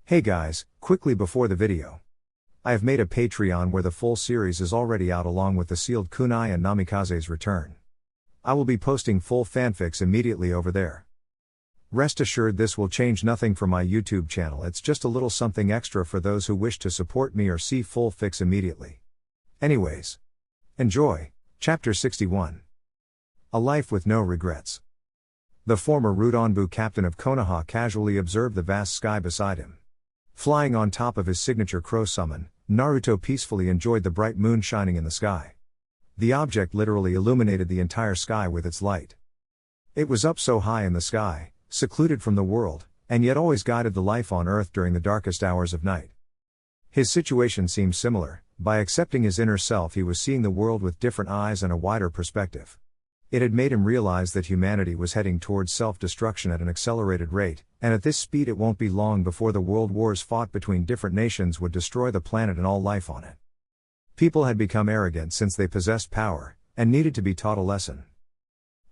Hey guys, quickly before the video. I have made a Patreon where the full series is already out along with the sealed kunai and namikaze's return. I will be posting full fanfics immediately over there. Rest assured this will change nothing for my YouTube channel, it's just a little something extra for those who wish to support me or see full fics immediately. Anyways. Enjoy. Chapter 61. A Life with No Regrets. The former Root Anbu captain of Konoha casually observed the vast sky beside him. Flying on top of his signature crow summon, Naruto peacefully enjoyed the bright moon shining in the sky. The object literally illuminated the entire sky with its light. It was up so high in the sky, secluded from the world, and yet always guided the life on Earth during the darkest hours of night. His situation seemed similar. By accepting his inner self, he was seeing the world with different eyes and a wider perspective. It had made him realize that humanity was heading towards self-destruction at an accelerated rate, and at this speed it won't be long before the world wars fought between different nations would destroy the planet and all life on it. People had become arrogant since they possessed power, and needed to be taught a lesson.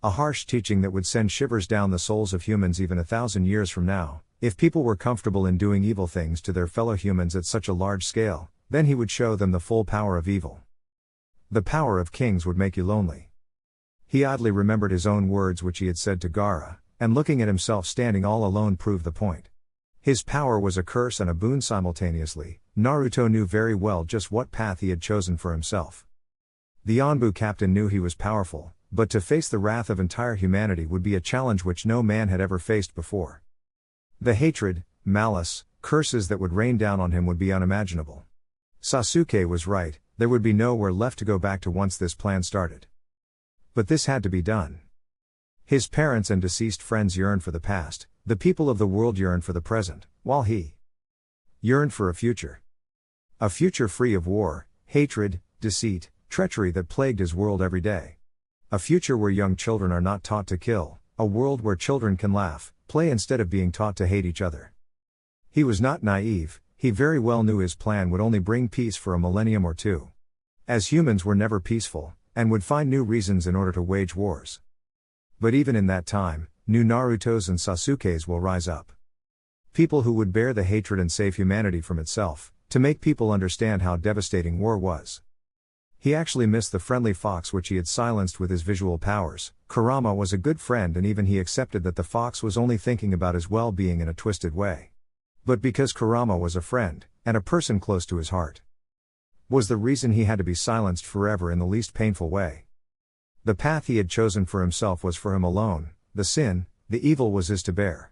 A harsh teaching that would send shivers down the souls of humans even 1,000 years from now. If people were comfortable in doing evil things to their fellow humans at such a large scale, then he would show them the full power of evil. The power of kings would make you lonely. He oddly remembered his own words which he had said to Gaara, and looking at himself standing all alone proved the point. His power was a curse and a boon simultaneously. Naruto knew very well just what path he had chosen for himself. The Anbu captain knew he was powerful, but to face the wrath of entire humanity would be a challenge which no man had ever faced before. The hatred, malice, curses that would rain down on him would be unimaginable. Sasuke was right, there would be nowhere left to go back to once this plan started. But this had to be done. His parents and deceased friends yearned for the past, the people of the world yearned for the present, while he yearned for a future. A future free of war, hatred, deceit, treachery that plagued his world every day. A future where young children are not taught to kill, a world where children can laugh, play instead of being taught to hate each other. He was not naive. He very well knew his plan would only bring peace for a millennium or two. As humans were never peaceful, and would find new reasons in order to wage wars. But even in that time, new Narutos and Sasukes will rise up. People who would bear the hatred and save humanity from itself, to make people understand how devastating war was. He actually missed the friendly fox which he had silenced with his visual powers. Kurama was a good friend, and even he accepted that the fox was only thinking about his well-being in a twisted way. But because Kurama was a friend, and a person close to his heart, was the reason he had to be silenced forever in the least painful way. The path he had chosen for himself was for him alone, the sin, the evil was his to bear.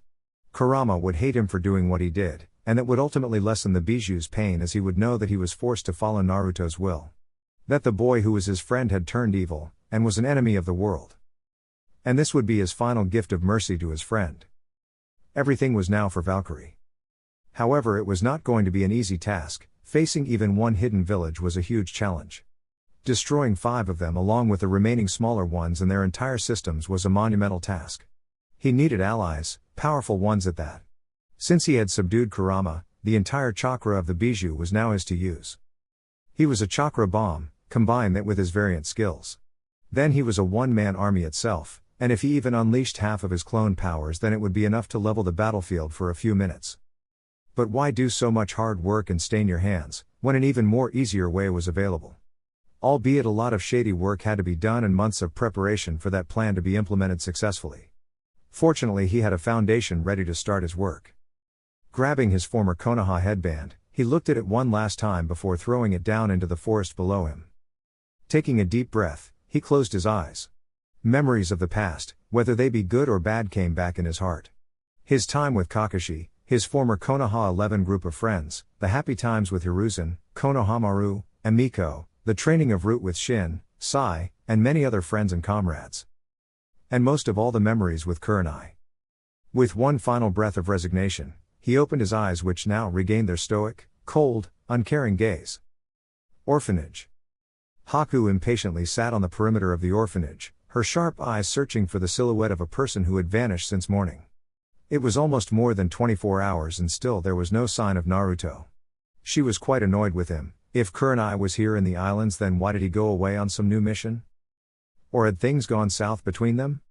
Kurama would hate him for doing what he did, and it would ultimately lessen the Bijuu's pain as he would know that he was forced to follow Naruto's will. That the boy who was his friend had turned evil, and was an enemy of the world. And this would be his final gift of mercy to his friend. Everything was now for Valkyrie. However, it was not going to be an easy task. Facing even one hidden village was a huge challenge. Destroying 5 of them along with the remaining smaller ones and their entire systems was a monumental task. He needed allies, powerful ones at that. Since he had subdued Kurama, the entire chakra of the Bijuu was now his to use. He was a chakra bomb, combine that with his variant skills. Then he was a one-man army itself, and if he even unleashed half of his clone powers, then it would be enough to level the battlefield for a few minutes. But why do so much hard work and stain your hands, when an even more easier way was available? Albeit a lot of shady work had to be done and months of preparation for that plan to be implemented successfully. Fortunately, he had a foundation ready to start his work. Grabbing his former Konoha headband, he looked at it one last time before throwing it down into the forest below him. Taking a deep breath, he closed his eyes. Memories of the past, whether they be good or bad, came back in his heart. His time with Kakashi, his former Konoha 11 group of friends, the happy times with Hiruzen, Konohamaru, and Miko, the training of Root with Shin, Sai, and many other friends and comrades. And most of all, the memories with Kurenai. With one final breath of resignation, he opened his eyes, which now regained their stoic, cold, uncaring gaze. Orphanage. Haku impatiently sat on the perimeter of the orphanage, her sharp eyes searching for the silhouette of a person who had vanished since morning. It was almost more than 24 hours and still there was no sign of Naruto. She was quite annoyed with him. If Kurenai was here in the islands, then why did he go away on some new mission? Or had things gone south between them?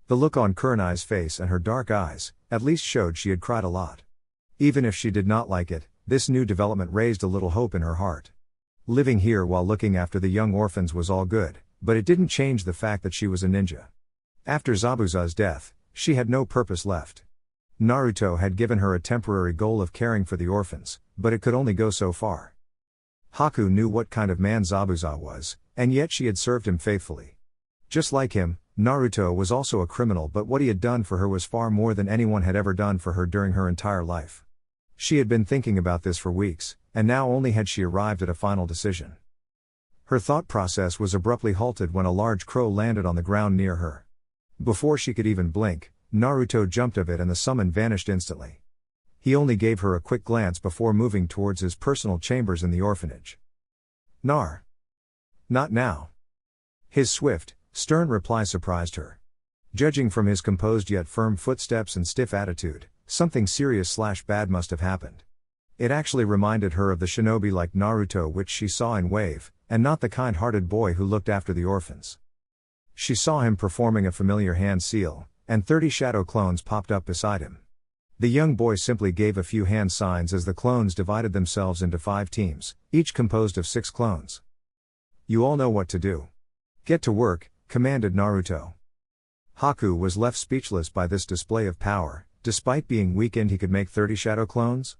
The look on Kurenai's face and her dark eyes, at least showed she had cried a lot. Even if she did not like it, this new development raised a little hope in her heart. Living here while looking after the young orphans was all good, but it didn't change the fact that she was a ninja. After Zabuza's death, she had no purpose left. Naruto had given her a temporary goal of caring for the orphans, but it could only go so far. Haku knew what kind of man Zabuza was, and yet she had served him faithfully. Just like him, Naruto was also a criminal, but what he had done for her was far more than anyone had ever done for her during her entire life. She had been thinking about this for weeks, and now only had she arrived at a final decision. Her thought process was abruptly halted when a large crow landed on the ground near her. Before she could even blink, Naruto jumped of it and the summon vanished instantly. He only gave her a quick glance before moving towards his personal chambers in the orphanage. Nar. Not now. His swift, stern reply surprised her. Judging from his composed yet firm footsteps and stiff attitude, something serious/bad must have happened. It actually reminded her of the shinobi like Naruto which she saw in Wave, and not the kind-hearted boy who looked after the orphans. She saw him performing a familiar hand seal, and 30 shadow clones popped up beside him. The young boy simply gave a few hand signs as the clones divided themselves into 5 teams, each composed of 6 clones. You all know what to do. Get to work, commanded Naruto. Haku was left speechless by this display of power. Despite being weakened, he could make 30 shadow clones?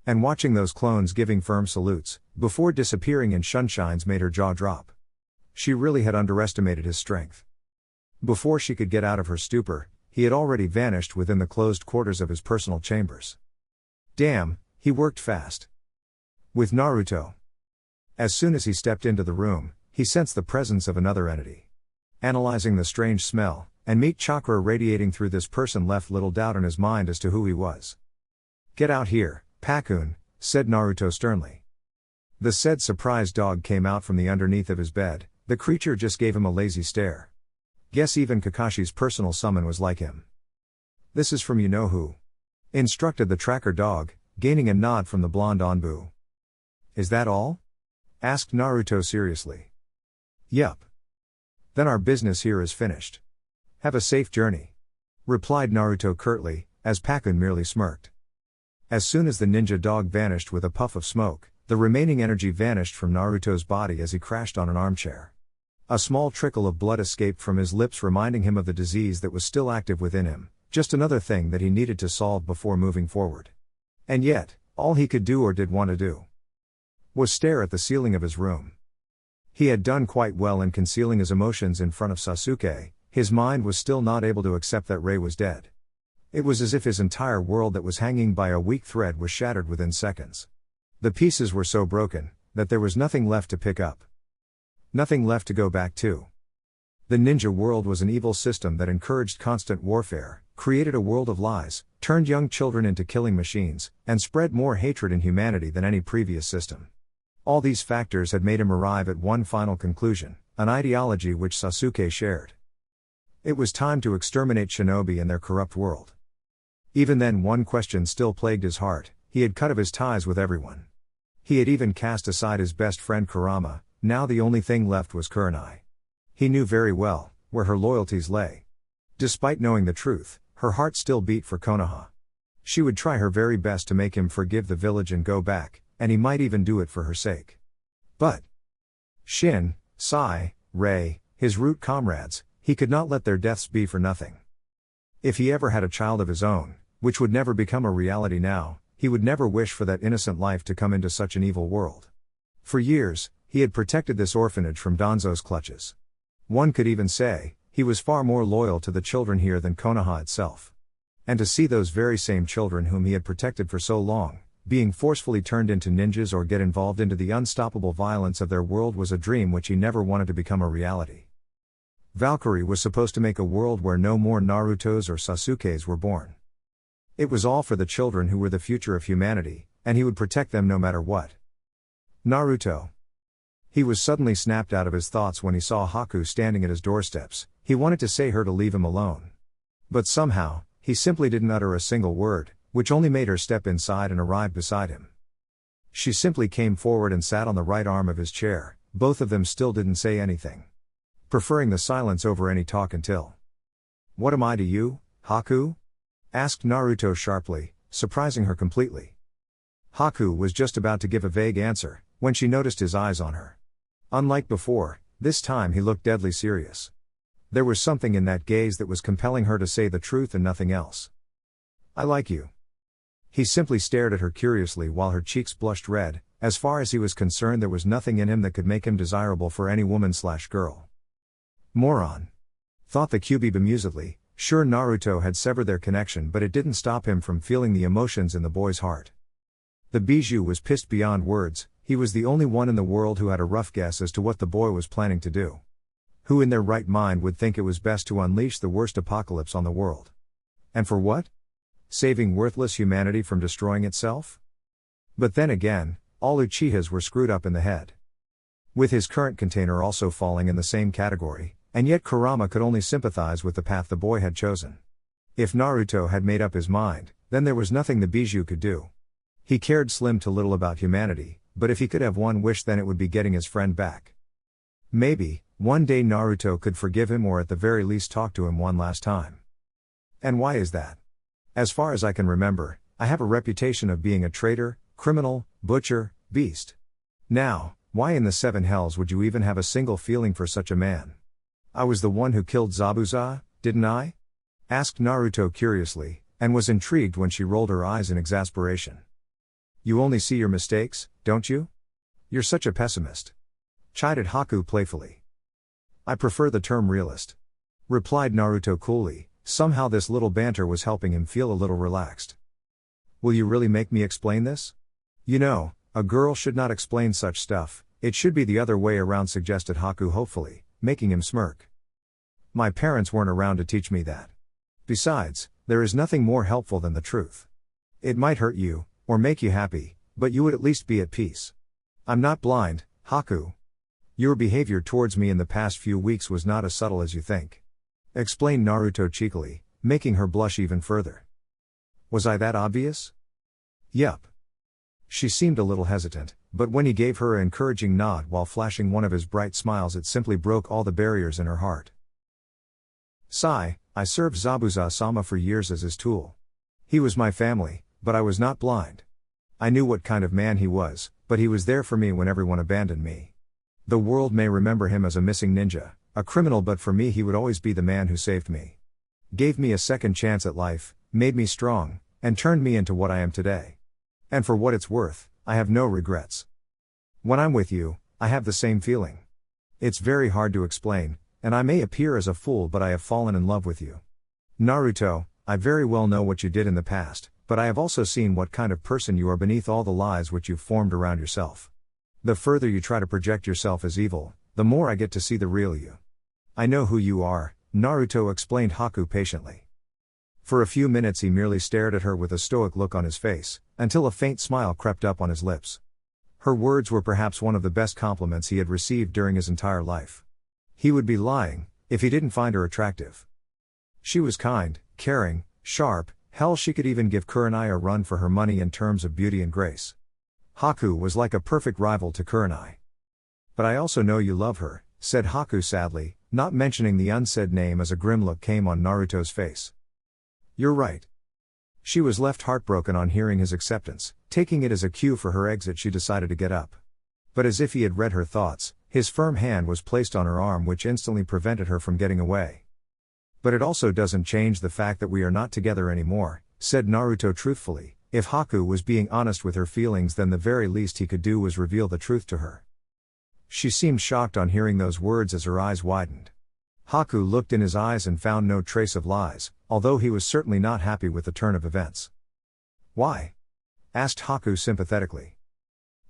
And watching those clones giving firm salutes, before disappearing in sunshines made her jaw drop. She really had underestimated his strength. Before she could get out of her stupor, he had already vanished within the closed quarters of his personal chambers. Damn, he worked fast. With Naruto. As soon as he stepped into the room, he sensed the presence of another entity. Analyzing the strange smell, and meat chakra radiating through this person left little doubt in his mind as to who he was. Get out here, Pakun, said Naruto sternly. The said surprised dog came out from the underneath of his bed. The creature just gave him a lazy stare. Guess even Kakashi's personal summon was like him. This is from you-know-who, instructed the tracker dog, gaining a nod from the blonde Anbu. Is that all? Asked Naruto seriously. Yup. Then our business here is finished. Have a safe journey, replied Naruto curtly, as Pakun merely smirked. As soon as the ninja dog vanished with a puff of smoke, the remaining energy vanished from Naruto's body as he crashed on an armchair. A small trickle of blood escaped from his lips, reminding him of the disease that was still active within him, just another thing that he needed to solve before moving forward. And yet, all he could do or did want to do was stare at the ceiling of his room. He had done quite well in concealing his emotions in front of Sasuke. His mind was still not able to accept that Rei was dead. It was as if his entire world that was hanging by a weak thread was shattered within seconds. The pieces were so broken, that there was nothing left to pick up. Nothing left to go back to. The ninja world was an evil system that encouraged constant warfare, created a world of lies, turned young children into killing machines, and spread more hatred in humanity than any previous system. All these factors had made him arrive at one final conclusion, an ideology which Sasuke shared. It was time to exterminate shinobi and their corrupt world. Even then, one question still plagued his heart. He had cut off his ties with everyone. He had even cast aside his best friend Kurama. Now the only thing left was Kurenai. He knew very well where her loyalties lay. Despite knowing the truth, her heart still beat for Konoha. She would try her very best to make him forgive the village and go back, and he might even do it for her sake. But Shin, Sai, Rei, his root comrades, he could not let their deaths be for nothing. If he ever had a child of his own, which would never become a reality now, he would never wish for that innocent life to come into such an evil world. For years, he had protected this orphanage from Danzo's clutches. One could even say, he was far more loyal to the children here than Konoha itself. And to see those very same children whom he had protected for so long, being forcefully turned into ninjas or get involved into the unstoppable violence of their world was a dream which he never wanted to become a reality. Valkyrie was supposed to make a world where no more Narutos or Sasukes were born. It was all for the children who were the future of humanity, and he would protect them no matter what. Naruto. He was suddenly snapped out of his thoughts when he saw Haku standing at his doorsteps. He wanted to say her to leave him alone. But somehow, he simply didn't utter a single word, which only made her step inside and arrive beside him. She simply came forward and sat on the right arm of his chair. Both of them still didn't say anything, preferring the silence over any talk until. What am I to you, Haku? Asked Naruto sharply, surprising her completely. Haku was just about to give a vague answer, when she noticed his eyes on her. Unlike before, this time he looked deadly serious. There was something in that gaze that was compelling her to say the truth and nothing else. "I like you." He simply stared at her curiously while her cheeks blushed red. As far as he was concerned, there was nothing in him that could make him desirable for any woman/girl. Moron. Thought the QB bemusedly. Sure, Naruto had severed their connection, but it didn't stop him from feeling the emotions in the boy's heart. The Bijou was pissed beyond words. He was the only one in the world who had a rough guess as to what the boy was planning to do. Who in their right mind would think it was best to unleash the worst apocalypse on the world? And for what? Saving worthless humanity from destroying itself? But then again, all Uchihas were screwed up in the head. With his current container also falling in the same category, and yet Kurama could only sympathize with the path the boy had chosen. If Naruto had made up his mind, then there was nothing the Bijou could do. He cared slim to little about humanity, but if he could have one wish, then it would be getting his friend back. Maybe, one day Naruto could forgive him, or at the very least talk to him one last time. And why is that? As far as I can remember, I have a reputation of being a traitor, criminal, butcher, beast. Now, why in the seven hells would you even have a single feeling for such a man? "I was the one who killed Zabuza, didn't I?" asked Naruto curiously, and was intrigued when she rolled her eyes in exasperation. "You only see your mistakes, don't you? You're such a pessimist," chided Haku playfully. "I prefer the term realist," replied Naruto coolly. Somehow this little banter was helping him feel a little relaxed. "Will you really make me explain this? You know, a girl should not explain such stuff, it should be the other way around," suggested Haku hopefully, making him smirk. "My parents weren't around to teach me that. Besides, there is nothing more helpful than the truth. It might hurt you, or make you happy, but you would at least be at peace. I'm not blind, Haku. Your behavior towards me in the past few weeks was not as subtle as you think," explained Naruto cheekily, making her blush even further. "Was I that obvious?" "Yup." She seemed a little hesitant, but when he gave her an encouraging nod while flashing one of his bright smiles, it simply broke all the barriers in her heart. "Sigh, I served Zabuza-sama for years as his tool. He was my family, but I was not blind. I knew what kind of man he was, but he was there for me when everyone abandoned me. The world may remember him as a missing ninja, a criminal, but for me he would always be the man who saved me. Gave me a second chance at life, made me strong, and turned me into what I am today. And for what it's worth, I have no regrets. When I'm with you, I have the same feeling. It's very hard to explain, and I may appear as a fool, but I have fallen in love with you. Naruto, I very well know what you did in the past, but I have also seen what kind of person you are beneath all the lies which you've formed around yourself. The further you try to project yourself as evil, the more I get to see the real you. I know who you are," Naruto explained Haku patiently. For a few minutes he merely stared at her with a stoic look on his face, until a faint smile crept up on his lips. Her words were perhaps one of the best compliments he had received during his entire life. He would be lying if he didn't find her attractive. She was kind, caring, sharp, hell, she could even give Kurenai a run for her money in terms of beauty and grace. Haku was like a perfect rival to Kurenai. "But I also know you love her," said Haku sadly, not mentioning the unsaid name as a grim look came on Naruto's face. "You're right." She was left heartbroken on hearing his acceptance. Taking it as a cue for her exit, she decided to get up. But as if he had read her thoughts, his firm hand was placed on her arm, which instantly prevented her from getting away. "But it also doesn't change the fact that we are not together anymore," said Naruto truthfully. If Haku was being honest with her feelings, then the very least he could do was reveal the truth to her. She seemed shocked on hearing those words as her eyes widened. Haku looked in his eyes and found no trace of lies, although he was certainly not happy with the turn of events. "Why?" asked Haku sympathetically.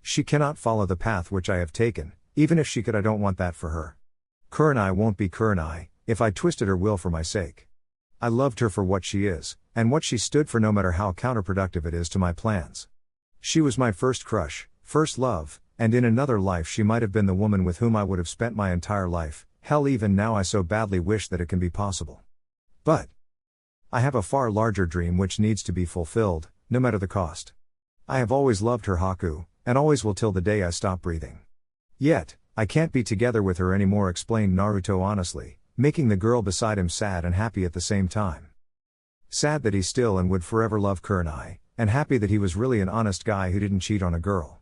"She cannot follow the path which I have taken. Even if she could, I don't want that for her. Kurenai won't be Kurenai if I twisted her will for my sake. I loved her for what she is, and what she stood for, no matter how counterproductive it is to my plans. She was my first crush, first love, and in another life she might have been the woman with whom I would have spent my entire life. Hell, even now I so badly wish that it can be possible. But I have a far larger dream which needs to be fulfilled, no matter the cost. I have always loved her, Haku, and always will till the day I stop breathing. Yet, I can't be together with her anymore," explained Naruto honestly, making the girl beside him sad and happy at the same time. Sad that he still and would forever love Kurenai, and happy that he was really an honest guy who didn't cheat on a girl.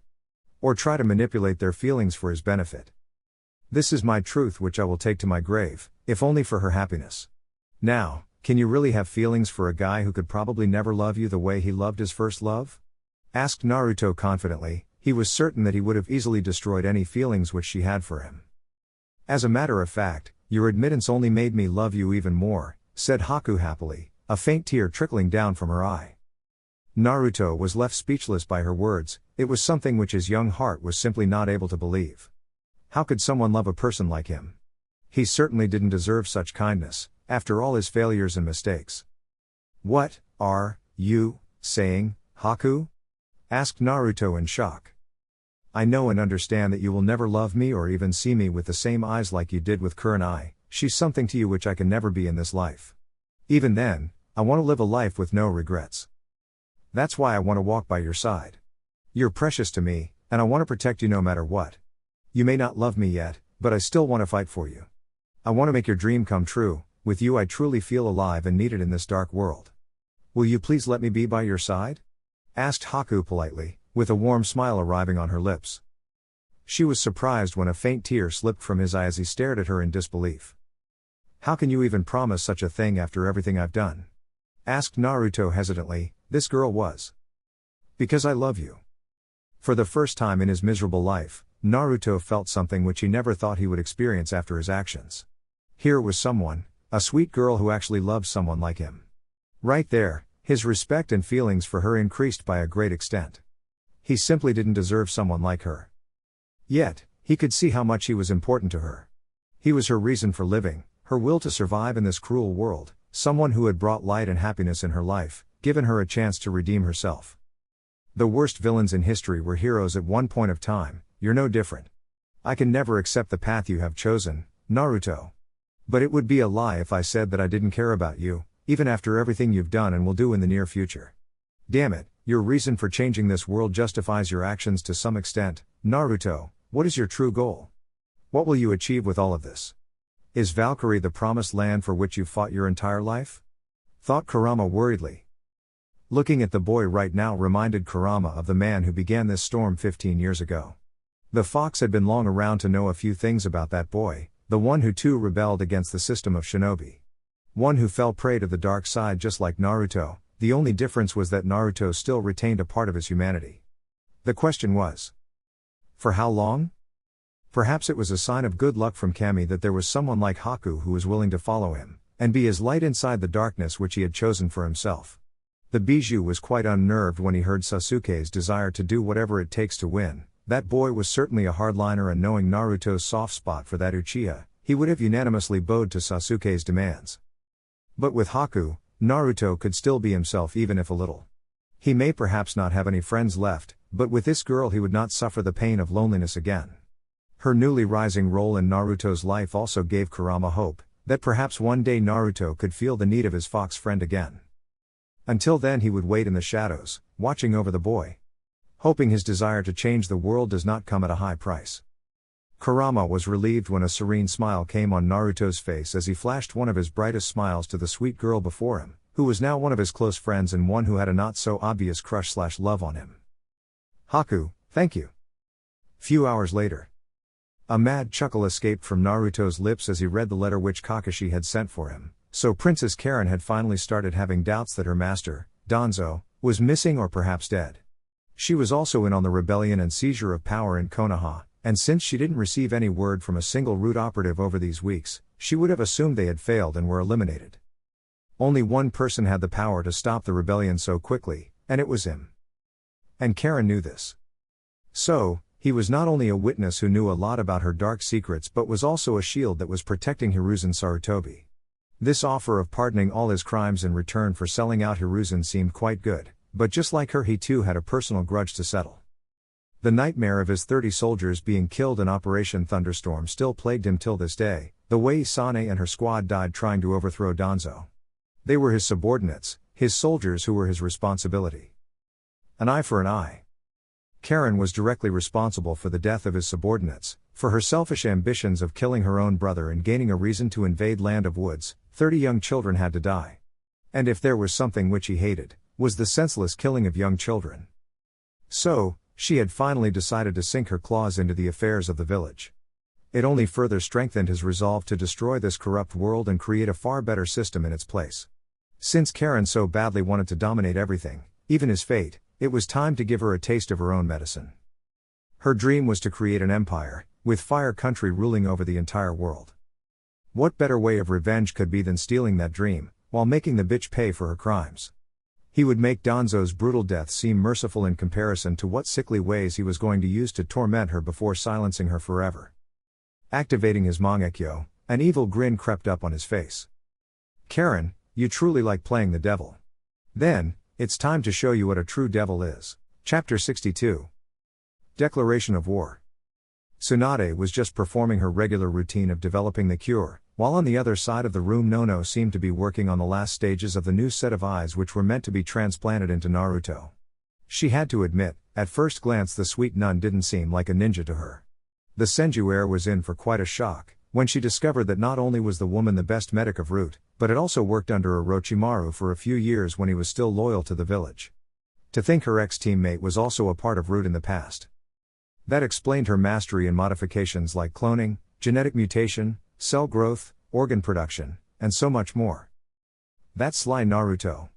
Or try to manipulate their feelings for his benefit. This is my truth which I will take to my grave, if only for her happiness. Now, can you really have feelings for a guy who could probably never love you the way he loved his first love? Asked Naruto confidently. He was certain that he would have easily destroyed any feelings which she had for him. As a matter of fact, your admittance only made me love you even more, said Haku happily, a faint tear trickling down from her eye. Naruto was left speechless by her words. It was something which his young heart was simply not able to believe. How could someone love a person like him? He certainly didn't deserve such kindness, after all his failures and mistakes. What are you saying, Haku? Asked Naruto in shock. I know and understand that you will never love me or even see me with the same eyes like you did with Kurenai. She's something to you which I can never be in this life. Even then, I want to live a life with no regrets. That's why I want to walk by your side. You're precious to me, and I want to protect you no matter what. You may not love me yet, but I still want to fight for you. I want to make your dream come true. With you I truly feel alive and needed in this dark world. Will you please let me be by your side? Asked Haku politely, with a warm smile arriving on her lips. She was surprised when a faint tear slipped from his eye as he stared at her in disbelief. How can you even promise such a thing after everything I've done? Asked Naruto hesitantly. This girl was. Because I love you. For the first time in his miserable life, Naruto felt something which he never thought he would experience after his actions. Here was someone, a sweet girl who actually loved someone like him. Right there, his respect and feelings for her increased by a great extent. He simply didn't deserve someone like her. Yet, he could see how much he was important to her. He was her reason for living, her will to survive in this cruel world, someone who had brought light and happiness in her life, given her a chance to redeem herself. The worst villains in history were heroes at one point of time. You're no different. I can never accept the path you have chosen, Naruto. But it would be a lie if I said that I didn't care about you, even after everything you've done and will do in the near future. Damn it, your reason for changing this world justifies your actions to some extent. Naruto, what is your true goal? What will you achieve with all of this? Is Valkyrie the promised land for which you've fought your entire life? Thought Kurama worriedly. Looking at the boy right now reminded Kurama of the man who began this storm 15 years ago. The fox had been long around to know a few things about that boy, the one who too rebelled against the system of shinobi. One who fell prey to the dark side just like Naruto. The only difference was that Naruto still retained a part of his humanity. The question was, for how long? Perhaps it was a sign of good luck from Kami that there was someone like Haku who was willing to follow him, and be his light inside the darkness which he had chosen for himself. The Bijou was quite unnerved when he heard Sasuke's desire to do whatever it takes to win. That boy was certainly a hardliner, and knowing Naruto's soft spot for that Uchiha, he would have unanimously bowed to Sasuke's demands. But with Haku, Naruto could still be himself even if a little. He may perhaps not have any friends left, but with this girl he would not suffer the pain of loneliness again. Her newly rising role in Naruto's life also gave Kurama hope, that perhaps one day Naruto could feel the need of his fox friend again. Until then he would wait in the shadows, watching over the boy. Hoping his desire to change the world does not come at a high price. Kurama was relieved when a serene smile came on Naruto's face as he flashed one of his brightest smiles to the sweet girl before him, who was now one of his close friends and one who had a not-so-obvious crush/love on him. Haku, thank you. Few hours later. A mad chuckle escaped from Naruto's lips as he read the letter which Kakashi had sent for him. So Princess Karen had finally started having doubts that her master, Danzo, was missing or perhaps dead. She was also in on the rebellion and seizure of power in Konoha, and since she didn't receive any word from a single root operative over these weeks, she would have assumed they had failed and were eliminated. Only one person had the power to stop the rebellion so quickly, and it was him. And Karen knew this. So, he was not only a witness who knew a lot about her dark secrets but was also a shield that was protecting Hiruzen Sarutobi. This offer of pardoning all his crimes in return for selling out Hiruzen seemed quite good. But just like her, he too had a personal grudge to settle. The nightmare of his 30 soldiers being killed in Operation Thunderstorm still plagued him till this day, the way Isane and her squad died trying to overthrow Danzo. They were his subordinates, his soldiers who were his responsibility. An eye for an eye. Karen was directly responsible for the death of his subordinates, for her selfish ambitions of killing her own brother and gaining a reason to invade Land of Woods. 30 young children had to die. And if there was something which he hated, was the senseless killing of young children. So, she had finally decided to sink her claws into the affairs of the village. It only further strengthened his resolve to destroy this corrupt world and create a far better system in its place. Since Karen so badly wanted to dominate everything, even his fate, it was time to give her a taste of her own medicine. Her dream was to create an empire, with Fire Country ruling over the entire world. What better way of revenge could be than stealing that dream, while making the bitch pay for her crimes? He would make Danzo's brutal death seem merciful in comparison to what sickly ways he was going to use to torment her before silencing her forever. Activating his Mangekyo, an evil grin crept up on his face. Karen, you truly like playing the devil. Then, it's time to show you what a true devil is. Chapter 62. Declaration of War. Tsunade was just performing her regular routine of developing the cure, while on the other side of the room Nono seemed to be working on the last stages of the new set of eyes which were meant to be transplanted into Naruto. She had to admit, at first glance the sweet nun didn't seem like a ninja to her. The Senju heir was in for quite a shock, when she discovered that not only was the woman the best medic of Root, but had also worked under Orochimaru for a few years when he was still loyal to the village. To think her ex-teammate was also a part of Root in the past. That explained her mastery in modifications like cloning, genetic mutation, cell growth, organ production, and so much more. That sly Naruto.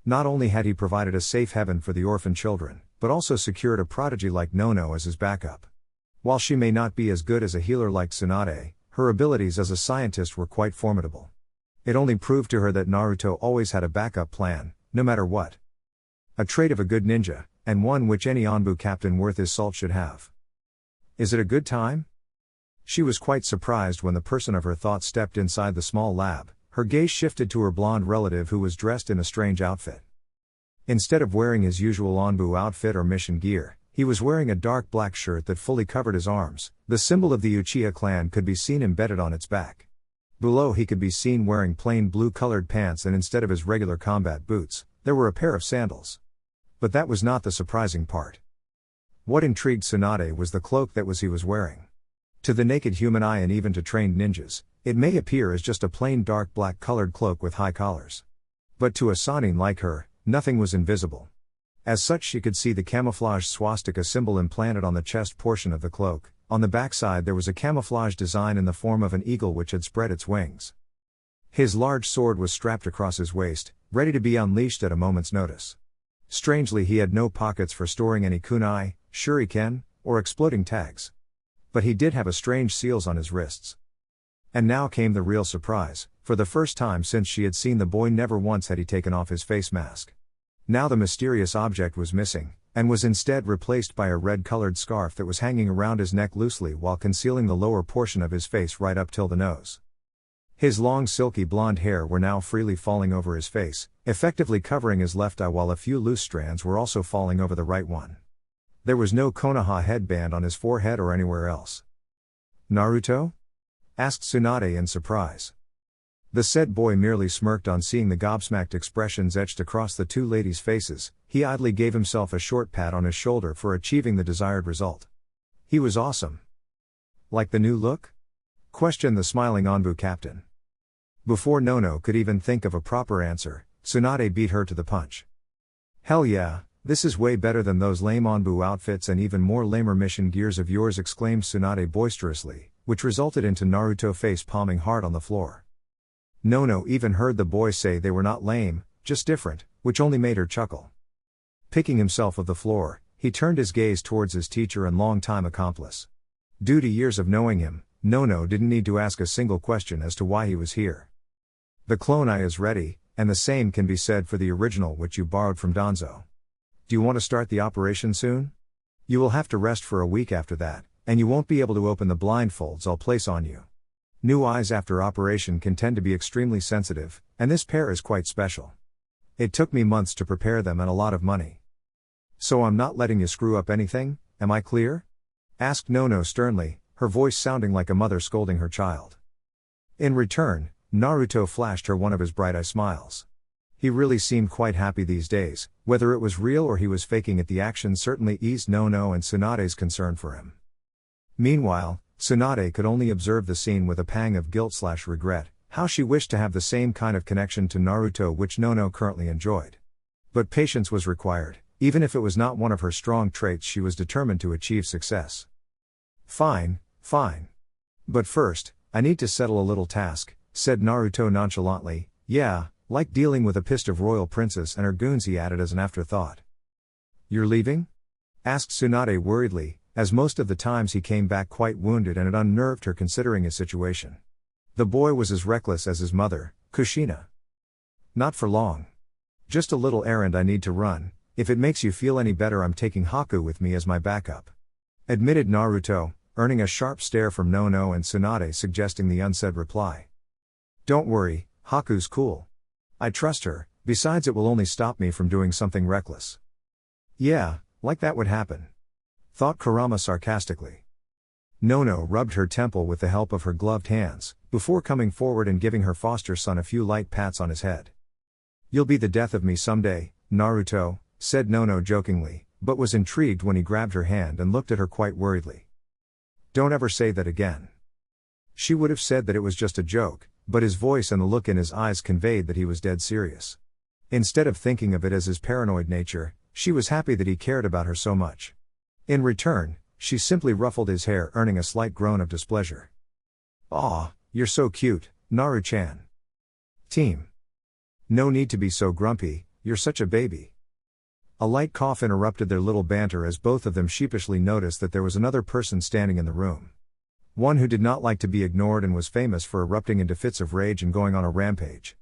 Not only had he provided a safe haven for the orphan children, but also secured a prodigy like Nono as his backup. While she may not be as good as a healer like Tsunade, her abilities as a scientist were quite formidable. It only proved to her that Naruto always had a backup plan, no matter what. A trait of a good ninja, and one which any Anbu captain worth his salt should have. Is it a good time? She was quite surprised when the person of her thoughts stepped inside the small lab. Her gaze shifted to her blonde relative who was dressed in a strange outfit. Instead of wearing his usual Anbu outfit or mission gear, he was wearing a dark black shirt that fully covered his arms. The symbol of the Uchiha clan could be seen embedded on its back. Below he could be seen wearing plain blue-colored pants, and instead of his regular combat boots, there were a pair of sandals. But that was not the surprising part. What intrigued Tsunade was the cloak that he was wearing. To the naked human eye and even to trained ninjas, it may appear as just a plain dark black colored cloak with high collars. But to a Sanin like her, nothing was invisible. As such, she could see the camouflage swastika symbol implanted on the chest portion of the cloak. On the backside there was a camouflage design in the form of an eagle which had spread its wings. His large sword was strapped across his waist, ready to be unleashed at a moment's notice. Strangely, he had no pockets for storing any kunai, shuriken, or exploding tags. But he did have a strange seals on his wrists. And now came the real surprise. For the first time since she had seen the boy, never once had he taken off his face mask. Now the mysterious object was missing, and was instead replaced by a red-colored scarf that was hanging around his neck loosely while concealing the lower portion of his face right up till the nose. His long silky blonde hair were now freely falling over his face, effectively covering his left eye, while a few loose strands were also falling over the right one. There was no Konoha headband on his forehead or anywhere else. "Naruto?" asked Tsunade in surprise. The said boy merely smirked on seeing the gobsmacked expressions etched across the two ladies' faces. He idly gave himself a short pat on his shoulder for achieving the desired result. He was awesome. "Like the new look?" questioned the smiling Anbu captain. Before Nono could even think of a proper answer, Tsunade beat her to the punch. "Hell yeah, this is way better than those lame Anbu outfits and even more lamer mission gears of yours," exclaimed Tsunade boisterously, which resulted into Naruto face palming hard on the floor. Nono even heard the boy say they were not lame, just different, which only made her chuckle. Picking himself of the floor, he turned his gaze towards his teacher and long-time accomplice. Due to years of knowing him, Nono didn't need to ask a single question as to why he was here. "The clone eye is ready, and the same can be said for the original which you borrowed from Danzo. Do you want to start the operation soon? You will have to rest for a week after that, and you won't be able to open the blindfolds I'll place on you. New eyes after operation can tend to be extremely sensitive, and this pair is quite special. It took me months to prepare them and a lot of money. So I'm not letting you screw up anything, am I clear?" asked Nono sternly, her voice sounding like a mother scolding her child. In return, Naruto flashed her one of his bright eye smiles. He really seemed quite happy these days. Whether it was real or he was faking it, the action certainly eased Nono and Tsunade's concern for him. Meanwhile, Tsunade could only observe the scene with a pang of guilt/regret, how she wished to have the same kind of connection to Naruto which Nono currently enjoyed. But patience was required. Even if it was not one of her strong traits, she was determined to achieve success. Fine, fine. But first, I need to settle a little task, said Naruto nonchalantly. Yeah, like dealing with a pissed off royal princess and her goons, he added as an afterthought. You're leaving? Asked Tsunade worriedly, as most of the times he came back quite wounded and it unnerved her considering his situation. The boy was as reckless as his mother, Kushina. Not for long. Just a little errand I need to run. If it makes you feel any better, I'm taking Haku with me as my backup. Admitted Naruto, earning a sharp stare from Nono and Tsunade suggesting the unsaid reply. Don't worry, Haku's cool. I trust her, besides it will only stop me from doing something reckless. Yeah, like that would happen. Thought Kurama sarcastically. Nono rubbed her temple with the help of her gloved hands, before coming forward and giving her foster son a few light pats on his head. You'll be the death of me someday, Naruto, said Nono jokingly, but was intrigued when he grabbed her hand and looked at her quite worriedly. Don't ever say that again. She would have said that it was just a joke, but his voice and the look in his eyes conveyed that he was dead serious. Instead of thinking of it as his paranoid nature, she was happy that he cared about her so much. In return, she simply ruffled his hair, earning a slight groan of displeasure. Aw, you're so cute, Naru-chan. Team. No need to be so grumpy, you're such a baby. A light cough interrupted their little banter as both of them sheepishly noticed that there was another person standing in the room. One who did not like to be ignored and was famous for erupting into fits of rage and going on a rampage.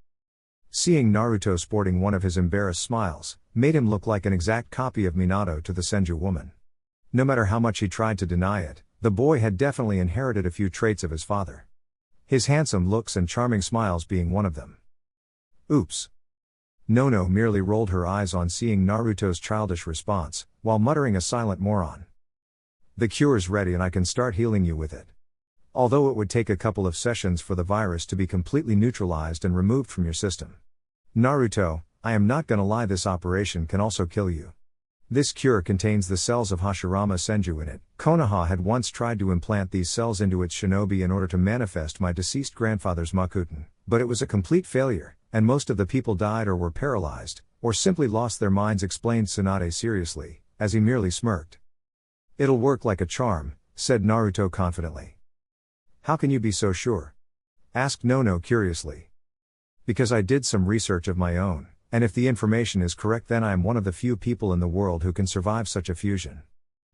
Seeing Naruto sporting one of his embarrassed smiles, made him look like an exact copy of Minato to the Senju woman. No matter how much he tried to deny it, the boy had definitely inherited a few traits of his father. His handsome looks and charming smiles being one of them. Oops. Nono merely rolled her eyes on seeing Naruto's childish response, while muttering a silent moron. The cure's ready and I can start healing you with it. Although it would take a couple of sessions for the virus to be completely neutralized and removed from your system. Naruto, I am not gonna lie, this operation can also kill you. This cure contains the cells of Hashirama Senju in it. Konoha had once tried to implant these cells into its shinobi in order to manifest my deceased grandfather's Makuten, but it was a complete failure, and most of the people died or were paralyzed, or simply lost their minds, explained Tsunade seriously, as he merely smirked. It'll work like a charm, said Naruto confidently. How can you be so sure? Asked Nono curiously. Because I did some research of my own. And if the information is correct, then I am one of the few people in the world who can survive such a fusion.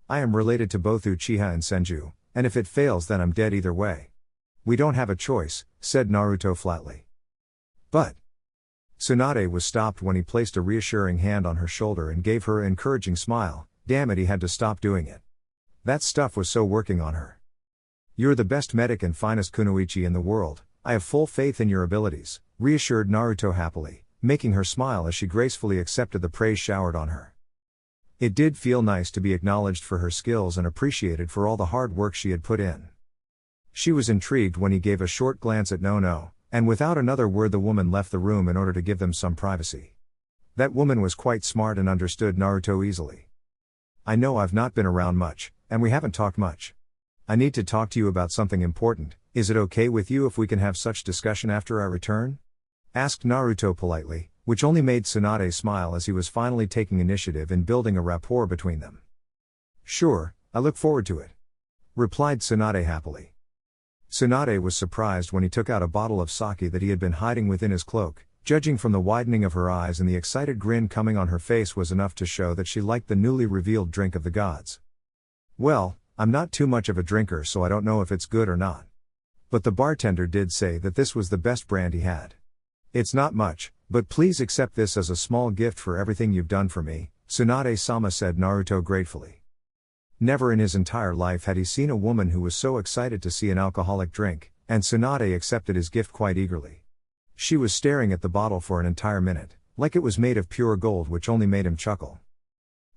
I am related to both Uchiha and Senju, and if it fails then I'm dead either way. We don't have a choice, said Naruto flatly. But Tsunade was stopped when he placed a reassuring hand on her shoulder and gave her an encouraging smile. Damn it, he had to stop doing it. That stuff was so working on her. You're the best medic and finest kunoichi in the world, I have full faith in your abilities, reassured Naruto happily, making her smile as she gracefully accepted the praise showered on her. It did feel nice to be acknowledged for her skills and appreciated for all the hard work she had put in. She was intrigued when he gave a short glance at Nono, and without another word the woman left the room in order to give them some privacy. That woman was quite smart and understood Naruto easily. I know I've not been around much, and we haven't talked much. I need to talk to you about something important. Is it okay with you if we can have such discussion after I return? Asked Naruto politely, which only made Tsunade smile as he was finally taking initiative in building a rapport between them. Sure, I look forward to it. Replied Tsunade happily. Tsunade was surprised when he took out a bottle of sake that he had been hiding within his cloak. Judging from the widening of her eyes and the excited grin coming on her face was enough to show that she liked the newly revealed drink of the gods. Well, I'm not too much of a drinker, so I don't know if it's good or not. But the bartender did say that this was the best brand he had. It's not much, but please accept this as a small gift for everything you've done for me, Tsunade-sama, said Naruto gratefully. Never in his entire life had he seen a woman who was so excited to see an alcoholic drink, and Tsunade accepted his gift quite eagerly. She was staring at the bottle for an entire minute, like it was made of pure gold, which only made him chuckle.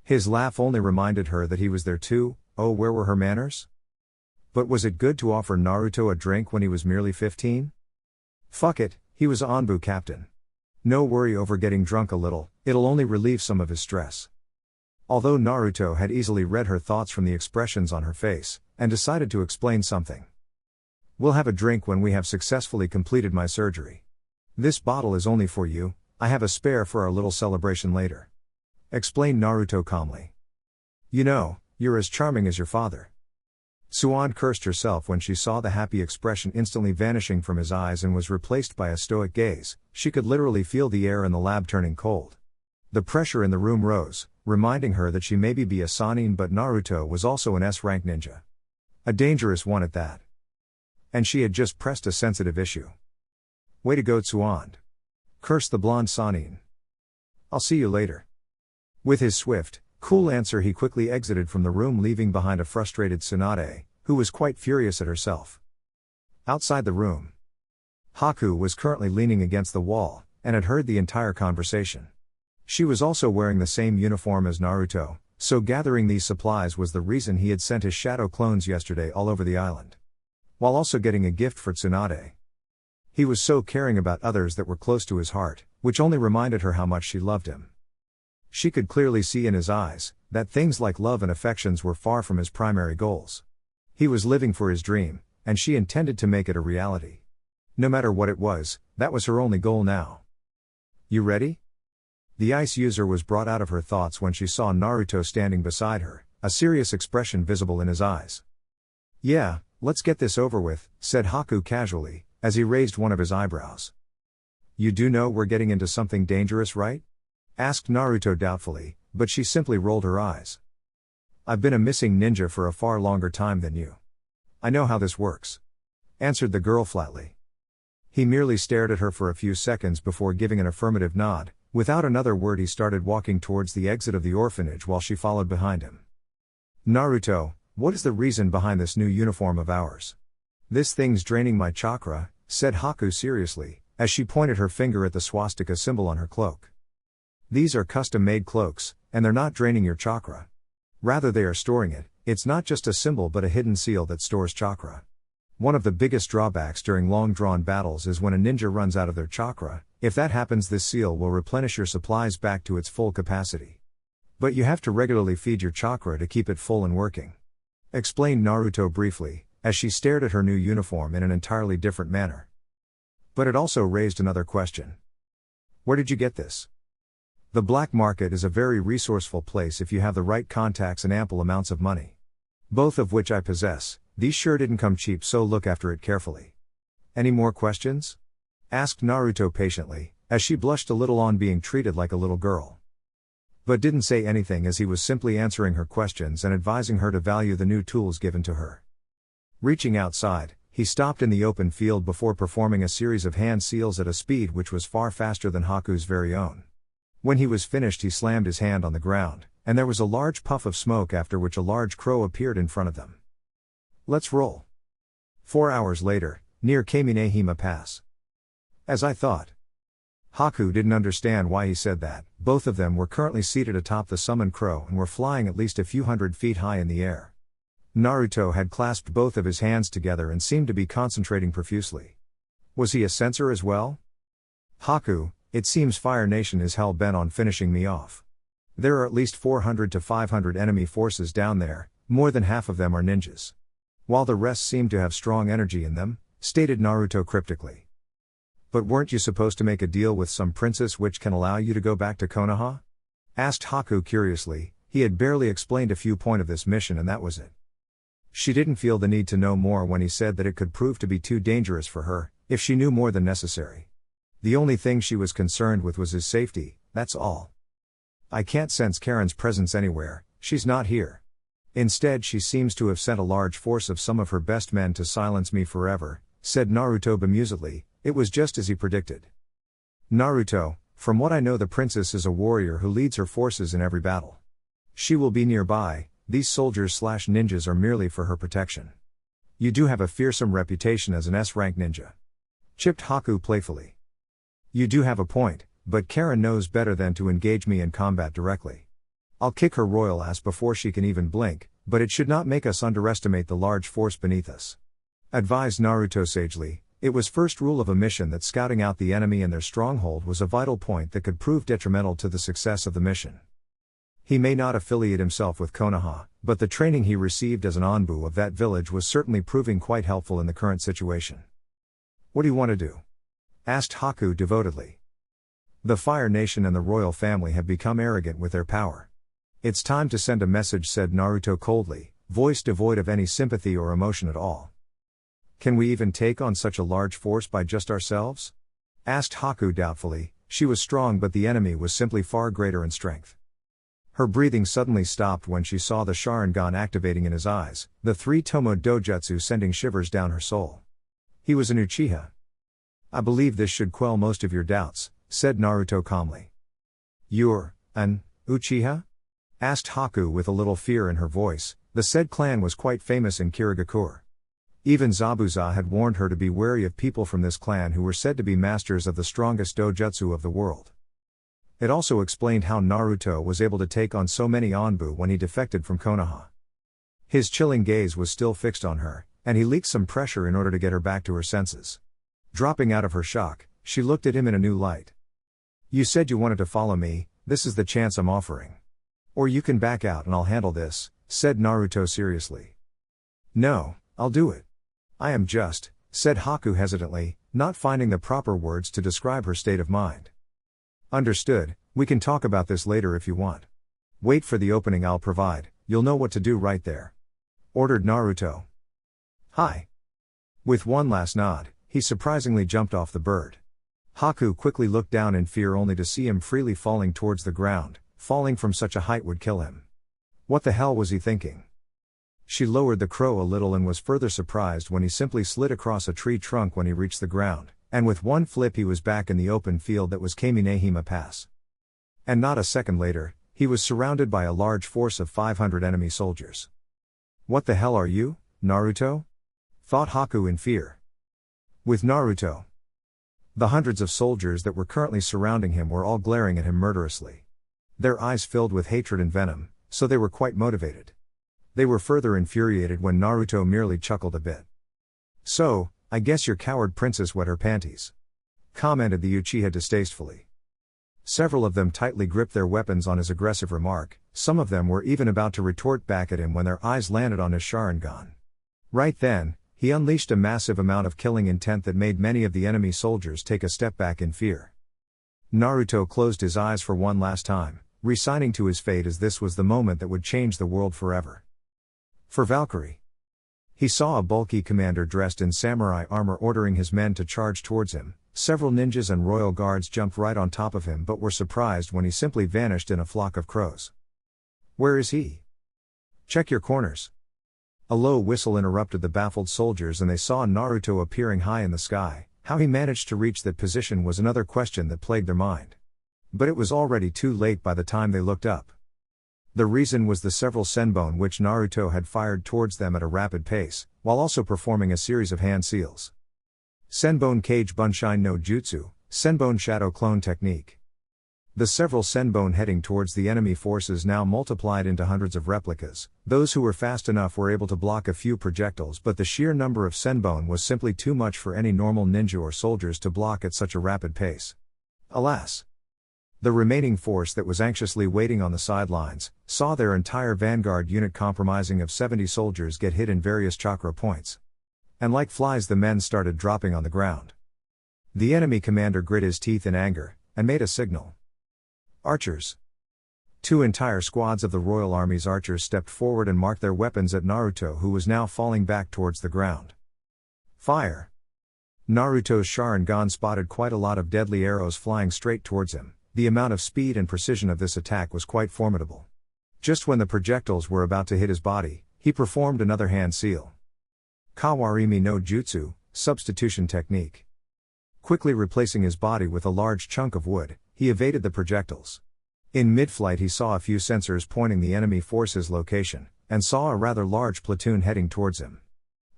His laugh only reminded her that he was there too. Oh, where were her manners? But was it good to offer Naruto a drink when he was merely 15? Fuck it, he was Anbu captain. No worry over getting drunk a little, it'll only relieve some of his stress. Although Naruto had easily read her thoughts from the expressions on her face, and decided to explain something. We'll have a drink when we have successfully completed my surgery. This bottle is only for you, I have a spare for our little celebration later. explained Naruto calmly. You know, you're as charming as your father. Suan cursed herself when she saw the happy expression instantly vanishing from his eyes and was replaced by a stoic gaze. She could literally feel the air in the lab turning cold. The pressure in the room rose, reminding her that she may be a Sannin, but Naruto was also an S-rank ninja. A dangerous one at that. And she had just pressed a sensitive issue. Way to go, Tsuan. Cursed the blonde Sannin. I'll see you later. With his swift, cool answer he quickly exited from the room, leaving behind a frustrated Tsunade, who was quite furious at herself. Outside the room, Haku was currently leaning against the wall, and had heard the entire conversation. She was also wearing the same uniform as Naruto, so gathering these supplies was the reason he had sent his shadow clones yesterday all over the island. While also getting a gift for Tsunade. He was so caring about others that were close to his heart, which only reminded her how much she loved him. She could clearly see in his eyes that things like love and affections were far from his primary goals. He was living for his dream, and she intended to make it a reality. No matter what it was, that was her only goal now. You ready? The ice user was brought out of her thoughts when she saw Naruto standing beside her, a serious expression visible in his eyes. Yeah, let's get this over with, said Haku casually, as he raised one of his eyebrows. You do know we're getting into something dangerous, right? Asked Naruto doubtfully, but she simply rolled her eyes. I've been a missing ninja for a far longer time than you. I know how this works. Answered the girl flatly. He merely stared at her for a few seconds before giving an affirmative nod. Without another word he started walking towards the exit of the orphanage while she followed behind him. Naruto, what is the reason behind this new uniform of ours? This thing's draining my chakra, said Haku seriously, as she pointed her finger at the swastika symbol on her cloak. These are custom-made cloaks, and they're not draining your chakra. Rather they are storing it. It's not just a symbol but a hidden seal that stores chakra. One of the biggest drawbacks during long-drawn battles is when a ninja runs out of their chakra. If that happens, this seal will replenish your supplies back to its full capacity. But you have to regularly feed your chakra to keep it full and working. Explained Naruto briefly, as she stared at her new uniform in an entirely different manner. But it also raised another question. Where did you get this? The black market is a very resourceful place if you have the right contacts and ample amounts of money. Both of which I possess. These sure didn't come cheap, so look after it carefully. Any more questions? Asked Naruto patiently, as she blushed a little on being treated like a little girl. But didn't say anything as he was simply answering her questions and advising her to value the new tools given to her. Reaching outside, he stopped in the open field before performing a series of hand seals at a speed which was far faster than Haku's very own. When he was finished he slammed his hand on the ground, and there was a large puff of smoke, after which a large crow appeared in front of them. Let's roll. 4 hours later, near Kaminehima Pass. As I thought. Haku didn't understand why he said that. Both of them were currently seated atop the summoned crow and were flying at least a few hundred feet high in the air. Naruto had clasped both of his hands together and seemed to be concentrating profusely. Was he a censor as well? Haku, it seems Fire Nation is hell-bent on finishing me off. There are at least 400 to 500 enemy forces down there, more than half of them are ninjas. While the rest seem to have strong energy in them, stated Naruto cryptically. But weren't you supposed to make a deal with some princess which can allow you to go back to Konoha? Asked Haku curiously. He had barely explained a few points of this mission and that was it. She didn't feel the need to know more when he said that it could prove to be too dangerous for her, if she knew more than necessary. The only thing she was concerned with was his safety, that's all. I can't sense Karen's presence anywhere, she's not here. Instead she seems to have sent a large force of some of her best men to silence me forever, said Naruto bemusedly. It was just as he predicted. Naruto, from what I know the princess is a warrior who leads her forces in every battle. She will be nearby, these soldiers/ninjas are merely for her protection. You do have a fearsome reputation as an S-rank ninja. Chipped Haku playfully. You do have a point, but Karen knows better than to engage me in combat directly. I'll kick her royal ass before she can even blink, but it should not make us underestimate the large force beneath us. Advised Naruto sagely. It was first rule of a mission that scouting out the enemy and their stronghold was a vital point that could prove detrimental to the success of the mission. He may not affiliate himself with Konoha, but the training he received as an Anbu of that village was certainly proving quite helpful in the current situation. What do you want to do? Asked Haku devotedly. The Fire Nation and the royal family have become arrogant with their power. It's time to send a message, said Naruto coldly, voice devoid of any sympathy or emotion at all. Can we even take on such a large force by just ourselves? Asked Haku doubtfully. She was strong, but the enemy was simply far greater in strength. Her breathing suddenly stopped when she saw the Sharingan activating in his eyes, the 3 Tomo Dojutsu sending shivers down her soul. He was an Uchiha. I believe this should quell most of your doubts, said Naruto calmly. You're an Uchiha? Asked Haku with a little fear in her voice. The said clan was quite famous in Kirigakure. Even Zabuza had warned her to be wary of people from this clan who were said to be masters of the strongest dojutsu of the world. It also explained how Naruto was able to take on so many Anbu when he defected from Konoha. His chilling gaze was still fixed on her, and he leaked some pressure in order to get her back to her senses. Dropping out of her shock, she looked at him in a new light. You said you wanted to follow me, this is the chance I'm offering. Or you can back out and I'll handle this, said Naruto seriously. No, I'll do it. I am just, said Haku hesitantly, not finding the proper words to describe her state of mind. Understood, we can talk about this later if you want. Wait for the opening I'll provide, you'll know what to do right there. Ordered Naruto. Hi. With one last nod, he surprisingly jumped off the bird. Haku quickly looked down in fear only to see him freely falling towards the ground. Falling from such a height would kill him. What the hell was he thinking? She lowered the crow a little and was further surprised when he simply slid across a tree trunk when he reached the ground, and with one flip he was back in the open field that was Kaminehima Pass. And not a second later, he was surrounded by a large force of 500 enemy soldiers. What the hell are you, Naruto? Thought Haku in fear. With Naruto. The hundreds of soldiers that were currently surrounding him were all glaring at him murderously. Their eyes filled with hatred and venom, so they were quite motivated. They were further infuriated when Naruto merely chuckled a bit. So, I guess your coward princess wet her panties. Commented the Uchiha distastefully. Several of them tightly gripped their weapons on his aggressive remark, some of them were even about to retort back at him when their eyes landed on his Sharingan. Right then, he unleashed a massive amount of killing intent that made many of the enemy soldiers take a step back in fear. Naruto closed his eyes for one last time, resigning to his fate as this was the moment that would change the world forever. For Valkyrie. He saw a bulky commander dressed in samurai armor ordering his men to charge towards him. Several ninjas and royal guards jumped right on top of him but were surprised when he simply vanished in a flock of crows. Where is he? Check your corners. A low whistle interrupted the baffled soldiers and they saw Naruto appearing high in the sky. How he managed to reach that position was another question that plagued their mind. But it was already too late by the time they looked up. The reason was the several senbon which Naruto had fired towards them at a rapid pace, while also performing a series of hand seals. Senbon Kage Bunshin no Jutsu, Senbon Shadow Clone Technique. The several senbon heading towards the enemy forces now multiplied into hundreds of replicas. Those who were fast enough were able to block a few projectiles, but the sheer number of senbon was simply too much for any normal ninja or soldiers to block at such a rapid pace. Alas! The remaining force that was anxiously waiting on the sidelines, saw their entire vanguard unit comprising of 70 soldiers get hit in various chakra points. And like flies the men started dropping on the ground. The enemy commander grit his teeth in anger, and made a signal. Archers. 2 entire squads of the Royal Army's archers stepped forward and marked their weapons at Naruto, who was now falling back towards the ground. Fire! Naruto's Sharingan spotted quite a lot of deadly arrows flying straight towards him. The amount of speed and precision of this attack was quite formidable. Just when the projectiles were about to hit his body, he performed another hand seal. Kawarimi no Jutsu, Substitution Technique. Quickly replacing his body with a large chunk of wood, he evaded the projectiles. In mid-flight he saw a few sensors pointing the enemy force's location, and saw a rather large platoon heading towards him.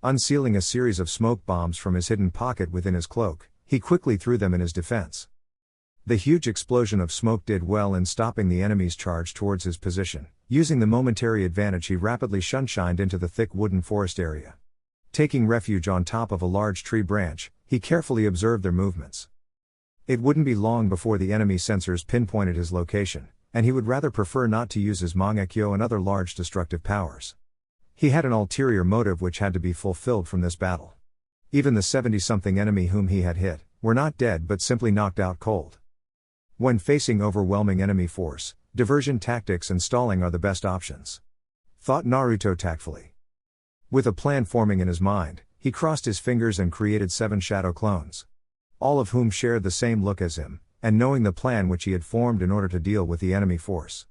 Unsealing a series of smoke bombs from his hidden pocket within his cloak, he quickly threw them in his defense. The huge explosion of smoke did well in stopping the enemy's charge towards his position. Using the momentary advantage he rapidly shunshined into the thick wooden forest area. Taking refuge on top of a large tree branch, he carefully observed their movements. It wouldn't be long before the enemy sensors pinpointed his location, and he would rather prefer not to use his Mangekyo and other large destructive powers. He had an ulterior motive which had to be fulfilled from this battle. Even the 70-something enemy whom he had hit, were not dead but simply knocked out cold. When facing overwhelming enemy force, diversion tactics and stalling are the best options, thought Naruto tactfully. With a plan forming in his mind, he crossed his fingers and created 7 shadow clones. All of whom shared the same look as him, and knowing the plan which he had formed in order to deal with the enemy force.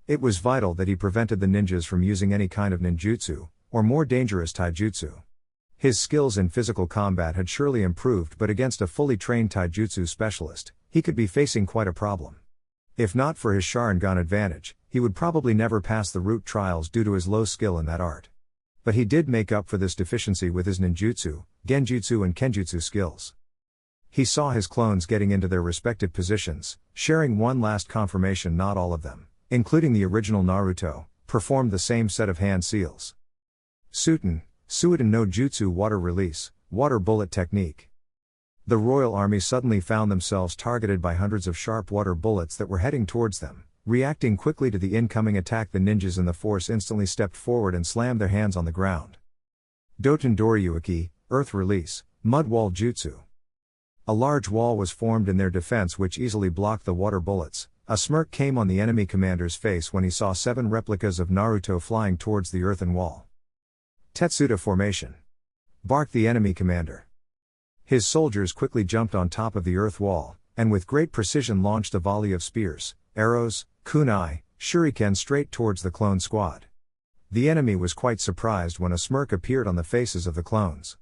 It was vital that he prevented the ninjas from using any kind of ninjutsu, or more dangerous taijutsu. His skills in physical combat had surely improved, but against a fully trained taijutsu specialist, he could be facing quite a problem. If not for his Sharingan advantage, he would probably never pass the root trials due to his low skill in that art. But he did make up for this deficiency with his ninjutsu, genjutsu and kenjutsu skills. He saw his clones getting into their respective positions, sharing one last confirmation: not all of them, including the original Naruto, performed the same set of hand seals. Suiten no Jutsu water release, water bullet technique. The royal army suddenly found themselves targeted by hundreds of sharp water bullets that were heading towards them. Reacting quickly to the incoming attack, the ninjas in the force instantly stepped forward and slammed their hands on the ground. Doten Doryuki, earth release, mud wall jutsu. A large wall was formed in their defense which easily blocked the water bullets. A smirk came on the enemy commander's face when he saw 7 replicas of Naruto flying towards the earthen wall. Tetsuda formation, barked the enemy commander. His soldiers quickly jumped on top of the earth wall, and with great precision launched a volley of spears, arrows, kunai, shuriken straight towards the clone squad. The enemy was quite surprised when a smirk appeared on the faces of the clones.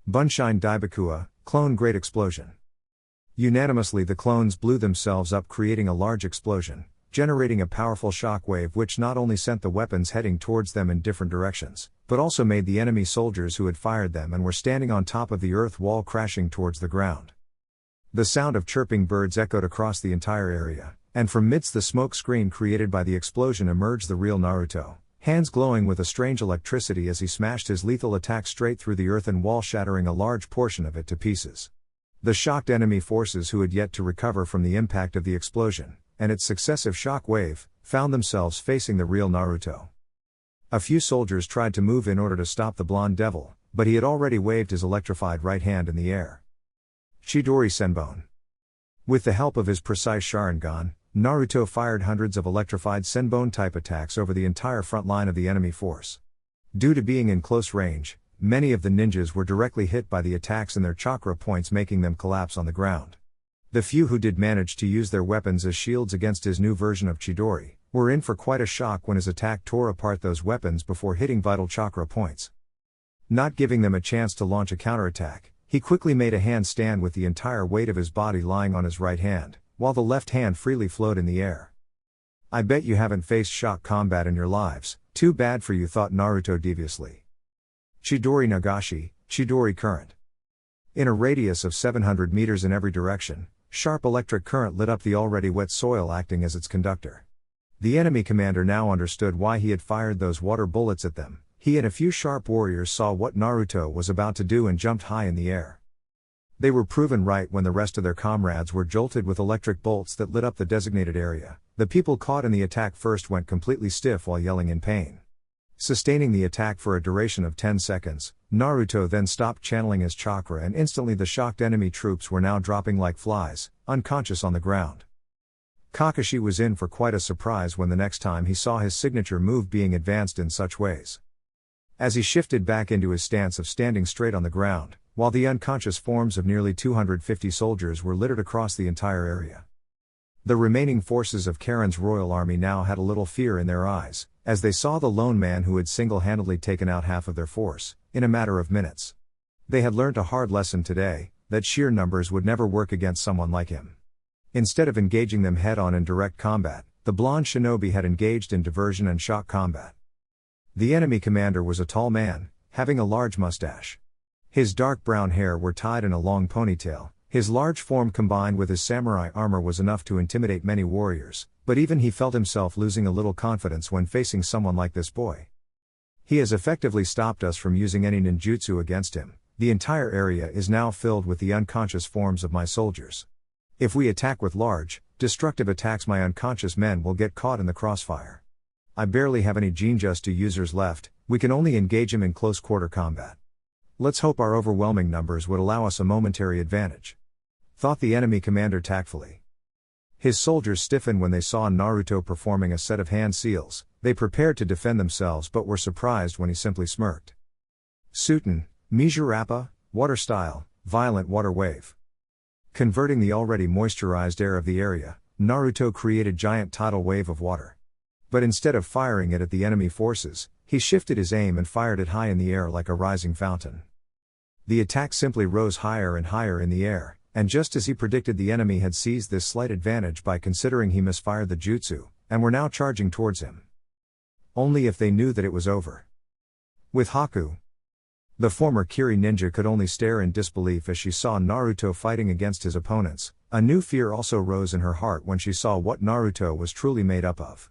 Bunshine Daibakua, clone great explosion. Unanimously the clones blew themselves up, creating a large explosion, generating a powerful shock wave which not only sent the weapons heading towards them in different directions, but also made the enemy soldiers who had fired them and were standing on top of the earth wall crashing towards the ground. The sound of chirping birds echoed across the entire area, and from midst the smoke screen created by the explosion emerged the real Naruto, hands glowing with a strange electricity as he smashed his lethal attack straight through the earthen wall, shattering a large portion of it to pieces. The shocked enemy forces, who had yet to recover from the impact of the explosion and its successive shock wave, found themselves facing the real Naruto. A few soldiers tried to move in order to stop the blonde devil, but he had already waved his electrified right hand in the air. Chidori Senbon. With the help of his precise Sharingan, Naruto fired hundreds of electrified Senbon-type attacks over the entire front line of the enemy force. Due to being in close range, many of the ninjas were directly hit by the attacks in their chakra points, making them collapse on the ground. The few who did manage to use their weapons as shields against his new version of Chidori were in for quite a shock when his attack tore apart those weapons before hitting vital chakra points. Not giving them a chance to launch a counterattack, he quickly made a handstand with the entire weight of his body lying on his right hand, while the left hand freely flowed in the air. I bet you haven't faced shock combat in your lives, too bad for you, thought Naruto deviously. Chidori Nagashi, Chidori current. In a radius of 700 meters in every direction, sharp electric current lit up the already wet soil, acting as its conductor. The enemy commander now understood why he had fired those water bullets at them. He and a few sharp warriors saw what Naruto was about to do and jumped high in the air. They were proven right when the rest of their comrades were jolted with electric bolts that lit up the designated area. The people caught in the attack first went completely stiff while yelling in pain. Sustaining the attack for a duration of 10 seconds, Naruto then stopped channeling his chakra, and instantly the shocked enemy troops were now dropping like flies, unconscious on the ground. Kakashi was in for quite a surprise when the next time he saw his signature move being advanced in such ways. As he shifted back into his stance of standing straight on the ground, while the unconscious forms of nearly 250 soldiers were littered across the entire area. The remaining forces of Karen's royal army now had a little fear in their eyes, as they saw the lone man who had single-handedly taken out half of their force, in a matter of minutes. They had learnt a hard lesson today, that sheer numbers would never work against someone like him. Instead of engaging them head-on in direct combat, the blonde shinobi had engaged in diversion and shock combat. The enemy commander was a tall man, having a large mustache. His dark brown hair were tied in a long ponytail. His large form combined with his samurai armor was enough to intimidate many warriors, but even he felt himself losing a little confidence when facing someone like this boy. He has effectively stopped us from using any ninjutsu against him. The entire area is now filled with the unconscious forms of my soldiers. If we attack with large, destructive attacks, my unconscious men will get caught in the crossfire. I barely have any Genjutsu users left. We can only engage him in close quarter combat. Let's hope our overwhelming numbers would allow us a momentary advantage, thought the enemy commander tactfully. His soldiers stiffened when they saw Naruto performing a set of hand seals. They prepared to defend themselves but were surprised when he simply smirked. Suten, Mizurappa, water style, violent water wave. Converting the already moisturized air of the area, Naruto created giant tidal wave of water. But instead of firing it at the enemy forces, he shifted his aim and fired it high in the air like a rising fountain. The attack simply rose higher and higher in the air, and just as he predicted, the enemy had seized this slight advantage by considering he misfired the jutsu, and were now charging towards him. Only if they knew that it was over. With Haku, the former Kiri ninja could only stare in disbelief as she saw Naruto fighting against his opponents. A new fear also rose in her heart when she saw what Naruto was truly made up of.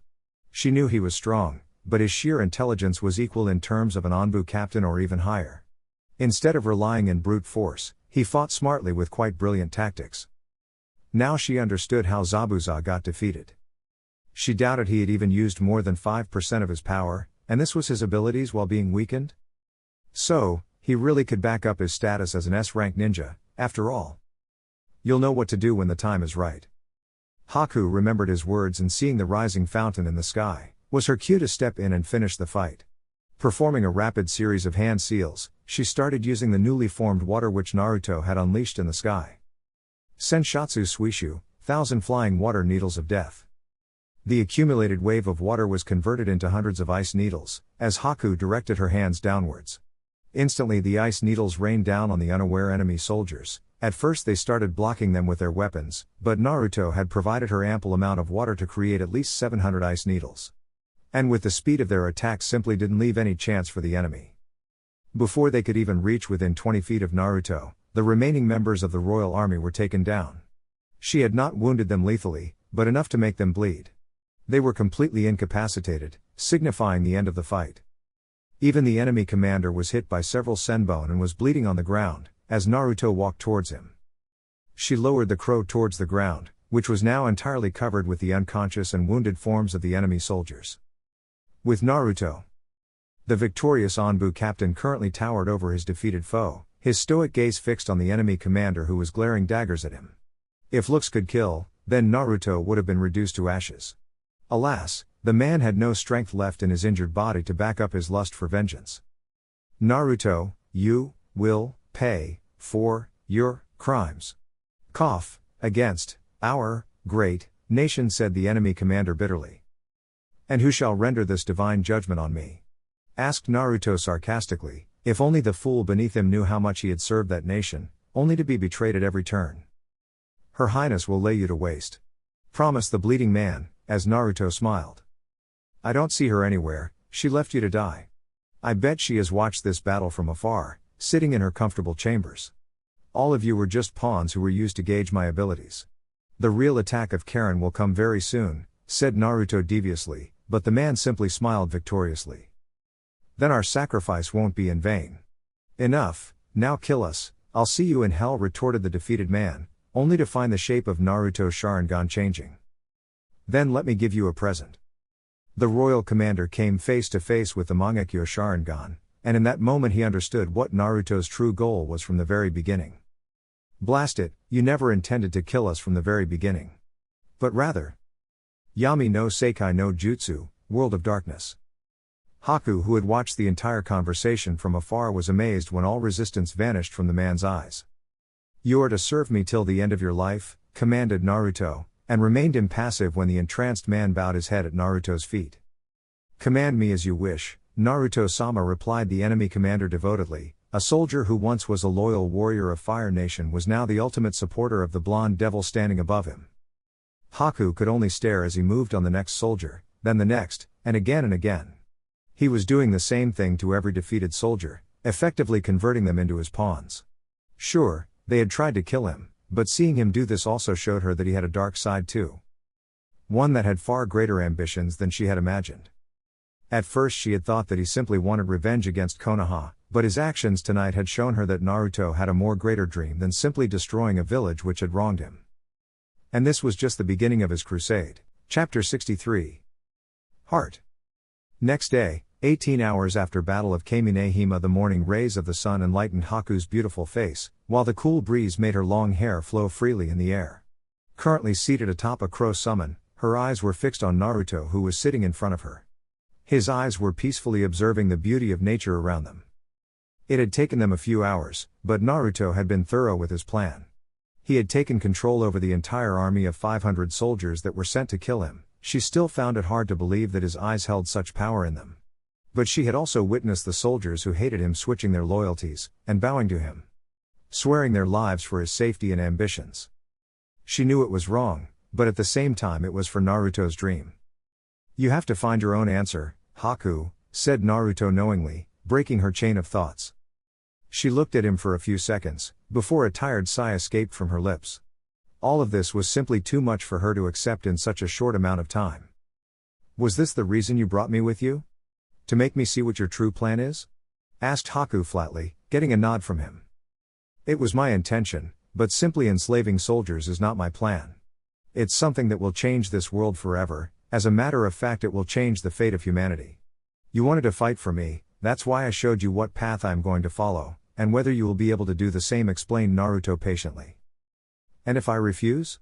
She knew he was strong, but his sheer intelligence was equal in terms of an Anbu captain or even higher. Instead of relying in brute force, he fought smartly with quite brilliant tactics. Now she understood how Zabuza got defeated. She doubted he had even used more than 5% of his power, and this was his abilities while being weakened? So, he really could back up his status as an S-rank ninja, after all. You'll know what to do when the time is right. Haku remembered his words, and seeing the rising fountain in the sky, was her cue to step in and finish the fight. Performing a rapid series of hand seals, she started using the newly formed water which Naruto had unleashed in the sky. Senshatsu Suishu, 1,000 flying water needles of death. The accumulated wave of water was converted into hundreds of ice needles, as Haku directed her hands downwards. Instantly the ice needles rained down on the unaware enemy soldiers. At first they started blocking them with their weapons, but Naruto had provided her ample amount of water to create at least 700 ice needles. And with the speed of their attacks simply didn't leave any chance for the enemy. Before they could even reach within 20 feet of Naruto, the remaining members of the royal army were taken down. She had not wounded them lethally, but enough to make them bleed. They were completely incapacitated, signifying the end of the fight. Even the enemy commander was hit by several senbon and was bleeding on the ground, as Naruto walked towards him. She lowered the crow towards the ground, which was now entirely covered with the unconscious and wounded forms of the enemy soldiers. With Naruto, the victorious Anbu captain currently towered over his defeated foe, his stoic gaze fixed on the enemy commander who was glaring daggers at him. If looks could kill, then Naruto would have been reduced to ashes. Alas, the man had no strength left in his injured body to back up his lust for vengeance. Naruto, you will pay for your crimes. Cough, against our great nation, said the enemy commander bitterly. And who shall render this divine judgment on me? Asked Naruto sarcastically. If only the fool beneath him knew how much he had served that nation, only to be betrayed at every turn. Her Highness will lay you to waste. Promised the bleeding man, as Naruto smiled. I don't see her anywhere, she left you to die. I bet she has watched this battle from afar, sitting in her comfortable chambers. All of you were just pawns who were used to gauge my abilities. The real attack of Karen will come very soon, said Naruto deviously, but the man simply smiled victoriously. Then our sacrifice won't be in vain. Enough, now kill us, I'll see you in hell, retorted the defeated man, only to find the shape of Naruto's Sharingan changing. Then let me give you a present. The royal commander came face to face with the Mangekyo Sharingan, and in that moment he understood what Naruto's true goal was from the very beginning. Blast it, you never intended to kill us from the very beginning. But rather, Yami no Seikai no Jutsu, World of Darkness. Haku, who had watched the entire conversation from afar, was amazed when all resistance vanished from the man's eyes. You are to serve me till the end of your life, commanded Naruto, and remained impassive when the entranced man bowed his head at Naruto's feet. Command me as you wish, Naruto-sama, replied the enemy commander devotedly. A soldier who once was a loyal warrior of Fire Nation was now the ultimate supporter of the blonde devil standing above him. Haku could only stare as he moved on the next soldier, then the next, and again and again. He was doing the same thing to every defeated soldier, effectively converting them into his pawns. Sure, they had tried to kill him, but seeing him do this also showed her that he had a dark side too. One that had far greater ambitions than she had imagined. At first she had thought that he simply wanted revenge against Konoha, but his actions tonight had shown her that Naruto had a more greater dream than simply destroying a village which had wronged him. And this was just the beginning of his crusade. Chapter 63. Heart. Next day, 18 hours after Battle of Kaminehima, the morning rays of the sun enlightened Haku's beautiful face, while the cool breeze made her long hair flow freely in the air. Currently seated atop a crow summon, her eyes were fixed on Naruto, who was sitting in front of her. His eyes were peacefully observing the beauty of nature around them. It had taken them a few hours, but Naruto had been thorough with his plan. He had taken control over the entire army of 500 soldiers that were sent to kill him. She still found it hard to believe that his eyes held such power in them. But she had also witnessed the soldiers who hated him switching their loyalties, and bowing to him, swearing their lives for his safety and ambitions. She knew it was wrong, but at the same time it was for Naruto's dream. "You have to find your own answer, Haku," said Naruto knowingly, breaking her chain of thoughts. She looked at him for a few seconds, before a tired sigh escaped from her lips. All of this was simply too much for her to accept in such a short amount of time. "Was this the reason you brought me with you? To make me see what your true plan is?" asked Haku flatly, getting a nod from him. "It was my intention, but simply enslaving soldiers is not my plan. It's something that will change this world forever. As a matter of fact, it will change the fate of humanity. You wanted to fight for me, that's why I showed you what path I am going to follow, and whether you will be able to do the same," explained Naruto patiently. "And if I refuse?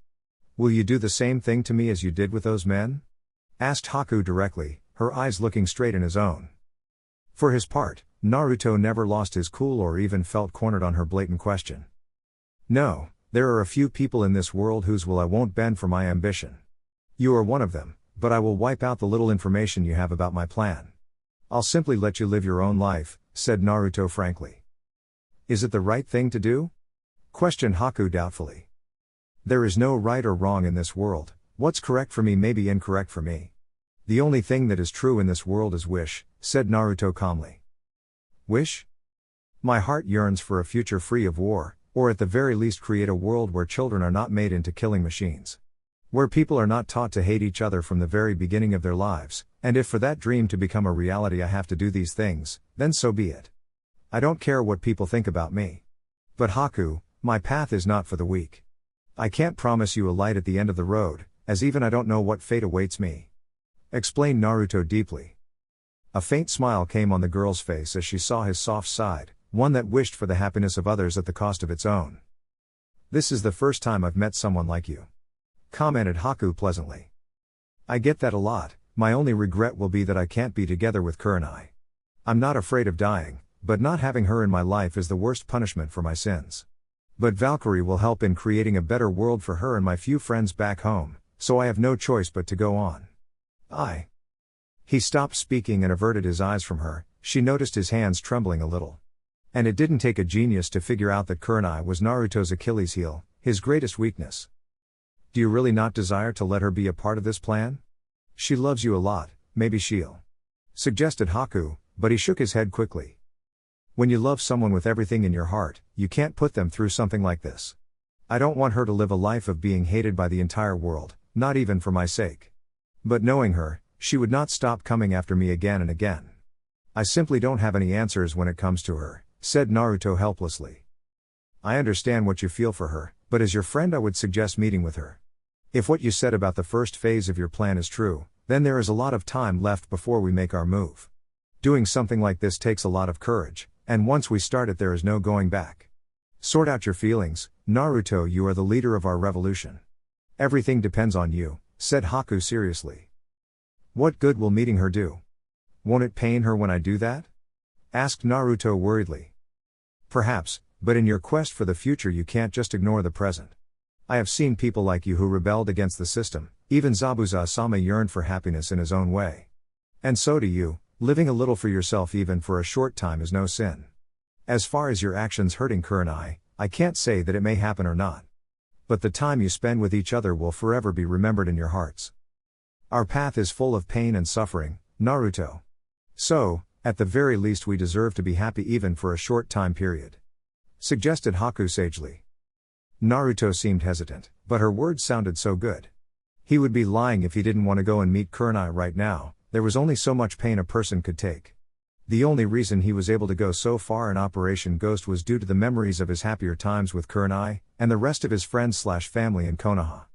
Will you do the same thing to me as you did with those men?" asked Haku directly, her eyes looking straight in his own. For his part, Naruto never lost his cool or even felt cornered on her blatant question. "No, there are a few people in this world whose will I won't bend for my ambition. You are one of them, but I will wipe out the little information you have about my plan. I'll simply let you live your own life," said Naruto frankly. "Is it the right thing to do?" questioned Haku doubtfully. "There is no right or wrong in this world. What's correct for me may be incorrect for me. The only thing that is true in this world is wish," said Naruto calmly. "Wish? My heart yearns for a future free of war, or at the very least create a world where children are not made into killing machines. Where people are not taught to hate each other from the very beginning of their lives, and if for that dream to become a reality I have to do these things, then so be it. I don't care what people think about me. But Haku, my path is not for the weak. I can't promise you a light at the end of the road, as even I don't know what fate awaits me," explained Naruto deeply. A faint smile came on the girl's face as she saw his soft side, one that wished for the happiness of others at the cost of its own. "This is the first time I've met someone like you," commented Haku pleasantly. "I get that a lot. My only regret will be that I can't be together with Kurenai. I'm not afraid of dying, but not having her in my life is the worst punishment for my sins. But Valkyrie will help in creating a better world for her and my few friends back home, so I have no choice but to go on. He stopped speaking and averted his eyes from her. She noticed his hands trembling a little. And it didn't take a genius to figure out that Kurenai was Naruto's Achilles heel, his greatest weakness. "Do you really not desire to let her be a part of this plan? She loves you a lot, maybe she'll," suggested Haku, but he shook his head quickly. "When you love someone with everything in your heart, you can't put them through something like this. I don't want her to live a life of being hated by the entire world, not even for my sake. But knowing her, she would not stop coming after me again and again. I simply don't have any answers when it comes to her," said Naruto helplessly. "I understand what you feel for her, but as your friend I would suggest meeting with her. If what you said about the first phase of your plan is true, then there is a lot of time left before we make our move. Doing something like this takes a lot of courage, and once we start it there is no going back. Sort out your feelings, Naruto, you are the leader of our revolution. Everything depends on you," said Haku seriously. "What good will meeting her do? Won't it pain her when I do that?" asked Naruto worriedly. "Perhaps, but in your quest for the future you can't just ignore the present. I have seen people like you who rebelled against the system. Even Zabuza-sama yearned for happiness in his own way. And so do you. Living a little for yourself even for a short time is no sin. As far as your actions hurting Kurenai, I can't say that it may happen or not. But the time you spend with each other will forever be remembered in your hearts. Our path is full of pain and suffering, Naruto. So, at the very least we deserve to be happy even for a short time period," suggested Haku sagely. Naruto seemed hesitant, but her words sounded so good. He would be lying if he didn't want to go and meet Kurenai right now. There was only so much pain a person could take. The only reason he was able to go so far in Operation Ghost was due to the memories of his happier times with Kurenai, and the rest of his friends/family in Konoha.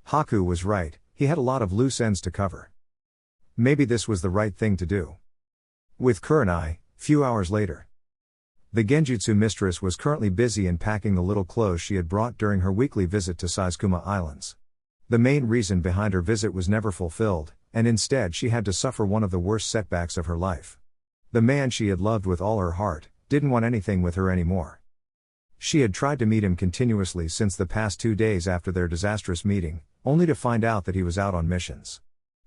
Haku was right, he had a lot of loose ends to cover. Maybe this was the right thing to do. With Kurenai, few hours later. The Genjutsu mistress was currently busy in packing the little clothes she had brought during her weekly visit to Saizukuma Islands. The main reason behind her visit was never fulfilled, and instead she had to suffer one of the worst setbacks of her life. The man she had loved with all her heart didn't want anything with her anymore. She had tried to meet him continuously since the past 2 days after their disastrous meeting, only to find out that he was out on missions.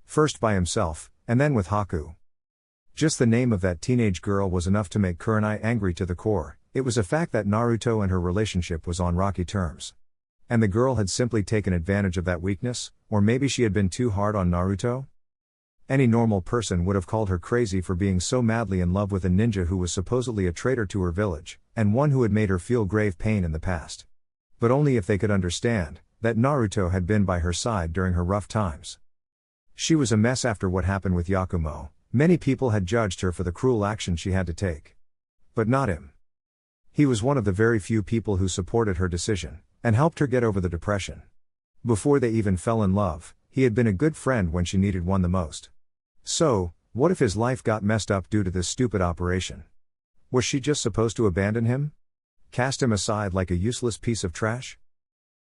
First by himself, and then with Haku. Just the name of that teenage girl was enough to make Kurenai angry to the core. It was a fact that Naruto and her relationship was on rocky terms. And the girl had simply taken advantage of that weakness, or maybe she had been too hard on Naruto? Any normal person would have called her crazy for being so madly in love with a ninja who was supposedly a traitor to her village, and one who had made her feel grave pain in the past. But only if they could understand that Naruto had been by her side during her rough times. She was a mess after what happened with Yakumo. Many people had judged her for the cruel action she had to take. But not him. He was one of the very few people who supported her decision, and helped her get over the depression. Before they even fell in love, he had been a good friend when she needed one the most. So, what if his life got messed up due to this stupid operation? Was she just supposed to abandon him? Cast him aside like a useless piece of trash?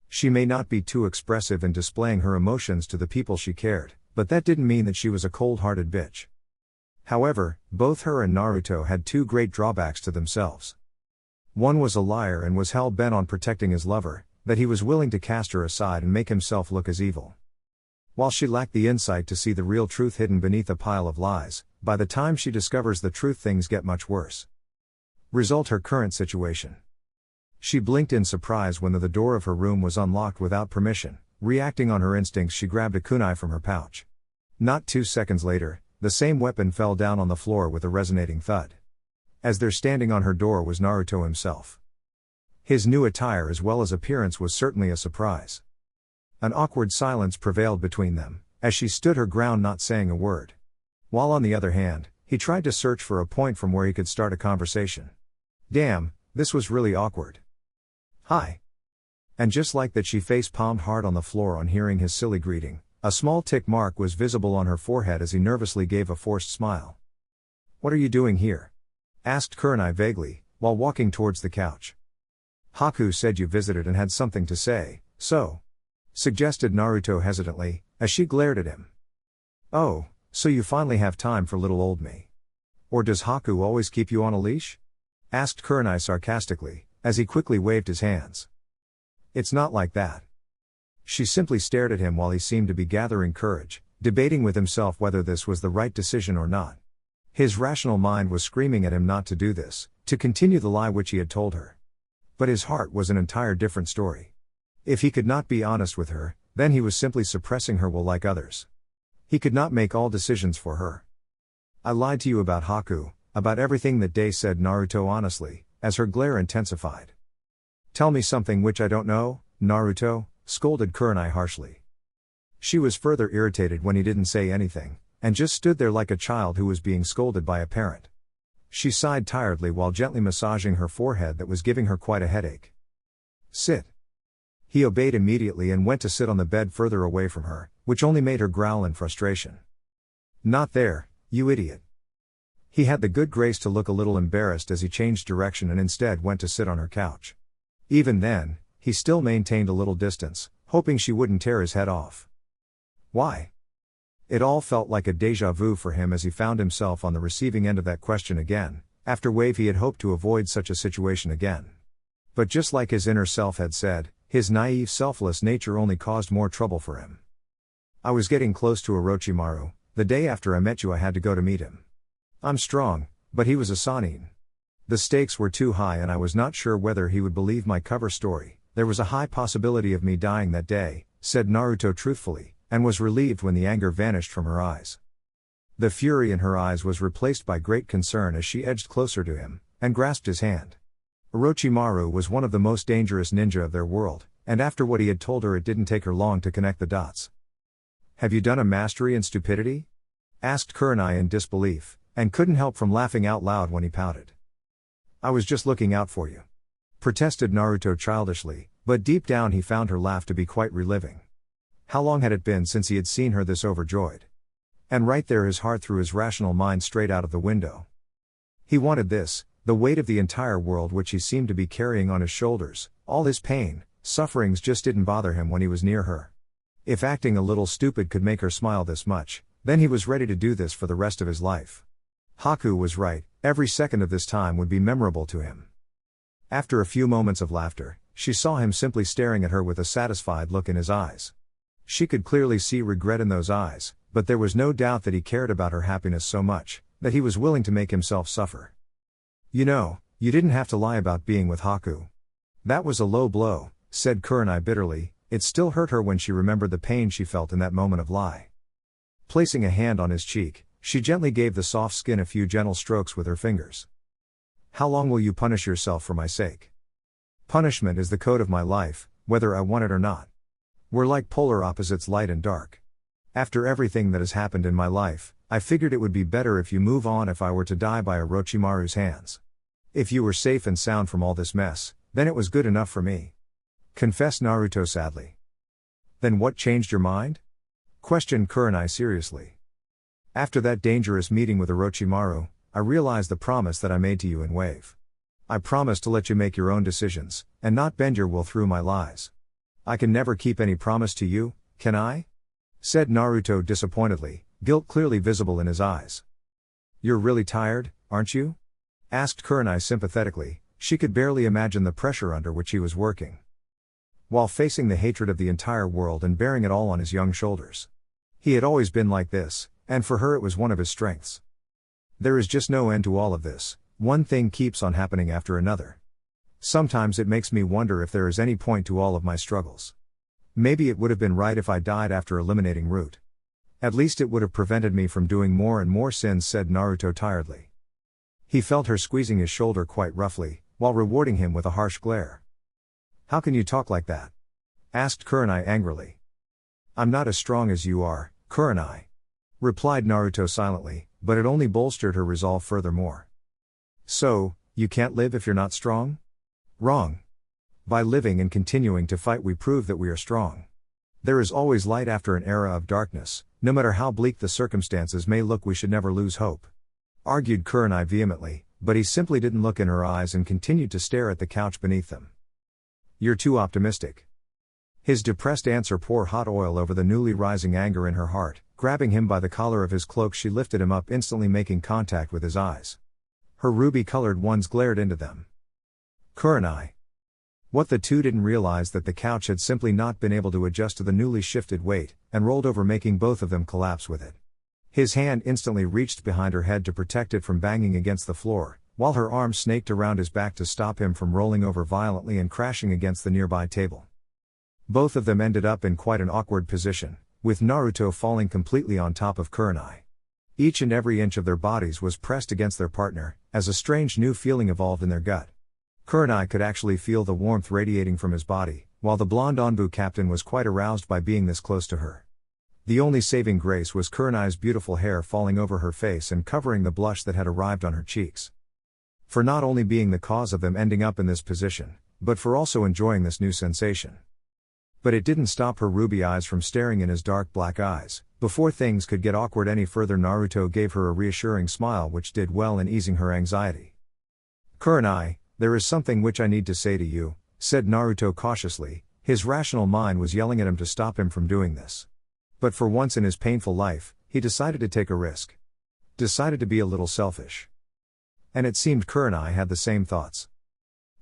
She may not be too expressive in displaying her emotions to the people she cared, but that didn't mean that she was a cold-hearted bitch. However, both her and Naruto had 2 great drawbacks to themselves. One was a liar and was hell-bent on protecting his lover, that he was willing to cast her aside and make himself look as evil. While she lacked the insight to see the real truth hidden beneath a pile of lies, by the time she discovers the truth things get much worse. Result her current situation. She blinked in surprise when the door of her room was unlocked without permission. Reacting on her instincts, she grabbed a kunai from her pouch. Not 2 seconds later, the same weapon fell down on the floor with a resonating thud. As there standing on her door was Naruto himself. His new attire as well as appearance was certainly a surprise. An awkward silence prevailed between them, as she stood her ground not saying a word. While on the other hand, he tried to search for a point from where he could start a conversation. Damn, this was really awkward. Hi. And just like that, she face-palmed hard on the floor on hearing his silly greeting. A small tick mark was visible on her forehead as he nervously gave a forced smile. What are you doing here? Asked Kurenai vaguely, while walking towards the couch. Haku said you visited and had something to say, so? Suggested Naruto hesitantly, as she glared at him. Oh, so you finally have time for little old me. Or does Haku always keep you on a leash? Asked Kurenai sarcastically, as he quickly waved his hands. It's not like that. She simply stared at him while he seemed to be gathering courage, debating with himself whether this was the right decision or not. His rational mind was screaming at him not to do this, to continue the lie which he had told her. But his heart was an entire different story. If he could not be honest with her, then he was simply suppressing her will like others. He could not make all decisions for her. I lied to you about Haku, about everything that day, said Naruto honestly, as her glare intensified. Tell me something which I don't know, Naruto, scolded Kurenai harshly. She was further irritated when he didn't say anything, and just stood there like a child who was being scolded by a parent. She sighed tiredly while gently massaging her forehead that was giving her quite a headache. Sit. He obeyed immediately and went to sit on the bed further away from her, which only made her growl in frustration. Not there, you idiot. He had the good grace to look a little embarrassed as he changed direction and instead went to sit on her couch. Even then, he still maintained a little distance, hoping she wouldn't tear his head off. Why? It all felt like a déjà vu for him as he found himself on the receiving end of that question again. After Wave, he had hoped to avoid such a situation again. But just like his inner self had said, his naive, selfless nature only caused more trouble for him. I was getting close to Orochimaru. The day after I met you I had to go to meet him. I'm strong, but he was a Sannin. The stakes were too high and I was not sure whether he would believe my cover story. There was a high possibility of me dying that day, said Naruto truthfully, and was relieved when the anger vanished from her eyes. The fury in her eyes was replaced by great concern as she edged closer to him, and grasped his hand. Orochimaru was one of the most dangerous ninja of their world, and after what he had told her it didn't take her long to connect the dots. Have you done a mastery in stupidity? Asked Kurenai in disbelief, and couldn't help from laughing out loud when he pouted. I was just looking out for you. Protested Naruto childishly, but deep down he found her laugh to be quite reliving. How long had it been since he had seen her this overjoyed? And right there his heart threw his rational mind straight out of the window. He wanted this, The weight of the entire world which he seemed to be carrying on his shoulders, all his pain, sufferings just didn't bother him when he was near her. If acting a little stupid could make her smile this much, then he was ready to do this for the rest of his life. Haku was right, every second of this time would be memorable to him. After a few moments of laughter, she saw him simply staring at her with a satisfied look in his eyes. She could clearly see regret in those eyes, but there was no doubt that he cared about her happiness so much, that he was willing to make himself suffer. You know, you didn't have to lie about being with Haku. That was a low blow, said Kurenai bitterly. It still hurt her when she remembered the pain she felt in that moment of lie. Placing a hand on his cheek, she gently gave the soft skin a few gentle strokes with her fingers. How long will you punish yourself for my sake? Punishment is the code of my life, whether I want it or not. We're like polar opposites, light and dark. After everything that has happened in my life, I figured it would be better if you move on if I were to die by Orochimaru's hands. If you were safe and sound from all this mess, then it was good enough for me. Confessed Naruto sadly. Then what changed your mind? Questioned Kurenai seriously. After that dangerous meeting with Orochimaru, I realized the promise that I made to you in Wave. I promised to let you make your own decisions, and not bend your will through my lies. I can never keep any promise to you, can I? Said Naruto disappointedly, guilt clearly visible in his eyes. You're really tired, aren't you? Asked Kurenai sympathetically. She could barely imagine the pressure under which he was working, while facing the hatred of the entire world and bearing it all on his young shoulders. He had always been like this, and for her it was one of his strengths. There is just no end to all of this, one thing keeps on happening after another. Sometimes it makes me wonder if there is any point to all of my struggles. Maybe it would have been right if I died after eliminating Root. At least it would have prevented me from doing more and more sins, said Naruto tiredly. He felt her squeezing his shoulder quite roughly, while rewarding him with a harsh glare. How can you talk like that? Asked Kurenai angrily. I'm not as strong as you are, Kurenai. Replied Naruto silently, but it only bolstered her resolve furthermore. So, you can't live if you're not strong? Wrong. By living and continuing to fight we prove that we are strong. There is always light after an era of darkness, no matter how bleak the circumstances may look. We should never lose hope. Argued Kurenai vehemently, but he simply didn't look in her eyes and continued to stare at the couch beneath them. You're too optimistic. His depressed answer poured hot oil over the newly rising anger in her heart. Grabbing him by the collar of his cloak, she lifted him up, instantly making contact with his eyes. Her ruby-colored ones glared into them. Kurenai. What the two didn't realize that the couch had simply not been able to adjust to the newly shifted weight, and rolled over, making both of them collapse with it. His hand instantly reached behind her head to protect it from banging against the floor, while her arm snaked around his back to stop him from rolling over violently and crashing against the nearby table. Both of them ended up in quite an awkward position, with Naruto falling completely on top of Kurenai. Each and every inch of their bodies was pressed against their partner, as a strange new feeling evolved in their gut. Kurenai could actually feel the warmth radiating from his body, while the blonde Anbu captain was quite aroused by being this close to her. The only saving grace was Kurenai's beautiful hair falling over her face and covering the blush that had arrived on her cheeks. For not only being the cause of them ending up in this position, but for also enjoying this new sensation. But it didn't stop her ruby eyes from staring in his dark black eyes. Before things could get awkward any further, Naruto gave her a reassuring smile which did well in easing her anxiety. Kurenai, there is something which I need to say to you, said Naruto cautiously. His rational mind was yelling at him to stop him from doing this. But for once in his painful life, he decided to take a risk. Decided to be a little selfish. And it seemed Kurenai had the same thoughts.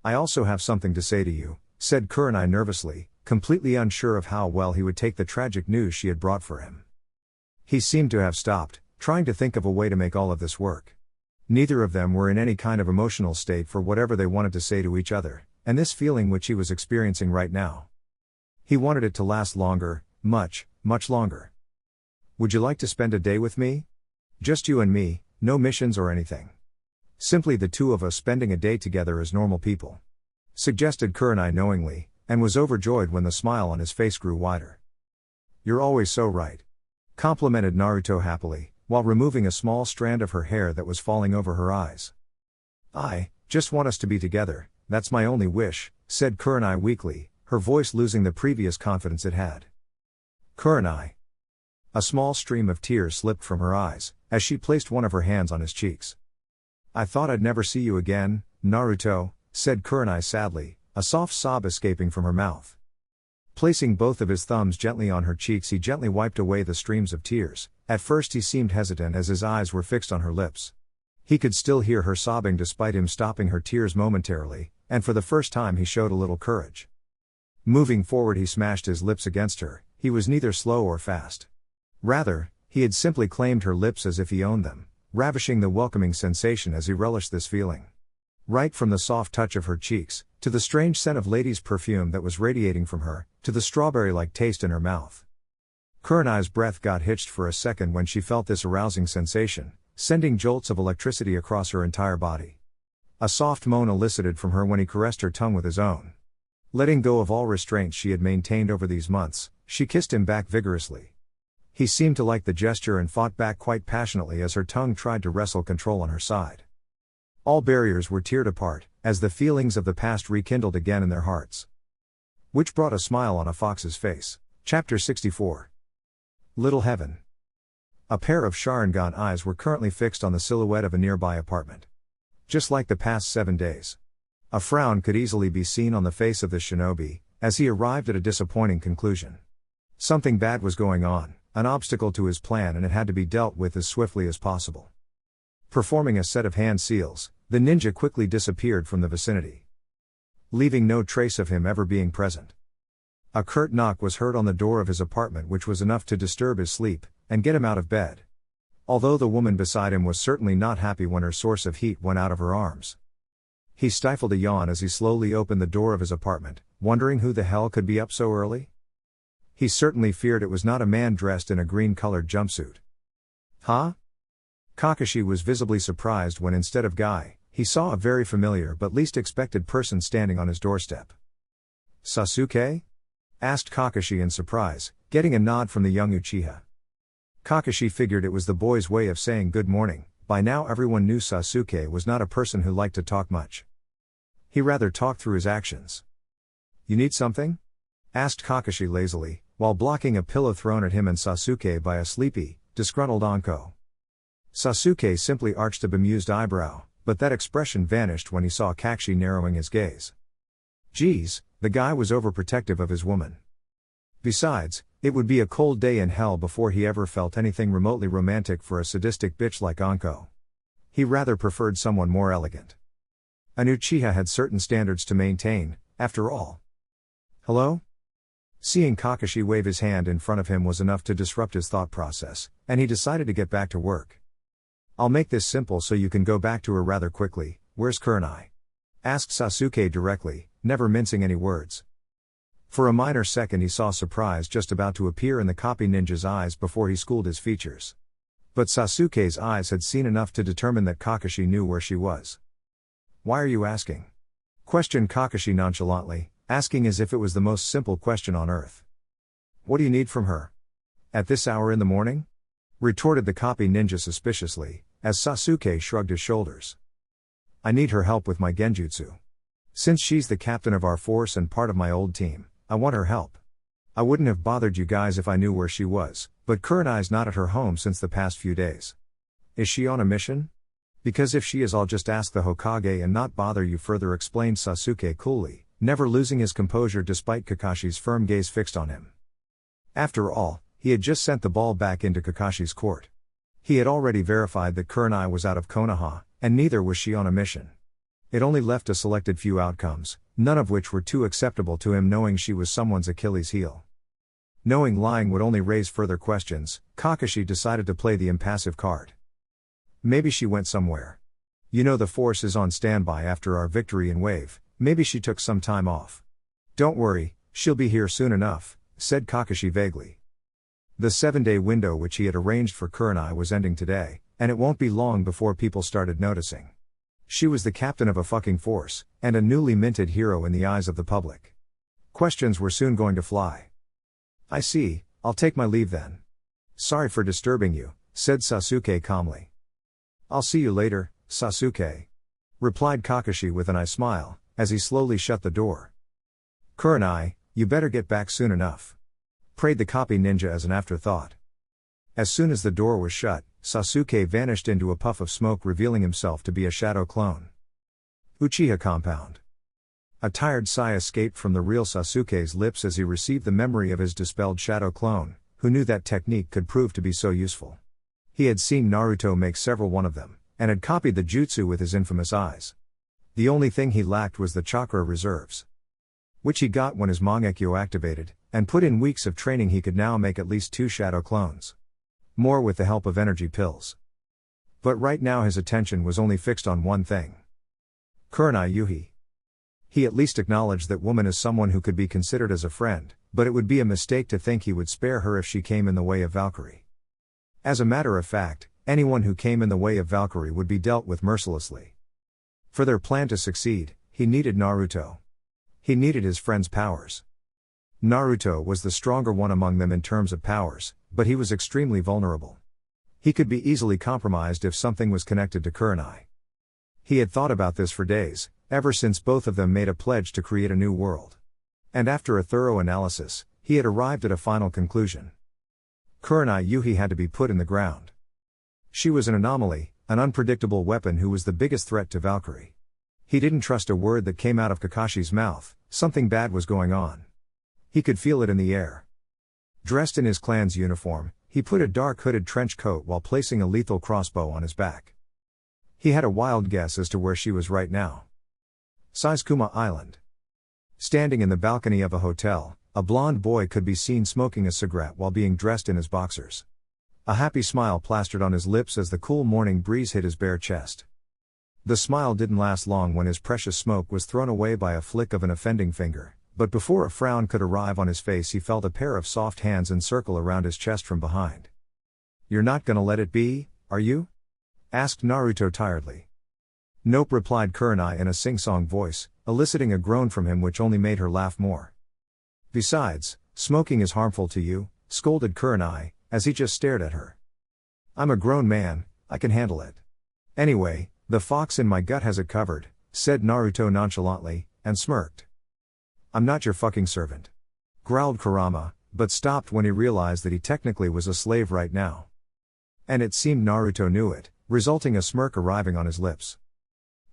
I also have something to say to you, said Kurenai nervously, completely unsure of how well he would take the tragic news she had brought for him. He seemed to have stopped, trying to think of a way to make all of this work. Neither of them were in any kind of emotional state for whatever they wanted to say to each other, and this feeling which he was experiencing right now. He wanted it to last longer, much, much longer. Would you like to spend a day with me? Just you and me, no missions or anything. Simply the two of us spending a day together as normal people. Suggested Kurenai knowingly, and was overjoyed when the smile on his face grew wider. You're always so right. Complimented Naruto happily, while removing a small strand of her hair that was falling over her eyes. I just want us to be together, that's my only wish, said Kurenai weakly, her voice losing the previous confidence it had. Kurenai. A small stream of tears slipped from her eyes, as she placed one of her hands on his cheeks. I thought I'd never see you again, Naruto, said Kurenai sadly, a soft sob escaping from her mouth. Placing both of his thumbs gently on her cheeks, he gently wiped away the streams of tears. At first he seemed hesitant as his eyes were fixed on her lips. He could still hear her sobbing despite him stopping her tears momentarily, and for the first time he showed a little courage. Moving forward, he smashed his lips against her. He was neither slow or fast. Rather, he had simply claimed her lips as if he owned them, ravishing the welcoming sensation as he relished this feeling. Right from the soft touch of her cheeks, to the strange scent of lady's perfume that was radiating from her, to the strawberry-like taste in her mouth. Kurenai's breath got hitched for a second when she felt this arousing sensation, sending jolts of electricity across her entire body. A soft moan elicited from her when he caressed her tongue with his own. Letting go of all restraints she had maintained over these months, she kissed him back vigorously. He seemed to like the gesture and fought back quite passionately as her tongue tried to wrestle control on her side. All barriers were teared apart, as the feelings of the past rekindled again in their hearts. Which brought a smile on a fox's face. Chapter 64. Little Heaven. A pair of Sharingan eyes were currently fixed on the silhouette of a nearby apartment. Just like the past 7 days. A frown could easily be seen on the face of the shinobi, as he arrived at a disappointing conclusion. Something bad was going on, an obstacle to his plan, and it had to be dealt with as swiftly as possible. Performing a set of hand seals, the ninja quickly disappeared from the vicinity, leaving no trace of him ever being present. A curt knock was heard on the door of his apartment, which was enough to disturb his sleep and get him out of bed. Although the woman beside him was certainly not happy when her source of heat went out of her arms. He stifled a yawn as he slowly opened the door of his apartment, wondering who the hell could be up so early. He certainly feared it was not a man dressed in a green-colored jumpsuit. Huh? Kakashi was visibly surprised when, instead of Guy, he saw a very familiar but least expected person standing on his doorstep. Sasuke? Asked Kakashi in surprise, getting a nod from the young Uchiha. Kakashi figured it was the boy's way of saying good morning. By now everyone knew Sasuke was not a person who liked to talk much. He rather talked through his actions. You need something? Asked Kakashi lazily, while blocking a pillow thrown at him and Sasuke by a sleepy, disgruntled Anko. Sasuke simply arched a bemused eyebrow, but that expression vanished when he saw Kakashi narrowing his gaze. Geez, the guy was overprotective of his woman. Besides, it would be a cold day in hell before he ever felt anything remotely romantic for a sadistic bitch like Anko. He rather preferred someone more elegant. An Uchiha had certain standards to maintain, after all. Hello? Seeing Kakashi wave his hand in front of him was enough to disrupt his thought process, and he decided to get back to work. I'll make this simple so you can go back to her rather quickly. Where's Kurenai? Asked Sasuke directly, never mincing any words. For a minor second he saw surprise just about to appear in the copy ninja's eyes before he schooled his features. But Sasuke's eyes had seen enough to determine that Kakashi knew where she was. Why are you asking? Questioned Kakashi nonchalantly, asking as if it was the most simple question on earth. What do you need from her? At this hour in the morning? Retorted the copy ninja suspiciously, as Sasuke shrugged his shoulders. I need her help with my genjutsu. Since she's the captain of our force and part of my old team, I want her help. I wouldn't have bothered you guys if I knew where she was, but Kurenai's not at her home since the past few days. Is she on a mission? Because if she is, I'll just ask the Hokage and not bother you further, explained Sasuke coolly, never losing his composure despite Kakashi's firm gaze fixed on him. After all, he had just sent the ball back into Kakashi's court. He had already verified that Kurenai was out of Konoha, and neither was she on a mission. It only left a selected few outcomes, none of which were too acceptable to him, knowing she was someone's Achilles heel. Knowing lying would only raise further questions, Kakashi decided to play the impassive card. Maybe she went somewhere. You know, the force is on standby after our victory in Wave. Maybe she took some time off. Don't worry, she'll be here soon enough, said Kakashi vaguely. The 7-day window which he had arranged for Kurenai was ending today, and it won't be long before people started noticing. She was the captain of a fucking force, and a newly minted hero in the eyes of the public. Questions were soon going to fly. I see, I'll take my leave then. Sorry for disturbing you, said Sasuke calmly. I'll see you later, Sasuke, replied Kakashi with an eye smile, as he slowly shut the door. Kurenai, you better get back soon enough, prayed the copy ninja as an afterthought. As soon as the door was shut, Sasuke vanished into a puff of smoke, revealing himself to be a shadow clone. Uchiha compound. A tired sigh escaped from the real Sasuke's lips as he received the memory of his dispelled shadow clone, who knew that technique could prove to be so useful. He had seen Naruto make several one of them, and had copied the jutsu with his infamous eyes. The only thing he lacked was the chakra reserves, which he got when his Mangekyo activated, and put in weeks of training. He could now make at least 2 shadow clones. More with the help of energy pills. But right now his attention was only fixed on one thing. Kurenai Yuhi. He at least acknowledged that woman is someone who could be considered as a friend, but it would be a mistake to think he would spare her if she came in the way of Valkyrie. As a matter of fact, anyone who came in the way of Valkyrie would be dealt with mercilessly. For their plan to succeed, he needed Naruto. He needed his friend's powers. Naruto was the stronger one among them in terms of powers, but he was extremely vulnerable. He could be easily compromised if something was connected to Kurenai. He had thought about this for days, ever since both of them made a pledge to create a new world. And after a thorough analysis, he had arrived at a final conclusion. Kurenai Yuhi had to be put in the ground. She was an anomaly, an unpredictable weapon who was the biggest threat to Valkyrie. He didn't trust a word that came out of Kakashi's mouth. Something bad was going on. He could feel it in the air. Dressed in his clan's uniform, he put a dark hooded trench coat while placing a lethal crossbow on his back. He had a wild guess as to where she was right now. Saizukuma Island. Standing in the balcony of a hotel, a blond boy could be seen smoking a cigarette while being dressed in his boxers. A happy smile plastered on his lips as the cool morning breeze hit his bare chest. The smile didn't last long when his precious smoke was thrown away by a flick of an offending finger, but before a frown could arrive on his face he felt a pair of soft hands encircle around his chest from behind. "You're not gonna let it be, are you?" asked Naruto tiredly. "Nope," replied Kurenai in a sing-song voice, eliciting a groan from him which only made her laugh more. "Besides, smoking is harmful to you," scolded Kurenai, as he just stared at her. "I'm a grown man, I can handle it. Anyway, the fox in my gut has it covered," said Naruto nonchalantly, and smirked. "I'm not your fucking servant," growled Kurama, but stopped when he realized that he technically was a slave right now. And it seemed Naruto knew it, resulting a smirk arriving on his lips.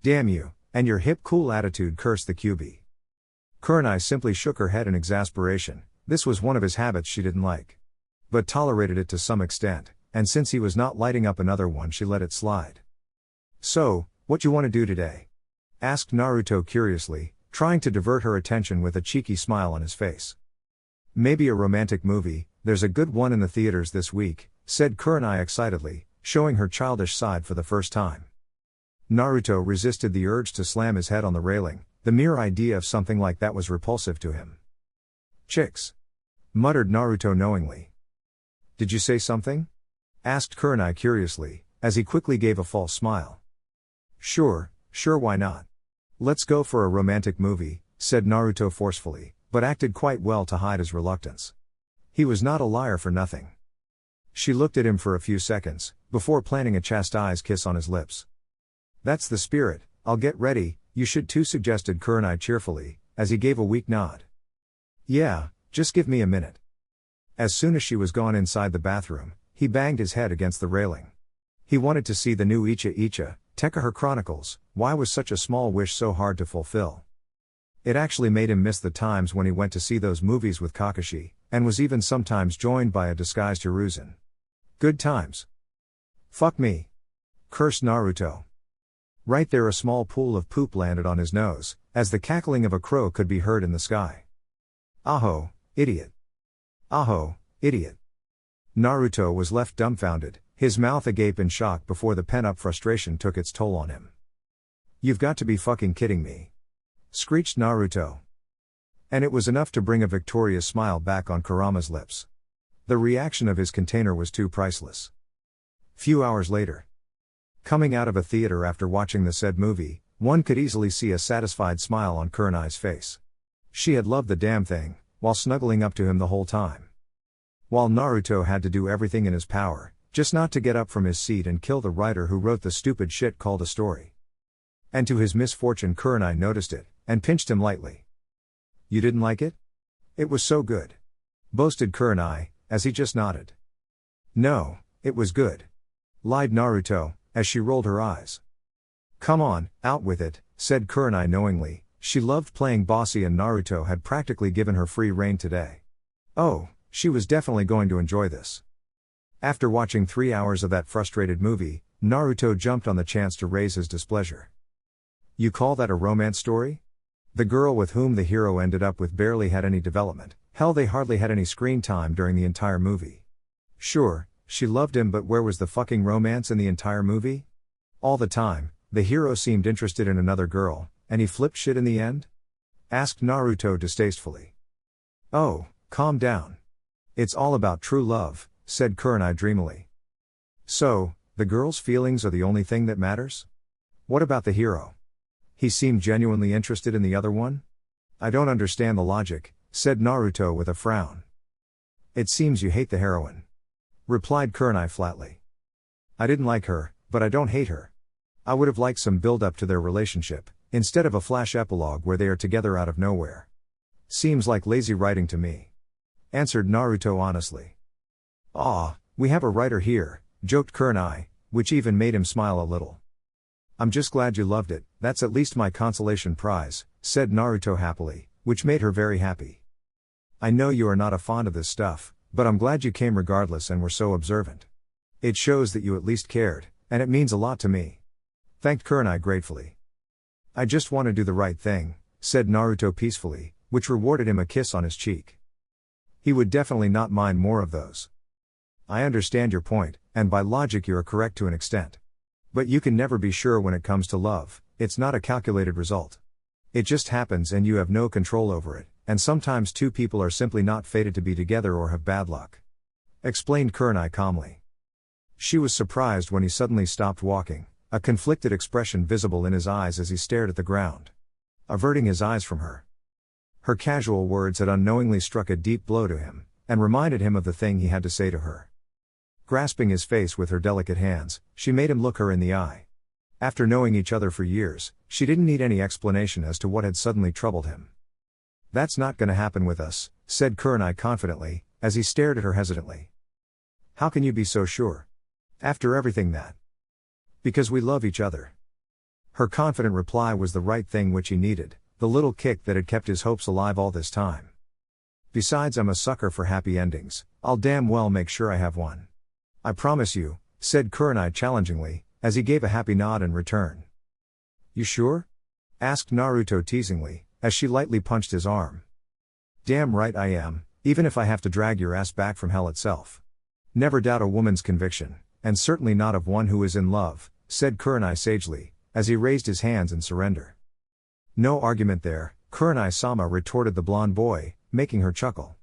"Damn you, and your hip cool attitude," cursed the QB. Kurenai simply shook her head in exasperation. This was one of his habits she didn't like, but tolerated it to some extent, and since he was not lighting up another one she let it slide. "So, what you want to do today?" asked Naruto curiously, trying to divert her attention with a cheeky smile on his face. "Maybe a romantic movie, there's a good one in the theaters this week," said Kurenai excitedly, showing her childish side for the first time. Naruto resisted the urge to slam his head on the railing. The mere idea of something like that was repulsive to him. "Chicks," muttered Naruto knowingly. "Did you say something?" asked Kurenai curiously, as he quickly gave a false smile. Sure, why not? Let's go for a romantic movie," said Naruto forcefully, but acted quite well to hide his reluctance. He was not a liar for nothing. She looked at him for a few seconds, before planting a chastised kiss on his lips. "That's the spirit, I'll get ready, you should too," suggested Kurenai cheerfully, as he gave a weak nod. "Yeah, just give me a minute." As soon as she was gone inside the bathroom, he banged his head against the railing. He wanted to see the new Uchiha Izuna Chronicles. Why was such a small wish so hard to fulfill? It actually made him miss the times when he went to see those movies with Kakashi, and was even sometimes joined by a disguised Hiruzen. Good times. "Fuck me," cursed Naruto. Right there a small pool of poop landed on his nose, as the cackling of a crow could be heard in the sky. "Aho, idiot. Aho, idiot." Naruto was left dumbfounded, his mouth agape in shock before the pent-up frustration took its toll on him. "You've got to be fucking kidding me," screeched Naruto. And it was enough to bring a victorious smile back on Kurama's lips. The reaction of his container was too priceless. Few hours later. Coming out of a theater after watching the said movie, one could easily see a satisfied smile on Kurenai's face. She had loved the damn thing, while snuggling up to him the whole time. While Naruto had to do everything in his power, just not to get up from his seat and kill the writer who wrote the stupid shit called a story. And to his misfortune Kurenai noticed it, and pinched him lightly. "You didn't like it?" "It was so good," boasted Kurenai, as he just nodded. "No, it was good. lied Naruto, as she rolled her eyes. Come on, out with it, said Kurenai knowingly. She loved playing bossy and Naruto had practically given her free rein today. Oh, she was definitely going to enjoy this. After watching 3 hours of that frustrated movie, Naruto jumped on the chance to raise his displeasure. You call that a romance story? The girl with whom the hero ended up with barely had any development, hell they hardly had any screen time during the entire movie. Sure, she loved him, but where was the fucking romance in the entire movie? All the time, the hero seemed interested in another girl, and he flipped shit in the end? Asked Naruto distastefully. Oh, calm down. It's all about true love, said Kurenai dreamily. So, the girl's feelings are the only thing that matters? What about the hero? He seemed genuinely interested in the other one? I don't understand the logic, said Naruto with a frown. It seems you hate the heroine, replied Kurenai flatly. I didn't like her, but I don't hate her. I would have liked some build-up to their relationship, instead of a flash epilogue where they are together out of nowhere. Seems like lazy writing to me, answered Naruto honestly. Ah, we have a writer here, joked Kurenai, which even made him smile a little. I'm just glad you loved it, that's at least my consolation prize, said Naruto happily, which made her very happy. I know you are not a fond of this stuff, but I'm glad you came regardless and were so observant. It shows that you at least cared, and it means a lot to me. Thanked Kurenai gratefully. I just want to do the right thing, said Naruto peacefully, which rewarded him a kiss on his cheek. He would definitely not mind more of those. I understand your point, and by logic you are correct to an extent. But you can never be sure when it comes to love, it's not a calculated result. It just happens and you have no control over it, and sometimes two people are simply not fated to be together or have bad luck. Explained Kurenai calmly. She was surprised when he suddenly stopped walking, a conflicted expression visible in his eyes as he stared at the ground. Averting his eyes from her. Her casual words had unknowingly struck a deep blow to him, and reminded him of the thing he had to say to her. Grasping his face with her delicate hands, she made him look her in the eye. After knowing each other for years, she didn't need any explanation as to what had suddenly troubled him. That's not gonna happen with us, said Kurenai confidently, as he stared at her hesitantly. How can you be so sure? After everything that? Because we love each other. Her confident reply was the right thing which he needed, the little kick that had kept his hopes alive all this time. Besides, I'm a sucker for happy endings, I'll damn well make sure I have one. I promise you, said Kurenai challengingly, as he gave a happy nod in return. You sure? Asked Naruto teasingly, as she lightly punched his arm. Damn right I am, even if I have to drag your ass back from hell itself. Never doubt a woman's conviction, and certainly not of one who is in love, said Kurenai sagely, as he raised his hands in surrender. No argument there, Kurenai-sama, retorted the blonde boy, making her chuckle.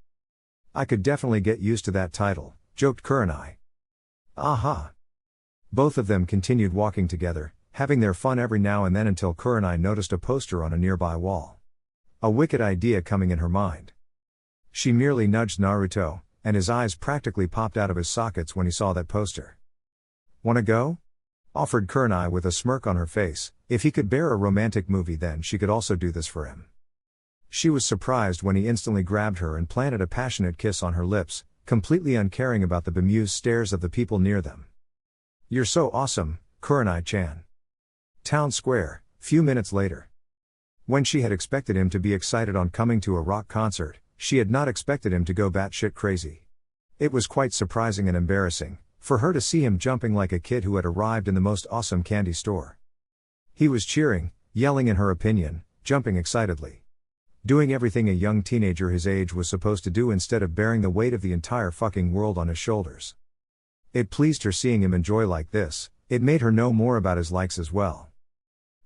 I could definitely get used to that title, joked Kurenai. Aha! Both of them continued walking together, having their fun every now and then until Kurenai noticed a poster on a nearby wall. A wicked idea coming in her mind. She merely nudged Naruto, and his eyes practically popped out of his sockets when he saw that poster. Wanna go? Offered Kurenai with a smirk on her face. If he could bear a romantic movie, then she could also do this for him. She was surprised when he instantly grabbed her and planted a passionate kiss on her lips, completely uncaring about the bemused stares of the people near them. You're so awesome, Kurenai-chan. Town Square, few minutes later. When she had expected him to be excited on coming to a rock concert, she had not expected him to go batshit crazy. It was quite surprising and embarrassing for her to see him jumping like a kid who had arrived in the most awesome candy store. He was cheering, yelling in her opinion, jumping excitedly. Doing everything a young teenager his age was supposed to do instead of bearing the weight of the entire fucking world on his shoulders. It pleased her seeing him enjoy like this, it made her know more about his likes as well.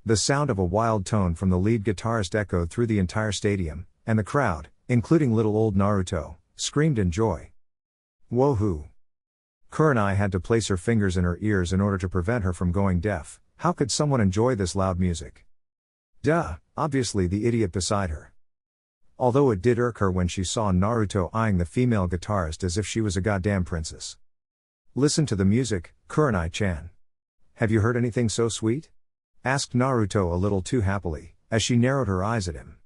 The sound of a wild tone from the lead guitarist echoed through the entire stadium, and the crowd, including little old Naruto, screamed in joy. Woohoo! Kurenai had to place her fingers in her ears in order to prevent her from going deaf. How could someone enjoy this loud music? Duh, obviously the idiot beside her. Although it did irk her when she saw Naruto eyeing the female guitarist as if she was a goddamn princess. Listen to the music, Kurenai-chan. Have you heard anything so sweet? Asked Naruto a little too happily, as she narrowed her eyes at him.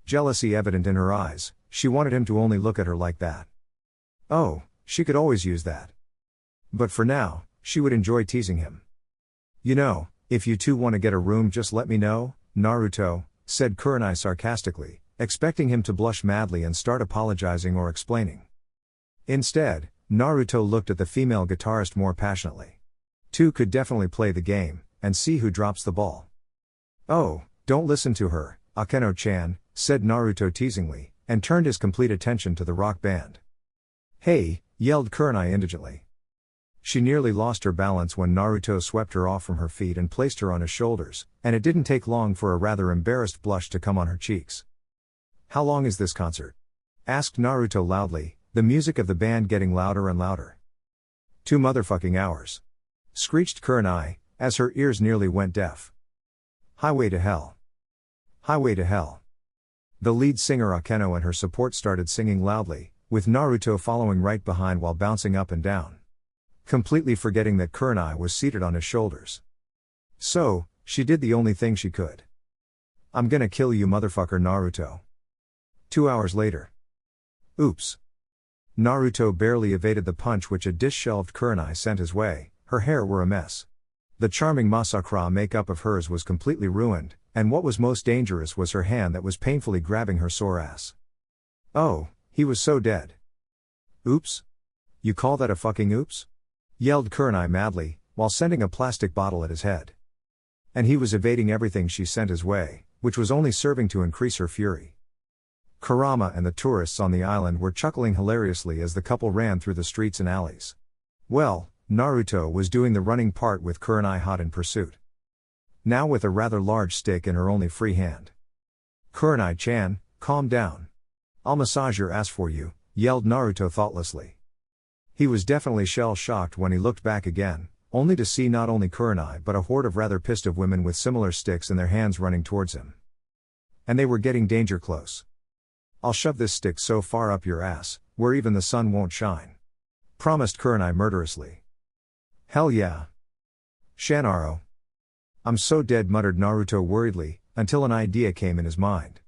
Jealousy evident in her eyes, she wanted him to only look at her like that. Oh, she could always use that. But for now, she would enjoy teasing him. "You know, if you two want to get a room just let me know, Naruto," said Kurenai sarcastically, expecting him to blush madly and start apologizing or explaining. Instead, Naruto looked at the female guitarist more passionately. Two could definitely play the game, and see who drops the ball. "Oh, don't listen to her, Akeno-chan," said Naruto teasingly, and turned his complete attention to the rock band. "Hey," yelled Kurenai indigently. She nearly lost her balance when Naruto swept her off from her feet and placed her on his shoulders, and it didn't take long for a rather embarrassed blush to come on her cheeks. "How long is this concert?" asked Naruto loudly, the music of the band getting louder and louder. "2 motherfucking hours," screeched Kurenai, as her ears nearly went deaf. "Highway to hell. Highway to hell." The lead singer Akeno and her support started singing loudly, with Naruto following right behind while bouncing up and down. Completely forgetting that Kurenai was seated on his shoulders. So, she did the only thing she could. "I'm gonna kill you motherfucker Naruto." 2 hours later. Oops. Naruto barely evaded the punch which a disheveled Kurenai sent his way. Her hair were a mess. The charming Masakura makeup of hers was completely ruined, and what was most dangerous was her hand that was painfully grabbing her sore ass. Oh, he was so dead. "Oops? You call that a fucking oops?" yelled Kurenai madly, while sending a plastic bottle at his head. And he was evading everything she sent his way, which was only serving to increase her fury. Kurama and the tourists on the island were chuckling hilariously as the couple ran through the streets and alleys. Well, Naruto was doing the running part with Kurenai hot in pursuit. Now with a rather large stick in her only free hand. "Kurenai-chan, calm down. I'll massage your ass for you," yelled Naruto thoughtlessly. He was definitely shell-shocked when he looked back again, only to see not only Kurenai but a horde of rather pissed off women with similar sticks in their hands running towards him. And they were getting danger close. "I'll shove this stick so far up your ass, where even the sun won't shine," promised Kurenai murderously. "Hell yeah. Shanaro." "I'm so dead," muttered Naruto worriedly, until an idea came in his mind.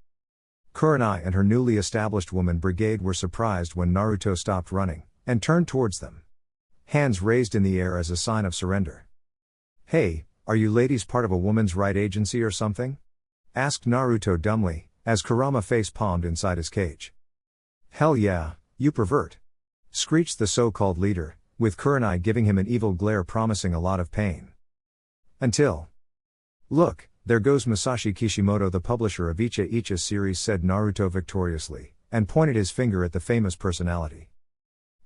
Kurenai and her newly established woman brigade were surprised when Naruto stopped running, and turned towards them. Hands raised in the air as a sign of surrender. "Hey, are you ladies part of a woman's right agency or something?" asked Naruto dumbly, as Kurama face-palmed inside his cage. "Hell yeah, you pervert!" screeched the so-called leader, with Kurenai giving him an evil glare promising a lot of pain. Until... "Look, there goes Masashi Kishimoto, the publisher of Icha series," said Naruto victoriously, and pointed his finger at the famous personality.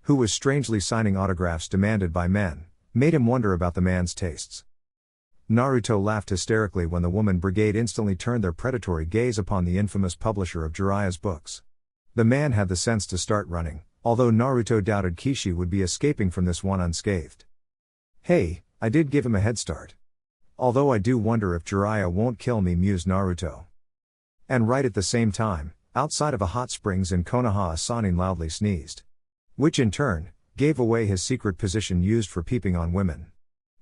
Who was strangely signing autographs demanded by men, made him wonder about the man's tastes. Naruto laughed hysterically when the woman brigade instantly turned their predatory gaze upon the infamous publisher of Jiraiya's books. The man had the sense to start running, although Naruto doubted Kishi would be escaping from this one unscathed. "Hey, I did give him a head start. Although I do wonder if Jiraiya won't kill me," mused Naruto. And right at the same time, outside of a hot springs in Konoha, a Sanin loudly sneezed. Which in turn, gave away his secret position used for peeping on women.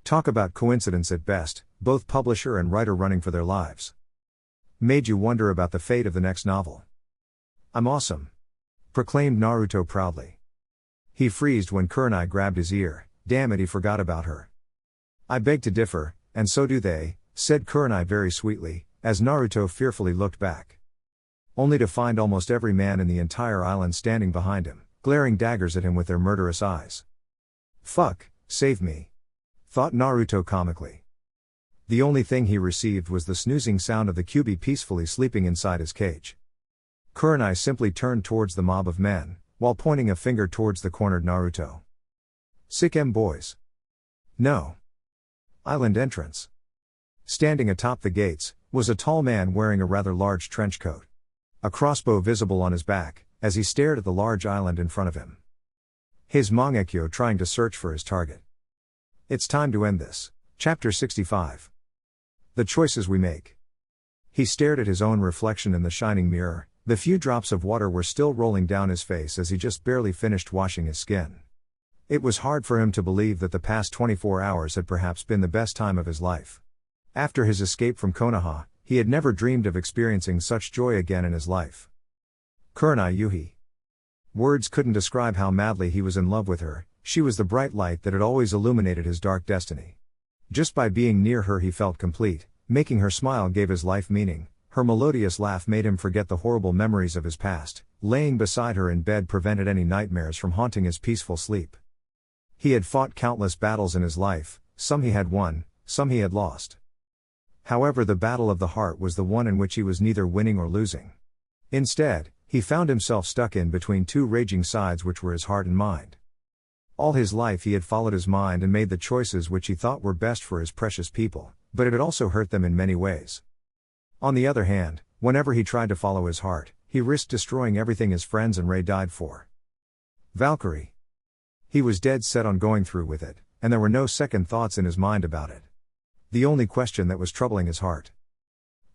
Talk about coincidence at best, both publisher and writer running for their lives. Made you wonder about the fate of the next novel. "I'm awesome," proclaimed Naruto proudly. He freezed when Kurenai grabbed his ear. Damn it, he forgot about her. "I beg to differ, and so do they," said Kurenai very sweetly, as Naruto fearfully looked back. Only to find almost every man in the entire island standing behind him, glaring daggers at him with their murderous eyes. "Fuck, save me," thought Naruto comically. The only thing he received was the snoozing sound of the Kyuubi peacefully sleeping inside his cage. Kurenai simply turned towards the mob of men, while pointing a finger towards the cornered Naruto. "Sick boys. No. Island entrance." Standing atop the gates, was a tall man wearing a rather large trench coat. A crossbow visible on his back, as he stared at the large island in front of him. His Mangekyo trying to search for his target. It's time to end this. Chapter 65. The choices we make. He stared at his own reflection in the shining mirror. The few drops of water were still rolling down his face as he just barely finished washing his skin. It was hard for him to believe that the past 24 hours had perhaps been the best time of his life. After his escape from Konoha, he had never dreamed of experiencing such joy again in his life. Kurenai Yuhi. Words couldn't describe how madly he was in love with her, she was the bright light that had always illuminated his dark destiny. Just by being near her he felt complete, making her smile gave his life meaning, her melodious laugh made him forget the horrible memories of his past, laying beside her in bed prevented any nightmares from haunting his peaceful sleep. He had fought countless battles in his life, some he had won, some he had lost. However, the battle of the heart was the one in which he was neither winning or losing. Instead, he found himself stuck in between two raging sides which were his heart and mind. All his life he had followed his mind and made the choices which he thought were best for his precious people, but it had also hurt them in many ways. On the other hand, whenever he tried to follow his heart, he risked destroying everything his friends and Ray died for. Valkyrie. He was dead set on going through with it, and there were no second thoughts in his mind about it. The only question that was troubling his heart.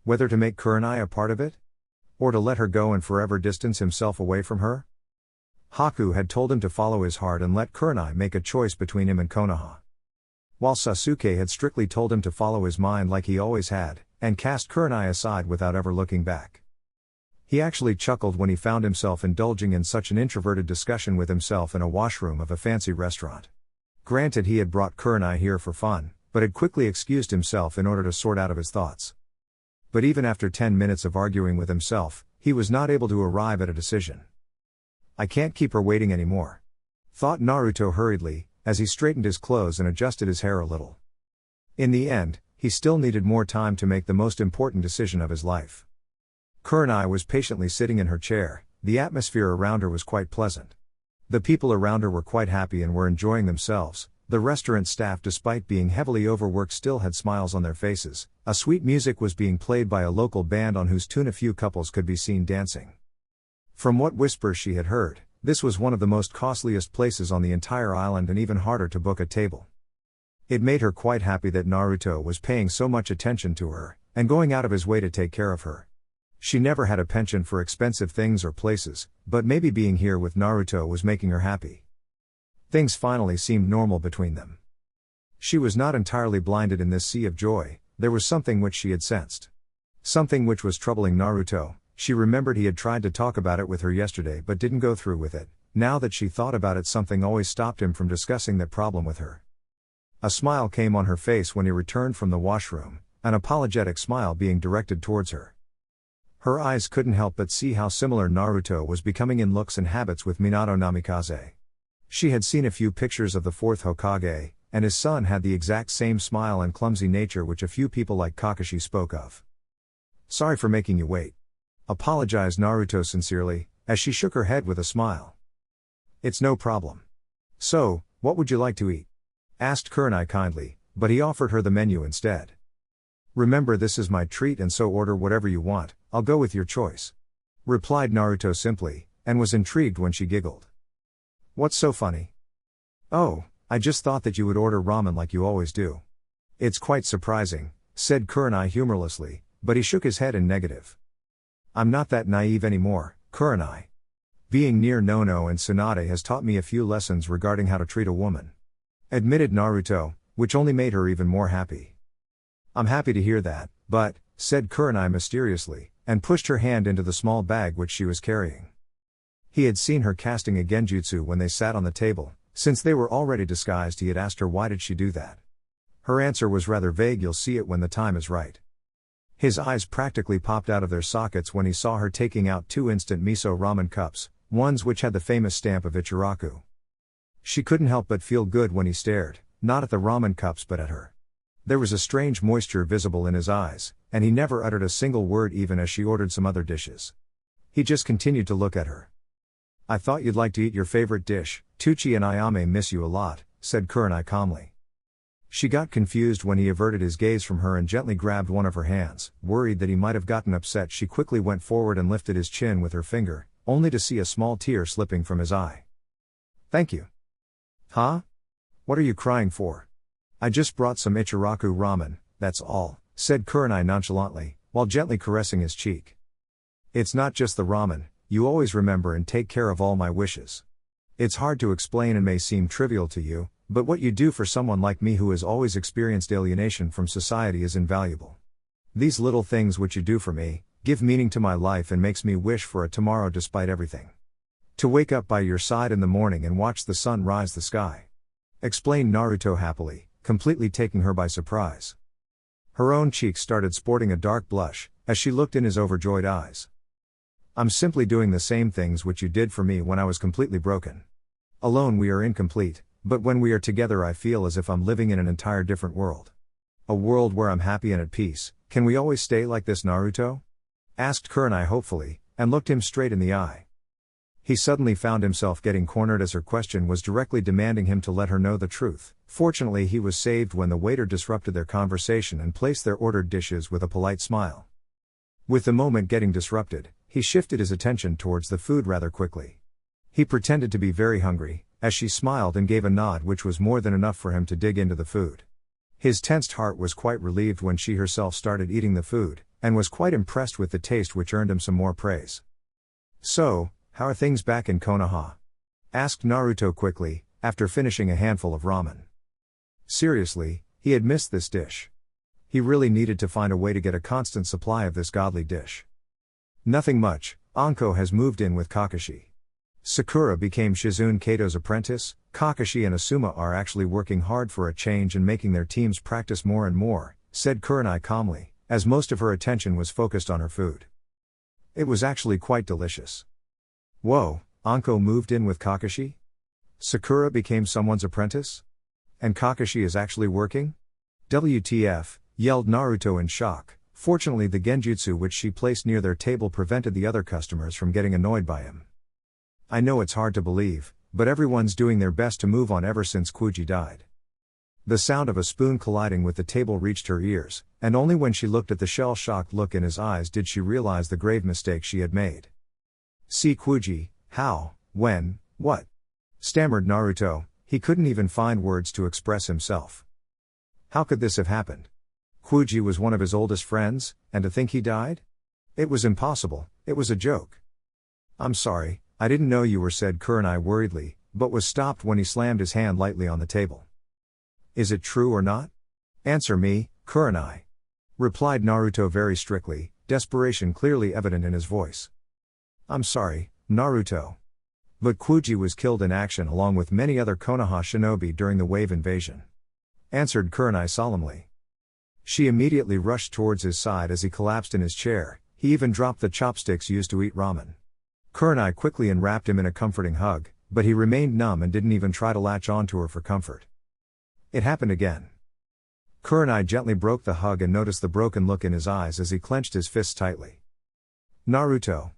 Whether to make Kurenai a part of it? Or to let her go and forever distance himself away from her? Haku had told him to follow his heart and let Kurenai make a choice between him and Konoha. While Sasuke had strictly told him to follow his mind like he always had, and cast Kurenai aside without ever looking back. He actually chuckled when he found himself indulging in such an introverted discussion with himself in a washroom of a fancy restaurant. Granted, he had brought Kurenai here for fun, but had quickly excused himself in order to sort out of his thoughts. But even after 10 minutes of arguing with himself, he was not able to arrive at a decision. I can't keep her waiting anymore, thought Naruto hurriedly, as he straightened his clothes and adjusted his hair a little. In the end, he still needed more time to make the most important decision of his life. Kurenai was patiently sitting in her chair, the atmosphere around her was quite pleasant. The people around her were quite happy and were enjoying themselves. The restaurant staff, despite being heavily overworked, still had smiles on their faces. A sweet music was being played by a local band on whose tune a few couples could be seen dancing. From what whispers she had heard, this was one of the most costliest places on the entire island and even harder to book a table. It made her quite happy that Naruto was paying so much attention to her, and going out of his way to take care of her. She never had a penchant for expensive things or places, but maybe being here with Naruto was making her happy. Things finally seemed normal between them. She was not entirely blinded in this sea of joy, there was something which she had sensed. Something which was troubling Naruto. She remembered he had tried to talk about it with her yesterday but didn't go through with it. Now that she thought about it, something always stopped him from discussing that problem with her. A smile came on her face when he returned from the washroom, an apologetic smile being directed towards her. Her eyes couldn't help but see how similar Naruto was becoming in looks and habits with Minato Namikaze. She had seen a few pictures of the fourth Hokage, and his son had the exact same smile and clumsy nature which a few people like Kakashi spoke of. Sorry for making you wait, apologized Naruto sincerely, as she shook her head with a smile. It's no problem. So, what would you like to eat? Asked Kurenai kindly, but he offered her the menu instead. Remember, this is my treat, and so order whatever you want, I'll go with your choice. Replied Naruto simply, and was intrigued when she giggled. What's so funny? Oh, I just thought that you would order ramen like you always do. It's quite surprising, said Kurenai humorlessly, but he shook his head in negative. I'm not that naive anymore, Kurenai. Being near Nono and Tsunade has taught me a few lessons regarding how to treat a woman. Admitted Naruto, which only made her even more happy. I'm happy to hear that, but, said Kurenai mysteriously, and pushed her hand into the small bag which she was carrying. He had seen her casting a genjutsu when they sat on the table. Since they were already disguised, he had asked her why did she do that. Her answer was rather vague, you'll see it when the time is right. His eyes practically popped out of their sockets when he saw her taking out 2 instant miso ramen cups, ones which had the famous stamp of Ichiraku. She couldn't help but feel good when he stared, not at the ramen cups but at her. There was a strange moisture visible in his eyes, and he never uttered a single word even as she ordered some other dishes. He just continued to look at her. I thought you'd like to eat your favorite dish, Tucci and Ayame miss you a lot, said Kurenai calmly. She got confused when he averted his gaze from her and gently grabbed one of her hands. Worried that he might have gotten upset, she quickly went forward and lifted his chin with her finger, only to see a small tear slipping from his eye. Thank you. Huh? What are you crying for? I just brought some Ichiraku ramen, that's all, said Kurenai nonchalantly, while gently caressing his cheek. It's not just the ramen, you always remember and take care of all my wishes. It's hard to explain and may seem trivial to you, but what you do for someone like me who has always experienced alienation from society is invaluable. These little things which you do for me, give meaning to my life and makes me wish for a tomorrow despite everything. To wake up by your side in the morning and watch the sun rise the sky. Explained Naruto happily, completely taking her by surprise. Her own cheeks started sporting a dark blush, as she looked in his overjoyed eyes. I'm simply doing the same things which you did for me when I was completely broken. Alone we are incomplete, but when we are together I feel as if I'm living in an entire different world. A world where I'm happy and at peace. Can we always stay like this, Naruto? Asked Kurenai hopefully, and looked him straight in the eye. He suddenly found himself getting cornered as her question was directly demanding him to let her know the truth. Fortunately he was saved when the waiter disrupted their conversation and placed their ordered dishes with a polite smile. With the moment getting disrupted, he shifted his attention towards the food rather quickly. He pretended to be very hungry, as she smiled and gave a nod which was more than enough for him to dig into the food. His tensed heart was quite relieved when she herself started eating the food, and was quite impressed with the taste which earned him some more praise. So, how are things back in Konoha? Asked Naruto quickly, after finishing a handful of ramen. Seriously, he had missed this dish. He really needed to find a way to get a constant supply of this godly dish. Nothing much. Anko has moved in with Kakashi. Sakura became Shizune Kato's apprentice. Kakashi and Asuma are actually working hard for a change and making their teams practice more and more, said Kurenai calmly, as most of her attention was focused on her food. It was actually quite delicious. Whoa, Anko moved in with Kakashi? Sakura became someone's apprentice? And Kakashi is actually working? WTF, yelled Naruto in shock. Fortunately the genjutsu which she placed near their table prevented the other customers from getting annoyed by him. I know it's hard to believe, but everyone's doing their best to move on ever since Kuji died. The sound of a spoon colliding with the table reached her ears, and only when she looked at the shell-shocked look in his eyes did she realize the grave mistake she had made. See Kuji, how, when, what? Stammered Naruto, he couldn't even find words to express himself. How could this have happened? Kuji was one of his oldest friends, and to think he died? It was impossible, it was a joke. I'm sorry, I didn't know you were, said Kurenai worriedly, but was stopped when he slammed his hand lightly on the table. Is it true or not? Answer me, Kurenai. Replied Naruto very strictly, desperation clearly evident in his voice. I'm sorry, Naruto. But Kuji was killed in action along with many other Konoha shinobi during the wave invasion. Answered Kurenai solemnly. She immediately rushed towards his side as he collapsed in his chair. He even dropped the chopsticks used to eat ramen. Kurenai quickly enwrapped him in a comforting hug, but he remained numb and didn't even try to latch onto her for comfort. It happened again. Kurenai gently broke the hug and noticed the broken look in his eyes as he clenched his fists tightly. Naruto.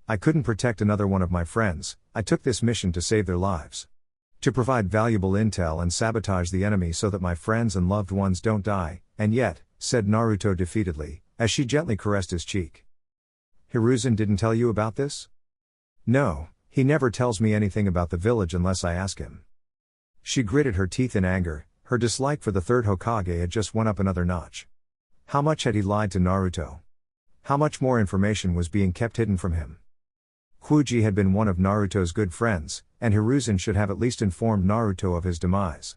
I couldn't protect another one of my friends, I took this mission to save their lives. To provide valuable intel and sabotage the enemy so that my friends and loved ones don't die, and yet, said Naruto defeatedly, as she gently caressed his cheek. Hiruzen didn't tell you about this? No, he never tells me anything about the village unless I ask him. She gritted her teeth in anger, her dislike for the third Hokage had just went up another notch. How much had he lied to Naruto? How much more information was being kept hidden from him? Kuji had been one of Naruto's good friends, and Hiruzen should have at least informed Naruto of his demise.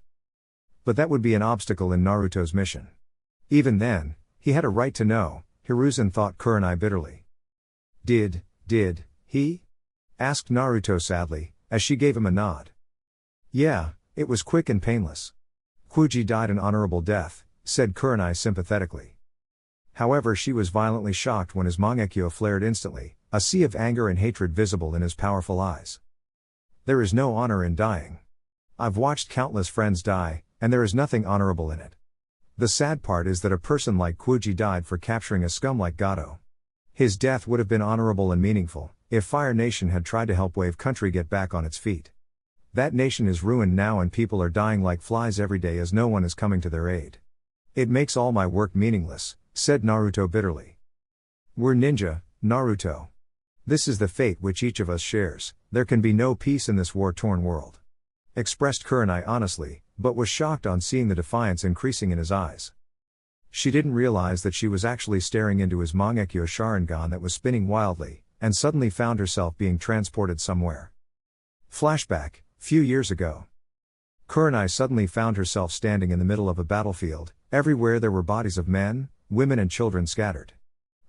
But that would be an obstacle in Naruto's mission. Even then, he had a right to know, Hiruzen thought Kurenai bitterly. Did he? Asked Naruto sadly, as she gave him a nod. Yeah, it was quick and painless. Kuji died an honorable death, said Kurenai sympathetically. However, she was violently shocked when his mangekyo flared instantly, a sea of anger and hatred visible in his powerful eyes. There is no honor in dying. I've watched countless friends die, and there is nothing honorable in it. The sad part is that a person like Kuji died for capturing a scum like Gato. His death would have been honorable and meaningful, if Fire Nation had tried to help Wave Country get back on its feet. That nation is ruined now and people are dying like flies every day as no one is coming to their aid. It makes all my work meaningless, said Naruto bitterly. We're ninja, Naruto. This is the fate which each of us shares, there can be no peace in this war-torn world. Expressed Kurenai honestly, but was shocked on seeing the defiance increasing in his eyes. She didn't realize that she was actually staring into his Mangekyo Sharingan that was spinning wildly, and suddenly found herself being transported somewhere. Flashback, few years ago. Kurenai suddenly found herself standing in the middle of a battlefield. Everywhere there were bodies of men, women and children scattered.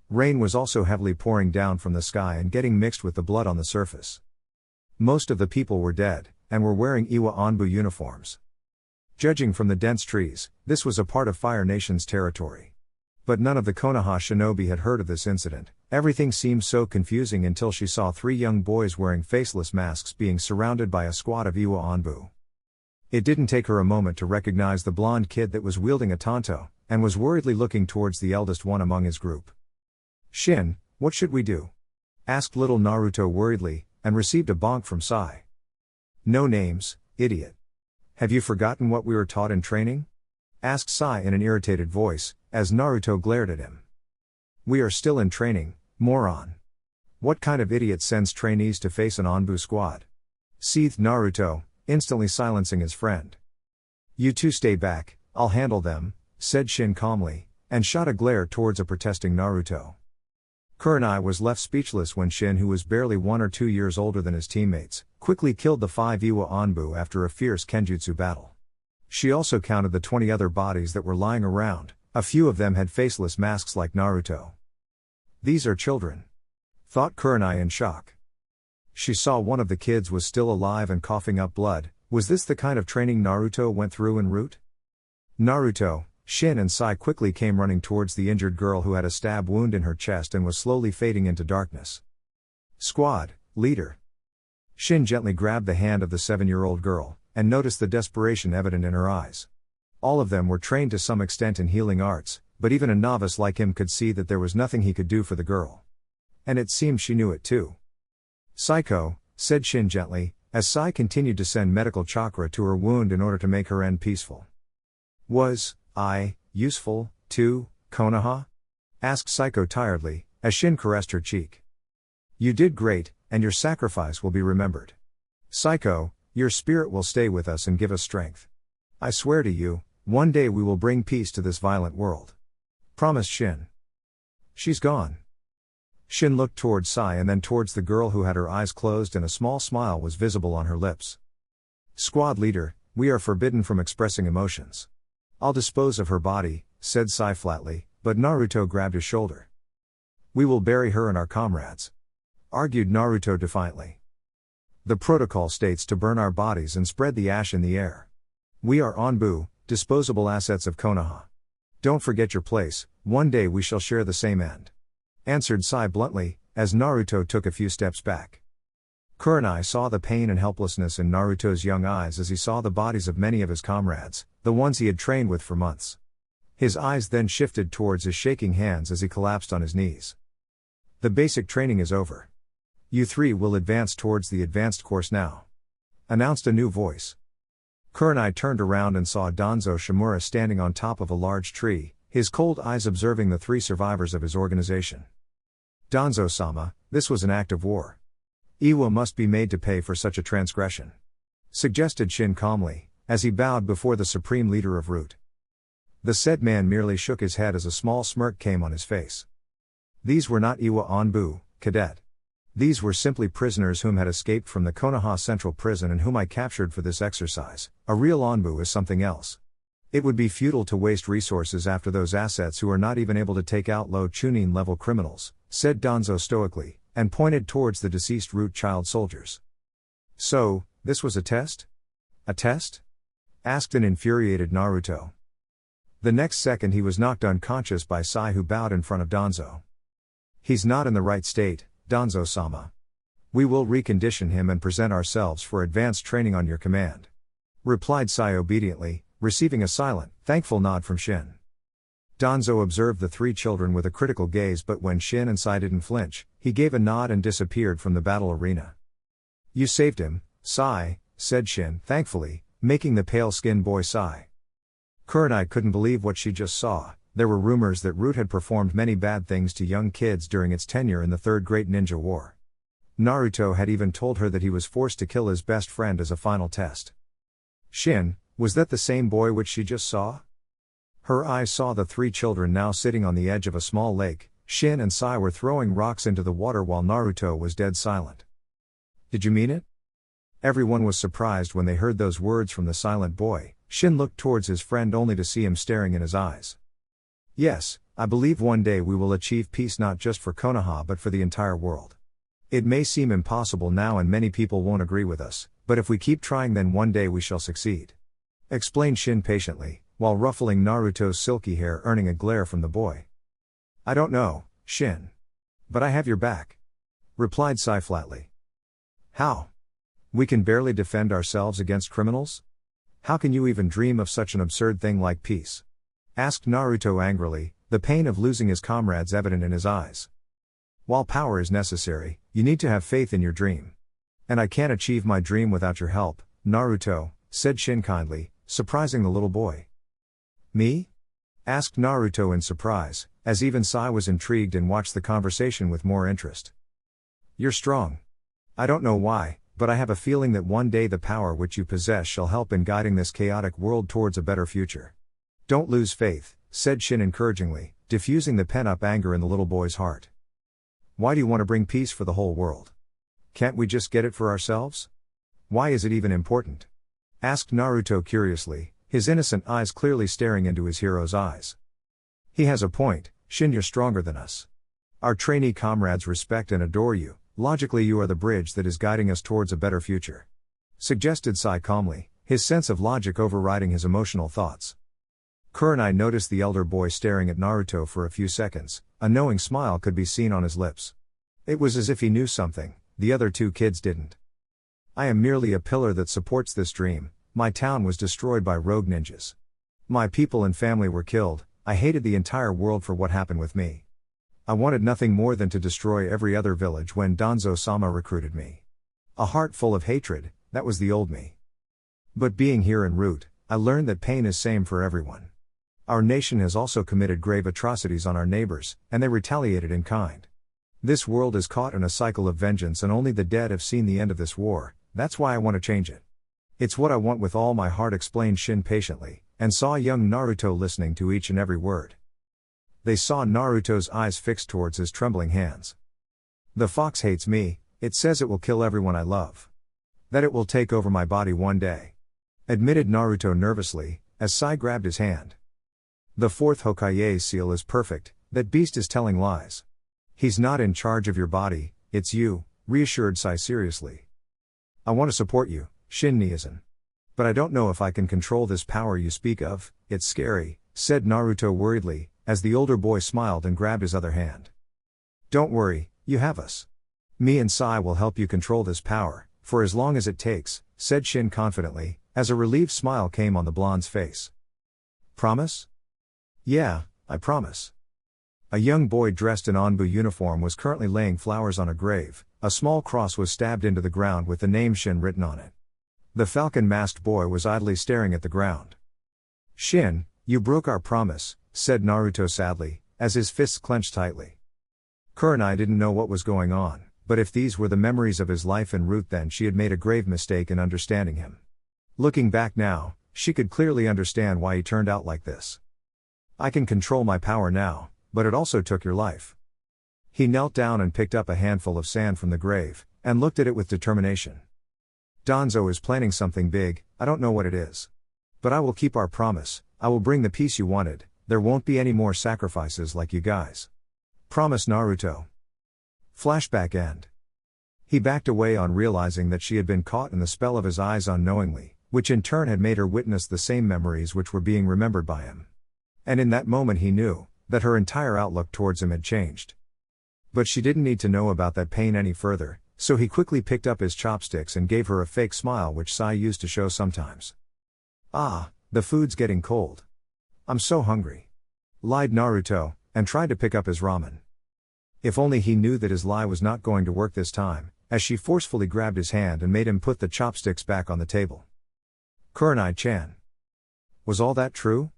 Rain was also heavily pouring down from the sky and getting mixed with the blood on the surface. Most of the people were dead, and were wearing Iwa Anbu uniforms. Judging from the dense trees, this was a part of Fire Nation's territory. But none of the Konoha shinobi had heard of this incident. Everything seemed so confusing until she saw 3 young boys wearing faceless masks being surrounded by a squad of Iwa Anbu. It didn't take her a moment to recognize the blonde kid that was wielding a tanto, and was worriedly looking towards the eldest one among his group. "Shin, what should we do?" asked little Naruto worriedly, and received a bonk from Sai. "No names, idiot. Have you forgotten what we were taught in training?" asked Sai in an irritated voice, as Naruto glared at him. "We are still in training, moron. What kind of idiot sends trainees to face an Anbu squad?" seethed Naruto, instantly silencing his friend. "You two stay back, I'll handle them," said Shin calmly, and shot a glare towards a protesting Naruto. Kurenai was left speechless when Shin, who was barely 1 or 2 years older than his teammates, quickly killed the 5 Iwa Anbu after a fierce kenjutsu battle. She also counted the 20 other bodies that were lying around. A few of them had faceless masks like Naruto. "These are children," thought Kurenai in shock. She saw one of the kids was still alive and coughing up blood. Was this the kind of training Naruto went through in Root? Naruto, Shin and Sai quickly came running towards the injured girl who had a stab wound in her chest and was slowly fading into darkness. "Squad, leader." Shin gently grabbed the hand of the 7-year-old girl, and noticed the desperation evident in her eyes. All of them were trained to some extent in healing arts, but even a novice like him could see that there was nothing he could do for the girl. And it seemed she knew it too. "Psycho," said Shin gently, as Sai continued to send medical chakra to her wound in order to make her end peaceful. "Was I useful, too, Konoha?" asked Psycho tiredly, as Shin caressed her cheek. "You did great, and your sacrifice will be remembered. Psycho, your spirit will stay with us and give us strength. I swear to you, one day we will bring peace to this violent world," promised Shin. "She's gone." Shin looked towards Sai and then towards the girl who had her eyes closed and a small smile was visible on her lips. "Squad leader, we are forbidden from expressing emotions. I'll dispose of her body," said Sai flatly, but Naruto grabbed his shoulder. "We will bury her and our comrades," argued Naruto defiantly. "The protocol states to burn our bodies and spread the ash in the air. We are Anbu, disposable assets of Konoha. Don't forget your place, one day we shall share the same end," answered Sai bluntly, as Naruto took a few steps back. Kurenai saw the pain and helplessness in Naruto's young eyes as he saw the bodies of many of his comrades, the ones he had trained with for months. His eyes then shifted towards his shaking hands as he collapsed on his knees. "The basic training is over. You 3 will advance towards the advanced course now," announced a new voice. Kurenai turned around and saw Danzo Shimura standing on top of a large tree, his cold eyes observing the 3 survivors of his organization. "Danzo-sama, this was an act of war. Iwa must be made to pay for such a transgression," suggested Shin calmly, as he bowed before the supreme leader of Root. The said man merely shook his head as a small smirk came on his face. "These were not Iwa Anbu, cadet. These were simply prisoners whom had escaped from the Konoha Central Prison and whom I captured for this exercise. A real Anbu is something else. It would be futile to waste resources after those assets who are not even able to take out low Chunin level criminals," said Danzo stoically, and pointed towards the deceased Root child soldiers. "So, this was a test? A test?" asked an infuriated Naruto. The next second he was knocked unconscious by Sai, who bowed in front of Danzo. "He's not in the right state, Danzo-sama. We will recondition him and present ourselves for advanced training on your command," replied Sai obediently, receiving a silent, thankful nod from Shin. Danzo observed the 3 children with a critical gaze, but when Shin and Sai didn't flinch, he gave a nod and disappeared from the battle arena. "You saved him, Sai," said Shin, thankfully, making the pale-skinned boy sigh. Kurenai couldn't believe what she just saw. There were rumors that Root had performed many bad things to young kids during its tenure in the Third Great Ninja War. Naruto had even told her that he was forced to kill his best friend as a final test. Shin, was that the same boy which she just saw? Her eyes saw the 3 children now sitting on the edge of a small lake. Shin and Sai were throwing rocks into the water while Naruto was dead silent. "Did you mean it?" Everyone was surprised when they heard those words from the silent boy. Shin looked towards his friend only to see him staring in his eyes. "Yes, I believe one day we will achieve peace not just for Konoha but for the entire world. It may seem impossible now and many people won't agree with us, but if we keep trying then one day we shall succeed. Explained Shin patiently, while ruffling Naruto's silky hair earning a glare from the boy. I don't know, Shin. But I have your back. Replied Sai flatly. How? We can barely defend ourselves against criminals? How can you even dream of such an absurd thing like peace? Asked Naruto angrily, the pain of losing his comrades evident in his eyes. While power is necessary, you need to have faith in your dream. And I can't achieve my dream without your help, Naruto, said Shin kindly, surprising the little boy. Me? Asked Naruto in surprise, as even Sai was intrigued and watched the conversation with more interest. You're strong. I don't know why, but I have a feeling that one day the power which you possess shall help in guiding this chaotic world towards a better future. Don't lose faith, said Shin encouragingly, diffusing the pent-up anger in the little boy's heart. Why do you want to bring peace for the whole world? Can't we just get it for ourselves? Why is it even important? Asked Naruto curiously, his innocent eyes clearly staring into his hero's eyes. He has a point, Shin, you're stronger than us. Our trainee comrades respect and adore you, logically you are the bridge that is guiding us towards a better future. Suggested Sai calmly, his sense of logic overriding his emotional thoughts. Kurenai noticed the elder boy staring at Naruto for a few seconds, a knowing smile could be seen on his lips. It was as if he knew something, the other two kids didn't. I am merely a pillar that supports this dream, my town was destroyed by rogue ninjas. My people and family were killed, I hated the entire world for what happened with me. I wanted nothing more than to destroy every other village when Danzo-sama recruited me. A heart full of hatred, that was the old me. But being here in Root, I learned that pain is same for everyone. Our nation has also committed grave atrocities on our neighbors, and they retaliated in kind. This world is caught in a cycle of vengeance and only the dead have seen the end of this war, that's why I want to change it. It's what I want with all my heart, explained Shin patiently, and saw young Naruto listening to each and every word. They saw Naruto's eyes fixed towards his trembling hands. The fox hates me, it says it will kill everyone I love. That it will take over my body one day. Admitted Naruto nervously, as Sai grabbed his hand. The fourth Hokage's seal is perfect, that beast is telling lies. He's not in charge of your body, it's you, reassured Sai seriously. I want to support you, Shin Niazan. But I don't know if I can control this power you speak of, it's scary, said Naruto worriedly, as the older boy smiled and grabbed his other hand. Don't worry, you have us. Me and Sai will help you control this power, for as long as it takes, said Shin confidently, as a relieved smile came on the blonde's face. Promise? Yeah, I promise. A young boy dressed in Anbu uniform was currently laying flowers on a grave, a small cross was stabbed into the ground with the name Shin written on it. The falcon-masked boy was idly staring at the ground. Shin, you broke our promise, said Naruto sadly, as his fists clenched tightly. Kurenai didn't know what was going on, but if these were the memories of his life en route then she had made a grave mistake in understanding him. Looking back now, she could clearly understand why he turned out like this. I can control my power now, but it also took your life. He knelt down and picked up a handful of sand from the grave, and looked at it with determination. Danzo is planning something big, I don't know what it is. But I will keep our promise, I will bring the peace you wanted, there won't be any more sacrifices like you guys. Promise, Naruto. Flashback end. He backed away on realizing that she had been caught in the spell of his eyes unknowingly, which in turn had made her witness the same memories which were being remembered by him. And in that moment he knew that her entire outlook towards him had changed. But she didn't need to know about that pain any further, so he quickly picked up his chopsticks and gave her a fake smile which Sai used to show sometimes. Ah, the food's getting cold. I'm so hungry. Lied Naruto, and tried to pick up his ramen. If only he knew that his lie was not going to work this time, as she forcefully grabbed his hand and made him put the chopsticks back on the table. Kurenai-chan. Was all that true?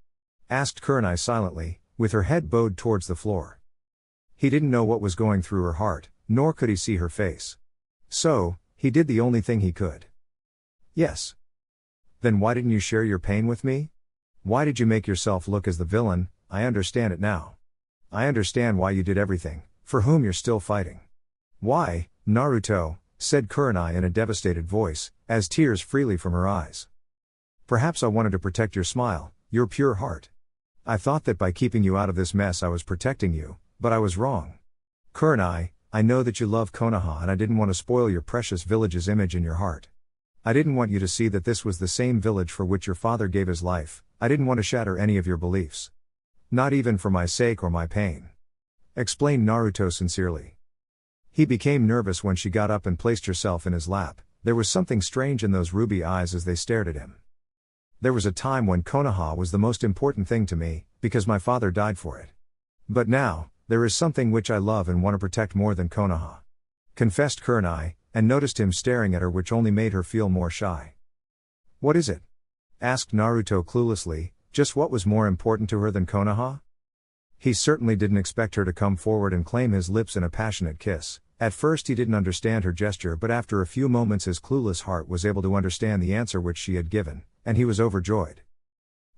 Asked Kurenai silently, with her head bowed towards the floor. He didn't know what was going through her heart, nor could he see her face. So, he did the only thing he could. Yes. Then why didn't you share your pain with me? Why did you make yourself look as the villain? I understand it now. I understand why you did everything, for whom you're still fighting. Why, Naruto, said Kurenai in a devastated voice, as tears freely from her eyes. Perhaps I wanted to protect your smile, your pure heart. I thought that by keeping you out of this mess I was protecting you, but I was wrong. Kurenai, I know that you love Konoha and I didn't want to spoil your precious village's image in your heart. I didn't want you to see that this was the same village for which your father gave his life. I didn't want to shatter any of your beliefs. Not even for my sake or my pain. Explained Naruto sincerely. He became nervous when she got up and placed herself in his lap. There was something strange in those ruby eyes as they stared at him. There was a time when Konoha was the most important thing to me, because my father died for it. But now, there is something which I love and want to protect more than Konoha. Confessed Kurenai, and noticed him staring at her, which only made her feel more shy. What is it? Asked Naruto cluelessly. Just what was more important to her than Konoha? He certainly didn't expect her to come forward and claim his lips in a passionate kiss. At first he didn't understand her gesture, but after a few moments his clueless heart was able to understand the answer which she had given, and he was overjoyed.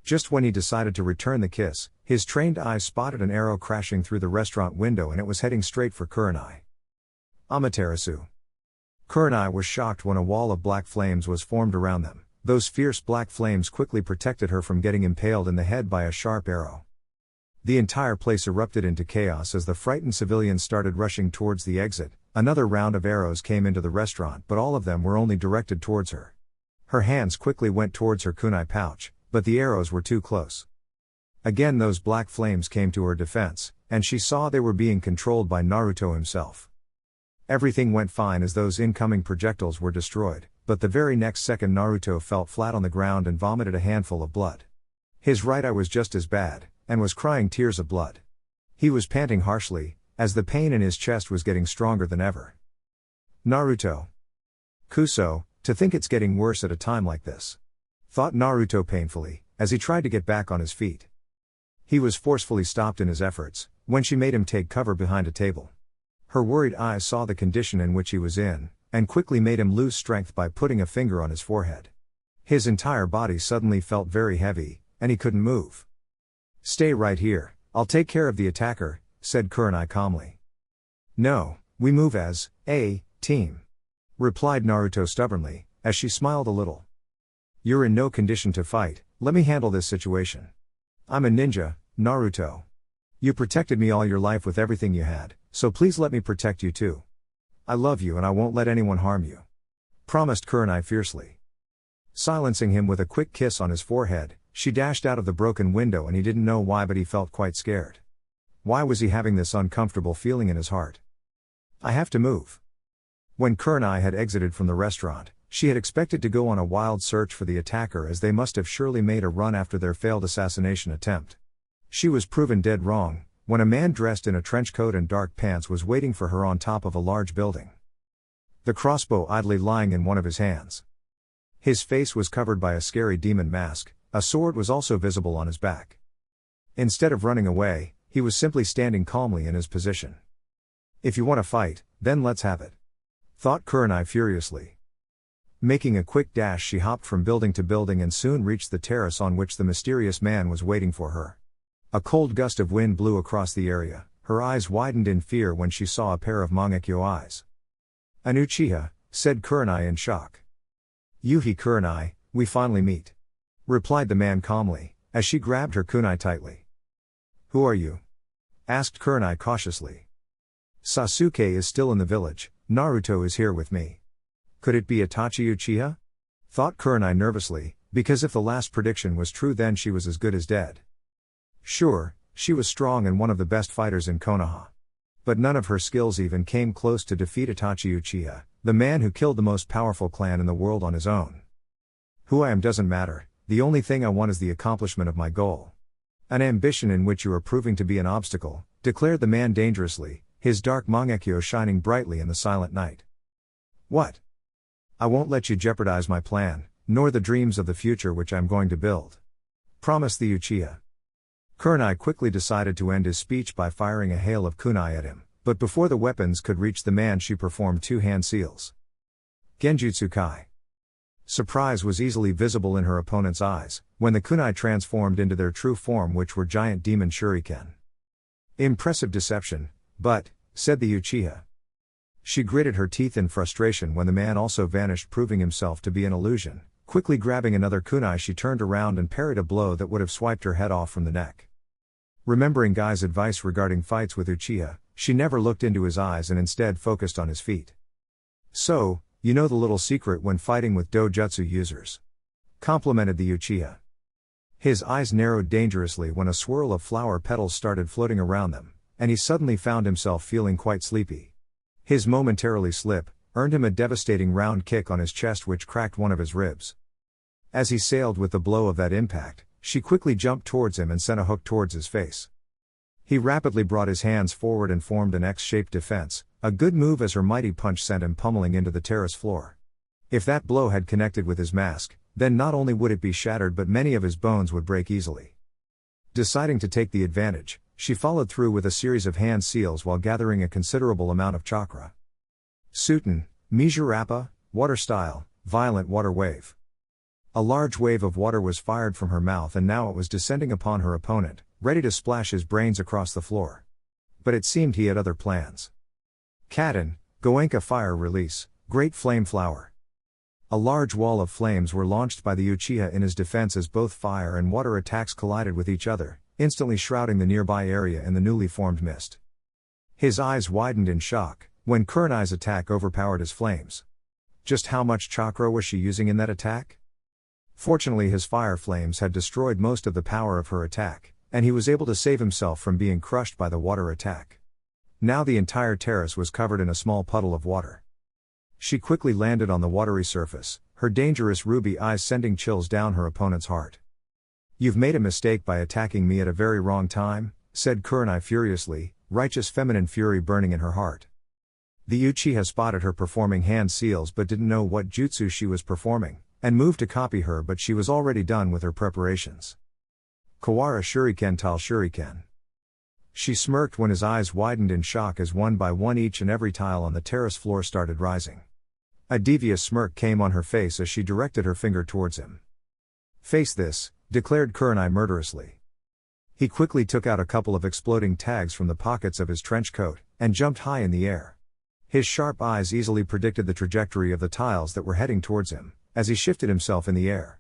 Just when he decided to return the kiss, his trained eyes spotted an arrow crashing through the restaurant window and it was heading straight for Kurenai. Amaterasu. Kurenai was shocked when a wall of black flames was formed around them. Those fierce black flames quickly protected her from getting impaled in the head by a sharp arrow. The entire place erupted into chaos as the frightened civilians started rushing towards the exit. Another round of arrows came into the restaurant, but all of them were only directed towards her. Her hands quickly went towards her kunai pouch, but the arrows were too close. Again those black flames came to her defense, and she saw they were being controlled by Naruto himself. Everything went fine as those incoming projectiles were destroyed, but the very next second Naruto felt flat on the ground and vomited a handful of blood. His right eye was just as bad, and was crying tears of blood. He was panting harshly, as the pain in his chest was getting stronger than ever. Naruto. Kuso, to think it's getting worse at a time like this. Thought Naruto painfully, as he tried to get back on his feet. He was forcefully stopped in his efforts, when she made him take cover behind a table. Her worried eyes saw the condition in which he was in, and quickly made him lose strength by putting a finger on his forehead. His entire body suddenly felt very heavy, and he couldn't move. Stay right here, I'll take care of the attacker, said Kurenai calmly. No, we move as a team, replied Naruto stubbornly, as she smiled a little. You're in no condition to fight, let me handle this situation. I'm a ninja, Naruto. You protected me all your life with everything you had, so please let me protect you too. I love you and I won't let anyone harm you. Promised Kurenai fiercely. Silencing him with a quick kiss on his forehead, she dashed out of the broken window and he didn't know why, but he felt quite scared. Why was he having this uncomfortable feeling in his heart? I have to move. When Kurenai had exited from the restaurant, she had expected to go on a wild search for the attacker, as they must have surely made a run after their failed assassination attempt. She was proven dead wrong, when a man dressed in a trench coat and dark pants was waiting for her on top of a large building. The crossbow idly lying in one of his hands. His face was covered by a scary demon mask, a sword was also visible on his back. Instead of running away, he was simply standing calmly in his position. If you want to fight, then let's have it. Thought Kurenai furiously. Making a quick dash, she hopped from building to building and soon reached the terrace on which the mysterious man was waiting for her. A cold gust of wind blew across the area, her eyes widened in fear when she saw a pair of Mangekyo eyes. An Uchiha, said Kurenai in shock. Yuhi Kurenai, we finally meet. Replied the man calmly, as she grabbed her kunai tightly. Who are you? Asked Kurenai cautiously. Sasuke is still in the village, Naruto is here with me. Could it be Itachi Uchiha? Thought Kurenai nervously, because if the last prediction was true then she was as good as dead. Sure, she was strong and one of the best fighters in Konoha. But none of her skills even came close to defeat Itachi Uchiha, the man who killed the most powerful clan in the world on his own. Who I am doesn't matter, the only thing I want is the accomplishment of my goal. An ambition in which you are proving to be an obstacle, declared the man dangerously, his dark Mangekyo shining brightly in the silent night. What? I won't let you jeopardize my plan, nor the dreams of the future which I am going to build. Promised the Uchiha. Kurenai quickly decided to end his speech by firing a hail of kunai at him, but before the weapons could reach the man she performed 2 hand seals. Genjutsu Kai. Surprise was easily visible in her opponent's eyes, when the kunai transformed into their true form, which were giant demon shuriken. Impressive deception, but, said the Uchiha. She gritted her teeth in frustration when the man also vanished, proving himself to be an illusion. Quickly grabbing another kunai, she turned around and parried a blow that would have swiped her head off from the neck. Remembering Guy's advice regarding fights with Uchiha, she never looked into his eyes and instead focused on his feet. "So, you know the little secret when fighting with dojutsu users?" complimented the Uchiha. His eyes narrowed dangerously when a swirl of flower petals started floating around them, and he suddenly found himself feeling quite sleepy. His momentarily slip earned him a devastating round kick on his chest which cracked one of his ribs. As he sailed with the blow of that impact, she quickly jumped towards him and sent a hook towards his face. He rapidly brought his hands forward and formed an X-shaped defense, a good move as her mighty punch sent him pummeling into the terrace floor. If that blow had connected with his mask, then not only would it be shattered but many of his bones would break easily. Deciding to take the advantage, she followed through with a series of hand seals while gathering a considerable amount of chakra. Suiten, Mizurappa, Water Style, Violent Water Wave. A large wave of water was fired from her mouth and now it was descending upon her opponent, ready to splash his brains across the floor. But it seemed he had other plans. Katen, Goenka Fire Release, Great Flame Flower. A large wall of flames were launched by the Uchiha in his defense as both fire and water attacks collided with each other, instantly shrouding the nearby area in the newly formed mist. His eyes widened in shock when Kurenai's attack overpowered his flames. Just how much chakra was she using in that attack? Fortunately, his fire flames had destroyed most of the power of her attack, and he was able to save himself from being crushed by the water attack. Now the entire terrace was covered in a small puddle of water. She quickly landed on the watery surface, her dangerous ruby eyes sending chills down her opponent's heart. "You've made a mistake by attacking me at a very wrong time," said Kurenai furiously, righteous feminine fury burning in her heart. The Uchiha spotted her performing hand seals but didn't know what jutsu she was performing, and moved to copy her but she was already done with her preparations. Kawara Shuriken Tal Shuriken. She smirked when his eyes widened in shock as one by one each and every tile on the terrace floor started rising. A devious smirk came on her face as she directed her finger towards him. "Face this," declared Kurenai murderously. He quickly took out a couple of exploding tags from the pockets of his trench coat, and jumped high in the air. His sharp eyes easily predicted the trajectory of the tiles that were heading towards him, as he shifted himself in the air.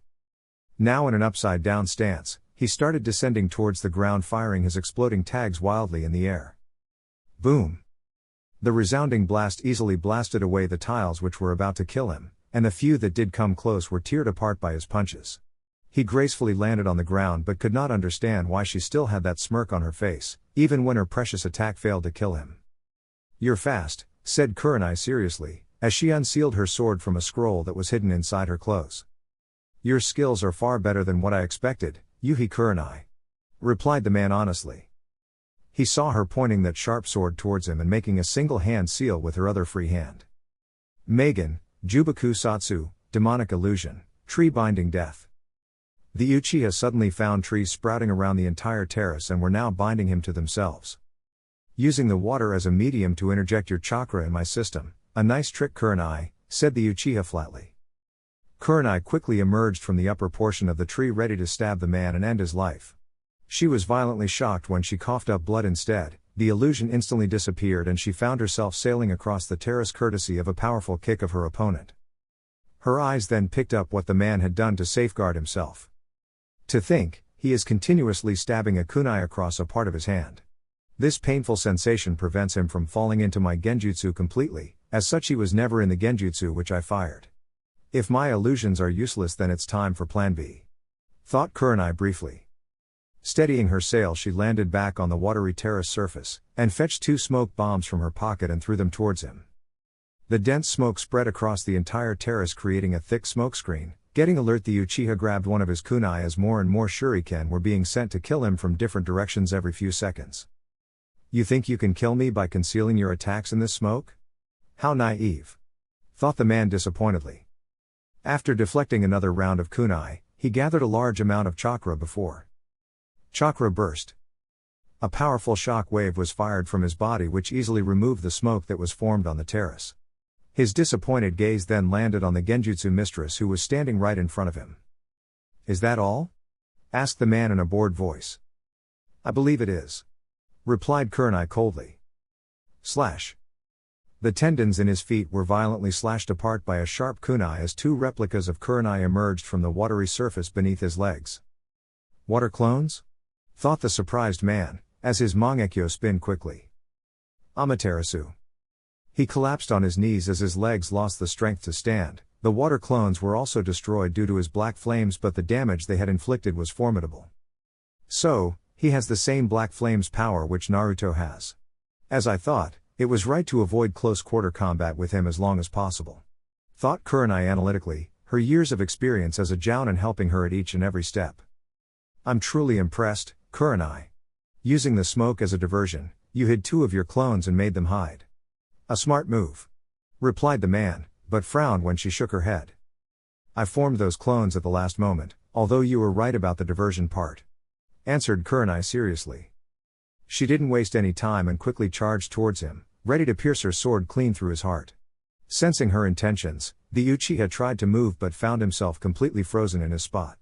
Now in an upside-down stance, he started descending towards the ground firing his exploding tags wildly in the air. Boom! The resounding blast easily blasted away the tiles which were about to kill him, and the few that did come close were teared apart by his punches. He gracefully landed on the ground but could not understand why she still had that smirk on her face, even when her precious attack failed to kill him. "You're fast," said Kurenai seriously, as she unsealed her sword from a scroll that was hidden inside her clothes. "Your skills are far better than what I expected, Yuhi Kurenai," replied the man honestly. He saw her pointing that sharp sword towards him and making a single hand seal with her other free hand. Megan, Jubaku Satsu, Demonic Illusion, Tree Binding Death. The Uchiha suddenly found trees sprouting around the entire terrace and were now binding him to themselves. "Using the water as a medium to interject your chakra in my system, a nice trick, Kurenai," said the Uchiha flatly. Kurenai quickly emerged from the upper portion of the tree ready to stab the man and end his life. She was violently shocked when she coughed up blood instead. The illusion instantly disappeared and she found herself sailing across the terrace courtesy of a powerful kick of her opponent. Her eyes then picked up what the man had done to safeguard himself. To think, he is continuously stabbing a kunai across a part of his hand. This painful sensation prevents him from falling into my genjutsu completely, as such he was never in the genjutsu which I fired. If my illusions are useless then it's time for plan B. Thought Kurenai briefly. Steadying her sail she landed back on the watery terrace surface, and fetched 2 smoke bombs from her pocket and threw them towards him. The dense smoke spread across the entire terrace creating a thick smoke screen. Getting alert, the Uchiha grabbed one of his kunai as more and more shuriken were being sent to kill him from different directions every few seconds. "You think you can kill me by concealing your attacks in this smoke? How naive," thought the man disappointedly. After deflecting another round of kunai, he gathered a large amount of chakra before. Chakra burst. A powerful shock wave was fired from his body which easily removed the smoke that was formed on the terrace. His disappointed gaze then landed on the genjutsu mistress who was standing right in front of him. "Is that all?" asked the man in a bored voice. "I believe it is," replied Kurenai coldly. Slash. The tendons in his feet were violently slashed apart by a sharp kunai as 2 replicas of Kurenai emerged from the watery surface beneath his legs. "Water clones?" thought the surprised man, as his mangekyo spun quickly. Amaterasu. He collapsed on his knees as his legs lost the strength to stand. The water clones were also destroyed due to his black flames, but the damage they had inflicted was formidable. So, he has the same black flames power which Naruto has. As I thought, it was right to avoid close quarter combat with him as long as possible. Thought Kurenai analytically, her years of experience as a jounin helping her at each and every step. I'm truly impressed, Kurenai. Using the smoke as a diversion, you hid 2 of your clones and made them hide. A smart move. Replied the man, but frowned when she shook her head. I formed those clones at the last moment, although you were right about the diversion part. Answered Kurenai seriously. She didn't waste any time and quickly charged towards him, ready to pierce her sword clean through his heart. Sensing her intentions, the Uchiha tried to move but found himself completely frozen in his spot.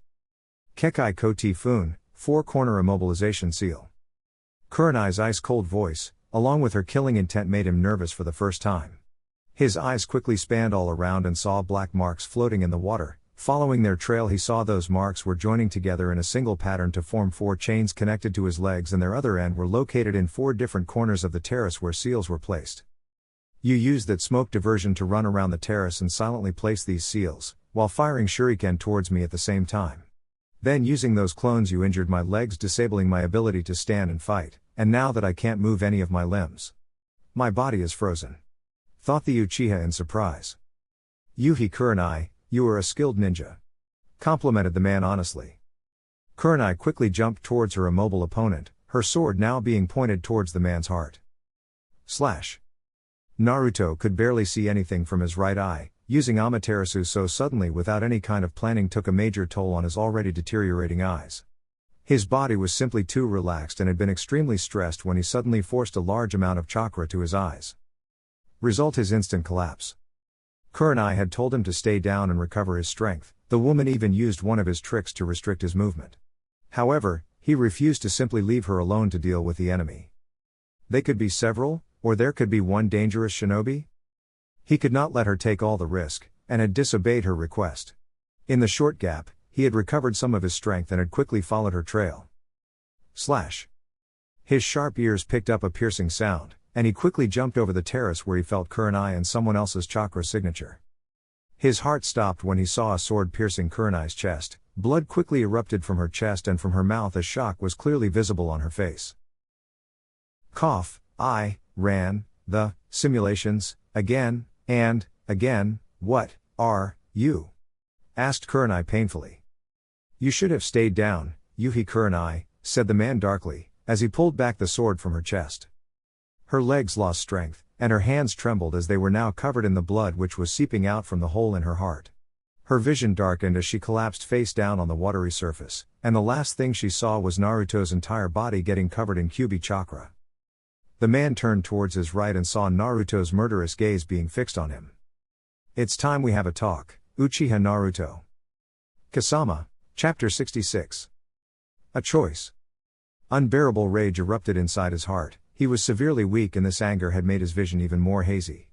Kekai ko Tifun, 4-corner immobilization seal. Kurenai's ice-cold voice, along with her killing intent, made him nervous for the first time. His eyes quickly spanned all around and saw black marks floating in the water. Following their trail, he saw those marks were joining together in a single pattern to form 4 chains connected to his legs, and their other end were located in 4 different corners of the terrace where seals were placed. You used that smoke diversion to run around the terrace and silently place these seals, while firing shuriken towards me at the same time. Then using those clones you injured my legs, disabling my ability to stand and fight, and now that I can't move any of my limbs, my body is frozen. Thought the Uchiha in surprise. Yuhi Kurenai, you are a skilled ninja. Complimented the man honestly. Kurenai quickly jumped towards her immobile opponent, her sword now being pointed towards the man's heart. Slash. Naruto could barely see anything from his right eye. Using Amaterasu so suddenly without any kind of planning took a major toll on his already deteriorating eyes. His body was simply too relaxed and had been extremely stressed when he suddenly forced a large amount of chakra to his eyes. Result: his instant collapse. Kurenai had told him to stay down and recover his strength. The woman even used one of his tricks to restrict his movement. However, he refused to simply leave her alone to deal with the enemy. They could be several, or there could be one dangerous shinobi? He could not let her take all the risk, and had disobeyed her request. In the short gap, he had recovered some of his strength and had quickly followed her trail. Slash. His sharp ears picked up a piercing sound, and he quickly jumped over the terrace where he felt Kurenai and someone else's chakra signature. His heart stopped when he saw a sword piercing Kurenai's chest. Blood quickly erupted from her chest and from her mouth as shock was clearly visible on her face. Cough. I ran the simulations again and again. What are you? Asked Kurenai painfully. You should have stayed down, Yuhi Kurenai, said the man darkly, as he pulled back the sword from her chest. Her legs lost strength, and her hands trembled as they were now covered in the blood which was seeping out from the hole in her heart. Her vision darkened as she collapsed face down on the watery surface, and the last thing she saw was Naruto's entire body getting covered in Kyuubi chakra. The man turned towards his right and saw Naruto's murderous gaze being fixed on him. It's time we have a talk, Uchiha Naruto. Kasama, Chapter 66. A choice. Unbearable rage erupted inside his heart. He was severely weak and this anger had made his vision even more hazy.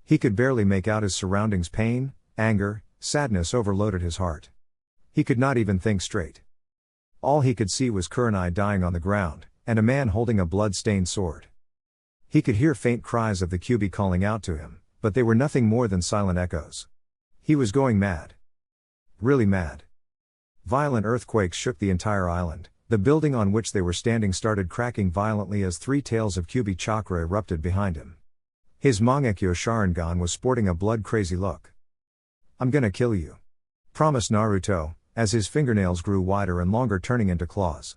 He could barely make out his surroundings. Pain, anger, sadness overloaded his heart. He could not even think straight. All he could see was Kurenai dying on the ground, and a man holding a blood-stained sword. He could hear faint cries of the Kyuubi calling out to him, but they were nothing more than silent echoes. He was going mad. Really mad. Violent earthquakes shook the entire island. The building on which they were standing started cracking violently as 3 tails of Kyuubi chakra erupted behind him. His Mangekyo Sharingan was sporting a blood-crazy look. I'm gonna kill you. Promised Naruto, as his fingernails grew wider and longer turning into claws.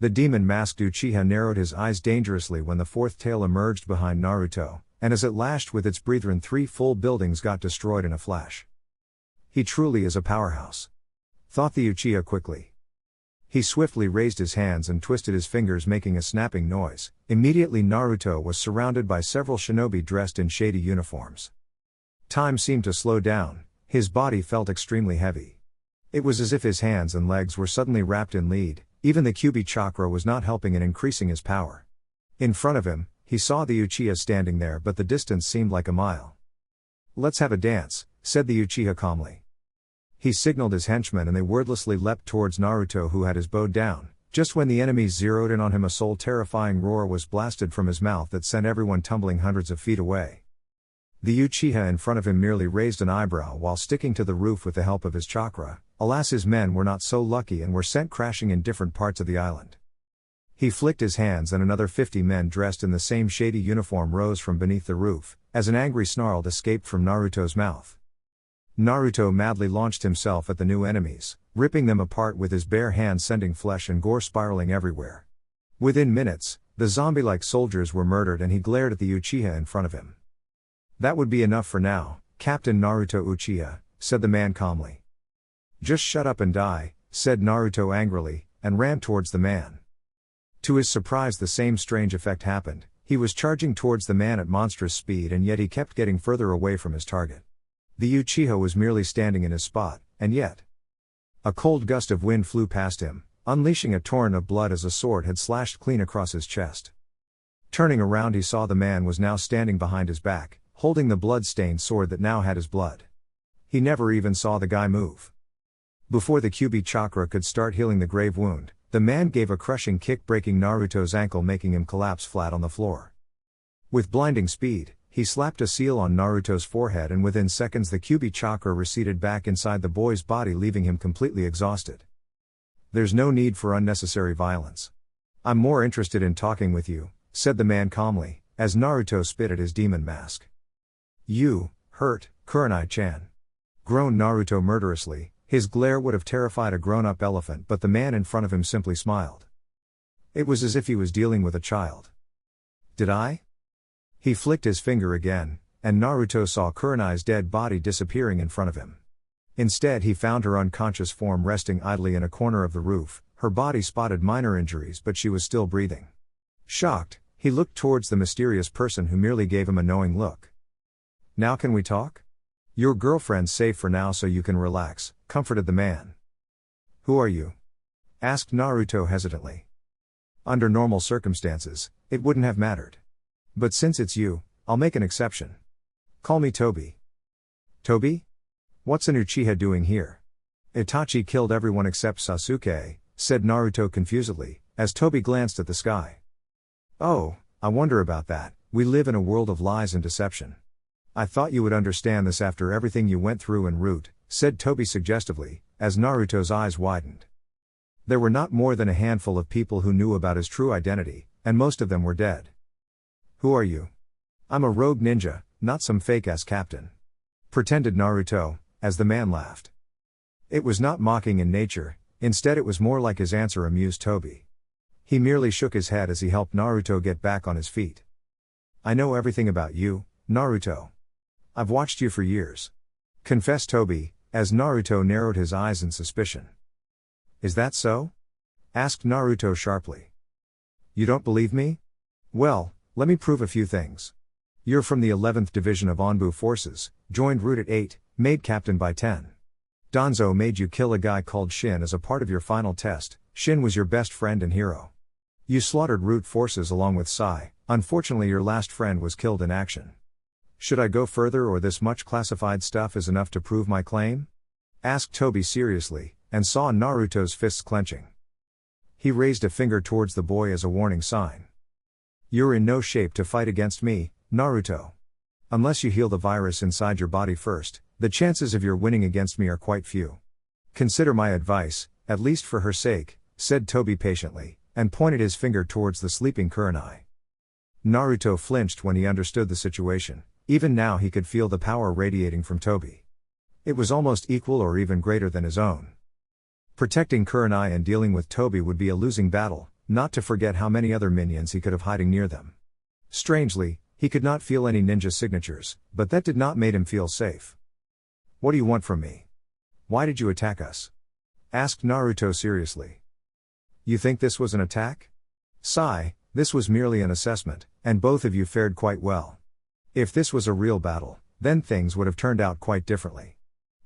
The demon-masked Uchiha narrowed his eyes dangerously when the 4th tail emerged behind Naruto, and as it lashed with its brethren 3 full buildings got destroyed in a flash. He truly is a powerhouse. Thought the Uchiha quickly. He swiftly raised his hands and twisted his fingers making a snapping noise. Immediately Naruto was surrounded by several shinobi dressed in shady uniforms. Time seemed to slow down, his body felt extremely heavy. It was as if his hands and legs were suddenly wrapped in lead, even the Kyuubi chakra was not helping in increasing his power. In front of him, he saw the Uchiha standing there but the distance seemed like a mile. Let's have a dance, said the Uchiha calmly. He signaled his henchmen and they wordlessly leapt towards Naruto who had his bow down, Just when the enemies zeroed in on him, a soul-terrifying roar was blasted from his mouth that sent everyone tumbling hundreds of feet away. The Uchiha in front of him merely raised an eyebrow while sticking to the roof with the help of his chakra. Alas, his men were not so lucky and were sent crashing in different parts of the island. He flicked his hands and another 50 men dressed in the same shady uniform rose from beneath the roof, as an angry snarl escaped from Naruto's mouth. Naruto madly launched himself at the new enemies, ripping them apart with his bare hands, sending flesh and gore spiraling everywhere. Within minutes, the zombie-like soldiers were murdered and he glared at the Uchiha in front of him. "That would be enough for now, Captain Naruto Uchiha," said the man calmly. "Just shut up and die," said Naruto angrily, and ran towards the man. To his surprise, the same strange effect happened. He was charging towards the man at monstrous speed, and yet he kept getting further away from his target. The Uchiha was merely standing in his spot, and yet a cold gust of wind flew past him, unleashing a torrent of blood as a sword had slashed clean across his chest. Turning around, he saw the man was now standing behind his back, holding the blood-stained sword that now had his blood. He never even saw the guy move. Before the Kyuubi chakra could start healing the grave wound, the man gave a crushing kick, breaking Naruto's ankle, making him collapse flat on the floor. With blinding speed, he slapped a seal on Naruto's forehead, and within seconds the Kyuubi chakra receded back inside the boy's body, leaving him completely exhausted. "There's no need for unnecessary violence. I'm more interested in talking with you," said the man calmly, as Naruto spit at his demon mask. "You, hurt, Kurenai-chan," groaned Naruto murderously. His glare would have terrified a grown-up elephant, but the man in front of him simply smiled. It was as if he was dealing with a child. "Did I?" He flicked his finger again, and Naruto saw Kurenai's dead body disappearing in front of him. Instead, he found her unconscious form resting idly in a corner of the roof. Her body spotted minor injuries, but she was still breathing. Shocked, he looked towards the mysterious person, who merely gave him a knowing look. "Now can we talk? Your girlfriend's safe for now, so you can relax," comforted the man. "Who are you?" asked Naruto hesitantly. Under normal circumstances, it wouldn't have mattered. But since it's you, I'll make an exception. Call me Tobi." "Tobi? What's an Uchiha doing here?" "Itachi killed everyone except Sasuke," said Naruto confusedly, as Tobi glanced at the sky. "Oh, I wonder about that. We live in a world of lies and deception. I thought you would understand this after everything you went through in Root," said Tobi suggestively, as Naruto's eyes widened. There were not more than a handful of people who knew about his true identity, and most of them were dead. "Who are you?" "I'm a rogue ninja, not some fake-ass captain," pretended Naruto, as the man laughed. It was not mocking in nature, instead it was more like his answer amused Tobi. He merely shook his head as he helped Naruto get back on his feet. "I know everything about you, Naruto. I've watched you for years," confessed Tobi, as Naruto narrowed his eyes in suspicion. "Is that so?" asked Naruto sharply. "You don't believe me? Well, let me prove a few things. You're from the 11th Division of Anbu Forces, joined Root at 8, made captain by 10. Danzo made you kill a guy called Shin as a part of your final test. Shin was your best friend and hero. You slaughtered Root forces along with Sai. Unfortunately, your last friend was killed in action. Should I go further, or this much classified stuff is enough to prove my claim?" asked Tobi seriously, and saw Naruto's fists clenching. He raised a finger towards the boy as a warning sign. "You're in no shape to fight against me, Naruto. Unless you heal the virus inside your body first, the chances of your winning against me are quite few. Consider my advice, at least for her sake," said Tobi patiently, and pointed his finger towards the sleeping Kurenai. Naruto flinched when he understood the situation. Even now he could feel the power radiating from Tobi. It was almost equal or even greater than his own. Protecting Kurenai and dealing with Tobi would be a losing battle, not to forget how many other minions he could have hiding near them. Strangely, he could not feel any ninja signatures, but that did not make him feel safe. "What do you want from me? Why did you attack us?" asked Naruto seriously. "You think this was an attack? Sai, this was merely an assessment, and both of you fared quite well. If this was a real battle, then things would have turned out quite differently.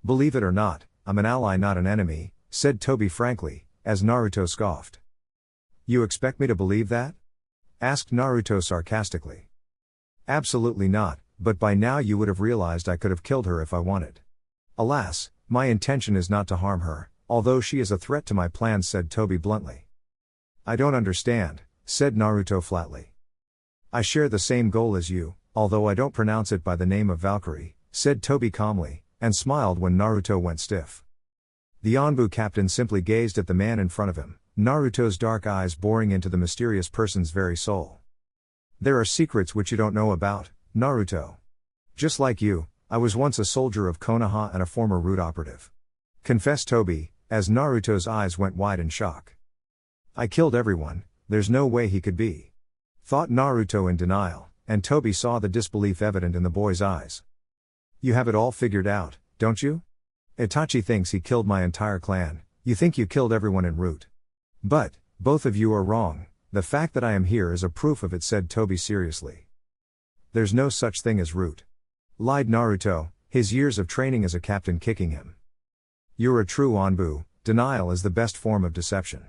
Believe it or not, I'm an ally, not an enemy," said Tobi frankly, as Naruto scoffed. "You expect me to believe that?" asked Naruto sarcastically. "Absolutely not, but by now you would have realized I could have killed her if I wanted. Alas, my intention is not to harm her, although she is a threat to my plans," said Tobi bluntly. I don't understand, said Naruto flatly. I share the same goal as you, although I don't pronounce it by the name of Valkyrie, said Toby calmly, and smiled when Naruto went stiff. The Anbu captain simply gazed at the man in front of him, Naruto's dark eyes boring into the mysterious person's very soul. There are secrets which you don't know about, Naruto. Just like you, I was once a soldier of Konoha and a former Root operative. Confessed Toby, as Naruto's eyes went wide in shock. I killed everyone, there's no way he could be. Thought Naruto in denial, and Toby saw the disbelief evident in the boy's eyes. You have it all figured out, don't you? Itachi thinks he killed my entire clan, you think you killed everyone in Root. But, both of you are wrong, the fact that I am here is a proof of it, said Toby seriously. There's no such thing as Root. Lied Naruto, his years of training as a captain kicking him. You're a true Anbu, denial is the best form of deception.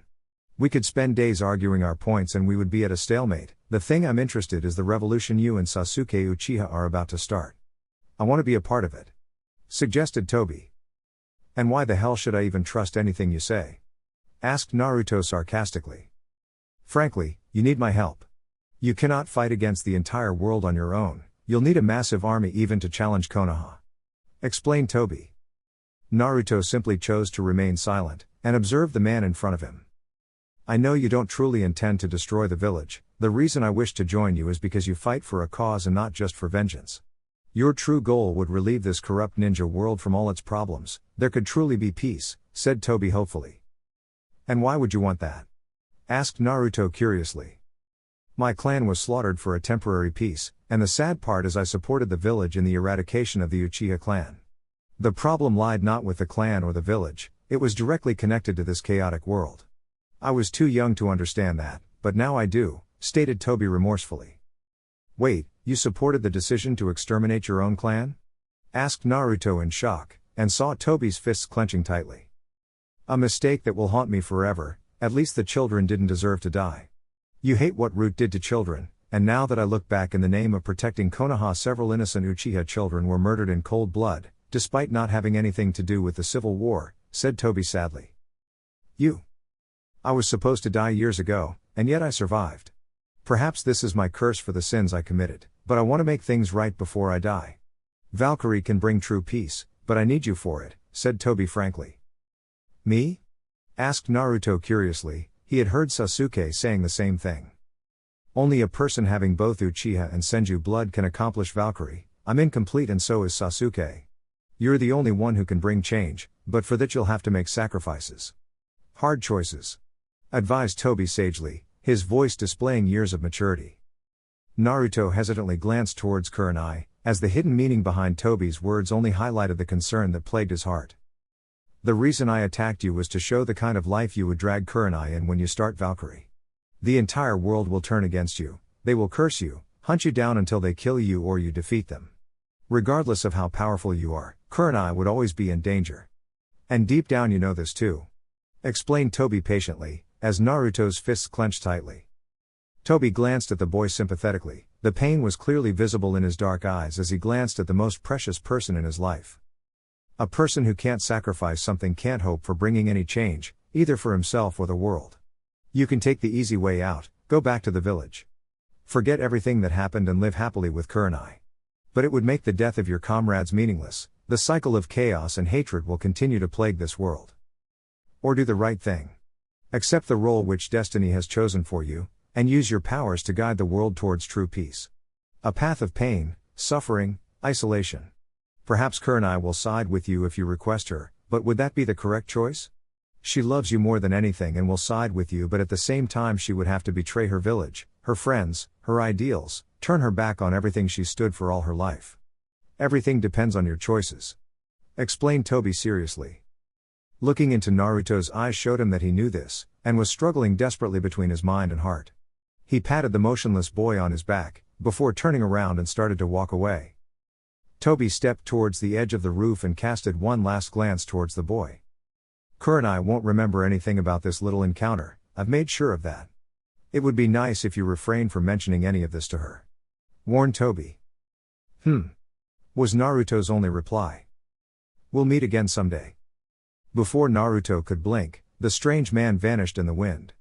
We could spend days arguing our points and we would be at a stalemate. The thing I'm interested is the revolution you and Sasuke Uchiha are about to start. I want to be a part of it. Suggested Toby. And why the hell should I even trust anything you say? Asked Naruto sarcastically. Frankly, you need my help. You cannot fight against the entire world on your own, you'll need a massive army even to challenge Konoha. Explained Toby. Naruto simply chose to remain silent, and observed the man in front of him. I know you don't truly intend to destroy the village, the reason I wish to join you is because you fight for a cause and not just for vengeance. Your true goal would relieve this corrupt ninja world from all its problems, there could truly be peace, said Toby hopefully. And why would you want that? Asked Naruto curiously. My clan was slaughtered for a temporary peace, and the sad part is I supported the village in the eradication of the Uchiha clan. The problem lied not with the clan or the village, it was directly connected to this chaotic world. I was too young to understand that, but now I do, stated Toby remorsefully. Wait, you supported the decision to exterminate your own clan? Asked Naruto in shock, and saw Toby's fists clenching tightly. A mistake that will haunt me forever, at least the children didn't deserve to die. You hate what Root did to children, and now that I look back in the name of protecting Konoha several innocent Uchiha children were murdered in cold blood, despite not having anything to do with the civil war, said Toby sadly. I was supposed to die years ago, and yet I survived. Perhaps this is my curse for the sins I committed, but I want to make things right before I die. Valkyrie can bring true peace, but I need you for it, said Toby frankly. Me? Asked Naruto curiously, he had heard Sasuke saying the same thing. Only a person having both Uchiha and Senju blood can accomplish Valkyrie, I'm incomplete and so is Sasuke. You're the only one who can bring change, but for that you'll have to make sacrifices. Hard choices. Advised Toby sagely, his voice displaying years of maturity. Naruto hesitantly glanced towards Kurenai, as the hidden meaning behind Toby's words only highlighted the concern that plagued his heart. The reason I attacked you was to show the kind of life you would drag Kurenai in when you start Valkyrie. The entire world will turn against you, they will curse you, hunt you down until they kill you or you defeat them. Regardless of how powerful you are, Kurenai would always be in danger. And deep down you know this too. Explained Toby patiently, as Naruto's fists clenched tightly. Toby glanced at the boy sympathetically, the pain was clearly visible in his dark eyes as he glanced at the most precious person in his life. A person who can't sacrifice something can't hope for bringing any change, either for himself or the world. You can take the easy way out, go back to the village. Forget everything that happened and live happily with Kurenai. But it would make the death of your comrades meaningless, the cycle of chaos and hatred will continue to plague this world. Or do the right thing. Accept the role which destiny has chosen for you, and use your powers to guide the world towards true peace. A path of pain, suffering, isolation. Perhaps Kurenai will side with you if you request her, but would that be the correct choice? She loves you more than anything and will side with you, but at the same time she would have to betray her village, her friends, her ideals, turn her back on everything she stood for all her life. Everything depends on your choices. Explained Toby seriously. Looking into Naruto's eyes showed him that he knew this, and was struggling desperately between his mind and heart. He patted the motionless boy on his back, before turning around and started to walk away. Toby stepped towards the edge of the roof and casted one last glance towards the boy. Kurenai won't remember anything about this little encounter, I've made sure of that. It would be nice if you refrained from mentioning any of this to her. Warned Toby. Was Naruto's only reply. We'll meet again someday. Before Naruto could blink, the strange man vanished in the wind.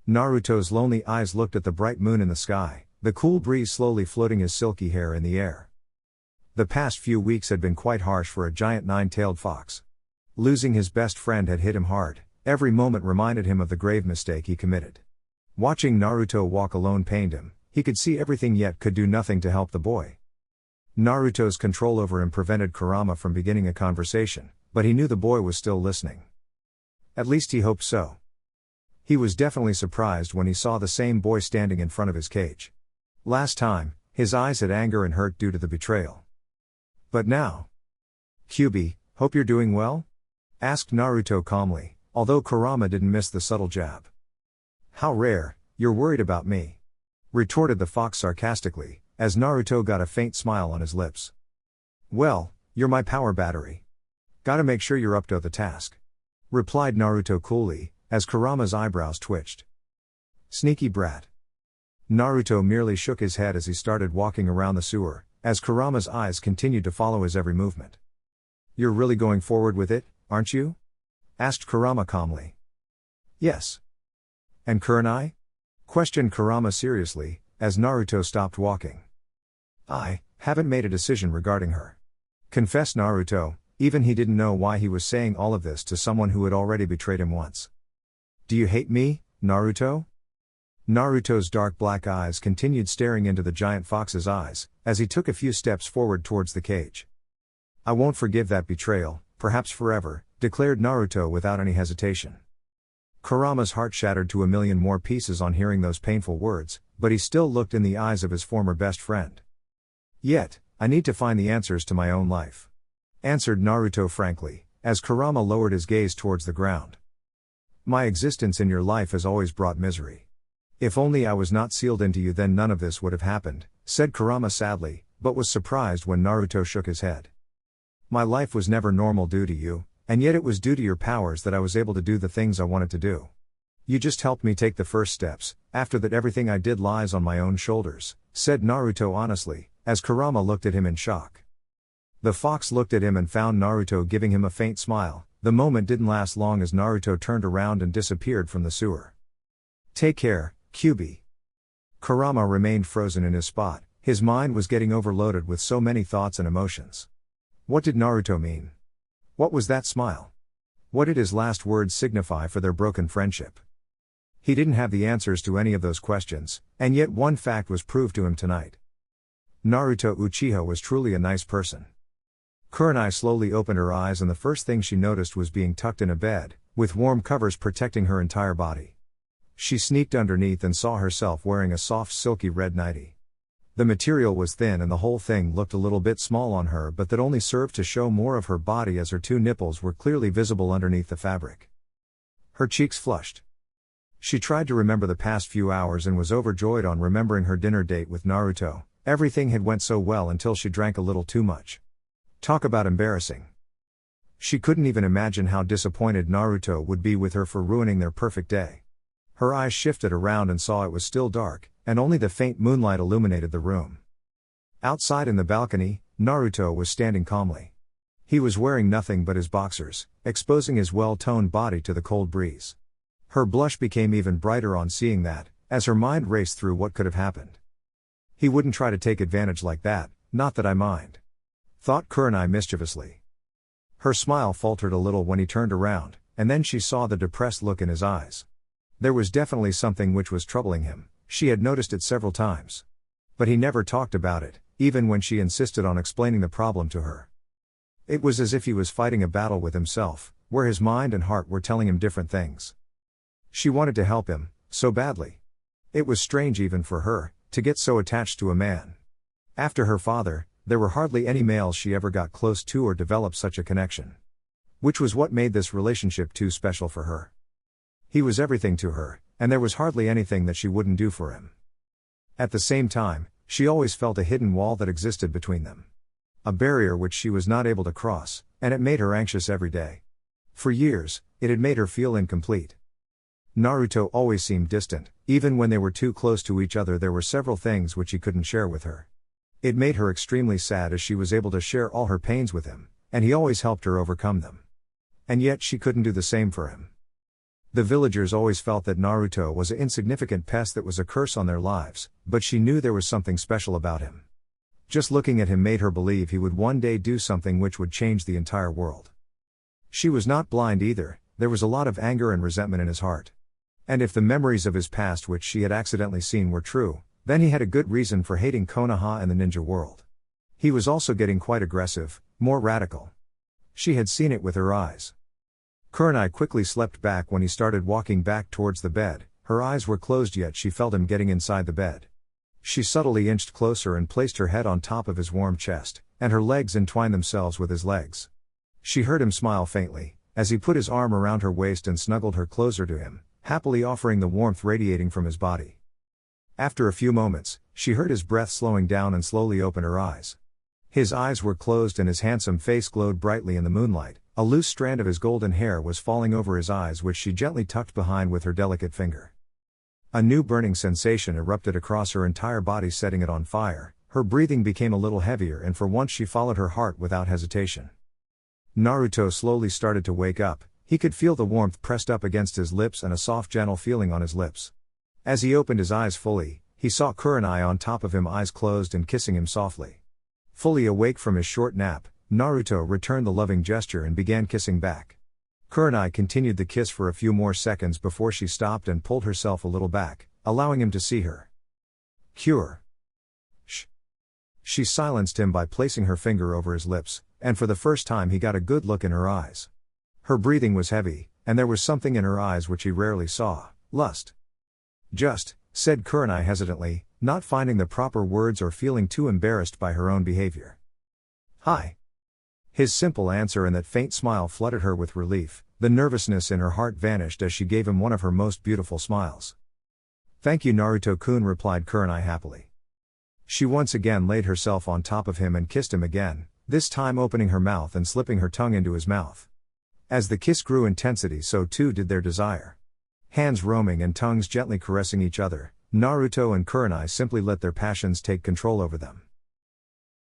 Naruto's lonely eyes looked at the bright moon in the sky, the cool breeze slowly floating his silky hair in the air. The past few weeks had been quite harsh for a giant nine-tailed fox. Losing his best friend had hit him hard, every moment reminded him of the grave mistake he committed. Watching Naruto walk alone pained him, he could see everything yet could do nothing to help the boy. Naruto's control over him prevented Kurama from beginning a conversation, but he knew the boy was still listening. At least he hoped so. He was definitely surprised when he saw the same boy standing in front of his cage. Last time, his eyes had anger and hurt due to the betrayal. But now... "Kyubi, hope you're doing well?" asked Naruto calmly, although Kurama didn't miss the subtle jab. "How rare, you're worried about me," retorted the fox sarcastically, as Naruto got a faint smile on his lips. "Well, you're my power battery. Gotta make sure you're up to the task," replied Naruto coolly, as Kurama's eyebrows twitched. "Sneaky brat." Naruto merely shook his head as he started walking around the sewer, as Kurama's eyes continued to follow his every movement. "You're really going forward with it, aren't you?" asked Kurama calmly. "Yes." "And Kurenai?" questioned Kurama seriously, as Naruto stopped walking. "I haven't made a decision regarding her," confessed Naruto, even he didn't know why he was saying all of this to someone who had already betrayed him once. "Do you hate me, Naruto?" Naruto's dark black eyes continued staring into the giant fox's eyes, as he took a few steps forward towards the cage. "I won't forgive that betrayal, perhaps forever," declared Naruto without any hesitation. Kurama's heart shattered to a million more pieces on hearing those painful words, but he still looked in the eyes of his former best friend. "Yet, I need to find the answers to my own life," answered Naruto frankly, as Kurama lowered his gaze towards the ground. "My existence in your life has always brought misery. If only I was not sealed into you, then none of this would have happened," said Kurama sadly, but was surprised when Naruto shook his head. "My life was never normal due to you, and yet it was due to your powers that I was able to do the things I wanted to do. You just helped me take the first steps, after that everything I did lies on my own shoulders," said Naruto honestly, as Kurama looked at him in shock. The fox looked at him and found Naruto giving him a faint smile. The moment didn't last long as Naruto turned around and disappeared from the sewer. "Take care, Kyubi." Kurama remained frozen in his spot, his mind was getting overloaded with so many thoughts and emotions. What did Naruto mean? What was that smile? What did his last words signify for their broken friendship? He didn't have the answers to any of those questions, and yet one fact was proved to him tonight. Naruto Uchiha was truly a nice person. Kurenai slowly opened her eyes and the first thing she noticed was being tucked in a bed, with warm covers protecting her entire body. She sneaked underneath and saw herself wearing a soft silky red nightie. The material was thin and the whole thing looked a little bit small on her, but that only served to show more of her body as her two nipples were clearly visible underneath the fabric. Her cheeks flushed. She tried to remember the past few hours and was overjoyed on remembering her dinner date with Naruto. Everything had went so well until she drank a little too much. Talk about embarrassing. She couldn't even imagine how disappointed Naruto would be with her for ruining their perfect day. Her eyes shifted around and saw it was still dark, and only the faint moonlight illuminated the room. Outside in the balcony, Naruto was standing calmly. He was wearing nothing but his boxers, exposing his well-toned body to the cold breeze. Her blush became even brighter on seeing that, as her mind raced through what could have happened. "He wouldn't try to take advantage like that, not that I mind," thought Kurenai mischievously. Her smile faltered a little when he turned around, and then she saw the depressed look in his eyes. There was definitely something which was troubling him, she had noticed it several times. But he never talked about it, even when she insisted on explaining the problem to her. It was as if he was fighting a battle with himself, where his mind and heart were telling him different things. She wanted to help him, so badly. It was strange even for her, to get so attached to a man. After her father, there were hardly any males she ever got close to or developed such a connection. Which was what made this relationship too special for her. He was everything to her, and there was hardly anything that she wouldn't do for him. At the same time, she always felt a hidden wall that existed between them. A barrier which she was not able to cross, and it made her anxious every day. For years, it had made her feel incomplete. Naruto always seemed distant, even when they were too close to each other there were several things which he couldn't share with her. It made her extremely sad as she was able to share all her pains with him, and he always helped her overcome them. And yet she couldn't do the same for him. The villagers always felt that Naruto was an insignificant pest that was a curse on their lives, but she knew there was something special about him. Just looking at him made her believe he would one day do something which would change the entire world. She was not blind either, there was a lot of anger and resentment in his heart. And if the memories of his past which she had accidentally seen were true, then he had a good reason for hating Konoha and the ninja world. He was also getting quite aggressive, more radical. She had seen it with her eyes. Kurenai quickly slept back when he started walking back towards the bed. Her eyes were closed yet she felt him getting inside the bed. She subtly inched closer and placed her head on top of his warm chest, and her legs entwined themselves with his legs. She heard him smile faintly, as he put his arm around her waist and snuggled her closer to him, happily offering the warmth radiating from his body. After a few moments, she heard his breath slowing down and slowly opened her eyes. His eyes were closed and his handsome face glowed brightly in the moonlight. A loose strand of his golden hair was falling over his eyes which she gently tucked behind with her delicate finger. A new burning sensation erupted across her entire body, setting it on fire. Her breathing became a little heavier and for once she followed her heart without hesitation. Naruto slowly started to wake up. He could feel the warmth pressed up against his lips and a soft gentle feeling on his lips. As he opened his eyes fully, he saw Kurenai on top of him, eyes closed and kissing him softly. Fully awake from his short nap, Naruto returned the loving gesture and began kissing back. Kurenai continued the kiss for a few more seconds before she stopped and pulled herself a little back, allowing him to see her. Cure. Shh. She silenced him by placing her finger over his lips, and for the first time he got a good look in her eyes. Her breathing was heavy, and there was something in her eyes which he rarely saw, lust. Just, said Kurenai hesitantly, not finding the proper words or feeling too embarrassed by her own behavior. Hi. His simple answer and that faint smile flooded her with relief. The nervousness in her heart vanished as she gave him one of her most beautiful smiles. Thank you, Naruto-kun, replied Kurenai happily. She once again laid herself on top of him and kissed him again, this time opening her mouth and slipping her tongue into his mouth. As the kiss grew intensity, so too did their desire. Hands roaming and tongues gently caressing each other, Naruto and Kurenai simply let their passions take control over them.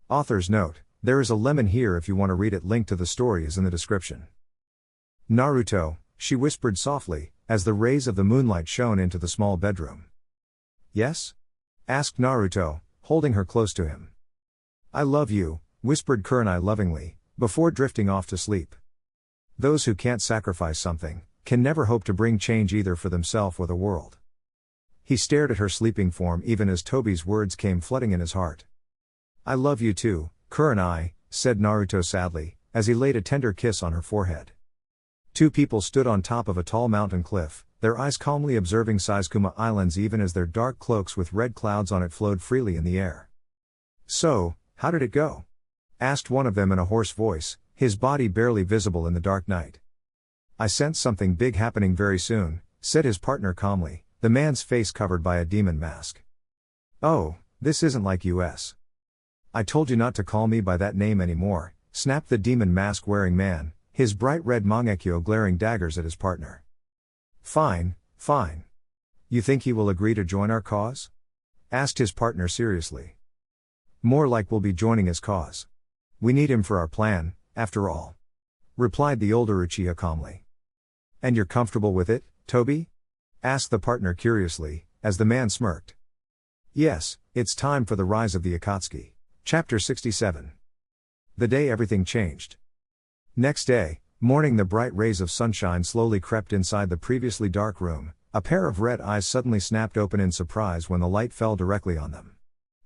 Author's note: there is a lemon here if you want to read it. Link to the story is in the description. Naruto, she whispered softly, as the rays of the moonlight shone into the small bedroom. Yes? Asked Naruto, holding her close to him. I love you, whispered Kurenai lovingly, before drifting off to sleep. Those who can't sacrifice something, can never hope to bring change either for themselves or the world. He stared at her sleeping form even as Tobi's words came flooding in his heart. I love you too, Kurenai, said Naruto sadly, as he laid a tender kiss on her forehead. Two people stood on top of a tall mountain cliff, their eyes calmly observing Saizukuma Islands even as their dark cloaks with red clouds on it flowed freely in the air. So, how did it go? Asked one of them in a hoarse voice, his body barely visible in the dark night. I sense something big happening very soon, said his partner calmly, the man's face covered by a demon mask. Oh, this isn't like us. I told you not to call me by that name anymore, snapped the demon mask-wearing man, his bright red mangekyo glaring daggers at his partner. Fine, fine. You think he will agree to join our cause? Asked his partner seriously. More like we'll be joining his cause. We need him for our plan, after all. Replied the older Uchiha calmly. And you're comfortable with it, Tobi? Asked the partner curiously, as the man smirked. Yes, it's time for the rise of the Akatsuki. Chapter 67. The day everything changed. Next day, morning, the bright rays of sunshine slowly crept inside the previously dark room. A pair of red eyes suddenly snapped open in surprise when the light fell directly on them.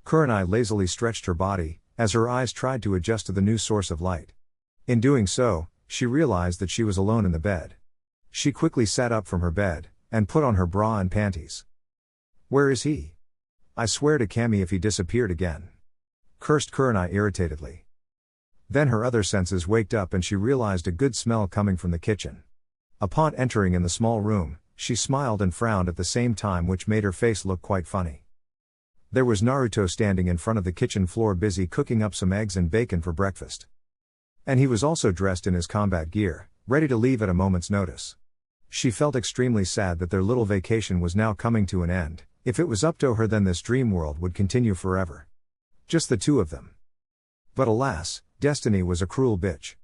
Kurenai lazily stretched her body, as her eyes tried to adjust to the new source of light. In doing so, she realized that she was alone in the bed. She quickly sat up from her bed, and put on her bra and panties. Where is he? I swear to Kami if he disappeared again. Cursed Kurenai irritatedly. Then her other senses waked up and she realized a good smell coming from the kitchen. Upon entering in the small room, she smiled and frowned at the same time, which made her face look quite funny. There was Naruto standing in front of the kitchen floor busy cooking up some eggs and bacon for breakfast. And he was also dressed in his combat gear, ready to leave at a moment's notice. She felt extremely sad that their little vacation was now coming to an end. If it was up to her, then this dream world would continue forever. Just the two of them. But alas, destiny was a cruel bitch.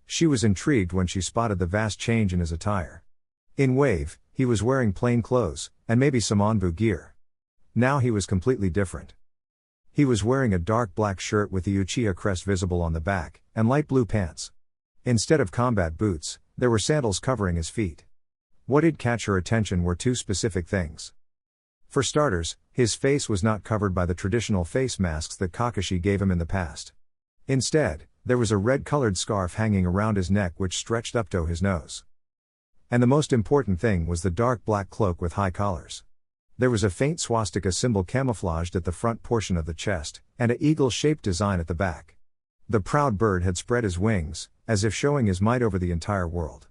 She was intrigued when she spotted the vast change in his attire. In Wave, he was wearing plain clothes, and maybe some Anbu gear. Now he was completely different. He was wearing a dark black shirt with the Uchiha crest visible on the back, and light blue pants. Instead of combat boots, there were sandals covering his feet. What did catch her attention were two specific things. For starters, his face was not covered by the traditional face masks that Kakashi gave him in the past. Instead, there was a red-colored scarf hanging around his neck which stretched up to his nose. And the most important thing was the dark black cloak with high collars. There was a faint swastika symbol camouflaged at the front portion of the chest, and a eagle-shaped design at the back. The proud bird had spread his wings, as if showing his might over the entire world.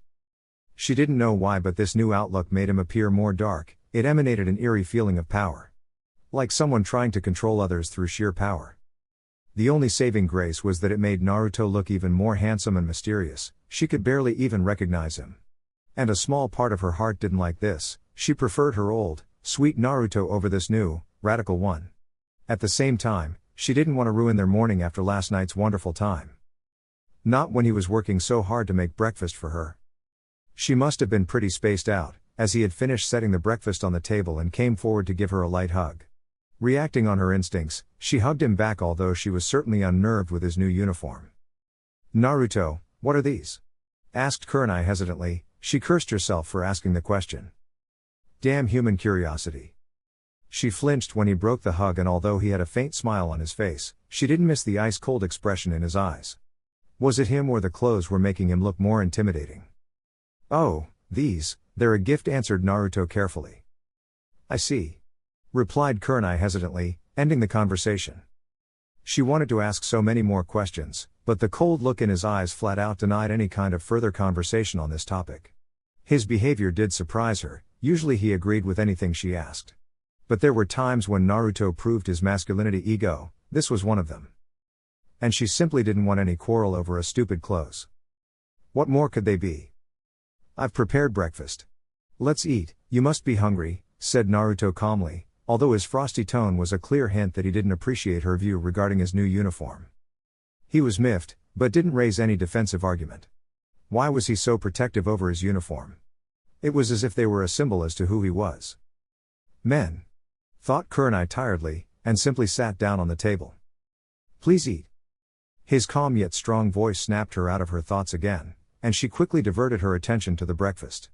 She didn't know why, but this new outlook made him appear more dark. It emanated an eerie feeling of power. Like someone trying to control others through sheer power. The only saving grace was that it made Naruto look even more handsome and mysterious. She could barely even recognize him. And a small part of her heart didn't like this. She preferred her old, sweet Naruto over this new, radical one. At the same time, she didn't want to ruin their morning after last night's wonderful time. Not when he was working so hard to make breakfast for her. She must have been pretty spaced out, as he had finished setting the breakfast on the table and came forward to give her a light hug. Reacting on her instincts, she hugged him back, although she was certainly unnerved with his new uniform. "Naruto, what are these?" asked Kurenai hesitantly. She cursed herself for asking the question. Damn human curiosity. She flinched when he broke the hug, and although he had a faint smile on his face, she didn't miss the ice-cold expression in his eyes. Was it him or the clothes were making him look more intimidating? "Oh, they're a gift," answered Naruto carefully. "I see," replied Kurenai hesitantly, ending the conversation. She wanted to ask so many more questions, but the cold look in his eyes flat out denied any kind of further conversation on this topic. His behavior did surprise her. Usually he agreed with anything she asked. But there were times when Naruto proved his masculinity ego. This was one of them. And she simply didn't want any quarrel over a stupid clothes. What more could they be? "I've prepared breakfast. Let's eat, you must be hungry," said Naruto calmly, although his frosty tone was a clear hint that he didn't appreciate her view regarding his new uniform. He was miffed, but didn't raise any defensive argument. Why was he so protective over his uniform? It was as if they were a symbol as to who he was. "Men," thought Kurenai tiredly, and simply sat down on the table. "Please eat." His calm yet strong voice snapped her out of her thoughts again, and she quickly diverted her attention to the breakfast.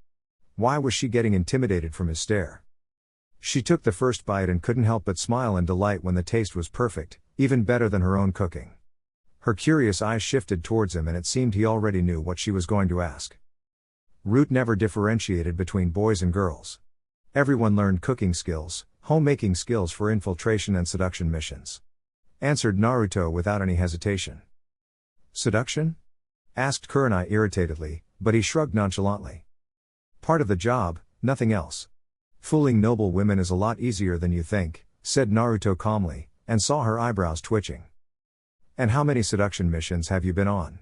Why was she getting intimidated from his stare? She took the first bite and couldn't help but smile in delight when the taste was perfect, even better than her own cooking. Her curious eyes shifted towards him, and it seemed he already knew what she was going to ask. Root never differentiated between boys and girls. Everyone learned cooking skills, homemaking skills for infiltration and seduction missions. Answered Naruto without any hesitation. "Seduction?" asked Kurenai irritatedly, but he shrugged nonchalantly. "Part of the job, nothing else. Fooling noble women is a lot easier than you think," said Naruto calmly, and saw her eyebrows twitching. "And how many seduction missions have you been on?"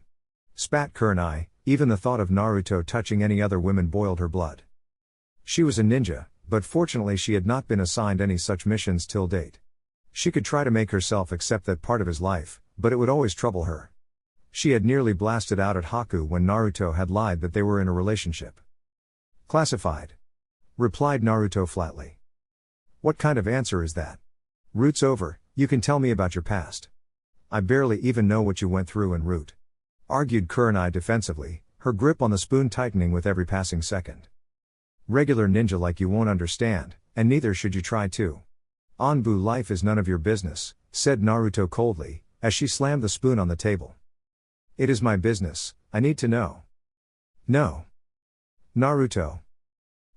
spat Kurenai. Even the thought of Naruto touching any other women boiled her blood. She was a ninja, but fortunately she had not been assigned any such missions till date. She could try to make herself accept that part of his life, but it would always trouble her. She had nearly blasted out at Haku when Naruto had lied that they were in a relationship. "Classified," replied Naruto flatly. "What kind of answer is that? Root's over, you can tell me about your past. I barely even know what you went through in Root," argued Kurenai defensively, her grip on the spoon tightening with every passing second. "Regular ninja like you won't understand, and neither should you try to. Anbu life is none of your business," said Naruto coldly, as she slammed the spoon on the table. "It is my business, I need to know." "No. Naruto.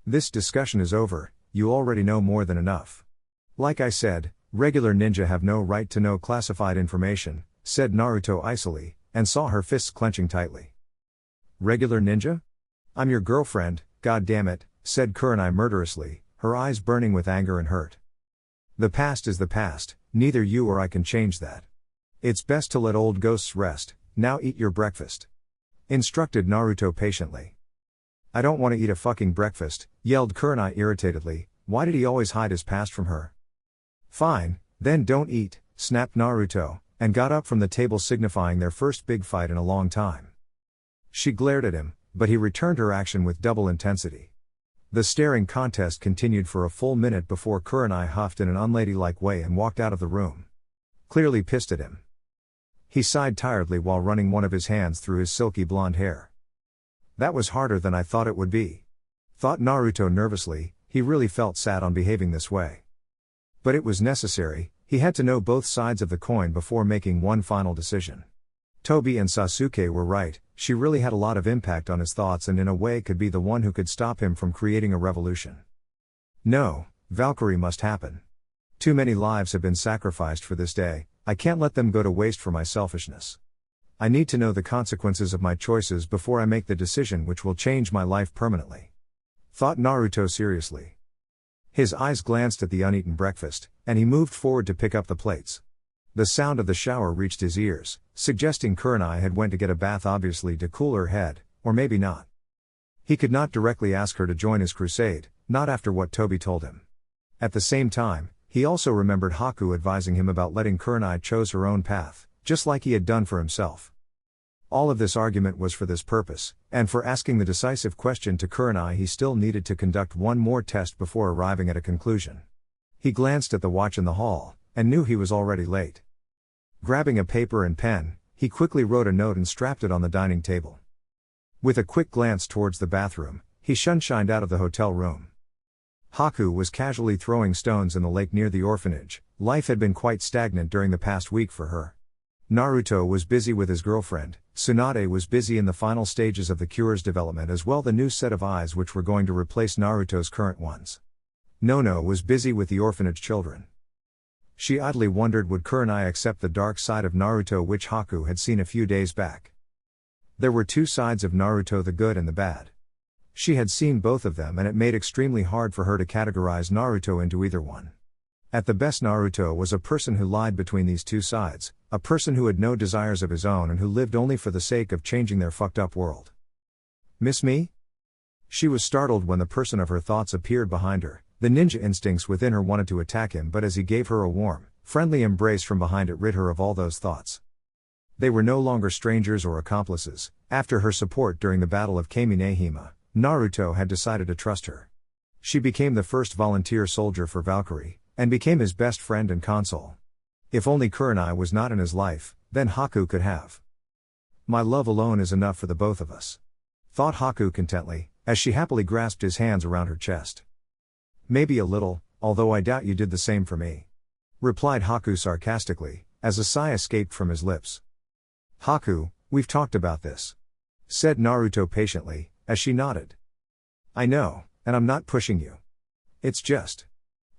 This discussion is over, you already know more than enough. Like I said, regular ninja have no right to know classified information," said Naruto icily, and saw her fists clenching tightly. "Regular ninja? I'm your girlfriend, god damn it," said Kurenai murderously, her eyes burning with anger and hurt. "The past is the past, neither you or I can change that. It's best to let old ghosts rest. Now eat your breakfast," instructed Naruto patiently. "I don't want to eat a fucking breakfast," yelled Kurenai irritatedly. Why did he always hide his past from her? "Fine, then don't eat," snapped Naruto, and got up from the table, signifying their first big fight in a long time. She glared at him, but he returned her action with double intensity. The staring contest continued for a full minute before Kurenai huffed in an unladylike way and walked out of the room. Clearly pissed at him. He sighed tiredly while running one of his hands through his silky blonde hair. That was harder than I thought it would be. Thought Naruto nervously, he really felt sad on behaving this way. But it was necessary, he had to know both sides of the coin before making one final decision. Tobi and Sasuke were right, she really had a lot of impact on his thoughts and in a way could be the one who could stop him from creating a revolution. No, Valkyrie must happen. Too many lives have been sacrificed for this day, I can't let them go to waste for my selfishness. I need to know the consequences of my choices before I make the decision which will change my life permanently. Thought Naruto seriously. His eyes glanced at the uneaten breakfast, and he moved forward to pick up the plates. The sound of the shower reached his ears, suggesting Kurenai had went to get a bath, obviously to cool her head, or maybe not. He could not directly ask her to join his crusade, not after what Tobi told him. At the same time, he also remembered Haku advising him about letting Kurenai choose her own path, just like he had done for himself. All of this argument was for this purpose, and for asking the decisive question to Kurenai he still needed to conduct one more test before arriving at a conclusion. He glanced at the watch in the hall, and knew he was already late. Grabbing a paper and pen, he quickly wrote a note and strapped it on the dining table. With a quick glance towards the bathroom, he shined out of the hotel room. Haku was casually throwing stones in the lake near the orphanage. Life had been quite stagnant during the past week for her. Naruto was busy with his girlfriend, Tsunade was busy in the final stages of the cure's development as well the new set of eyes which were going to replace Naruto's current ones. Nono was busy with the orphanage children. She idly wondered would Kurenai accept the dark side of Naruto which Haku had seen a few days back. There were two sides of Naruto, the good and the bad. She had seen both of them and it made extremely hard for her to categorize Naruto into either one. At the best, Naruto was a person who lied between these two sides, a person who had no desires of his own and who lived only for the sake of changing their fucked up world. Miss me? She was startled when the person of her thoughts appeared behind her. The ninja instincts within her wanted to attack him, but as he gave her a warm, friendly embrace from behind it rid her of all those thoughts. They were no longer strangers or accomplices. After her support during the Battle of Kaminehima, Naruto had decided to trust her. She became the first volunteer soldier for Valkyrie, and became his best friend and console. If only Kurenai was not in his life, then Haku could have. My love alone is enough for the both of us. Thought Haku contently, as she happily grasped his hands around her chest. Maybe a little, although I doubt you did the same for me. Replied Haku sarcastically, as a sigh escaped from his lips. Haku, we've talked about this. Said Naruto patiently, as she nodded. I know, and I'm not pushing you. It's just.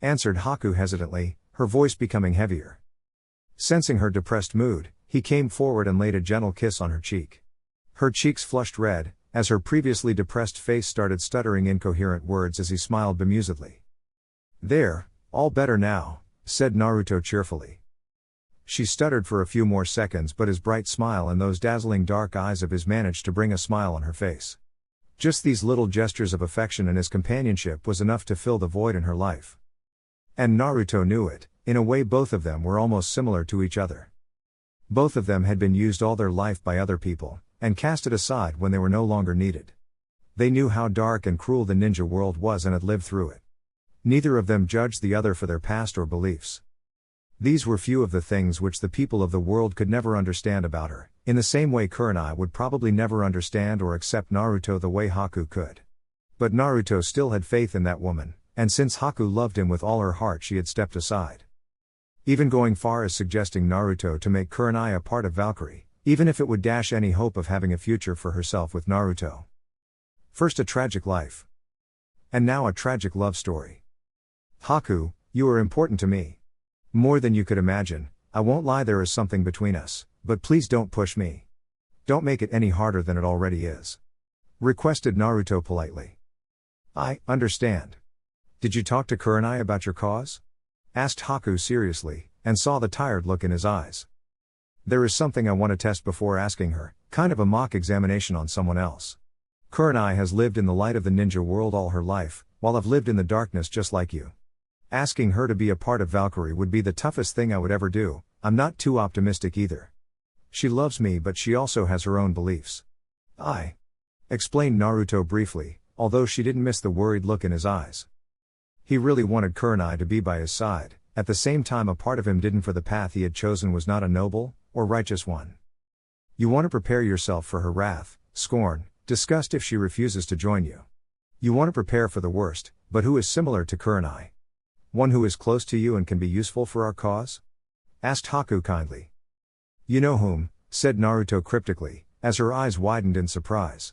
Answered Haku hesitantly, her voice becoming heavier. Sensing her depressed mood, he came forward and laid a gentle kiss on her cheek. Her cheeks flushed red, as her previously depressed face started stuttering incoherent words as he smiled bemusedly. There, all better now, said Naruto cheerfully. She stuttered for a few more seconds, but his bright smile and those dazzling dark eyes of his managed to bring a smile on her face. Just these little gestures of affection and his companionship was enough to fill the void in her life. And Naruto knew it. In a way both of them were almost similar to each other. Both of them had been used all their life by other people, and casted aside when they were no longer needed. They knew how dark and cruel the ninja world was and had lived through it. Neither of them judged the other for their past or beliefs. These were few of the things which the people of the world could never understand about her, in the same way Kurenai would probably never understand or accept Naruto the way Haku could. But Naruto still had faith in that woman, and since Haku loved him with all her heart she had stepped aside. Even going far as suggesting Naruto to make Kurenai a part of Valkyrie, even if it would dash any hope of having a future for herself with Naruto. First a tragic life. And now a tragic love story. Haku, you are important to me. More than you could imagine. I won't lie, there is something between us, but please don't push me. Don't make it any harder than it already is. Requested Naruto politely. I understand. Did you talk to Kurenai about your cause? Asked Haku seriously, and saw the tired look in his eyes. There is something I want to test before asking her, kind of a mock examination on someone else. Kurenai has lived in the light of the ninja world all her life, while I've lived in the darkness just like you. Asking her to be a part of Valkyrie would be the toughest thing I would ever do. I'm not too optimistic either. She loves me, but she also has her own beliefs. I explained Naruto briefly, although she didn't miss the worried look in his eyes. He really wanted Kurenai to be by his side, at the same time a part of him didn't, for the path he had chosen was not a noble or righteous one. You want to prepare yourself for her wrath, scorn, disgust if she refuses to join you. You want to prepare for the worst, but who is similar to Kurenai? One who is close to you and can be useful for our cause? Asked Haku kindly. You know whom, said Naruto cryptically, as her eyes widened in surprise.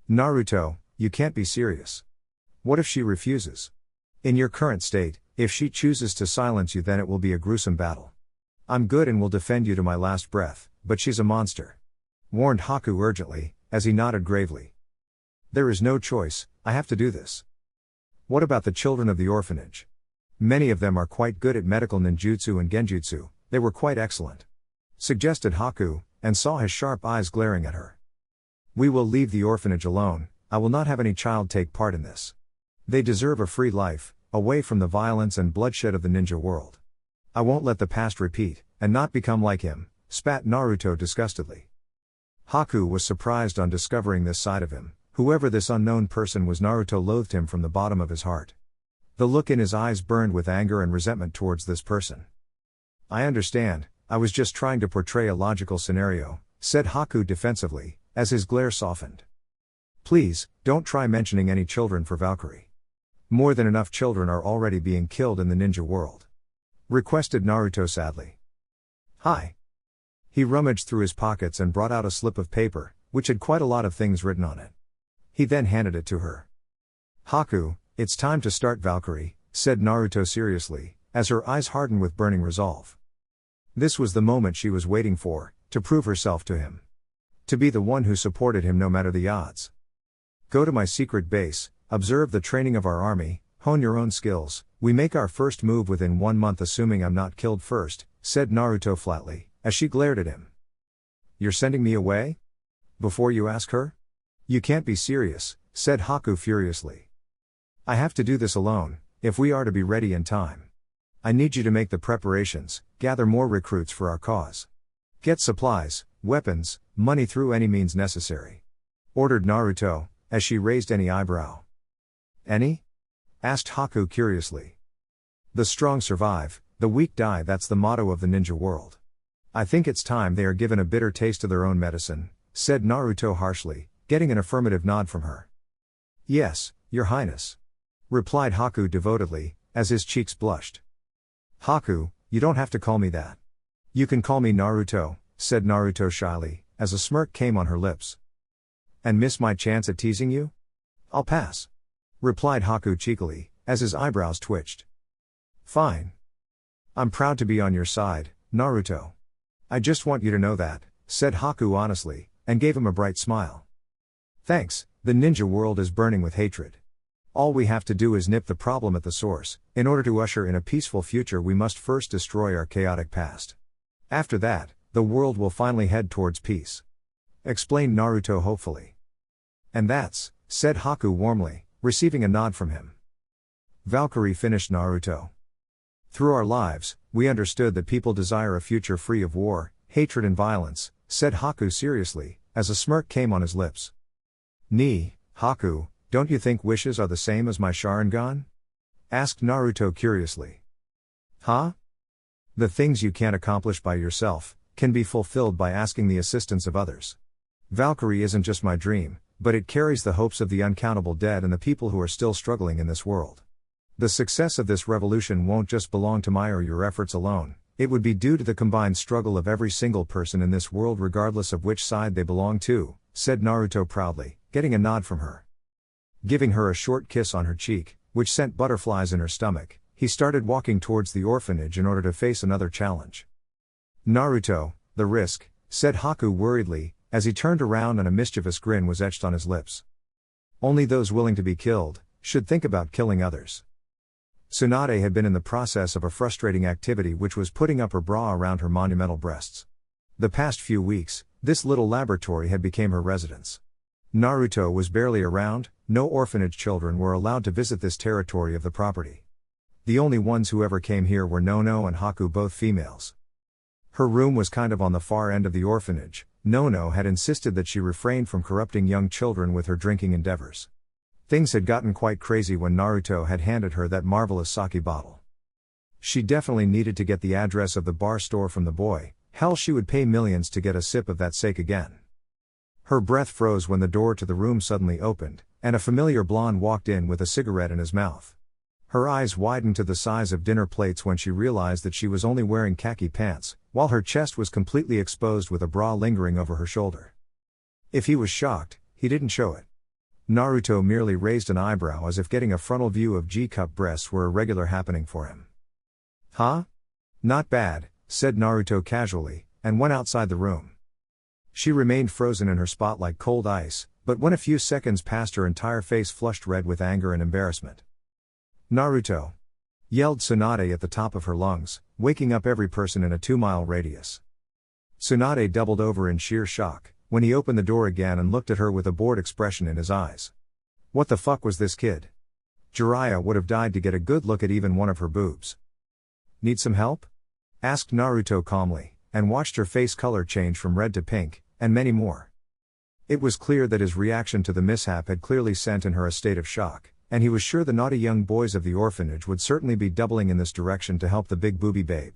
Naruto, you can't be serious. What if she refuses? In your current state, if she chooses to silence you, then it will be a gruesome battle. I'm good and will defend you to my last breath, but she's a monster. Warned Haku urgently, as he nodded gravely. There is no choice, I have to do this. What about the children of the orphanage? Many of them are quite good at medical ninjutsu and genjutsu, they were quite excellent. Suggested Haku, and saw his sharp eyes glaring at her. We will leave the orphanage alone, I will not have any child take part in this. They deserve a free life, away from the violence and bloodshed of the ninja world. I won't let the past repeat, and not become like him, spat Naruto disgustedly. Haku was surprised on discovering this side of him. Whoever this unknown person was, Naruto loathed him from the bottom of his heart. The look in his eyes burned with anger and resentment towards this person. I understand, I was just trying to portray a logical scenario, said Haku defensively, as his glare softened. Please, don't try mentioning any children for Valkyrie. More than enough children are already being killed in the ninja world. Requested Naruto sadly. Hi. He rummaged through his pockets and brought out a slip of paper, which had quite a lot of things written on it. He then handed it to her. Haku, it's time to start, Valkyrie, said Naruto seriously, as her eyes hardened with burning resolve. This was the moment she was waiting for, to prove herself to him. To be the one who supported him no matter the odds. Go to my secret base, observe the training of our army, hone your own skills, we make our first move within 1 month assuming I'm not killed first, said Naruto flatly, as she glared at him. You're sending me away? Before you ask her? You can't be serious, said Haku furiously. I have to do this alone, if we are to be ready in time. I need you to make the preparations, gather more recruits for our cause. Get supplies, weapons, money through any means necessary. Ordered Naruto, as she raised any eyebrow. Any? Asked Haku curiously. The strong survive, the weak die, that's the motto of the ninja world. I think it's time they are given a bitter taste of their own medicine, said Naruto harshly, getting an affirmative nod from her. Yes, your highness. Replied Haku devotedly, as his cheeks blushed. Haku, you don't have to call me that. You can call me Naruto, said Naruto shyly, as a smirk came on her lips. And miss my chance at teasing you? I'll pass. Replied Haku cheekily, as his eyebrows twitched. Fine. I'm proud to be on your side, Naruto. I just want you to know that, said Haku honestly, and gave him a bright smile. Thanks, the ninja world is burning with hatred. All we have to do is nip the problem at the source. In order to usher in a peaceful future, we must first destroy our chaotic past. After that, the world will finally head towards peace. Explained Naruto hopefully. And that's, said Haku warmly, receiving a nod from him. Valkyrie, finished Naruto. Through our lives, we understood that people desire a future free of war, hatred and violence, said Haku seriously, as a smirk came on his lips. Haku, don't you think wishes are the same as my Sharingan? Asked Naruto curiously. Huh? The things you can't accomplish by yourself, can be fulfilled by asking the assistance of others. Valkyrie isn't just my dream, but it carries the hopes of the uncountable dead and the people who are still struggling in this world. The success of this revolution won't just belong to my or your efforts alone, it would be due to the combined struggle of every single person in this world regardless of which side they belong to, said Naruto proudly, getting a nod from her. Giving her a short kiss on her cheek, which sent butterflies in her stomach, he started walking towards the orphanage in order to face another challenge. Naruto, the risk, said Haku worriedly, as he turned around and a mischievous grin was etched on his lips. Only those willing to be killed, should think about killing others. Tsunade had been in the process of a frustrating activity which was putting up her bra around her monumental breasts. The past few weeks, this little laboratory had become her residence. Naruto was barely around, no orphanage children were allowed to visit this territory of the property. The only ones who ever came here were Nono and Haku, both females. Her room was kind of on the far end of the orphanage. Nono had insisted that she refrained from corrupting young children with her drinking endeavors. Things had gotten quite crazy when Naruto had handed her that marvelous sake bottle. She definitely needed to get the address of the bar store from the boy, hell she would pay millions to get a sip of that sake again. Her breath froze when the door to the room suddenly opened, and a familiar blonde walked in with a cigarette in his mouth. Her eyes widened to the size of dinner plates when she realized that she was only wearing khaki pants, while her chest was completely exposed with a bra lingering over her shoulder. If he was shocked, he didn't show it. Naruto merely raised an eyebrow as if getting a frontal view of G-cup breasts were a regular happening for him. Huh? Not bad, said Naruto casually, and went outside the room. She remained frozen in her spot like cold ice, but when a few seconds passed her entire face flushed red with anger and embarrassment. Naruto! Yelled Tsunade at the top of her lungs, waking up every person in a 2-mile radius. Tsunade doubled over in sheer shock, when he opened the door again and looked at her with a bored expression in his eyes. What the fuck was this kid? Jiraiya would have died to get a good look at even one of her boobs. Need some help? Asked Naruto calmly, and watched her face color change from red to pink, and many more. It was clear that his reaction to the mishap had clearly sent in her a state of shock, and he was sure the naughty young boys of the orphanage would certainly be doubling in this direction to help the big booby babe.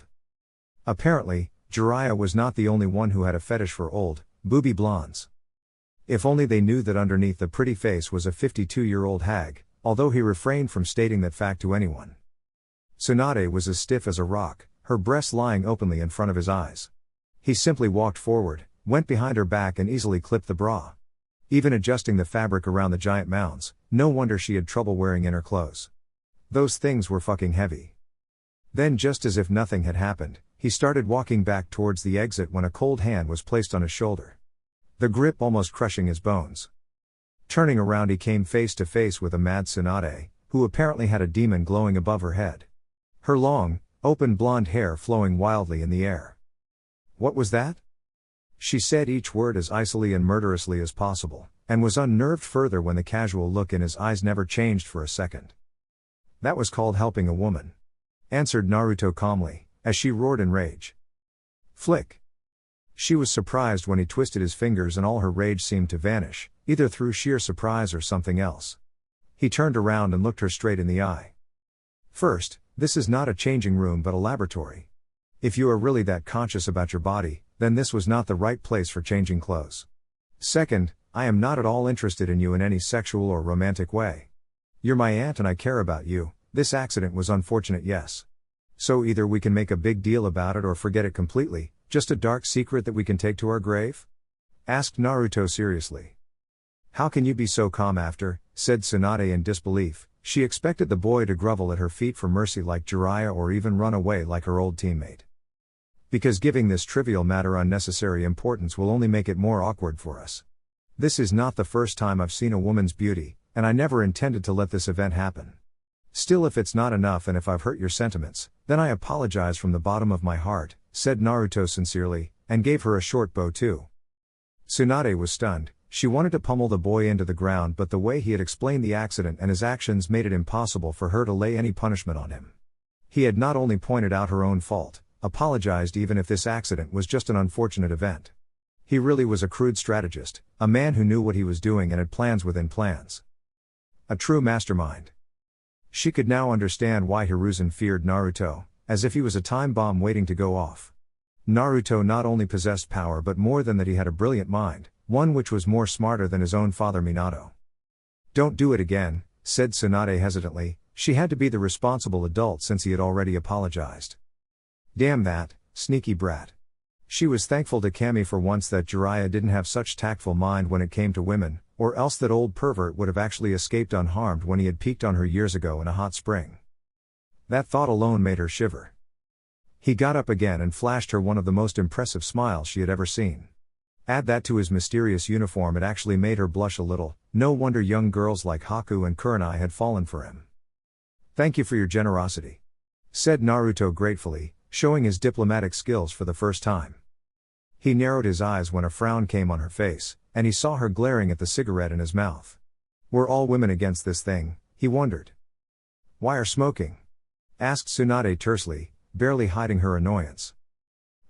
Apparently, Jiraiya was not the only one who had a fetish for old, booby blondes. If only they knew that underneath the pretty face was a 52-year-old hag, although he refrained from stating that fact to anyone. Tsunade was as stiff as a rock, her breasts lying openly in front of his eyes. He simply walked forward, went behind her back and easily clipped the bra. Even adjusting the fabric around the giant mounds, no wonder she had trouble wearing inner clothes. Those things were fucking heavy. Then, just as if nothing had happened, he started walking back towards the exit when a cold hand was placed on his shoulder. The grip almost crushing his bones. Turning around, he came face to face with a mad Tsunade, who apparently had a demon glowing above her head. Her long, open blonde hair flowing wildly in the air. What was that? She said each word as icily and murderously as possible, and was unnerved further when the casual look in his eyes never changed for a second. That was called helping a woman, answered Naruto calmly, as she roared in rage. Flick. She was surprised when he twisted his fingers and all her rage seemed to vanish, either through sheer surprise or something else. He turned around and looked her straight in the eye. First, this is not a changing room but a laboratory. If you are really that conscious about your body, then this was not the right place for changing clothes. Second, I am not at all interested in you in any sexual or romantic way. You're my aunt and I care about you. This accident was unfortunate, yes. So either we can make a big deal about it or forget it completely, just a dark secret that we can take to our grave? Asked Naruto seriously. How can you be so calm after, said Tsunade in disbelief. She expected the boy to grovel at her feet for mercy like Jiraiya or even run away like her old teammate. Because giving this trivial matter unnecessary importance will only make it more awkward for us. This is not the first time I've seen a woman's beauty, and I never intended to let this event happen. Still, if it's not enough and if I've hurt your sentiments, then I apologize from the bottom of my heart, said Naruto sincerely, and gave her a short bow too. Tsunade was stunned. She wanted to pummel the boy into the ground, but the way he had explained the accident and his actions made it impossible for her to lay any punishment on him. He had not only pointed out her own fault, apologized even if this accident was just an unfortunate event. He really was a crude strategist, a man who knew what he was doing and had plans within plans. A true mastermind. She could now understand why Hiruzen feared Naruto, as if he was a time bomb waiting to go off. Naruto not only possessed power but more than that, he had a brilliant mind, one which was more smarter than his own father Minato. Don't do it again, said Tsunade hesitantly. She had to be the responsible adult since he had already apologized. Damn that, sneaky brat. She was thankful to Kami for once that Jiraiya didn't have such tactful mind when it came to women, or else that old pervert would have actually escaped unharmed when he had peeked on her years ago in a hot spring. That thought alone made her shiver. He got up again and flashed her one of the most impressive smiles she had ever seen. Add that to his mysterious uniform, it actually made her blush a little. No wonder young girls like Haku and Kurenai had fallen for him. Thank you for your generosity, said Naruto gratefully, showing his diplomatic skills for the first time. He narrowed his eyes when a frown came on her face, and he saw her glaring at the cigarette in his mouth. Were all women against this thing, he wondered. Why are smoking? Asked Tsunade tersely, barely hiding her annoyance.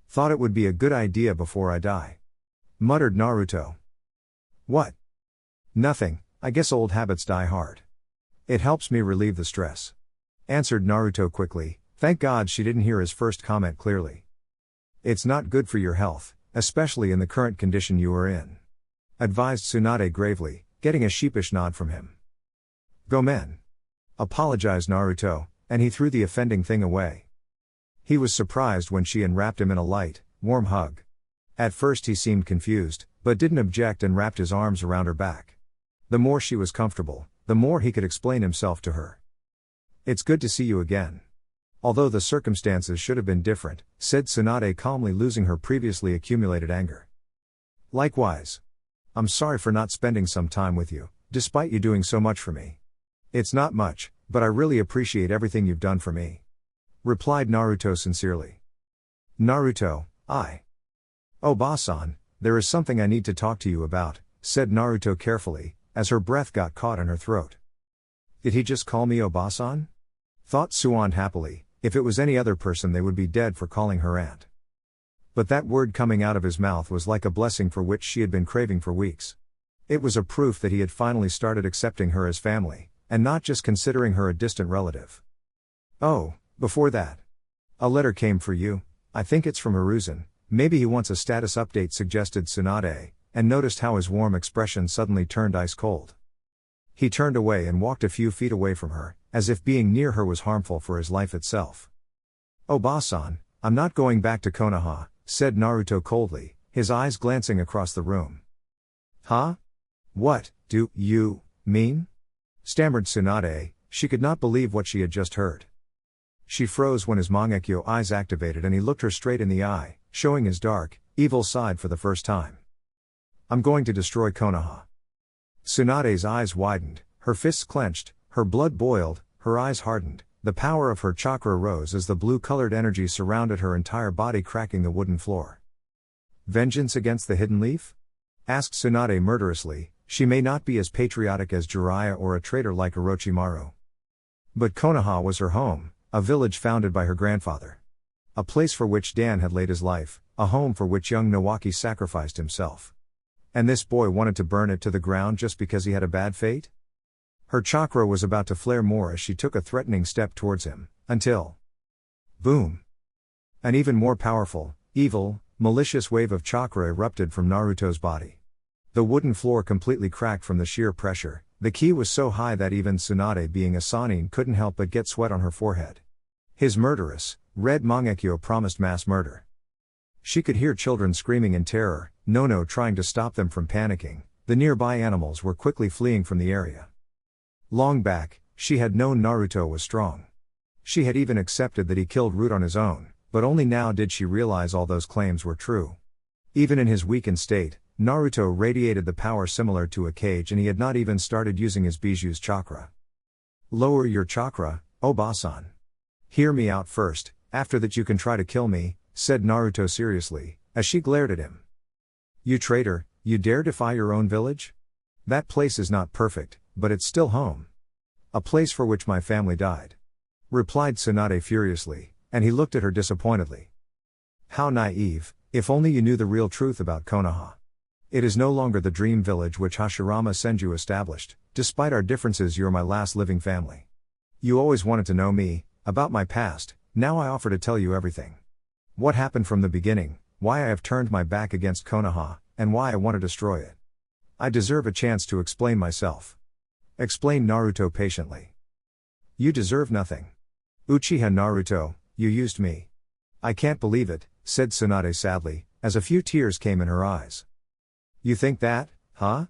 Thought it would be a good idea before I die, muttered Naruto. What? Nothing, I guess old habits die hard. It helps me relieve the stress. Answered Naruto quickly. Thank God she didn't hear his first comment clearly. It's not good for your health, especially in the current condition you are in. Advised Tsunade gravely, getting a sheepish nod from him. Gomen. Apologized Naruto, and he threw the offending thing away. He was surprised when she enwrapped him in a light, warm hug. At first he seemed confused, but didn't object and wrapped his arms around her back. The more she was comfortable, the more he could explain himself to her. It's good to see you again. Although the circumstances should have been different, said Tsunade calmly, losing her previously accumulated anger. Likewise. I'm sorry for not spending some time with you, despite you doing so much for me. It's not much, but I really appreciate everything you've done for me. Replied Naruto sincerely. Naruto, Oh Ba-san, there is something I need to talk to you about, said Naruto carefully, as her breath got caught in her throat. Did he just call me Oba-san? Thought Suan happily, if it was any other person they would be dead for calling her aunt. But that word coming out of his mouth was like a blessing for which she had been craving for weeks. It was a proof that he had finally started accepting her as family, and not just considering her a distant relative. Oh, before that. A letter came for you, I think it's from Hiruzen, maybe he wants a status update, suggested Tsunade, and noticed how his warm expression suddenly turned ice cold. He turned away and walked a few feet away from her, as if being near her was harmful for his life itself. Oh Ba-san, I'm not going back to Konoha, said Naruto coldly, his eyes glancing across the room. Huh? What do you mean? Stammered Tsunade, she could not believe what she had just heard. She froze when his Mangekyo eyes activated and he looked her straight in the eye, showing his dark, evil side for the first time. I'm going to destroy Konoha. Tsunade's eyes widened, her fists clenched, her blood boiled, her eyes hardened, the power of her chakra rose as the blue-colored energy surrounded her entire body, cracking the wooden floor. Vengeance against the Hidden Leaf? Asked Tsunade murderously. She may not be as patriotic as Jiraiya or a traitor like Orochimaru. But Konoha was her home, a village founded by her grandfather. A place for which Dan had laid his life, a home for which young Nawaki sacrificed himself. And this boy wanted to burn it to the ground just because he had a bad fate? Her chakra was about to flare more as she took a threatening step towards him, until... Boom! An even more powerful, evil, malicious wave of chakra erupted from Naruto's body. The wooden floor completely cracked from the sheer pressure. The ki was so high that even Tsunade, being a Sannin, couldn't help but get sweat on her forehead. His murderous, red Mangekyo promised mass murder. She could hear children screaming in terror, Nono trying to stop them from panicking. The nearby animals were quickly fleeing from the area. Long back, she had known Naruto was strong. She had even accepted that he killed Root on his own, but only now did she realize all those claims were true. Even in his weakened state, Naruto radiated the power similar to a cage, and he had not even started using his Bijuu's chakra. Lower your chakra, Oba-san. Hear me out first, after that you can try to kill me, said Naruto seriously, as she glared at him. You traitor, you dare defy your own village? That place is not perfect, but it's still home. A place for which my family died. Replied Tsunade furiously, and he looked at her disappointedly. How naive, if only you knew the real truth about Konoha. It is no longer the dream village which Hashirama Senju established. Despite our differences, you're my last living family. You always wanted to know me, about my past, now I offer to tell you everything. What happened from the beginning, why I have turned my back against Konoha, and why I want to destroy it. I deserve a chance to explain myself. Explained Naruto patiently. You deserve nothing. Uchiha Naruto, you used me. I can't believe it, said Tsunade sadly, as a few tears came in her eyes. You think that, huh?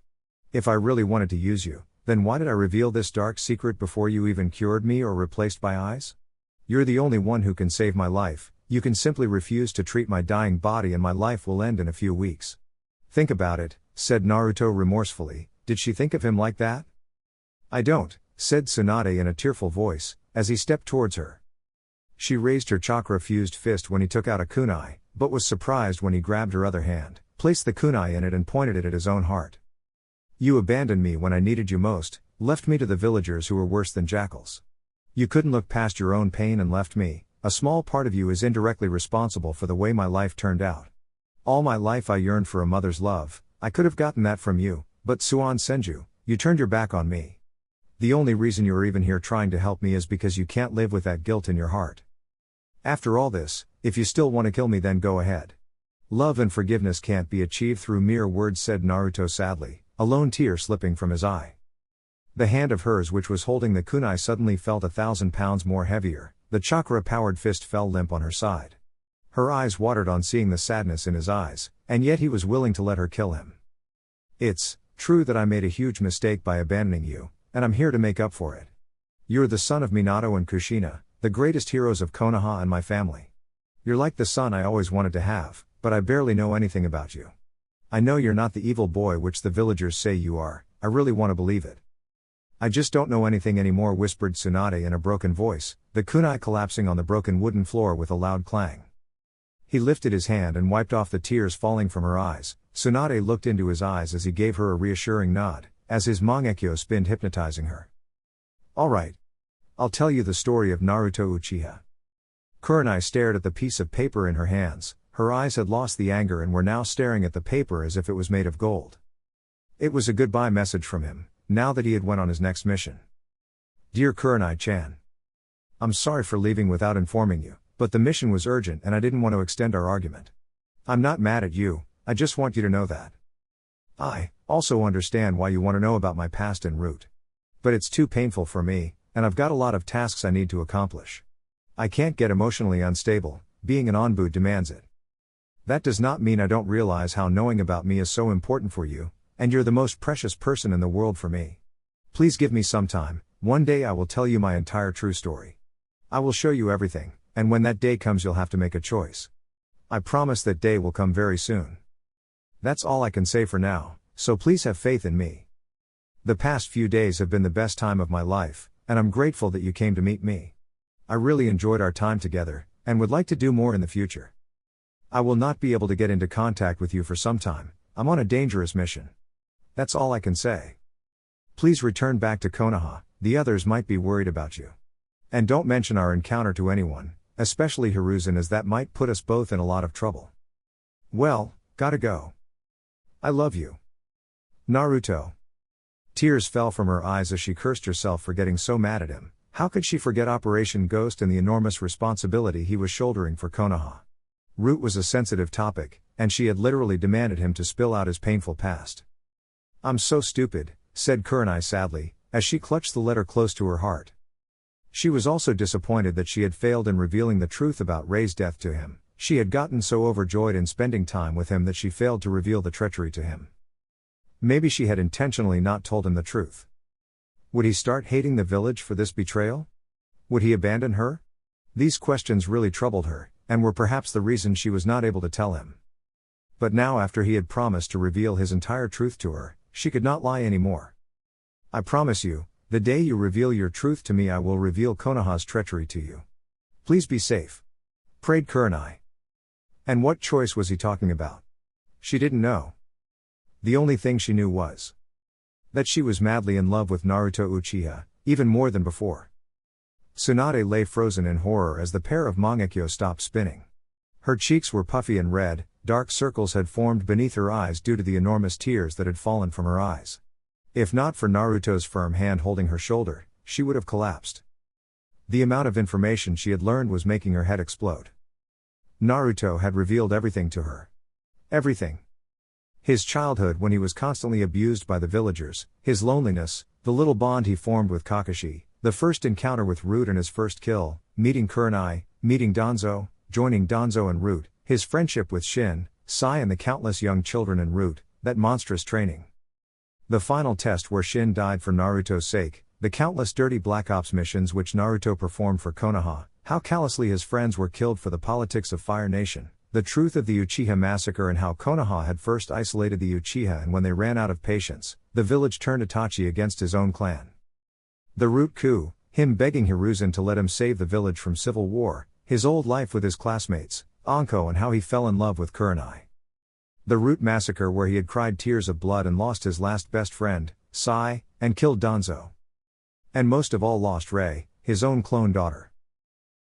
If I really wanted to use you, then why did I reveal this dark secret before you even cured me or replaced my eyes? You're the only one who can save my life. You can simply refuse to treat my dying body and my life will end in a few weeks. Think about it, said Naruto remorsefully. Did she think of him like that? I don't, said Tsunade in a tearful voice, as he stepped towards her. She raised her chakra-fused fist when he took out a kunai, but was surprised when he grabbed her other hand, placed the kunai in it and pointed it at his own heart. You abandoned me when I needed you most, left me to the villagers who were worse than jackals. You couldn't look past your own pain and left me. A small part of you is indirectly responsible for the way my life turned out. All my life I yearned for a mother's love. I could have gotten that from you, but Suan Senju, You turned your back on me. The only reason you're even here trying to help me is because you can't live with that guilt in your heart. After all this, if you still want to kill me, then go ahead. Love and forgiveness can't be achieved through mere words, said Naruto sadly, a lone tear slipping from his eye. The hand of hers which was holding the kunai suddenly felt 1,000 pounds more heavier, the chakra-powered fist fell limp on her side. Her eyes watered on seeing the sadness in his eyes, and yet he was willing to let her kill him. It's true that I made a huge mistake by abandoning you, and I'm here to make up for it. You're the son of Minato and Kushina, the greatest heroes of Konoha and my family. You're like the son I always wanted to have, but I barely know anything about you. I know you're not the evil boy which the villagers say you are, I really want to believe it. I just don't know anything anymore, whispered Tsunade in a broken voice, the kunai collapsing on the broken wooden floor with a loud clang. He lifted his hand and wiped off the tears falling from her eyes. Tsunade looked into his eyes as he gave her a reassuring nod, as his mangekyo spinned, hypnotizing her. All right. I'll tell you the story of Naruto Uchiha. Kurenai stared at the piece of paper in her hands. Her eyes had lost the anger and were now staring at the paper as if it was made of gold. It was a goodbye message from him, now that he had went on his next mission. Dear Kurenai-chan. I'm sorry for leaving without informing you, but the mission was urgent and I didn't want to extend our argument. I'm not mad at you, I just want you to know that. I also understand why you want to know about my past en route. But it's too painful for me, and I've got a lot of tasks I need to accomplish. I can't get emotionally unstable, being an Anbu demands it. That does not mean I don't realize how knowing about me is so important for you, and you're the most precious person in the world for me. Please give me some time, one day I will tell you my entire true story. I will show you everything, and when that day comes you'll have to make a choice. I promise that day will come very soon. That's all I can say for now, so please have faith in me. The past few days have been the best time of my life, and I'm grateful that you came to meet me. I really enjoyed our time together, and would like to do more in the future. I will not be able to get into contact with you for some time, I'm on a dangerous mission. That's all I can say. Please return back to Konoha, the others might be worried about you. And don't mention our encounter to anyone, especially Hiruzen, as that might put us both in a lot of trouble. Well, gotta go. I love you. Naruto. Tears fell from her eyes as she cursed herself for getting so mad at him. How could she forget Operation Ghost and the enormous responsibility he was shouldering for Konoha? Root was a sensitive topic, and she had literally demanded him to spill out his painful past. I'm so stupid, said Kurenai sadly, as she clutched the letter close to her heart. She was also disappointed that she had failed in revealing the truth about Rei's death to him. She had gotten so overjoyed in spending time with him that she failed to reveal the treachery to him. Maybe she had intentionally not told him the truth. Would he start hating the village for this betrayal? Would he abandon her? These questions really troubled her, and were perhaps the reason she was not able to tell him. But now, after he had promised to reveal his entire truth to her, she could not lie anymore. I promise you, the day you reveal your truth to me I will reveal Konoha's treachery to you. Please be safe. Prayed Kurenai. And what choice was he talking about? She didn't know. The only thing she knew was that she was madly in love with Naruto Uchiha, even more than before. Tsunade lay frozen in horror as the pair of mangekyo stopped spinning. Her cheeks were puffy and red, dark circles had formed beneath her eyes due to the enormous tears that had fallen from her eyes. If not for Naruto's firm hand holding her shoulder, she would have collapsed. The amount of information she had learned was making her head explode. Naruto had revealed everything to her. Everything. His childhood when he was constantly abused by the villagers, his loneliness, the little bond he formed with Kakashi, the first encounter with Root and his first kill, meeting Kurenai, meeting Danzo, joining Danzo and Root, his friendship with Shin, Sai and the countless young children in Root, that monstrous training. The final test where Shin died for Naruto's sake, the countless dirty Black Ops missions which Naruto performed for Konoha, how callously his friends were killed for the politics of Fire Nation, the truth of the Uchiha massacre and how Konoha had first isolated the Uchiha, and when they ran out of patience, the village turned Itachi against his own clan. The Root coup, him begging Hiruzen to let him save the village from civil war, his old life with his classmates, Anko, and how he fell in love with Kurenai. The Root massacre where he had cried tears of blood and lost his last best friend, Sai, and killed Danzo. And most of all lost Rei, his own clone daughter.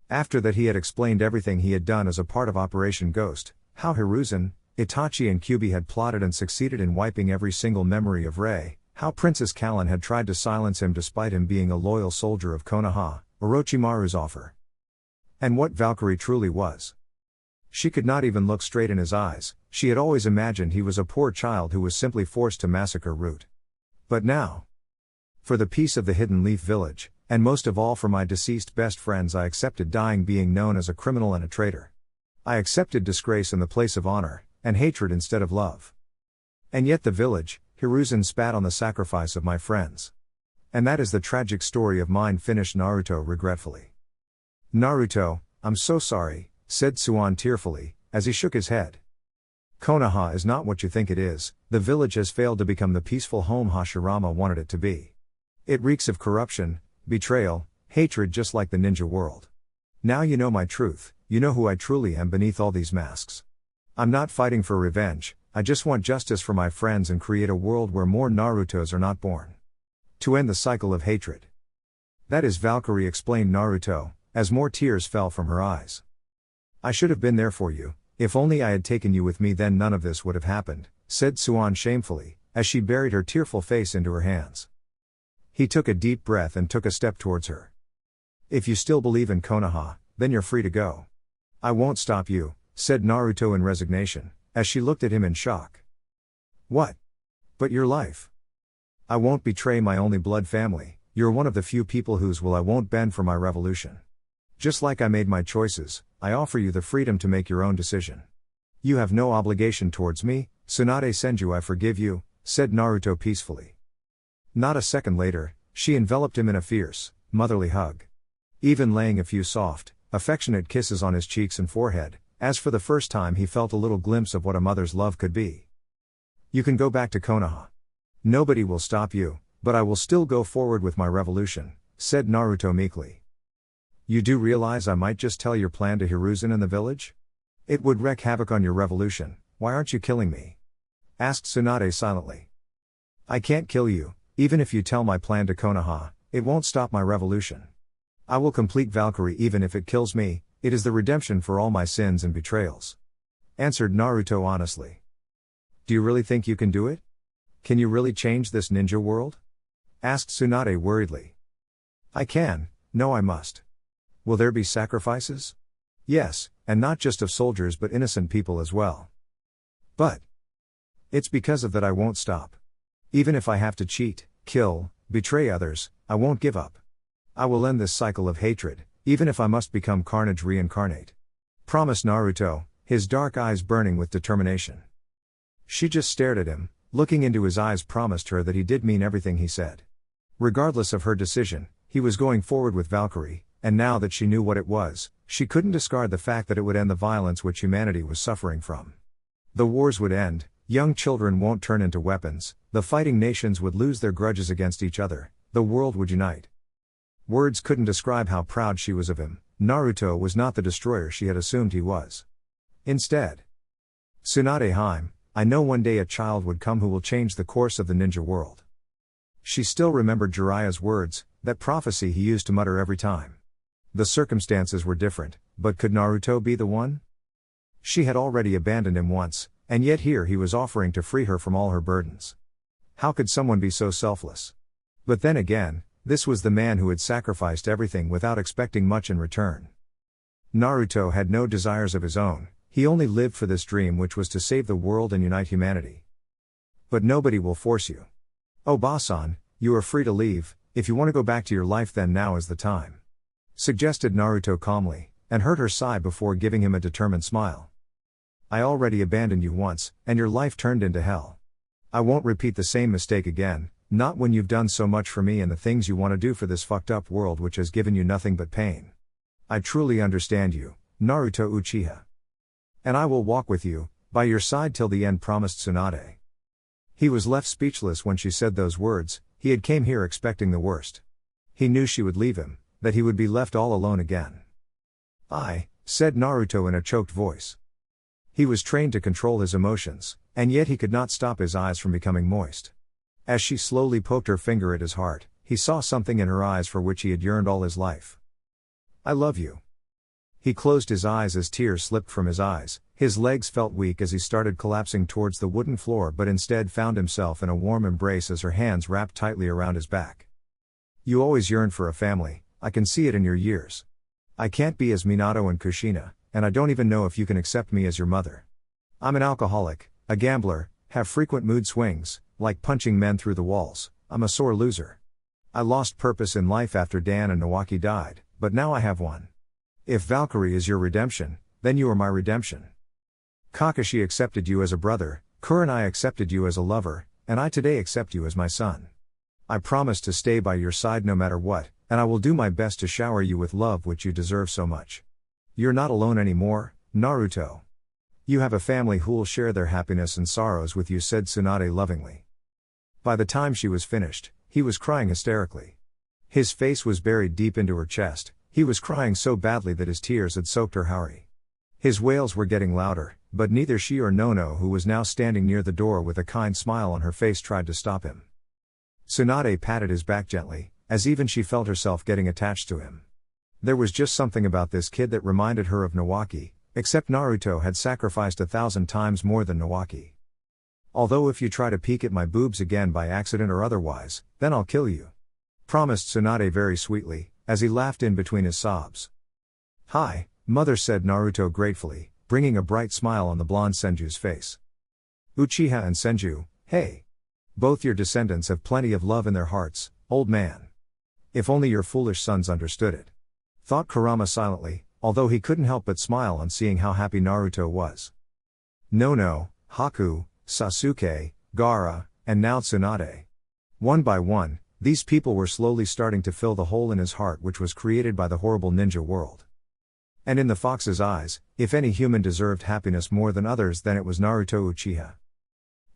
After that he had explained everything he had done as a part of Operation Ghost, how Hiruzen, Itachi and Kyuubi had plotted and succeeded in wiping every single memory of Rei, How Princess Kallen had tried to silence him despite him being a loyal soldier of Konoha, Orochimaru's offer. And what Valkyrie truly was. She could not even look straight in his eyes. She had always imagined he was a poor child who was simply forced to massacre Root. But now, for the peace of the Hidden Leaf Village, and most of all for my deceased best friends, I accepted dying being known as a criminal and a traitor. I accepted disgrace in the place of honor, and hatred instead of love. And yet the village, Hiruzen spat on the sacrifice of my friends. And that is the tragic story of mine, finished Naruto regretfully. Naruto, I'm so sorry, said Suan tearfully, as he shook his head. Konoha is not what you think it is. The village has failed to become the peaceful home Hashirama wanted it to be. It reeks of corruption, betrayal, hatred, just like the ninja world. Now you know my truth, you know who I truly am beneath all these masks. I'm not fighting for revenge, I just want justice for my friends and create a world where more Narutos are not born. To end the cycle of hatred. That is Valkyrie, explained Naruto, as more tears fell from her eyes. I should have been there for you, if only I had taken you with me, then none of this would have happened, said Suan shamefully, as she buried her tearful face into her hands. He took a deep breath and took a step towards her. If you still believe in Konoha, then you're free to go. I won't stop you, said Naruto in resignation, as she looked at him in shock. What? But your life? I won't betray my only blood family. You're one of the few people whose will I won't bend for my revolution. Just like I made my choices, I offer you the freedom to make your own decision. You have no obligation towards me, Tsunade Senju, I forgive you, said Naruto peacefully. Not a second later, she enveloped him in a fierce, motherly hug. Even laying a few soft, affectionate kisses on his cheeks and forehead, as for the first time he felt a little glimpse of what a mother's love could be. You can go back to Konoha. Nobody will stop you, but I will still go forward with my revolution, said Naruto meekly. You do realize I might just tell your plan to Hiruzen and the village? It would wreak havoc on your revolution. Why aren't you killing me? Asked Tsunade silently. I can't kill you, even if you tell my plan to Konoha, it won't stop my revolution. I will complete Valkyrie even if it kills me, it is the redemption for all my sins and betrayals. Answered Naruto honestly. Do you really think you can do it? Can you really change this ninja world? Asked Tsunade worriedly. I can, no I must. Will there be sacrifices? Yes, and not just of soldiers but innocent people as well. But it's because of that I won't stop. Even if I have to cheat, kill, betray others, I won't give up. I will end this cycle of hatred, even if I must become Carnage reincarnate. Promised Naruto, his dark eyes burning with determination. She just stared at him, looking into his eyes, promised her that he did mean everything he said. Regardless of her decision, he was going forward with Valkyrie, and now that she knew what it was, she couldn't discard the fact that it would end the violence which humanity was suffering from. The wars would end, young children won't turn into weapons, the fighting nations would lose their grudges against each other, the world would unite. Words couldn't describe how proud she was of him. Naruto was not the destroyer she had assumed he was. Instead, Tsunade Hime, I know one day a child would come who will change the course of the ninja world. She still remembered Jiraiya's words, that prophecy he used to mutter every time. The circumstances were different, but could Naruto be the one? She had already abandoned him once, and yet here he was offering to free her from all her burdens. How could someone be so selfless? But then again, this was the man who had sacrificed everything without expecting much in return. Naruto had no desires of his own, he only lived for this dream, which was to save the world and unite humanity. But nobody will force you. Oh Ba-san, you are free to leave. If you want to go back to your life, then now is the time. Suggested Naruto calmly, and heard her sigh before giving him a determined smile. I already abandoned you once, and your life turned into hell. I won't repeat the same mistake again, not when you've done so much for me and the things you want to do for this fucked up world which has given you nothing but pain. I truly understand you, Naruto Uchiha. And I will walk with you, by your side till the end, promised Tsunade. He was left speechless when she said those words. He had came here expecting the worst. He knew she would leave him, that he would be left all alone again. Said Naruto in a choked voice. He was trained to control his emotions, and yet he could not stop his eyes from becoming moist. As she slowly poked her finger at his heart, he saw something in her eyes for which he had yearned all his life. I love you. He closed his eyes as tears slipped from his eyes. His legs felt weak as he started collapsing towards the wooden floor, but instead found himself in a warm embrace as her hands wrapped tightly around his back. You always yearned for a family, I can see it in your years. I can't be as Minato and Kushina, and I don't even know if you can accept me as your mother. I'm an alcoholic, a gambler, have frequent mood swings, like punching men through the walls. I'm a sore loser. I lost purpose in life after Dan and Nawaki died, but now I have one. If Valkyrie is your redemption, then you are my redemption. Kakashi accepted you as a brother, Kurenai accepted you as a lover, and I today accept you as my son. I promise to stay by your side no matter what, and I will do my best to shower you with love which you deserve so much. You're not alone anymore, Naruto. You have a family who'll share their happiness and sorrows with you, said Tsunade lovingly. By the time she was finished, he was crying hysterically. His face was buried deep into her chest, he was crying so badly that his tears had soaked her haori. His wails were getting louder, but neither she or Nono, who was now standing near the door with a kind smile on her face, tried to stop him. Tsunade patted his back gently, as even she felt herself getting attached to him. There was just something about this kid that reminded her of Nawaki, except Naruto had sacrificed 1,000 times more than Nawaki. Although if you try to peek at my boobs again by accident or otherwise, then I'll kill you, promised Tsunade very sweetly, as he laughed in between his sobs. Hi, mother, said Naruto gratefully, bringing a bright smile on the blonde Senju's face. Uchiha and Senju, hey. Both your descendants have plenty of love in their hearts, old man. If only your foolish sons understood it. Thought Kurama silently, although he couldn't help but smile on seeing how happy Naruto was. Nono, Haku, Sasuke, Gaara, and now Tsunade. One by one, these people were slowly starting to fill the hole in his heart which was created by the horrible ninja world. And in the fox's eyes, if any human deserved happiness more than others, then it was Naruto Uchiha.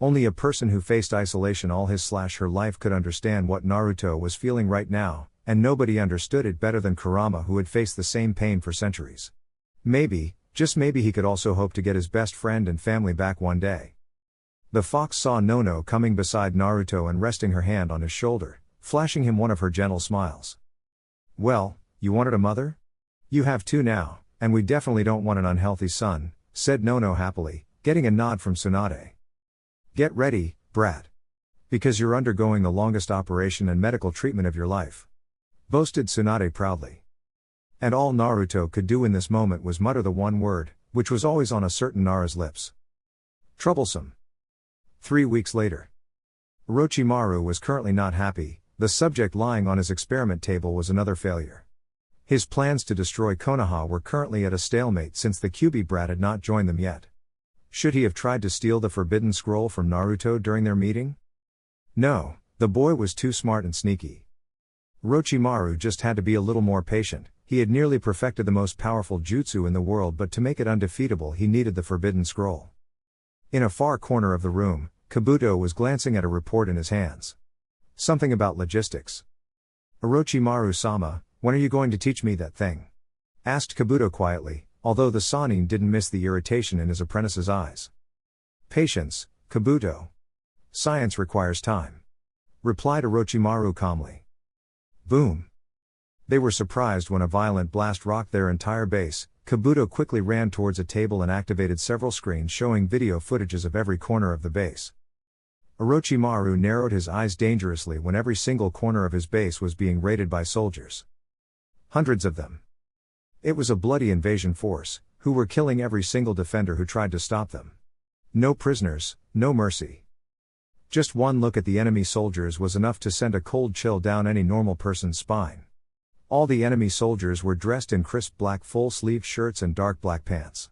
Only a person who faced isolation all his/her life could understand what Naruto was feeling right now, and nobody understood it better than Kurama, who had faced the same pain for centuries. Maybe, just maybe, he could also hope to get his best friend and family back one day. The fox saw Nono coming beside Naruto and resting her hand on his shoulder, flashing him one of her gentle smiles. Well, you wanted a mother? You have two now, and we definitely don't want an unhealthy son, said Nono happily, getting a nod from Tsunade. Get ready, brat. Because you're undergoing the longest operation and medical treatment of your life, boasted Tsunade proudly. And all Naruto could do in this moment was mutter the one word, which was always on a certain Nara's lips. Troublesome. 3 weeks later. Orochimaru was currently not happy. The subject lying on his experiment table was another failure. His plans to destroy Konoha were currently at a stalemate since the Kyuubi brat had not joined them yet. Should he have tried to steal the forbidden scroll from Naruto during their meeting? No, the boy was too smart and sneaky. Orochimaru just had to be a little more patient. He had nearly perfected the most powerful jutsu in the world, but to make it undefeatable he needed the forbidden scroll. In a far corner of the room, Kabuto was glancing at a report in his hands. Something about logistics. Orochimaru-sama, when are you going to teach me that thing? Asked Kabuto quietly, although the Sannin didn't miss the irritation in his apprentice's eyes. Patience, Kabuto. Science requires time, replied Orochimaru calmly. Boom. They were surprised when a violent blast rocked their entire base. Kabuto quickly ran towards a table and activated several screens showing video footages of every corner of the base. Orochimaru narrowed his eyes dangerously when every single corner of his base was being raided by soldiers. Hundreds of them. It was a bloody invasion force, who were killing every single defender who tried to stop them. No prisoners, no mercy. Just one look at the enemy soldiers was enough to send a cold chill down any normal person's spine. All the enemy soldiers were dressed in crisp black full-sleeve shirts and dark black pants.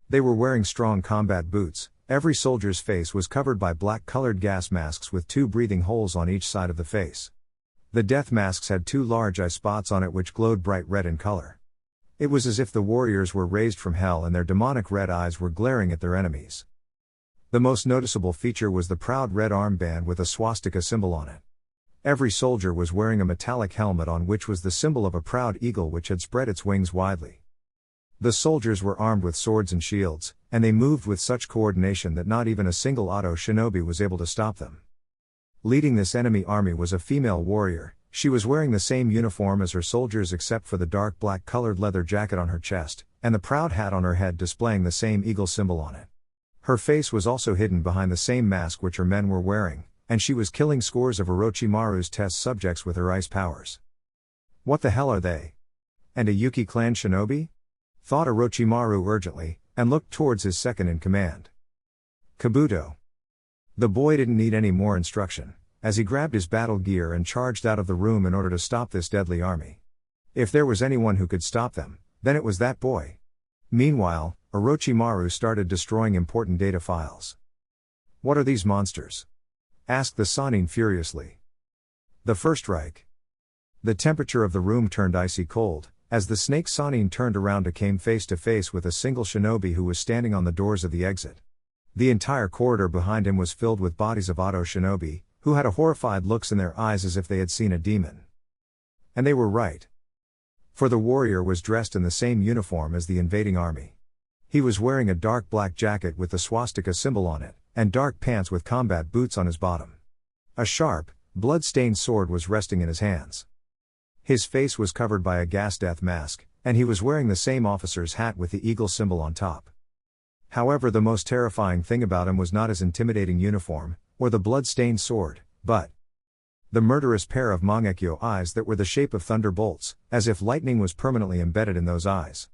They were wearing strong combat boots. Every soldier's face was covered by black-colored gas masks with 2 breathing holes on each side of the face. The death masks had 2 large eye spots on it which glowed bright red in color. It was as if the warriors were raised from hell and their demonic red eyes were glaring at their enemies. The most noticeable feature was the proud red armband with a swastika symbol on it. Every soldier was wearing a metallic helmet on which was the symbol of a proud eagle which had spread its wings widely. The soldiers were armed with swords and shields, and they moved with such coordination that not even a single auto shinobi was able to stop them. Leading this enemy army was a female warrior, She was wearing the same uniform as her soldiers except for the dark black colored leather jacket on her chest, and the proud hat on her head displaying the same eagle symbol on it. Her face was also hidden behind the same mask which her men were wearing, and she was killing scores of Orochimaru's test subjects with her ice powers. What the hell are they? And a Yuki clan shinobi? Thought Orochimaru urgently, and looked towards his second in command. Kabuto. The boy didn't need any more instruction, as he grabbed his battle gear and charged out of the room in order to stop this deadly army. If there was anyone who could stop them, then it was that boy. Meanwhile, Orochimaru started destroying important data files. What are these monsters? Asked the Sannin furiously. The First Reich. The temperature of the room turned icy cold, as the snake Sannin turned around to came face to face with a single shinobi who was standing on the doors of the exit. The entire corridor behind him was filled with bodies of Auto shinobi, who had horrified looks in their eyes as if they had seen a demon. And they were right. For the warrior was dressed in the same uniform as the invading army. He was wearing a dark black jacket with the swastika symbol on it, and dark pants with combat boots on his bottom. A sharp, blood-stained sword was resting in his hands. His face was covered by a gas death mask, and he was wearing the same officer's hat with the eagle symbol on top. However, the most terrifying thing about him was not his intimidating uniform, or the blood-stained sword, but the murderous pair of Mangekyo eyes that were the shape of thunderbolts, as if lightning was permanently embedded in those eyes.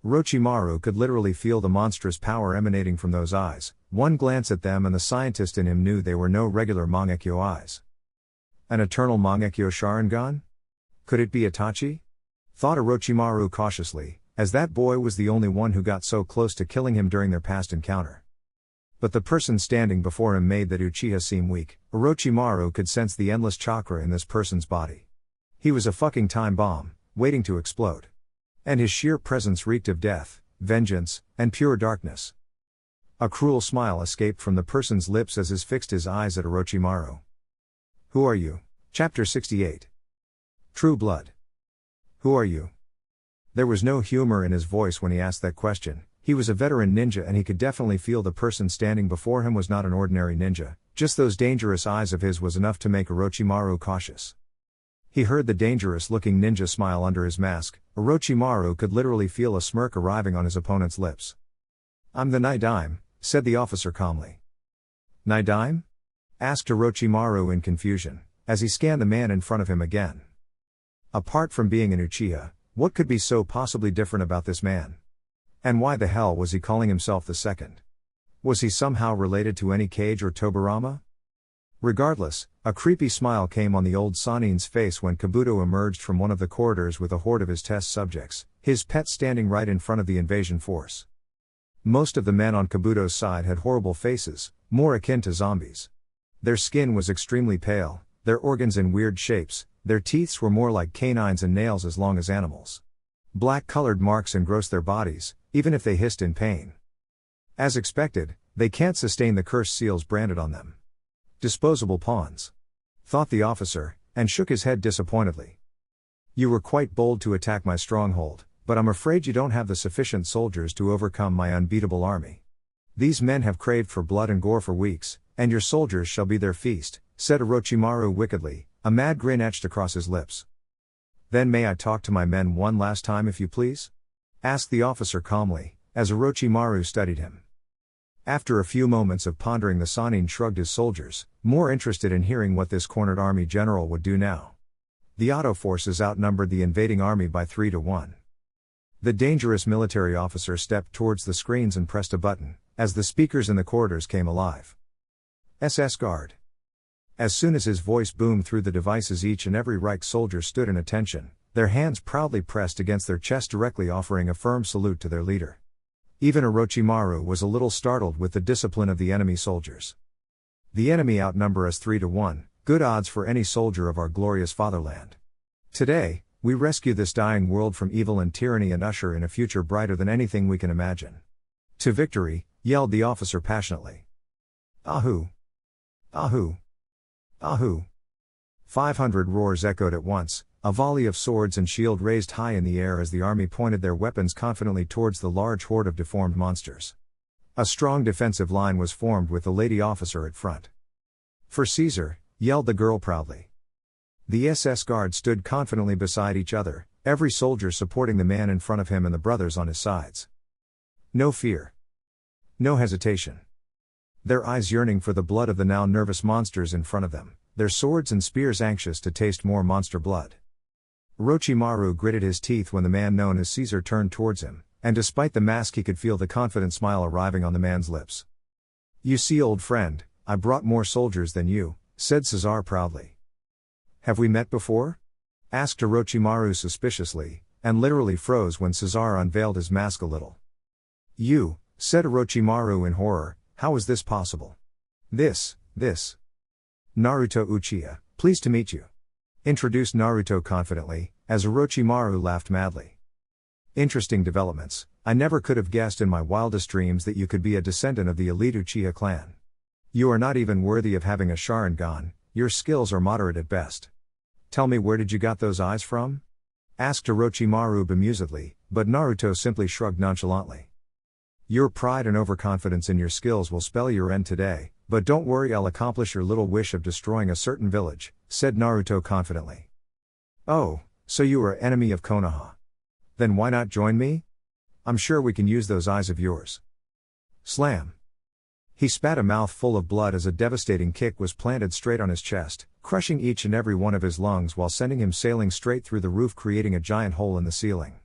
Orochimaru could literally feel the monstrous power emanating from those eyes. One glance at them and the scientist in him knew they were no regular Mangekyo eyes. An eternal Mangekyo Sharingan? Could it be Itachi? Thought Orochimaru cautiously, as that boy was the only one who got so close to killing him during their past encounter. But the person standing before him made that Uchiha seem weak. Orochimaru could sense the endless chakra in this person's body. He was a fucking time bomb, waiting to explode. And his sheer presence reeked of death, vengeance, and pure darkness. A cruel smile escaped from the person's lips as he fixed his eyes at Orochimaru. Who are you? Chapter 68. True Blood. Who are you? There was no humor in his voice when he asked that question. He was a veteran ninja and he could definitely feel the person standing before him was not an ordinary ninja. Just those dangerous eyes of his was enough to make Orochimaru cautious. He heard the dangerous-looking ninja smile under his mask. Orochimaru could literally feel a smirk arriving on his opponent's lips. I'm the Nidaime, said the officer calmly. Nidaime? Asked Orochimaru in confusion, as he scanned the man in front of him again. Apart from being an Uchiha, what could be so possibly different about this man? And why the hell was he calling himself the second? Was he somehow related to any Kage or Tobirama? Regardless, a creepy smile came on the old Sannin's face when Kabuto emerged from one of the corridors with a horde of his test subjects, his pet standing right in front of the invasion force. Most of the men on Kabuto's side had horrible faces, more akin to zombies. Their skin was extremely pale, their organs in weird shapes, their teeth were more like canines and nails as long as animals. Black-colored marks engrossed their bodies, even if they hissed in pain. As expected, they can't sustain the cursed seals branded on them. Disposable pawns. Thought the officer, and shook his head disappointedly. You were quite bold to attack my stronghold, but I'm afraid you don't have the sufficient soldiers to overcome my unbeatable army. These men have craved for blood and gore for weeks, and your soldiers shall be their feast, said Orochimaru wickedly, a mad grin etched across his lips. Then may I talk to my men one last time if you please? Asked the officer calmly, as Orochimaru studied him. After a few moments of pondering, the Sannin shrugged his soldiers, more interested in hearing what this cornered army general would do now. The Auto forces outnumbered the invading army by 3-1. The dangerous military officer stepped towards the screens and pressed a button, as the speakers in the corridors came alive. SS Guard. As soon as his voice boomed through the devices, each and every Reich soldier stood in attention, their hands proudly pressed against their chest, directly offering a firm salute to their leader. Even Orochimaru was a little startled with the discipline of the enemy soldiers. The enemy outnumber us 3-1, good odds for any soldier of our glorious fatherland. Today, we rescue this dying world from evil and tyranny and usher in a future brighter than anything we can imagine. To victory, yelled the officer passionately. Ahu! Ahu! Ahu! 500 roars echoed at once, a volley of swords and shield raised high in the air as the army pointed their weapons confidently towards the large horde of deformed monsters. A strong defensive line was formed with the lady officer at front. For Caesar, yelled the girl proudly. The SS guard stood confidently beside each other, every soldier supporting the man in front of him and the brothers on his sides. No fear. No hesitation. Their eyes yearning for the blood of the now nervous monsters in front of them, their swords and spears anxious to taste more monster blood. Orochimaru gritted his teeth when the man known as Caesar turned towards him, and despite the mask he could feel the confident smile arriving on the man's lips. "You see, old friend, I brought more soldiers than you," said Caesar proudly. "Have we met before?" asked Orochimaru suspiciously, and literally froze when Caesar unveiled his mask a little. "You," said Orochimaru in horror, "how is this possible?" This. Naruto Uchiha, pleased to meet you," introduced Naruto confidently, as Orochimaru laughed madly. "Interesting developments. I never could have guessed in my wildest dreams that you could be a descendant of the elite Uchiha clan. You are not even worthy of having a Sharingan, your skills are moderate at best. Tell me, where did you got those eyes from?" asked Orochimaru bemusedly, but Naruto simply shrugged nonchalantly. "Your pride and overconfidence in your skills will spell your end today, but don't worry, I'll accomplish your little wish of destroying a certain village," said Naruto confidently. "Oh, so you are enemy of Konoha. Then why not join me? I'm sure we can use those eyes of yours." Slam. He spat a mouthful of blood as a devastating kick was planted straight on his chest, crushing each and every one of his lungs while sending him sailing straight through the roof, creating a giant hole in the ceiling.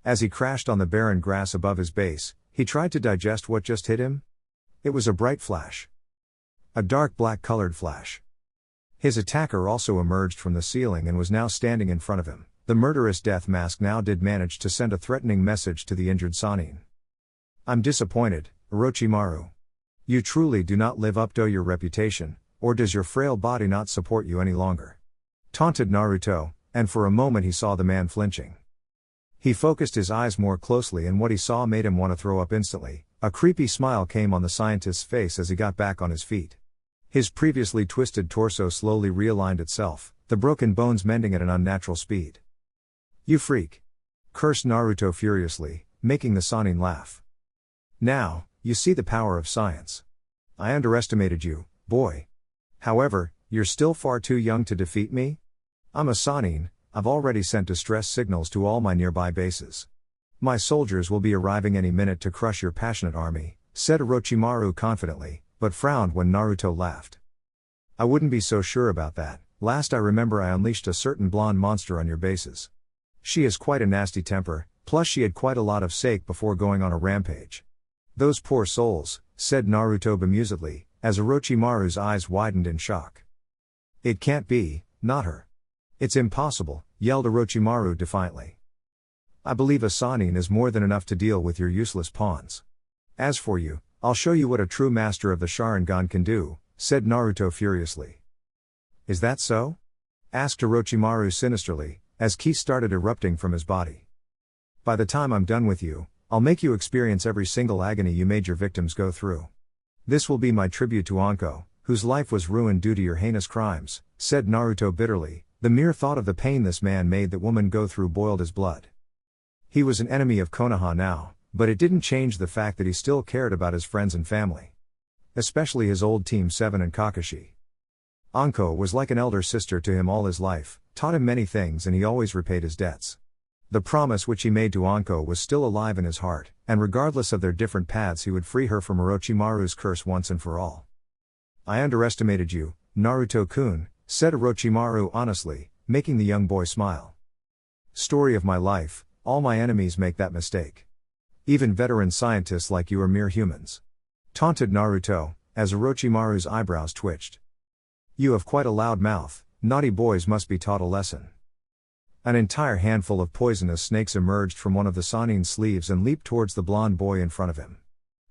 As he crashed on the barren grass above his base, he tried to digest what just hit him. It was a bright flash. A dark black-colored flash. His attacker also emerged from the ceiling and was now standing in front of him. The murderous death mask now did manage to send a threatening message to the injured Sannin. "I'm disappointed, Orochimaru. You truly do not live up to your reputation, or does your frail body not support you any longer?" taunted Naruto, and for a moment he saw the man flinching. He focused his eyes more closely and what he saw made him want to throw up instantly. A creepy smile came on the scientist's face as he got back on his feet. His previously twisted torso slowly realigned itself, the broken bones mending at an unnatural speed. "You freak!" cursed Naruto furiously, making the Sannin laugh. "Now, you see the power of science. I underestimated you, boy. However, you're still far too young to defeat me. I'm a Sannin. I've already sent distress signals to all my nearby bases. My soldiers will be arriving any minute to crush your passionate army," said Orochimaru confidently, but frowned when Naruto laughed. "I wouldn't be so sure about that. Last I remember I unleashed a certain blonde monster on your bases. She has quite a nasty temper, plus she had quite a lot of sake before going on a rampage." "Those poor souls," said Naruto bemusedly, as Orochimaru's eyes widened in shock. "It can't be, not her. It's impossible," yelled Orochimaru defiantly. "I believe a Sannin is more than enough to deal with your useless pawns. As for you, I'll show you what a true master of the Sharingan can do," said Naruto furiously. "Is that so?" asked Orochimaru sinisterly, as ki started erupting from his body. "By the time I'm done with you, I'll make you experience every single agony you made your victims go through. This will be my tribute to Anko, whose life was ruined due to your heinous crimes," said Naruto bitterly. The mere thought of the pain this man made that woman go through boiled his blood. He was an enemy of Konoha now, but it didn't change the fact that he still cared about his friends and family. Especially his old Team 7 and Kakashi. Anko was like an elder sister to him all his life, taught him many things, and he always repaid his debts. The promise which he made to Anko was still alive in his heart, and regardless of their different paths he would free her from Orochimaru's curse once and for all. "I underestimated you, Naruto-kun," said Orochimaru honestly, making the young boy smile. "Story of my life, all my enemies make that mistake. Even veteran scientists like you are mere humans," taunted Naruto, as Orochimaru's eyebrows twitched. "You have quite a loud mouth, naughty boys must be taught a lesson." An entire handful of poisonous snakes emerged from one of the Sannin's sleeves and leaped towards the blonde boy in front of him.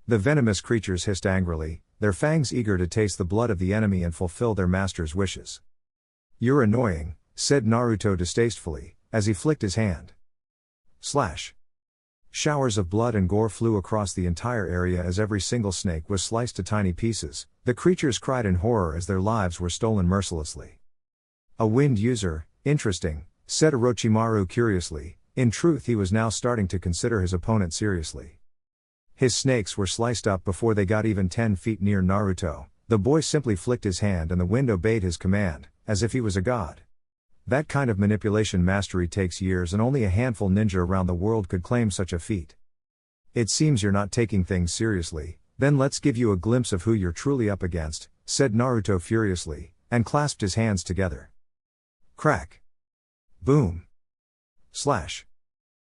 The venomous creatures hissed angrily, their fangs eager to taste the blood of the enemy and fulfill their master's wishes. "You're annoying," said Naruto distastefully, as he flicked his hand. Slash. Showers of blood and gore flew across the entire area as every single snake was sliced to tiny pieces. The creatures cried in horror as their lives were stolen mercilessly. "A wind user, interesting," said Orochimaru curiously. In truth, he was now starting to consider his opponent seriously. His snakes were sliced up before they got even 10 feet near Naruto. The boy simply flicked his hand and the wind obeyed his command, as if he was a god. That kind of manipulation mastery takes years and only a handful ninja around the world could claim such a feat. It seems you're not taking things seriously, then let's give you a glimpse of who you're truly up against, said Naruto furiously, and clasped his hands together. Crack. Boom. Slash.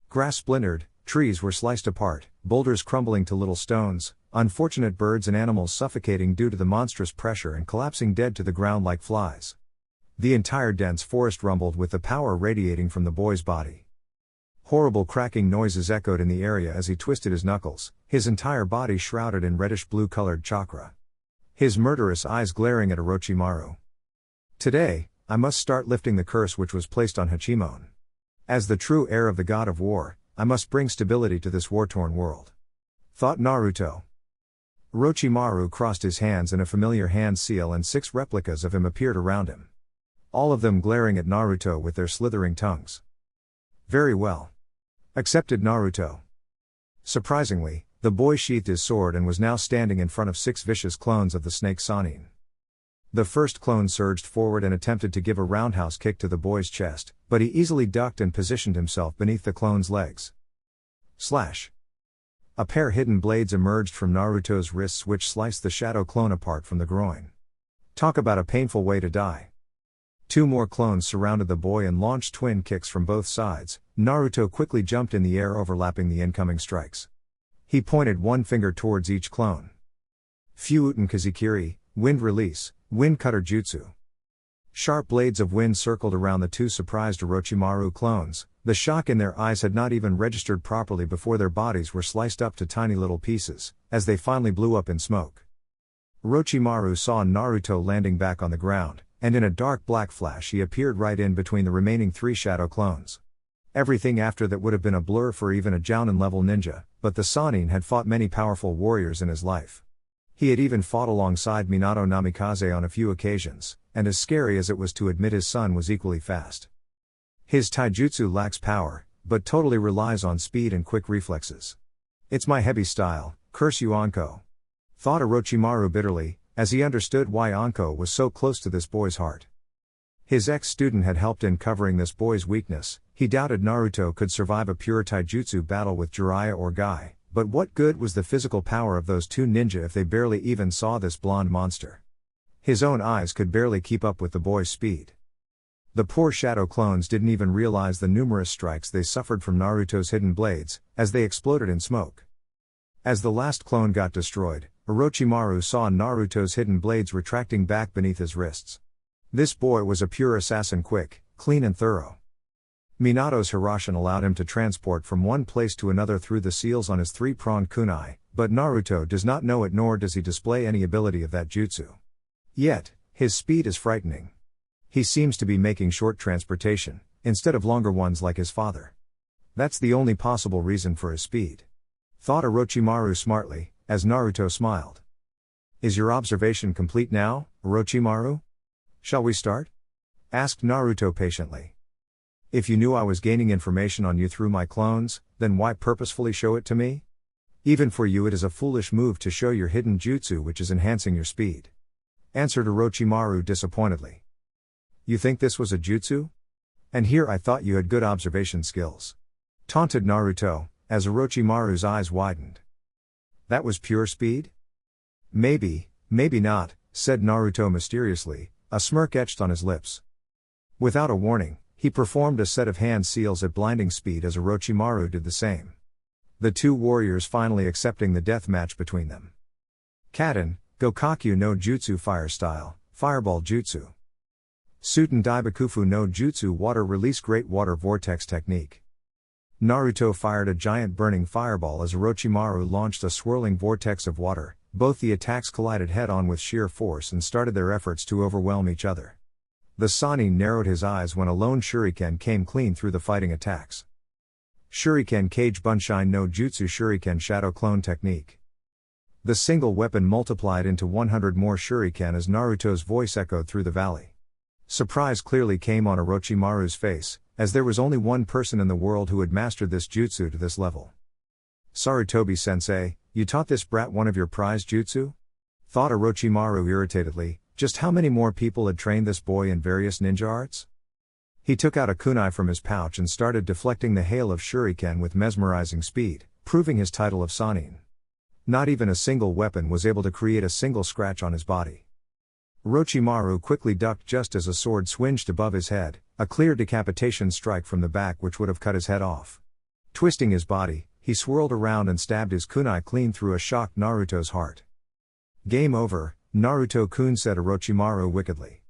Grass splintered, trees were sliced apart, boulders crumbling to little stones, unfortunate birds and animals suffocating due to the monstrous pressure and collapsing dead to the ground like flies. The entire dense forest rumbled with the power radiating from the boy's body. Horrible cracking noises echoed in the area as he twisted his knuckles, his entire body shrouded in reddish-blue colored chakra. His murderous eyes glaring at Orochimaru. Today, I must start lifting the curse which was placed on Hachimon. As the true heir of the god of war, I must bring stability to this war-torn world. Thought Naruto. Orochimaru crossed his hands in a familiar hand seal and 6 replicas of him appeared around him. All of them glaring at Naruto with their slithering tongues. Very well. Accepted Naruto. Surprisingly, the boy sheathed his sword and was now standing in front of 6 vicious clones of the snake Sannin. The first clone surged forward and attempted to give a roundhouse kick to the boy's chest, but he easily ducked and positioned himself beneath the clone's legs. Slash. A pair hidden blades emerged from Naruto's wrists which sliced the shadow clone apart from the groin. Talk about a painful way to die. 2 more clones surrounded the boy and launched twin kicks from both sides. Naruto quickly jumped in the air overlapping the incoming strikes. He pointed one finger towards each clone. Fuuten Kazikiri, wind release, wind cutter jutsu. Sharp blades of wind circled around the 2 surprised Orochimaru clones. The shock in their eyes had not even registered properly before their bodies were sliced up to tiny little pieces, as they finally blew up in smoke. Orochimaru saw Naruto landing back on the ground, and in a dark black flash he appeared right in between the remaining 3 shadow clones. Everything after that would have been a blur for even a Jounin-level ninja, but the Sannin had fought many powerful warriors in his life. He had even fought alongside Minato Namikaze on a few occasions, and as scary as it was to admit his son was equally fast. His taijutsu lacks power, but totally relies on speed and quick reflexes. It's my heavy style, curse you Anko. Thought Orochimaru bitterly, as he understood why Anko was so close to this boy's heart. His ex-student had helped in covering this boy's weakness. He doubted Naruto could survive a pure taijutsu battle with Jiraiya or Guy, but what good was the physical power of those 2 ninja if they barely even saw this blonde monster? His own eyes could barely keep up with the boy's speed. The poor shadow clones didn't even realize the numerous strikes they suffered from Naruto's hidden blades, as they exploded in smoke. As the last clone got destroyed, Orochimaru saw Naruto's hidden blades retracting back beneath his wrists. This boy was a pure assassin, quick, clean and thorough. Minato's Hirashin allowed him to transport from one place to another through the seals on his 3-pronged kunai, but Naruto does not know it nor does he display any ability of that jutsu. Yet, his speed is frightening. He seems to be making short transportation, instead of longer ones like his father. That's the only possible reason for his speed. Thought Orochimaru smartly, as Naruto smiled. Is your observation complete now, Orochimaru? Shall we start? Asked Naruto patiently. If you knew I was gaining information on you through my clones, then why purposefully show it to me? Even for you it is a foolish move to show your hidden jutsu which is enhancing your speed. Answered Orochimaru disappointedly. You think this was a jutsu? And here I thought you had good observation skills. Taunted Naruto, as Orochimaru's eyes widened. That was pure speed? Maybe, maybe not, said Naruto mysteriously, a smirk etched on his lips. Without a warning, he performed a set of hand seals at blinding speed as Orochimaru did the same. The 2 warriors finally accepting the death match between them. Kaden, Gokakyu no Jutsu Fire Style, Fireball Jutsu. Suten Daibakufu no Jutsu Water Release Great Water Vortex Technique. Naruto fired a giant burning fireball as Orochimaru launched a swirling vortex of water. Both the attacks collided head-on with sheer force and started their efforts to overwhelm each other. The Sannin narrowed his eyes when a lone shuriken came clean through the fighting attacks. Shuriken Cage Bunshine no Jutsu Shuriken Shadow Clone Technique. The single weapon multiplied into 100 more shuriken as Naruto's voice echoed through the valley. Surprise clearly came on Orochimaru's face, as there was only one person in the world who had mastered this jutsu to this level. Sarutobi-sensei, you taught this brat one of your prized jutsu? Thought Orochimaru irritatedly, just how many more people had trained this boy in various ninja arts? He took out a kunai from his pouch and started deflecting the hail of shuriken with mesmerizing speed, proving his title of Sannin. Not even a single weapon was able to create a single scratch on his body. Orochimaru quickly ducked just as a sword swinged above his head, a clear decapitation strike from the back which would have cut his head off. Twisting his body, he swirled around and stabbed his kunai clean through a shocked Naruto's heart. "Game over, Naruto-kun," said Orochimaru wickedly.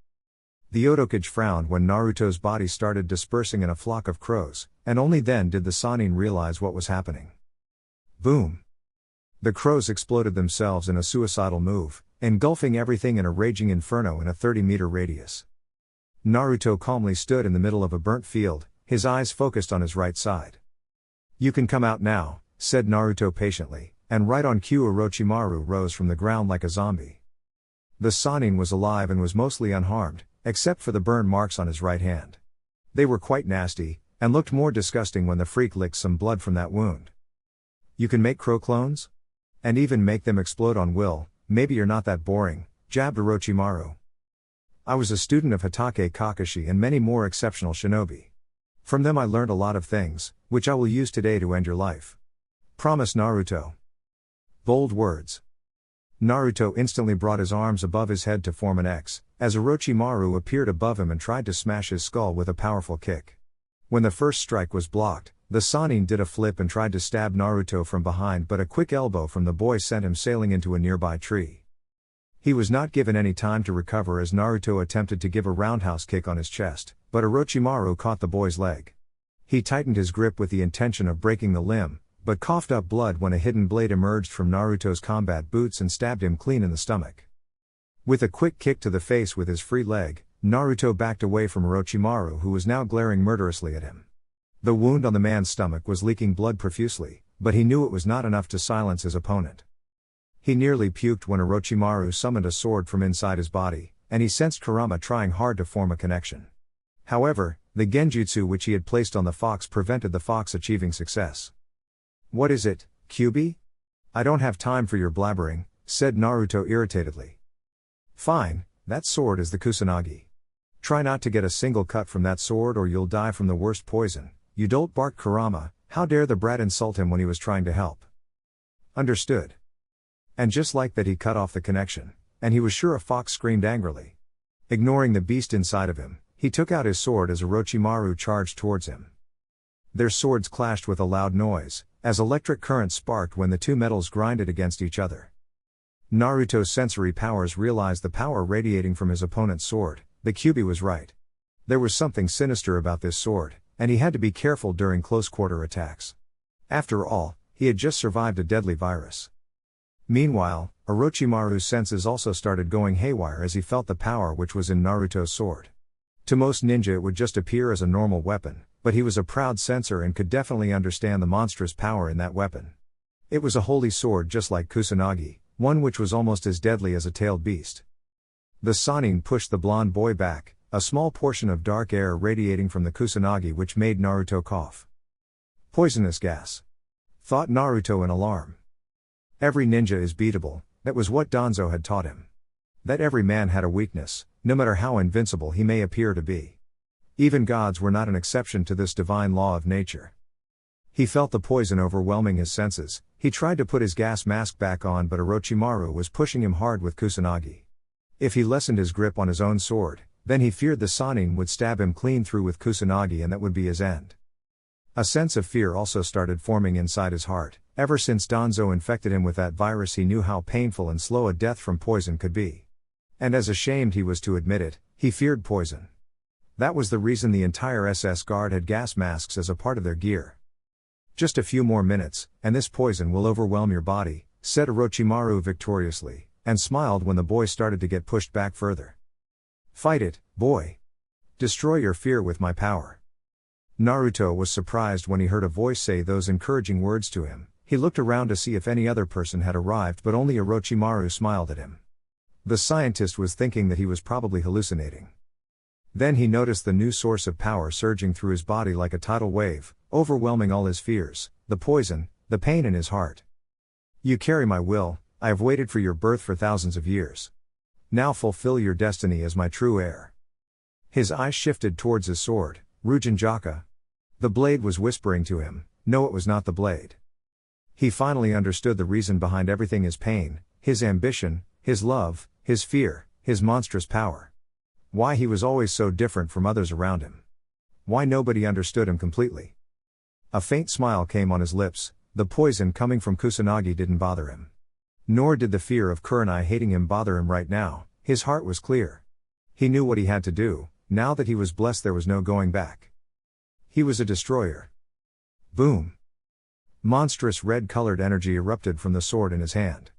The Otokage frowned when Naruto's body started dispersing in a flock of crows, and only then did the Sannin realize what was happening. Boom! The crows exploded themselves in a suicidal move, engulfing everything in a raging inferno in a 30-meter radius. Naruto calmly stood in the middle of a burnt field, his eyes focused on his right side. "You can come out now," said Naruto patiently, and right on cue Orochimaru rose from the ground like a zombie. The Sannin was alive and was mostly unharmed, except for the burn marks on his right hand. They were quite nasty, and looked more disgusting when the freak licked some blood from that wound. "You can make crow clones? And even make them explode on will, maybe you're not that boring," jabbed Orochimaru. "I was a student of Hatake Kakashi and many more exceptional shinobi. From them I learned a lot of things, which I will use today to end your life. Promise, Naruto." Bold words. Naruto instantly brought his arms above his head to form an X, as Orochimaru appeared above him and tried to smash his skull with a powerful kick. When the first strike was blocked, the Sannin did a flip and tried to stab Naruto from behind, but a quick elbow from the boy sent him sailing into a nearby tree. He was not given any time to recover as Naruto attempted to give a roundhouse kick on his chest, but Orochimaru caught the boy's leg. He tightened his grip with the intention of breaking the limb, but coughed up blood when a hidden blade emerged from Naruto's combat boots and stabbed him clean in the stomach. With a quick kick to the face with his free leg, Naruto backed away from Orochimaru, who was now glaring murderously at him. The wound on the man's stomach was leaking blood profusely, but he knew it was not enough to silence his opponent. He nearly puked when Orochimaru summoned a sword from inside his body, and he sensed Kurama trying hard to form a connection. However, the genjutsu which he had placed on the fox prevented the fox achieving success. "What is it, Kyuubi? I don't have time for your blabbering," said Naruto irritatedly. "Fine, that sword is the Kusanagi. Try not to get a single cut from that sword or you'll die from the worst poison, you dolt," barked Kurama. How dare the brat insult him when he was trying to help. "Understood." And just like that he cut off the connection, and he was sure a fox screamed angrily. Ignoring the beast inside of him, he took out his sword as Orochimaru charged towards him. Their swords clashed with a loud noise, as electric current sparked when the two metals grinded against each other. Naruto's sensory powers realized the power radiating from his opponent's sword. The Kyuubi was right. There was something sinister about this sword, and he had to be careful during close-quarter attacks. After all, he had just survived a deadly virus. Meanwhile, Orochimaru's senses also started going haywire as he felt the power which was in Naruto's sword. To most ninja it would just appear as a normal weapon, but he was a proud sensor and could definitely understand the monstrous power in that weapon. It was a holy sword just like Kusanagi, one which was almost as deadly as a tailed beast. The Sannin pushed the blonde boy back, a small portion of dark air radiating from the Kusanagi which made Naruto cough. "Poisonous gas," thought Naruto in alarm. Every ninja is beatable, that was what Danzo had taught him. That every man had a weakness, no matter how invincible he may appear to be. Even gods were not an exception to this divine law of nature. He felt the poison overwhelming his senses. He tried to put his gas mask back on, but Orochimaru was pushing him hard with Kusanagi. If he lessened his grip on his own sword, then he feared the Sannin would stab him clean through with Kusanagi and that would be his end. A sense of fear also started forming inside his heart. Ever since Danzo infected him with that virus, he knew how painful and slow a death from poison could be. And as ashamed he was to admit it, he feared poison. That was the reason the entire SS Guard had gas masks as a part of their gear. "Just a few more minutes, and this poison will overwhelm your body," said Orochimaru victoriously, and smiled when the boy started to get pushed back further. "Fight it, boy. Destroy your fear with my power." Naruto was surprised when he heard a voice say those encouraging words to him. He looked around to see if any other person had arrived, but only Orochimaru smiled at him. The scientist was thinking that he was probably hallucinating. Then he noticed the new source of power surging through his body like a tidal wave, overwhelming all his fears, the poison, the pain in his heart. "You carry my will, I have waited for your birth for thousands of years. Now fulfill your destiny as my true heir." His eyes shifted towards his sword, Rujanjaka. The blade was whispering to him, no, it was not the blade. He finally understood the reason behind everything: his pain, his ambition, his love, his fear, his monstrous power. Why he was always so different from others around him. Why nobody understood him completely. A faint smile came on his lips. The poison coming from Kusanagi didn't bother him. Nor did the fear of Kurenai hating him bother him right now. His heart was clear. He knew what he had to do. Now that he was blessed, there was no going back. He was a destroyer. Boom. Monstrous red-colored energy erupted from the sword in his hand.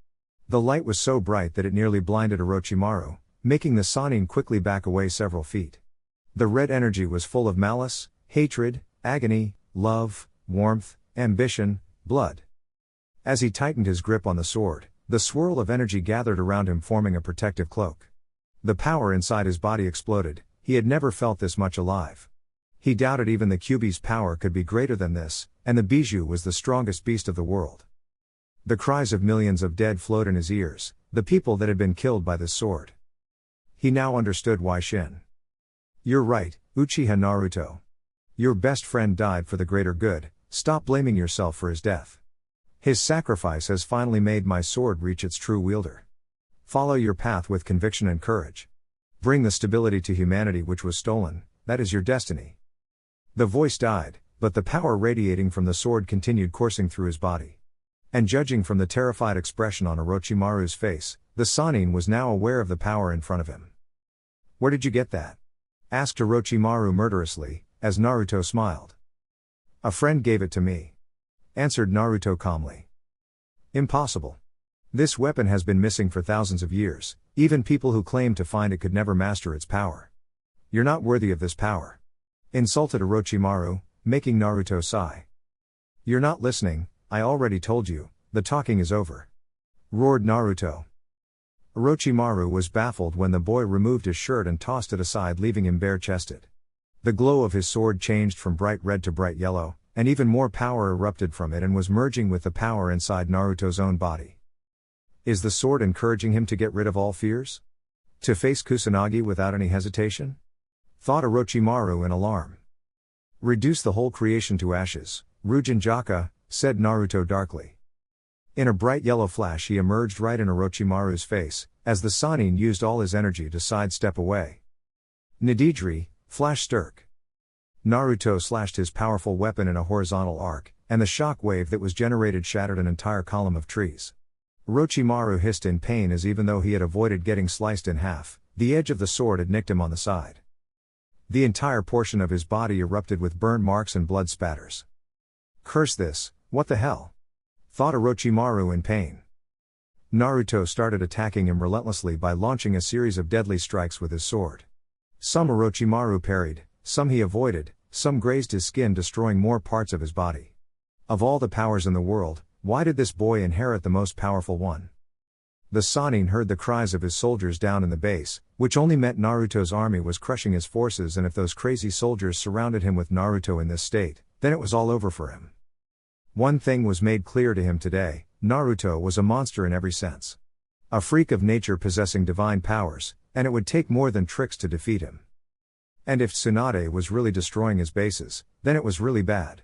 The light was so bright that it nearly blinded Orochimaru, making the Sannin quickly back away several feet. The red energy was full of malice, hatred, agony, love, warmth, ambition, blood. As he tightened his grip on the sword, the swirl of energy gathered around him, forming a protective cloak. The power inside his body exploded. He had never felt this much alive. He doubted even the Kyuubi's power could be greater than this, and the Bijou was the strongest beast of the world. The cries of millions of dead flowed in his ears, the people that had been killed by this sword. He now understood why Shin. You're right, Uchiha Naruto. Your best friend died for the greater good. Stop blaming yourself for his death. His sacrifice has finally made my sword reach its true wielder. Follow your path with conviction and courage. Bring the stability to humanity which was stolen, that is your destiny. The voice died, but the power radiating from the sword continued coursing through his body. And judging from the terrified expression on Orochimaru's face, the Sannin was now aware of the power in front of him. Where did you get that? Asked Orochimaru murderously, as Naruto smiled. A friend gave it to me. Answered Naruto calmly. Impossible. This weapon has been missing for thousands of years. Even people who claim to find it could never master its power. You're not worthy of this power. Insulted Orochimaru, making Naruto sigh. You're not listening, I already told you, the talking is over. Roared Naruto. Orochimaru was baffled when the boy removed his shirt and tossed it aside, leaving him bare-chested. The glow of his sword changed from bright red to bright yellow, and even more power erupted from it and was merging with the power inside Naruto's own body. Is the sword encouraging him to get rid of all fears? To face Kusanagi without any hesitation? Thought Orochimaru in alarm. Reduce the whole creation to ashes, Rujanjaka, said Naruto darkly. In a bright yellow flash he emerged right in Orochimaru's face, as the Sannin used all his energy to sidestep away. Nididri, flash stirk. Naruto slashed his powerful weapon in a horizontal arc, and the shock wave that was generated shattered an entire column of trees. Orochimaru hissed in pain as, even though he had avoided getting sliced in half, the edge of the sword had nicked him on the side. The entire portion of his body erupted with burn marks and blood spatters. Curse this, what the hell? Thought Orochimaru in pain. Naruto started attacking him relentlessly by launching a series of deadly strikes with his sword. Some Orochimaru parried, some he avoided, some grazed his skin, destroying more parts of his body. Of all the powers in the world, why did this boy inherit the most powerful one? The Sannin heard the cries of his soldiers down in the base, which only meant Naruto's army was crushing his forces, and if those crazy soldiers surrounded him with Naruto in this state, then it was all over for him. One thing was made clear to him today: Naruto was a monster in every sense. A freak of nature possessing divine powers, and it would take more than tricks to defeat him. And if Tsunade was really destroying his bases, then it was really bad.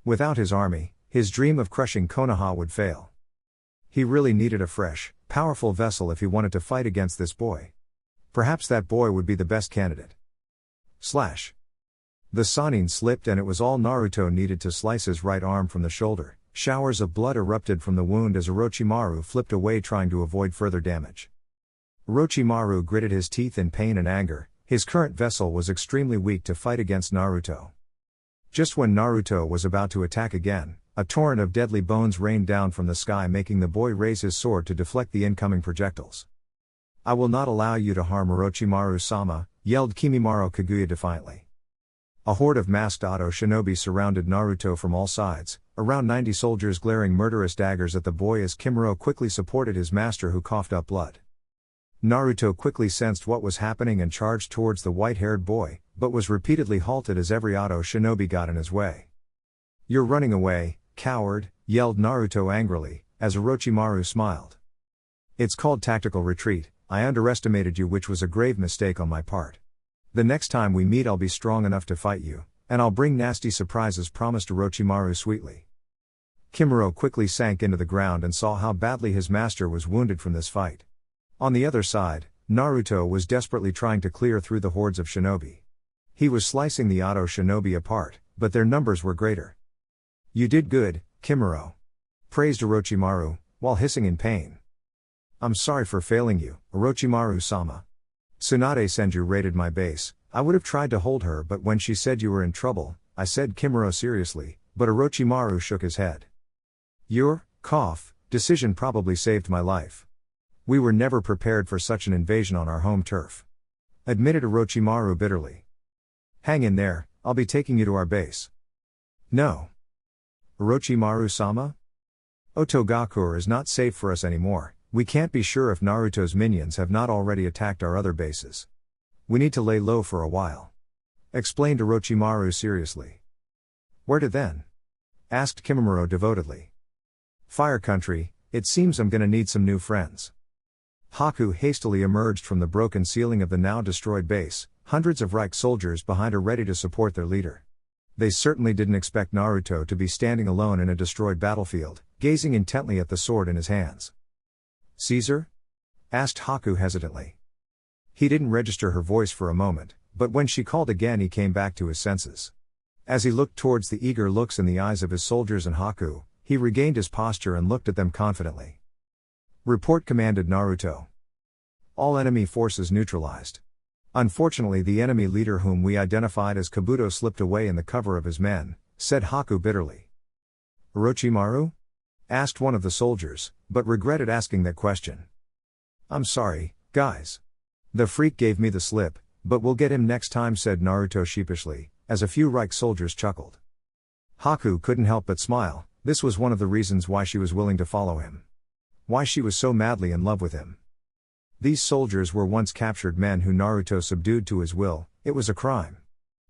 Without his army, his dream of crushing Konoha would fail. He really needed a fresh, powerful vessel if he wanted to fight against this boy. Perhaps that boy would be the best candidate. Slash. The Sannin slipped and it was all Naruto needed to slice his right arm from the shoulder. Showers of blood erupted from the wound as Orochimaru flipped away, trying to avoid further damage. Orochimaru gritted his teeth in pain and anger. His current vessel was extremely weak to fight against Naruto. Just when Naruto was about to attack again, a torrent of deadly bones rained down from the sky, making the boy raise his sword to deflect the incoming projectiles. I will not allow you to harm Orochimaru-sama, yelled Kimimaro Kaguya defiantly. A horde of masked Ado shinobi surrounded Naruto from all sides, around 90 soldiers glaring murderous daggers at the boy as Kimimaro quickly supported his master, who coughed up blood. Naruto quickly sensed what was happening and charged towards the white-haired boy, but was repeatedly halted as every Ado shinobi got in his way. You're running away, coward, yelled Naruto angrily, as Orochimaru smiled. It's called tactical retreat. I underestimated you, which was a grave mistake on my part. The next time we meet I'll be strong enough to fight you, and I'll bring nasty surprises, promised Orochimaru sweetly. Kimuro quickly sank into the ground and saw how badly his master was wounded from this fight. On the other side, Naruto was desperately trying to clear through the hordes of shinobi. He was slicing the Oto shinobi apart, but their numbers were greater. "You did good, Kimuro," praised Orochimaru, while hissing in pain. "I'm sorry for failing you, Orochimaru-sama. Tsunade Senju raided my base. I would have tried to hold her, but when she said you were in trouble, I said," Kimuro seriously, but Orochimaru shook his head. "Your decision probably saved my life. We were never prepared for such an invasion on our home turf," admitted Orochimaru bitterly. "Hang in there, I'll be taking you to our base." "No. Orochimaru-sama? Otogakure is not safe for us anymore. We can't be sure if Naruto's minions have not already attacked our other bases. We need to lay low for a while," explained Orochimaru seriously. "Where to then?" asked Kimimuro devotedly. "Fire Country, it seems I'm gonna need some new friends." Haku hastily emerged from the broken ceiling of the now destroyed base, hundreds of Reich soldiers behind her ready to support their leader. They certainly didn't expect Naruto to be standing alone in a destroyed battlefield, gazing intently at the sword in his hands. "Caesar?" asked Haku hesitantly. He didn't register her voice for a moment, but when she called again he came back to his senses. As he looked towards the eager looks in the eyes of his soldiers and Haku, he regained his posture and looked at them confidently. "Report," commanded Naruto. "All enemy forces neutralized. Unfortunately the enemy leader whom we identified as Kabuto slipped away in the cover of his men," said Haku bitterly. "Orochimaru?" asked one of the soldiers, but regretted asking that question. "I'm sorry, guys. The freak gave me the slip, but we'll get him next time," said Naruto sheepishly, as a few Reich soldiers chuckled. Haku couldn't help but smile. This was one of the reasons why she was willing to follow him. Why she was so madly in love with him. These soldiers were once captured men who Naruto subdued to his will. It was a crime.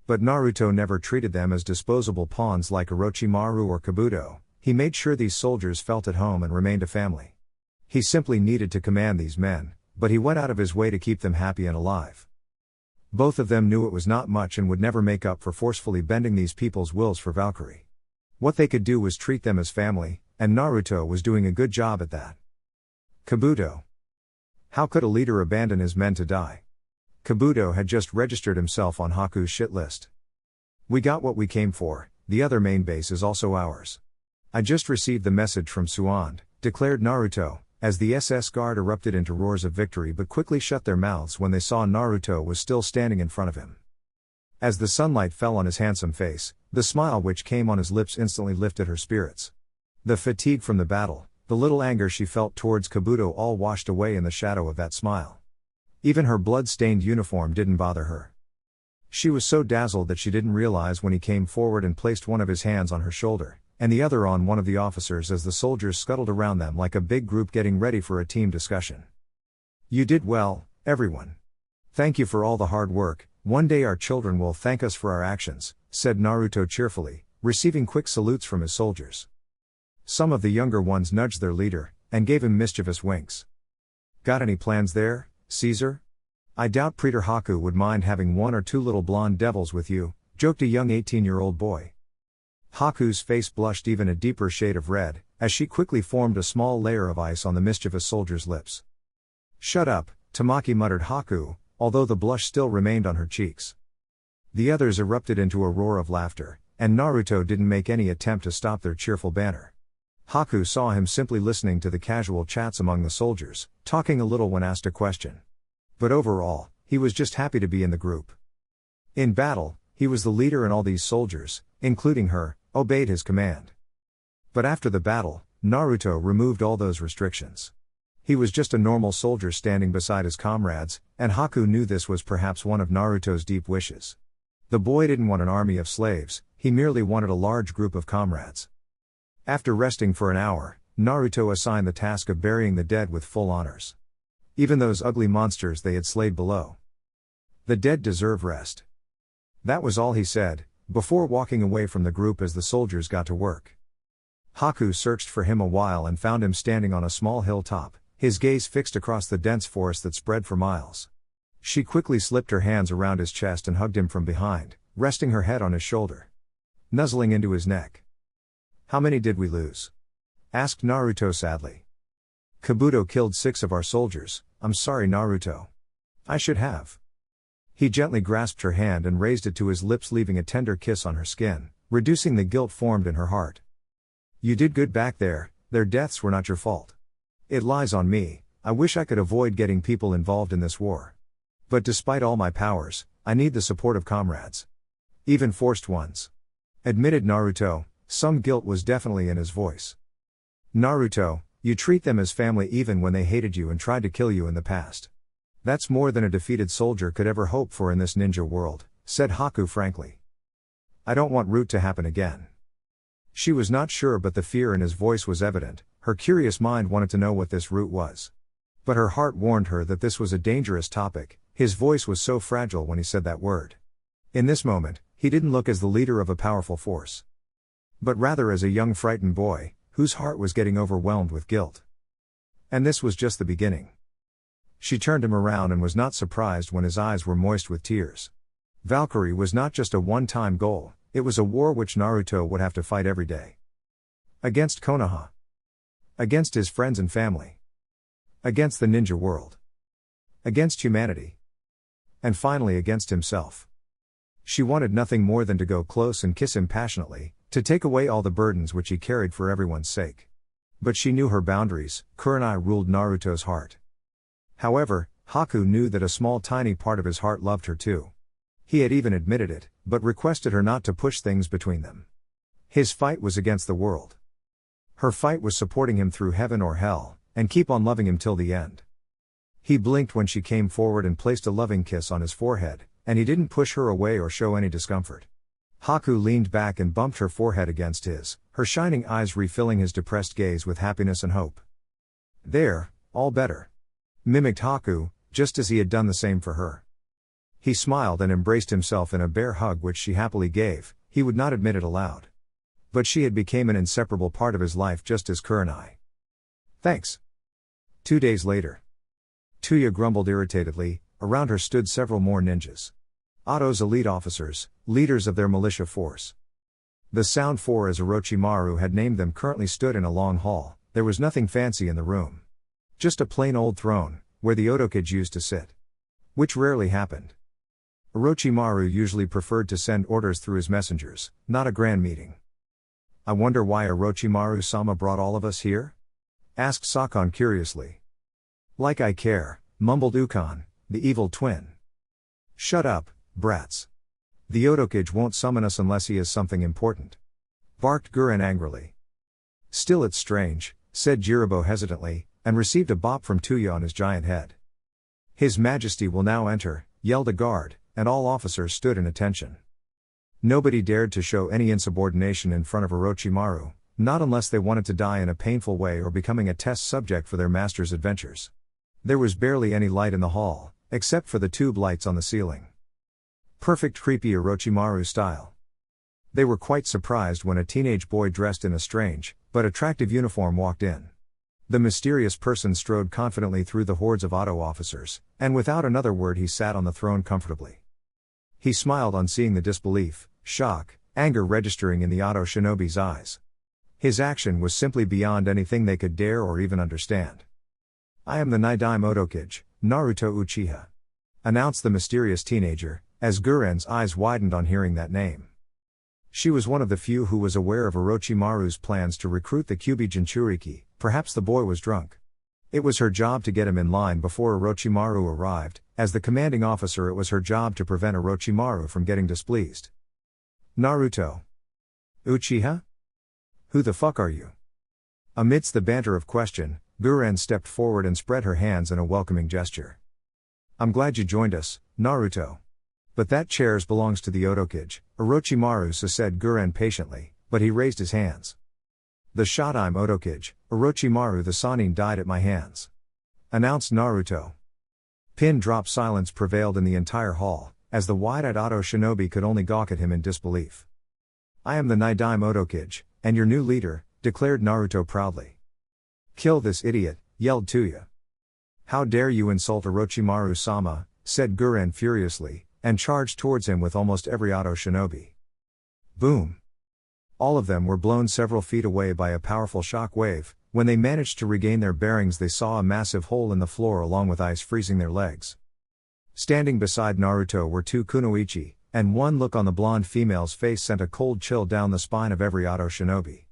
But Naruto never treated them as disposable pawns like Orochimaru or Kabuto. He made sure these soldiers felt at home and remained a family. He simply needed to command these men, but he went out of his way to keep them happy and alive. Both of them knew it was not much and would never make up for forcefully bending these people's wills for Valkyrie. What they could do was treat them as family, and Naruto was doing a good job at that. Kabuto. How could a leader abandon his men to die? Kabuto had just registered himself on Haku's shit list. "We got what we came for, the other main base is also ours. I just received the message from Suand," declared Naruto, as the SS guard erupted into roars of victory but quickly shut their mouths when they saw Naruto was still standing in front of him. As the sunlight fell on his handsome face, the smile which came on his lips instantly lifted her spirits. The fatigue from the battle, the little anger she felt towards Kabuto all washed away in the shadow of that smile. Even her blood-stained uniform didn't bother her. She was so dazzled that she didn't realize when he came forward and placed one of his hands on her shoulder, and the other on one of the officers as the soldiers scuttled around them like a big group getting ready for a team discussion. "You did well, everyone. Thank you for all the hard work. One day our children will thank us for our actions," said Naruto cheerfully, receiving quick salutes from his soldiers. Some of the younger ones nudged their leader, and gave him mischievous winks. "Got any plans there, Caesar? I doubt Praetor Haku would mind having one or two little blonde devils with you," joked a young 18-year-old boy. Haku's face blushed even a deeper shade of red, as she quickly formed a small layer of ice on the mischievous soldier's lips. "Shut up," Tamaki muttered Haku, although the blush still remained on her cheeks. The others erupted into a roar of laughter, and Naruto didn't make any attempt to stop their cheerful banter. Haku saw him simply listening to the casual chats among the soldiers, talking a little when asked a question. But overall, he was just happy to be in the group. In battle, he was the leader and all these soldiers, including her, obeyed his command. But after the battle, Naruto removed all those restrictions. He was just a normal soldier standing beside his comrades, and Haku knew this was perhaps one of Naruto's deep wishes. The boy didn't want an army of slaves, he merely wanted a large group of comrades. After resting for an hour, Naruto assigned the task of burying the dead with full honors. Even those ugly monsters they had slayed below. The dead deserve rest. That was all he said, before walking away from the group as the soldiers got to work. Haku searched for him a while and found him standing on a small hilltop, his gaze fixed across the dense forest that spread for miles. She quickly slipped her hands around his chest and hugged him from behind, resting her head on his shoulder. Nuzzling into his neck. "How many did we lose?" asked Naruto sadly. "Kabuto killed 6 of our soldiers. I'm sorry, Naruto. I should have." He gently grasped her hand and raised it to his lips, leaving a tender kiss on her skin, reducing the guilt formed in her heart. "You did good back there, their deaths were not your fault. It lies on me. I wish I could avoid getting people involved in this war. But despite all my powers, I need the support of comrades. Even forced ones," admitted Naruto. Some guilt was definitely in his voice. "Naruto, you treat them as family even when they hated you and tried to kill you in the past. That's more than a defeated soldier could ever hope for in this ninja world," said Haku frankly. "I don't want Root to happen again." She was not sure, but the fear in his voice was evident. Her curious mind wanted to know what this Root was. But her heart warned her that this was a dangerous topic. His voice was so fragile when he said that word. In this moment, he didn't look as the leader of a powerful force, but rather as a young frightened boy, whose heart was getting overwhelmed with guilt. And this was just the beginning. She turned him around and was not surprised when his eyes were moist with tears. Valkyrie was not just a one-time goal, it was a war which Naruto would have to fight every day. Against Konoha. Against his friends and family. Against the ninja world. Against humanity. And finally against himself. She wanted nothing more than to go close and kiss him passionately, to take away all the burdens which he carried for everyone's sake. But she knew her boundaries. Kurenai ruled Naruto's heart. However, Haku knew that a small tiny part of his heart loved her too. He had even admitted it, but requested her not to push things between them. His fight was against the world. Her fight was supporting him through heaven or hell, and keep on loving him till the end. He blinked when she came forward and placed a loving kiss on his forehead, and he didn't push her away or show any discomfort. Haku leaned back and bumped her forehead against his, her shining eyes refilling his depressed gaze with happiness and hope. "There, all better," mimicked Haku, just as he had done the same for her. He smiled and embraced himself in a bear hug which she happily gave. He would not admit it aloud. But she had become an inseparable part of his life, just as Kurenai. "Thanks." 2 days later. Tuya grumbled irritatedly. Around her stood several more ninjas. Oto's elite officers, leaders of their militia force. The Sound Four, as Orochimaru had named them, currently stood in a long hall. There was nothing fancy in the room. Just a plain old throne, where the Otokage used to sit. Which rarely happened. Orochimaru usually preferred to send orders through his messengers, not a grand meeting. "I wonder why Orochimaru-sama brought all of us here?" asked Sakon curiously. "Like I care," mumbled Ukon, the evil twin. "Shut up, brats. The Otokage won't summon us unless he has something important," barked Guren angrily. "Still, it's strange," said Jirobo hesitantly, and received a bop from Tuya on his giant head. "His Majesty will now enter," yelled a guard, and all officers stood in attention. Nobody dared to show any insubordination in front of Orochimaru, not unless they wanted to die in a painful way or becoming a test subject for their master's adventures. There was barely any light in the hall, except for the tube lights on the ceiling. Perfect creepy Orochimaru style. They were quite surprised when a teenage boy dressed in a strange, but attractive uniform walked in. The mysterious person strode confidently through the hordes of Oto officers, and without another word he sat on the throne comfortably. He smiled on seeing the disbelief, shock, anger registering in the Oto shinobi's eyes. His action was simply beyond anything they could dare or even understand. "I am the Nidaime Otokage, Naruto Uchiha," announced the mysterious teenager, as Guren's eyes widened on hearing that name. She was one of the few who was aware of Orochimaru's plans to recruit the Kyuubi Jinchuriki. Perhaps the boy was drunk. It was her job to get him in line before Orochimaru arrived. As the commanding officer, it was her job to prevent Orochimaru from getting displeased. "Naruto. Uchiha? Who the fuck are you?" Amidst the banter of question, Guren stepped forward and spread her hands in a welcoming gesture. "I'm glad you joined us, Naruto. But that chair belongs to the Otokage," Orochimaru said Guren patiently, but he raised his hands. "The Shodaime Otokage, Orochimaru the Sannin, died at my hands," announced Naruto. Pin-drop silence prevailed in the entire hall, as the wide-eyed Oto shinobi could only gawk at him in disbelief. "I am the Nidaime Otokage, and your new leader," declared Naruto proudly. "Kill this idiot," yelled Tuya. "How dare you insult Orochimaru-sama," said Guren furiously, and charged towards him with almost every auto shinobi. Boom! All of them were blown several feet away by a powerful shock wave. When they managed to regain their bearings, they saw a massive hole in the floor along with ice freezing their legs. Standing beside Naruto were two kunoichi, and one look on the blonde female's face sent a cold chill down the spine of every auto shinobi.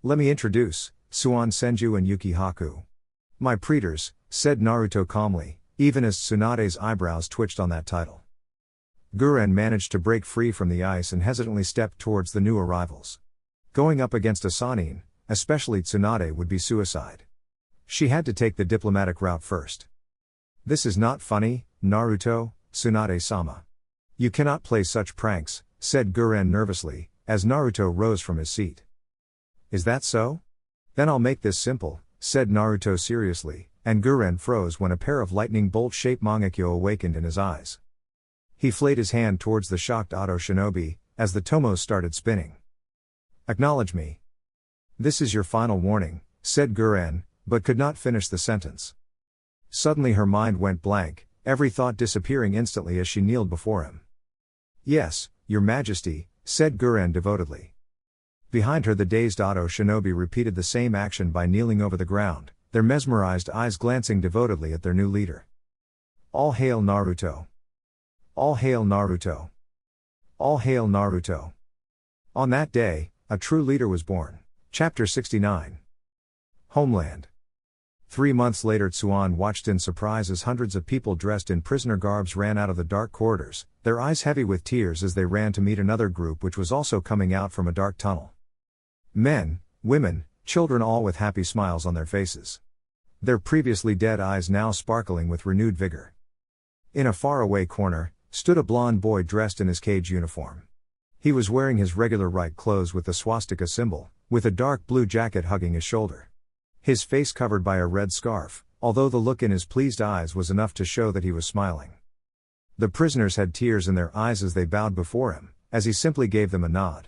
Let me introduce Suan Senju and Yuki Haku. My praetors, said Naruto calmly, even as Tsunade's eyebrows twitched on that title. Guren managed to break free from the ice and hesitantly stepped towards the new arrivals. Going up against a Sannin, especially Tsunade, would be suicide. She had to take the diplomatic route first. This is not funny, Naruto, Tsunade-sama. You cannot play such pranks, said Guren nervously, as Naruto rose from his seat. Is that so? Then I'll make this simple, said Naruto seriously, and Guren froze when a pair of lightning bolt-shaped mangekyo awakened in his eyes. He flayed his hand towards the shocked auto shinobi, as the tomos started spinning. Acknowledge me. This is your final warning, said Guren, but could not finish the sentence. Suddenly her mind went blank, every thought disappearing instantly as she kneeled before him. Yes, your majesty, said Guren devotedly. Behind her the dazed auto shinobi repeated the same action by kneeling over the ground, their mesmerized eyes glancing devotedly at their new leader. All hail Naruto! All hail Naruto! All hail Naruto! On that day, a true leader was born. Chapter 69. Homeland. 3 months later, Tsuan watched in surprise as hundreds of people dressed in prisoner garbs ran out of the dark corridors, their eyes heavy with tears as they ran to meet another group which was also coming out from a dark tunnel. Men, women, children, all with happy smiles on their faces. Their previously dead eyes now sparkling with renewed vigor. In a faraway corner, stood a blond boy dressed in his cage uniform. He was wearing his regular right clothes with the swastika symbol, with a dark blue jacket hugging his shoulder. His face covered by a red scarf, although the look in his pleased eyes was enough to show that he was smiling. The prisoners had tears in their eyes as they bowed before him, as he simply gave them a nod.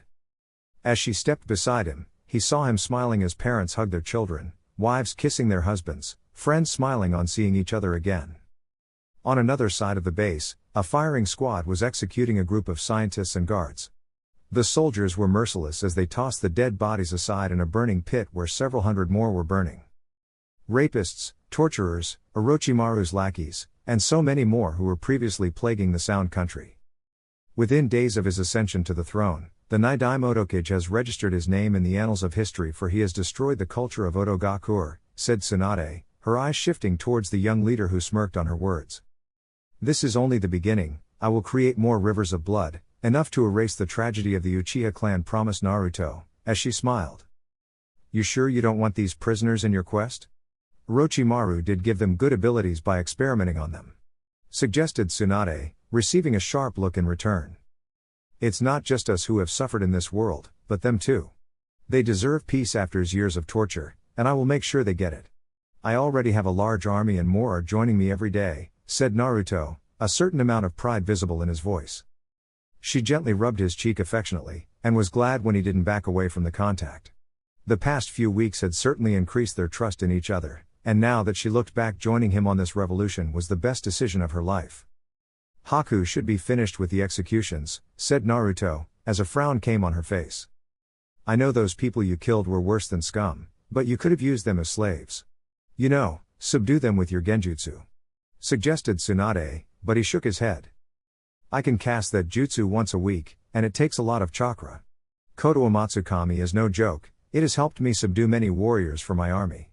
As she stepped beside him, he saw him smiling as parents hug their children, wives kissing their husbands, friends smiling on seeing each other again. On another side of the base, a firing squad was executing a group of scientists and guards. The soldiers were merciless as they tossed the dead bodies aside in a burning pit where several hundred more were burning. Rapists, torturers, Orochimaru's lackeys, and so many more who were previously plaguing the Sound Country. Within days of his ascension to the throne, the Nidai Motokage has registered his name in the annals of history, for he has destroyed the culture of Otogakur, said Tsunade, her eyes shifting towards the young leader who smirked on her words. This is only the beginning. I will create more rivers of blood, enough to erase the tragedy of the Uchiha clan, promised Naruto, as she smiled. You sure you don't want these prisoners in your quest? Orochimaru did give them good abilities by experimenting on them, suggested Tsunade, receiving a sharp look in return. It's not just us who have suffered in this world, but them too. They deserve peace after years of torture, and I will make sure they get it. I already have a large army and more are joining me every day, said Naruto, a certain amount of pride visible in his voice. She gently rubbed his cheek affectionately, and was glad when he didn't back away from the contact. The past few weeks had certainly increased their trust in each other, and now that she looked back, joining him on this revolution was the best decision of her life. Haku should be finished with the executions, said Naruto, as a frown came on her face. I know those people you killed were worse than scum, but you could have used them as slaves. You know, subdue them with your genjutsu, suggested Tsunade, but he shook his head. I can cast that jutsu once a week, and it takes a lot of chakra. Koto Amatsukami is no joke, it has helped me subdue many warriors for my army.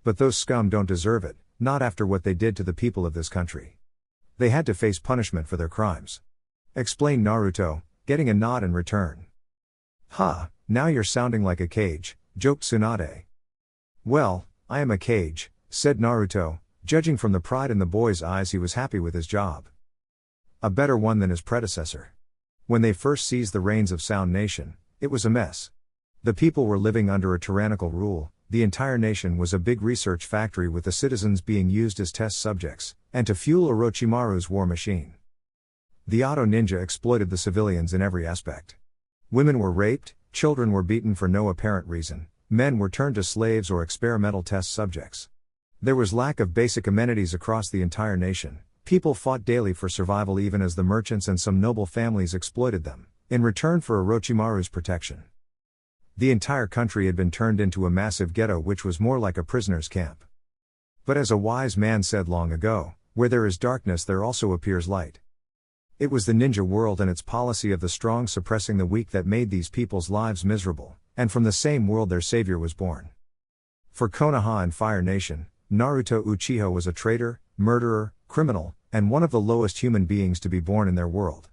But those scum don't deserve it, not after what they did to the people of this country. They had to face punishment for their crimes, explained Naruto, getting a nod in return. Ha, now you're sounding like a cage, joked Tsunade. Well, I am a cage, said Naruto. Judging from the pride in the boy's eyes, he was happy with his job. A better one than his predecessor. When they first seized the reins of Sound Nation, it was a mess. The people were living under a tyrannical rule, the entire nation was a big research factory with the citizens being used as test subjects, and to fuel Orochimaru's war machine. The Auto Ninja exploited the civilians in every aspect. Women were raped, children were beaten for no apparent reason, men were turned to slaves or experimental test subjects. There was lack of basic amenities across the entire nation, People fought daily for survival even as the merchants and some noble families exploited them, in return for Orochimaru's protection. The entire country had been turned into a massive ghetto which was more like a prisoner's camp. But as a wise man said long ago, where there is darkness there also appears light. It was the ninja world and its policy of the strong suppressing the weak that made these people's lives miserable, and from the same world their savior was born. For Konoha and Fire Nation, Naruto Uchiha was a traitor, murderer, criminal, and one of the lowest human beings to be born in their world.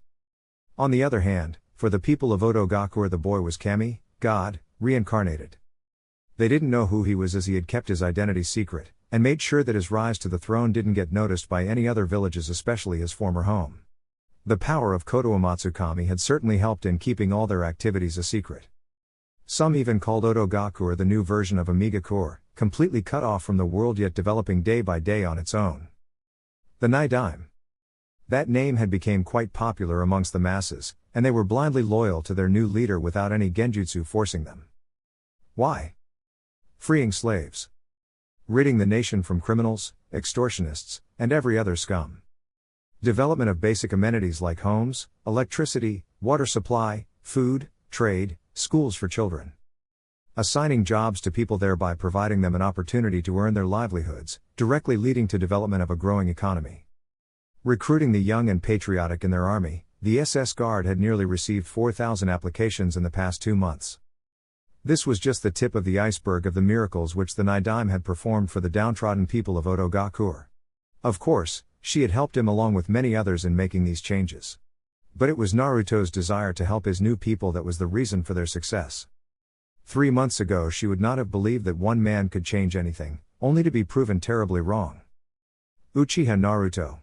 On the other hand, for the people of Otogakure the boy was Kami, God, reincarnated. They didn't know who he was as he had kept his identity secret, and made sure that his rise to the throne didn't get noticed by any other villages, especially his former home. The power of Koto Amatsukami had certainly helped in keeping all their activities a secret. Some even called Otogakure the new version of Amigakure, completely cut off from the world yet developing day by day on its own. The Nidaime. That name had become quite popular amongst the masses, and they were blindly loyal to their new leader without any genjutsu forcing them. Why? Freeing slaves. Ridding the nation from criminals, extortionists, and every other scum. Development of basic amenities like homes, electricity, water supply, food, trade, schools for children. Assigning jobs to people, thereby providing them an opportunity to earn their livelihoods, directly leading to development of a growing economy. Recruiting the young and patriotic in their army, the SS Guard had nearly received 4,000 applications in the past 2 months. This was just the tip of the iceberg of the miracles which the Nidaime had performed for the downtrodden people of Otogakure. Of course, she had helped him along with many others in making these changes. But it was Naruto's desire to help his new people that was the reason for their success. 3 months ago she would not have believed that one man could change anything, only to be proven terribly wrong. Uchiha Naruto.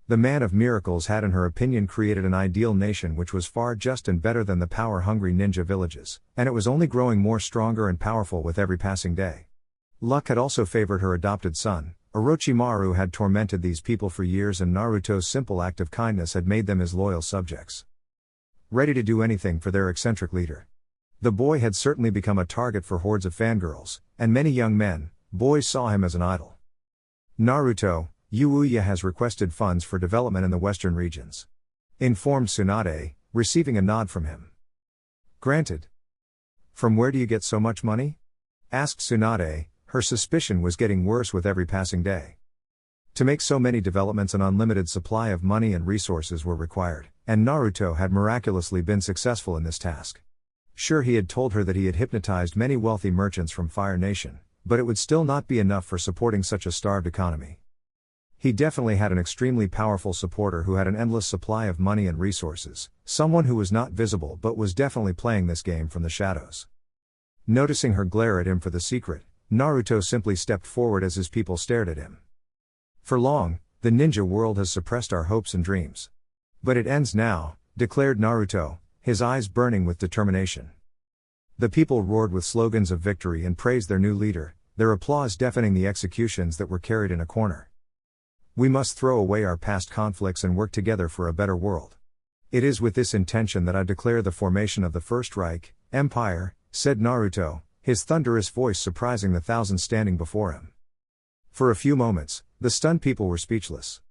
The man of miracles had in her opinion created an ideal nation which was far just and better than the power-hungry ninja villages, and it was only growing more stronger and powerful with every passing day. Luck had also favored her adopted son. Orochimaru had tormented these people for years, and Naruto's simple act of kindness had made them his loyal subjects. Ready to do anything for their eccentric leader. The boy had certainly become a target for hordes of fangirls, and many young men, boys saw him as an idol. Naruto, Yuuya has requested funds for development in the western regions. Informed Tsunade, receiving a nod from him. Granted. From where do you get so much money? Asked Tsunade. Her suspicion was getting worse with every passing day. To make so many developments an unlimited supply of money and resources were required, and Naruto had miraculously been successful in this task. Sure, he had told her that he had hypnotized many wealthy merchants from Fire Nation, but it would still not be enough for supporting such a starved economy. He definitely had an extremely powerful supporter who had an endless supply of money and resources, someone who was not visible but was definitely playing this game from the shadows. Noticing her glare at him for the secret, Naruto simply stepped forward as his people stared at him. For long, the ninja world has suppressed our hopes and dreams. But it ends now, declared Naruto, his eyes burning with determination. The people roared with slogans of victory and praised their new leader, their applause deafening the executions that were carried in a corner. We must throw away our past conflicts and work together for a better world. It is with this intention that I declare the formation of the First Reich, Empire, said Naruto, his thunderous voice surprising the thousands standing before him. For a few moments, the stunned people were speechless.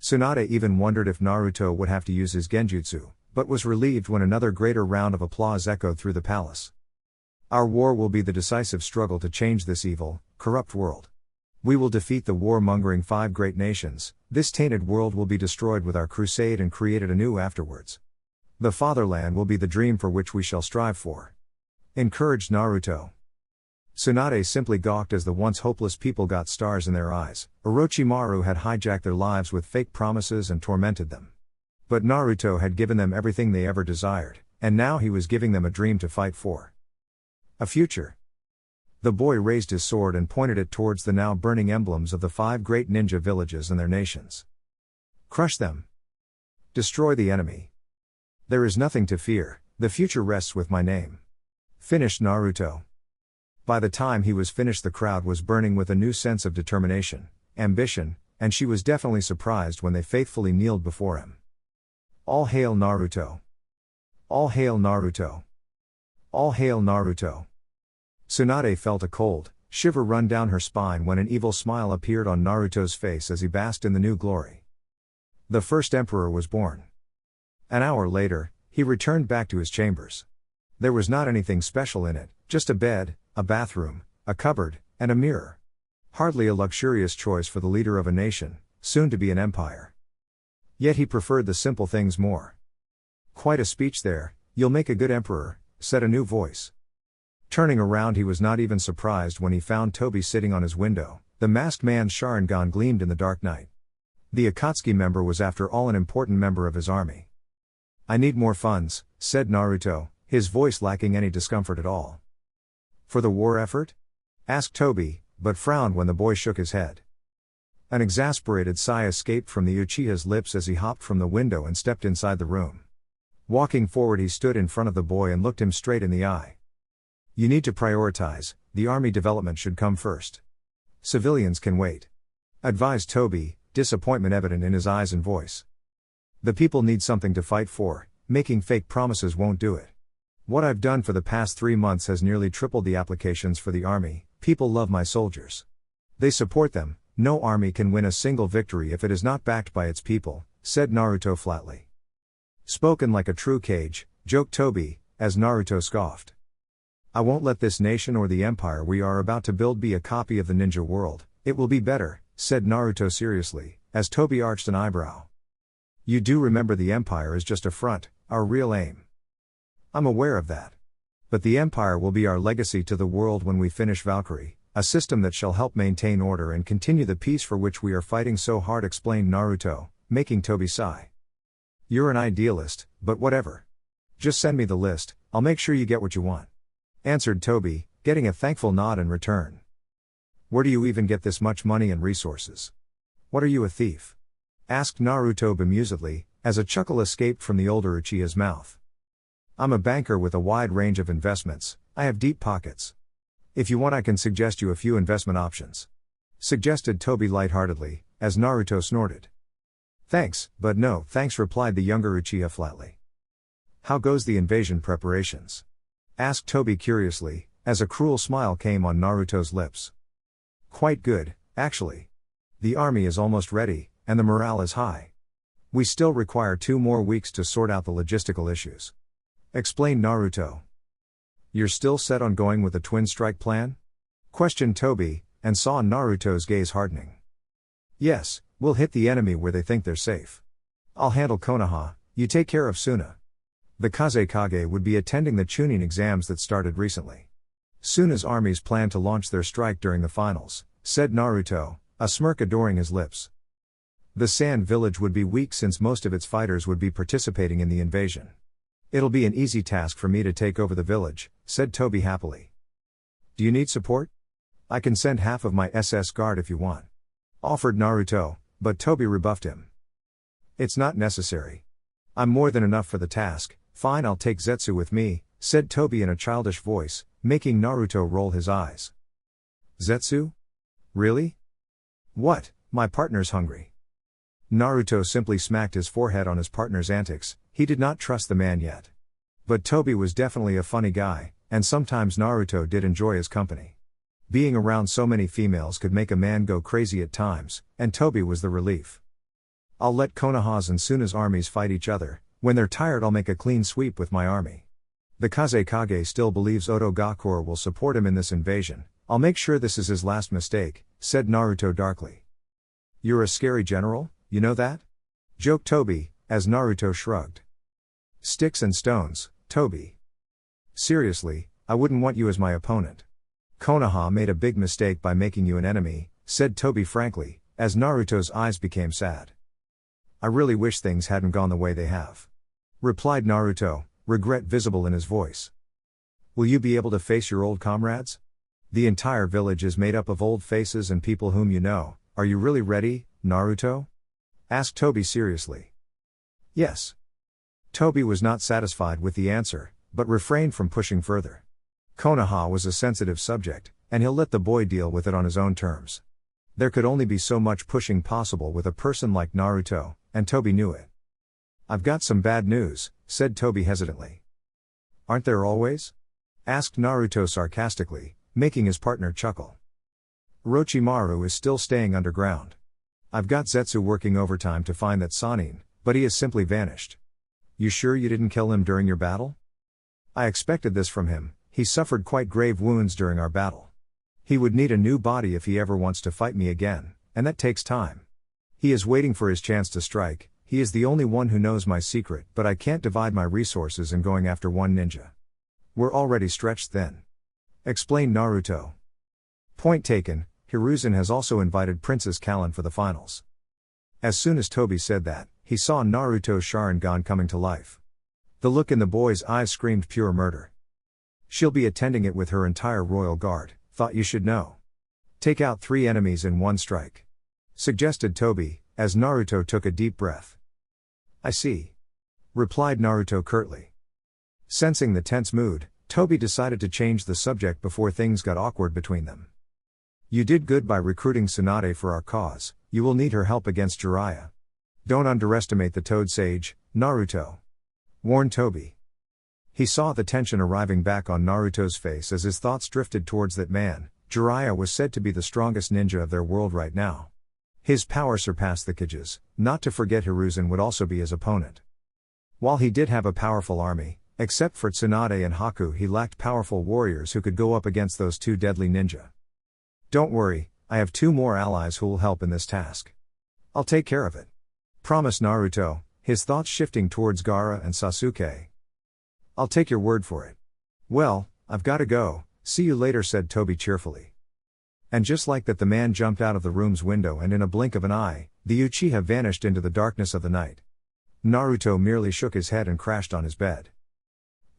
Tsunade even wondered if Naruto would have to use his genjutsu, but was relieved when another greater round of applause echoed through the palace. Our war will be the decisive struggle to change this evil, corrupt world. We will defeat the war-mongering 5 great nations. This tainted world will be destroyed with our crusade and created anew afterwards. The fatherland will be the dream for which we shall strive for. Encouraged Naruto. Tsunade simply gawked as the once hopeless people got stars in their eyes. Orochimaru had hijacked their lives with fake promises and tormented them. But Naruto had given them everything they ever desired, and now he was giving them a dream to fight for. A future. The boy raised his sword and pointed it towards the now burning emblems of the 5 great ninja villages and their nations. Crush them. Destroy the enemy. There is nothing to fear, the future rests with my name. Finished Naruto. By the time he was finished, the crowd was burning with a new sense of determination, ambition, and she was definitely surprised when they faithfully kneeled before him. All hail Naruto! All hail Naruto! All hail Naruto! Tsunade felt a cold shiver run down her spine when an evil smile appeared on Naruto's face as he basked in the new glory. The first emperor was born. An hour later, he returned back to his chambers. There was not anything special in it, just a bed, a bathroom, a cupboard, and a mirror. Hardly a luxurious choice for the leader of a nation, soon to be an empire. Yet he preferred the simple things more. "Quite a speech there, you'll make a good emperor," said a new voice. Turning around, he was not even surprised when he found Toby sitting on his window. The masked man's Sharingan gleamed in the dark night. The Akatsuki member was after all an important member of his army. "I need more funds," said Naruto, his voice lacking any discomfort at all. "For the war effort?" asked Toby, but frowned when the boy shook his head. An exasperated sigh escaped from the Uchiha's lips as he hopped from the window and stepped inside the room. Walking forward, he stood in front of the boy and looked him straight in the eye. "You need to prioritize, the army development should come first. Civilians can wait," advised Toby, disappointment evident in his eyes and voice. "The people need something to fight for, making fake promises won't do it. What I've done for the past 3 months has nearly tripled the applications for the army. People love my soldiers. They support them. No army can win a single victory if it is not backed by its people," said Naruto flatly. "Spoken like a true Kage," joked Toby, as Naruto scoffed. "I won't let this nation or the empire we are about to build be a copy of the ninja world. It will be better," said Naruto seriously, as Toby arched an eyebrow. "You do remember the empire is just a front, our real aim." "I'm aware of that. But the empire will be our legacy to the world when we finish Valkyrie, a system that shall help maintain order and continue the peace for which we are fighting so hard," explained Naruto, making Toby sigh. "You're an idealist, but whatever. Just send me the list, I'll make sure you get what you want," answered Toby, getting a thankful nod in return. "Where do you even get this much money and resources? What are you, a thief?" asked Naruto bemusedly, as a chuckle escaped from the older Uchiha's mouth. "I'm a banker with a wide range of investments, I have deep pockets. If you want I can suggest you a few investment options," suggested Toby lightheartedly, as Naruto snorted. "Thanks, but no thanks," replied the younger Uchiha flatly. "How goes the invasion preparations?" asked Toby curiously, as a cruel smile came on Naruto's lips. "Quite good, actually. The army is almost ready, and the morale is high. We still require 2 more weeks to sort out the logistical issues," explained Naruto. "You're still set on going with the twin strike plan?" questioned Toby, and saw Naruto's gaze hardening. "Yes, we'll hit the enemy where they think they're safe. I'll handle Konoha, you take care of Suna. The Kazekage would be attending the Chunin exams that started recently. Suna's armies plan to launch their strike during the finals," said Naruto, a smirk adoring his lips. "The Sand Village would be weak since most of its fighters would be participating in the invasion. It'll be an easy task for me to take over the village," said Toby happily. "Do you need support? I can send half of my SS guard if you want," offered Naruto, but Toby rebuffed him. "It's not necessary. I'm more than enough for the task. Fine, I'll take Zetsu with me," said Toby in a childish voice, making Naruto roll his eyes. "Zetsu? Really? What, my partner's hungry?" Naruto simply smacked his forehead on his partner's antics. He did not trust the man yet. But Toby was definitely a funny guy, and sometimes Naruto did enjoy his company. Being around so many females could make a man go crazy at times, and Toby was the relief. "I'll let Konoha's and Suna's armies fight each other. When they're tired I'll make a clean sweep with my army. The Kazekage still believes Oto Gakure will support him in this invasion. I'll make sure this is his last mistake," said Naruto darkly. "You're a scary general, you know that?" joked Toby, as Naruto shrugged. "Sticks and stones, Toby. Seriously, I wouldn't want you as my opponent. Konoha made a big mistake by making you an enemy," said Toby frankly, as Naruto's eyes became sad. "I really wish things hadn't gone the way they have," replied Naruto, regret visible in his voice. "Will you be able to face your old comrades? The entire village is made up of old faces and people whom you know. Are you really ready, Naruto?" asked Toby seriously. "Yes." Toby was not satisfied with the answer, but refrained from pushing further. Konoha was a sensitive subject, and he'll let the boy deal with it on his own terms. There could only be so much pushing possible with a person like Naruto, and Toby knew it. "I've got some bad news," said Toby hesitantly. "Aren't there always?" asked Naruto sarcastically, making his partner chuckle. "Orochimaru is still staying underground. I've got Zetsu working overtime to find that Sanin, but he has simply vanished. You sure you didn't kill him during your battle? I expected this from him, he suffered quite grave wounds during our battle. He would need a new body if he ever wants to fight me again, and that takes time. He is waiting for his chance to strike, he is the only one who knows my secret, but I can't divide my resources in going after one ninja. We're already stretched thin. Explained Naruto. Point taken, Hiruzen has also invited Princess Kallen for the finals. As soon as Toby said that, he saw Naruto's Sharingan coming to life. The look in the boy's eyes screamed pure murder. She'll be attending it with her entire royal guard, thought you should know. Take out 3 enemies in one strike. Suggested Toby, as Naruto took a deep breath. I see. Replied Naruto curtly. Sensing the tense mood, Toby decided to change the subject before things got awkward between them. You did good by recruiting Tsunade for our cause, you will need her help against Jiraiya. Don't underestimate the Toad Sage, Naruto. Warned Toby. He saw the tension arriving back on Naruto's face as his thoughts drifted towards that man. Jiraiya was said to be the strongest ninja of their world right now. His power surpassed the Kages, not to forget Hiruzen would also be his opponent. While he did have a powerful army, except for Tsunade and Haku, he lacked powerful warriors who could go up against those 2 deadly ninja. Don't worry, I have 2 more allies who will help in this task. I'll take care of it. Promised Naruto, his thoughts shifting towards Gaara and Sasuke. I'll take your word for it. Well, I've gotta go, see you later, said Toby cheerfully. And just like that, the man jumped out of the room's window, and in a blink of an eye, the Uchiha vanished into the darkness of the night. Naruto merely shook his head and crashed on his bed.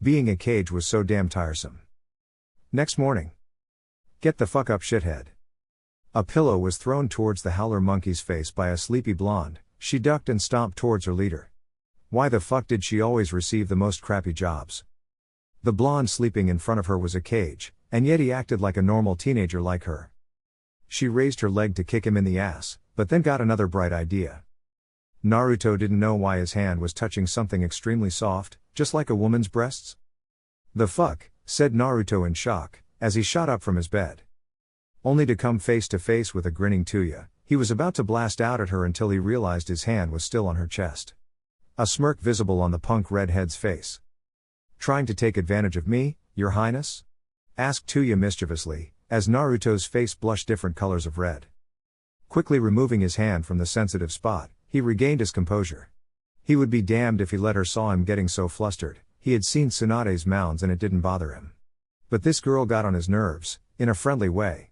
Being a cage was so damn tiresome. Next morning. Get the fuck up, shithead. A pillow was thrown towards the howler monkey's face by a sleepy blonde. She ducked and stomped towards her leader. Why the fuck did she always receive the most crappy jobs? The blonde sleeping in front of her was a cage, and yet he acted like a normal teenager like her. She raised her leg to kick him in the ass, but then got another bright idea. Naruto didn't know why his hand was touching something extremely soft, just like a woman's breasts. The fuck, said Naruto in shock, as he shot up from his bed. Only to come face to face with a grinning Tuya. He was about to blast out at her until he realized his hand was still on her chest. A smirk visible on the punk redhead's face. Trying to take advantage of me, your highness? Asked Tuya mischievously, as Naruto's face blushed different colors of red. Quickly removing his hand from the sensitive spot, he regained his composure. He would be damned if he let her saw him getting so flustered. He had seen Tsunade's mounds and it didn't bother him. But this girl got on his nerves, in a friendly way.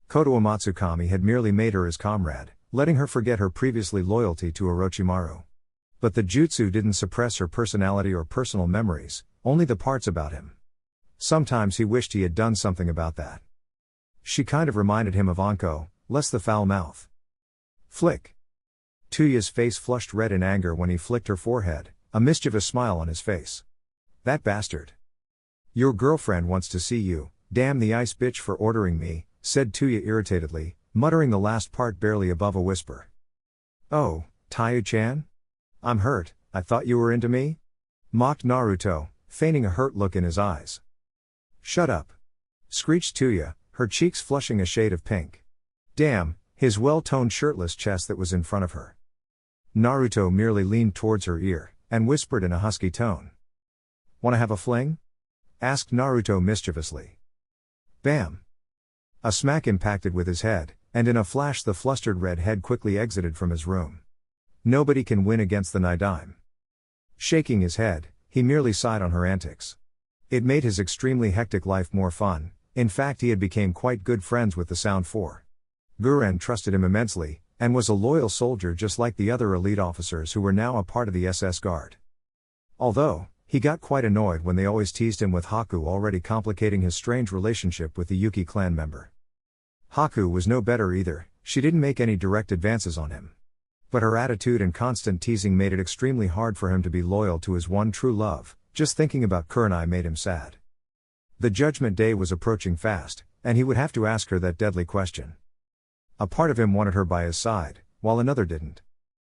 Koto Amatsukami had merely made her his comrade, letting her forget her previously loyalty to Orochimaru. But the jutsu didn't suppress her personality or personal memories, only the parts about him. Sometimes he wished he had done something about that. She kind of reminded him of Anko, less the foul mouth. Flick. Tuya's face flushed red in anger when he flicked her forehead, a mischievous smile on his face. That bastard. Your girlfriend wants to see you, damn the ice bitch for ordering me, said Tuya irritatedly, muttering the last part barely above a whisper. Oh, Taiyu-chan? I'm hurt, I thought you were into me? Mocked Naruto, feigning a hurt look in his eyes. Shut up. Screeched Tuya, her cheeks flushing a shade of pink. Damn, his well-toned shirtless chest that was in front of her. Naruto merely leaned towards her ear, and whispered in a husky tone. Wanna have a fling? Asked Naruto mischievously. Bam. A smack impacted with his head, and in a flash the flustered redhead quickly exited from his room. Nobody can win against the Nidaime. Shaking his head, he merely sighed on her antics. It made his extremely hectic life more fun. In fact, he had become quite good friends with the Sound Four. Guren trusted him immensely, and was a loyal soldier just like the other elite officers who were now a part of the SS Guard. Although, he got quite annoyed when they always teased him with Haku already complicating his strange relationship with the Yuki clan member. Haku was no better either, she didn't make any direct advances on him. But her attitude and constant teasing made it extremely hard for him to be loyal to his one true love. Just thinking about Kurenai made him sad. The judgment day was approaching fast, and he would have to ask her that deadly question. A part of him wanted her by his side, while another didn't.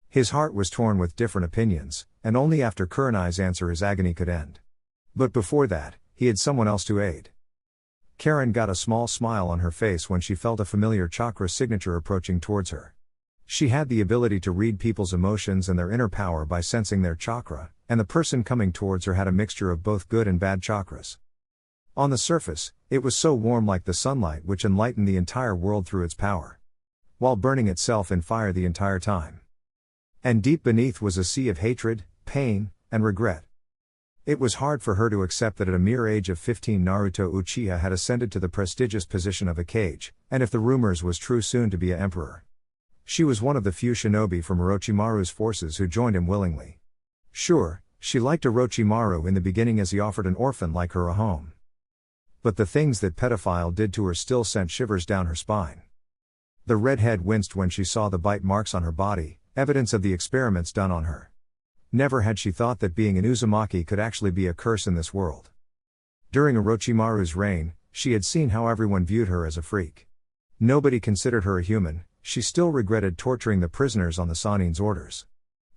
His heart was torn with different opinions, and only after Kurenai's answer his agony could end. But before that, he had someone else to aid. Karen got a small smile on her face when she felt a familiar chakra signature approaching towards her. She had the ability to read people's emotions and their inner power by sensing their chakra, and the person coming towards her had a mixture of both good and bad chakras. On the surface, it was so warm like the sunlight which enlightened the entire world through its power, while burning itself in fire the entire time. And deep beneath was a sea of hatred, pain, and regret. It was hard for her to accept that at a mere age of 15 Naruto Uchiha had ascended to the prestigious position of a kage, and if the rumors was true soon to be an emperor. She was one of the few shinobi from Orochimaru's forces who joined him willingly. Sure, she liked Orochimaru in the beginning as he offered an orphan like her a home. But the things that pedophile did to her still sent shivers down her spine. The redhead winced when she saw the bite marks on her body, evidence of the experiments done on her. Never had she thought that being an Uzumaki could actually be a curse in this world. During Orochimaru's reign, she had seen how everyone viewed her as a freak. Nobody considered her a human. She still regretted torturing the prisoners on the Sanin's orders.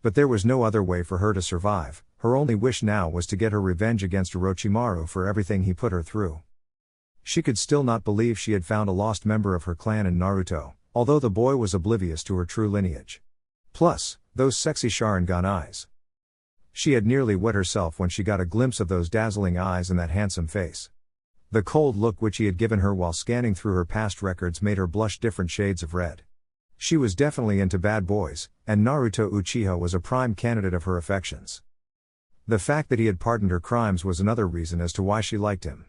But there was no other way for her to survive. Her only wish now was to get her revenge against Orochimaru for everything he put her through. She could still not believe she had found a lost member of her clan in Naruto, although the boy was oblivious to her true lineage. Plus, those sexy Sharingan eyes. She had nearly wet herself when she got a glimpse of those dazzling eyes and that handsome face. The cold look which he had given her while scanning through her past records made her blush different shades of red. She was definitely into bad boys, and Naruto Uchiha was a prime candidate of her affections. The fact that he had pardoned her crimes was another reason as to why she liked him.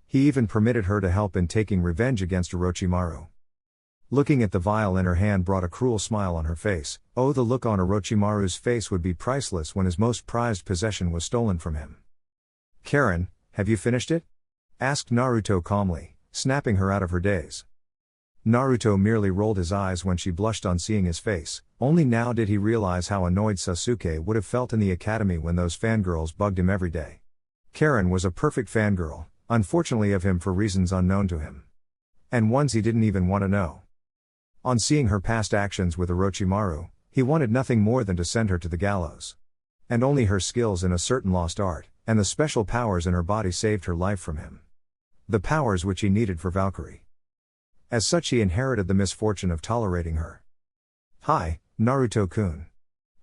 He even permitted her to help in taking revenge against Orochimaru. Looking at the vial in her hand brought a cruel smile on her face. Oh, the look on Orochimaru's face would be priceless when his most prized possession was stolen from him. "Karen, have you finished it?" asked Naruto calmly, snapping her out of her daze. Naruto merely rolled his eyes when she blushed on seeing his face. Only now did he realize how annoyed Sasuke would have felt in the academy when those fangirls bugged him every day. Karen was a perfect fangirl, unfortunately of him for reasons unknown to him. And ones he didn't even want to know. On seeing her past actions with Orochimaru, he wanted nothing more than to send her to the gallows. And only her skills in a certain lost art, and the special powers in her body saved her life from him. The powers which he needed for Valkyrie. As such he inherited the misfortune of tolerating her. "Hi, Naruto-kun.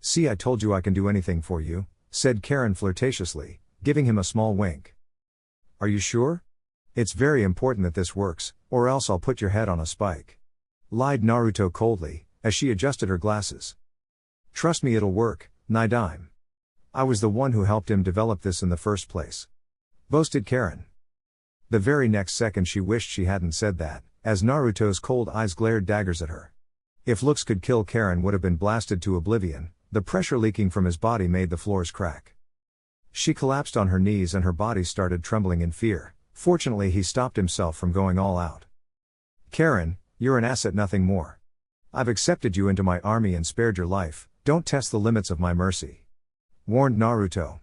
See, I told you I can do anything for you," said Karen flirtatiously, giving him a small wink. "Are you sure? It's very important that this works, or else I'll put your head on a spike," lied Naruto coldly, as she adjusted her glasses. "Trust me, it'll work, Naidime. I was the one who helped him develop this in the first place," boasted Karen. The very next second she wished she hadn't said that, as Naruto's cold eyes glared daggers at her. If looks could kill, Karen would have been blasted to oblivion. The pressure leaking from his body made the floors crack. She collapsed on her knees and her body started trembling in fear. Fortunately he stopped himself from going all out. "Karen, you're an asset, nothing more. I've accepted you into my army and spared your life. Don't test the limits of my mercy," warned Naruto.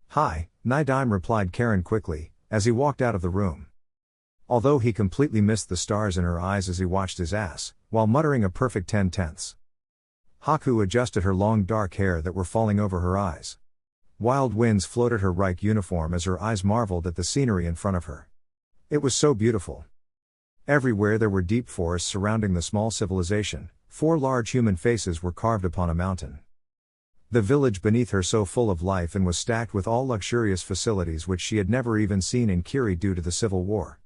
"Hi, Naidime," replied Karen quickly, as he walked out of the room. Although he completely missed the stars in her eyes as he watched his ass, while muttering a perfect 10/10. Haku adjusted her long dark hair that were falling over her eyes. Wild winds floated her Reich uniform as her eyes marveled at the scenery in front of her. It was so beautiful. Everywhere there were deep forests surrounding the small civilization. 4 large human faces were carved upon a mountain. The village beneath her so full of life and was stacked with all luxurious facilities which she had never even seen in Kiri due to the civil war.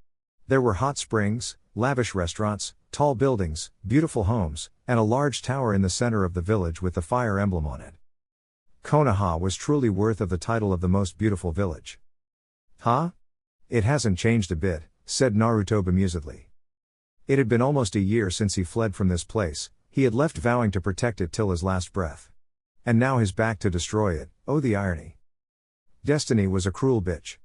There were hot springs, lavish restaurants, tall buildings, beautiful homes, and a large tower in the center of the village with the fire emblem on it. Konoha was truly worth of the title of the most beautiful village. "Huh? It hasn't changed a bit," said Naruto bemusedly. It had been almost a year since he fled from this place. He had left vowing to protect it till his last breath. And now he's back to destroy it. Oh, the irony. Destiny was a cruel bitch.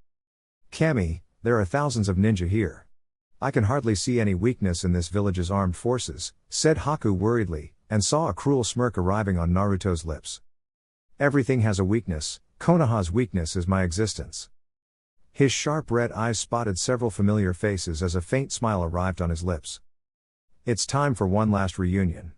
"Kami, there are thousands of ninja here. I can hardly see any weakness in this village's armed forces," said Haku worriedly, and saw a cruel smirk arriving on Naruto's lips. "Everything has a weakness. Konoha's weakness is my existence." His sharp red eyes spotted several familiar faces as a faint smile arrived on his lips. "It's time for one last reunion."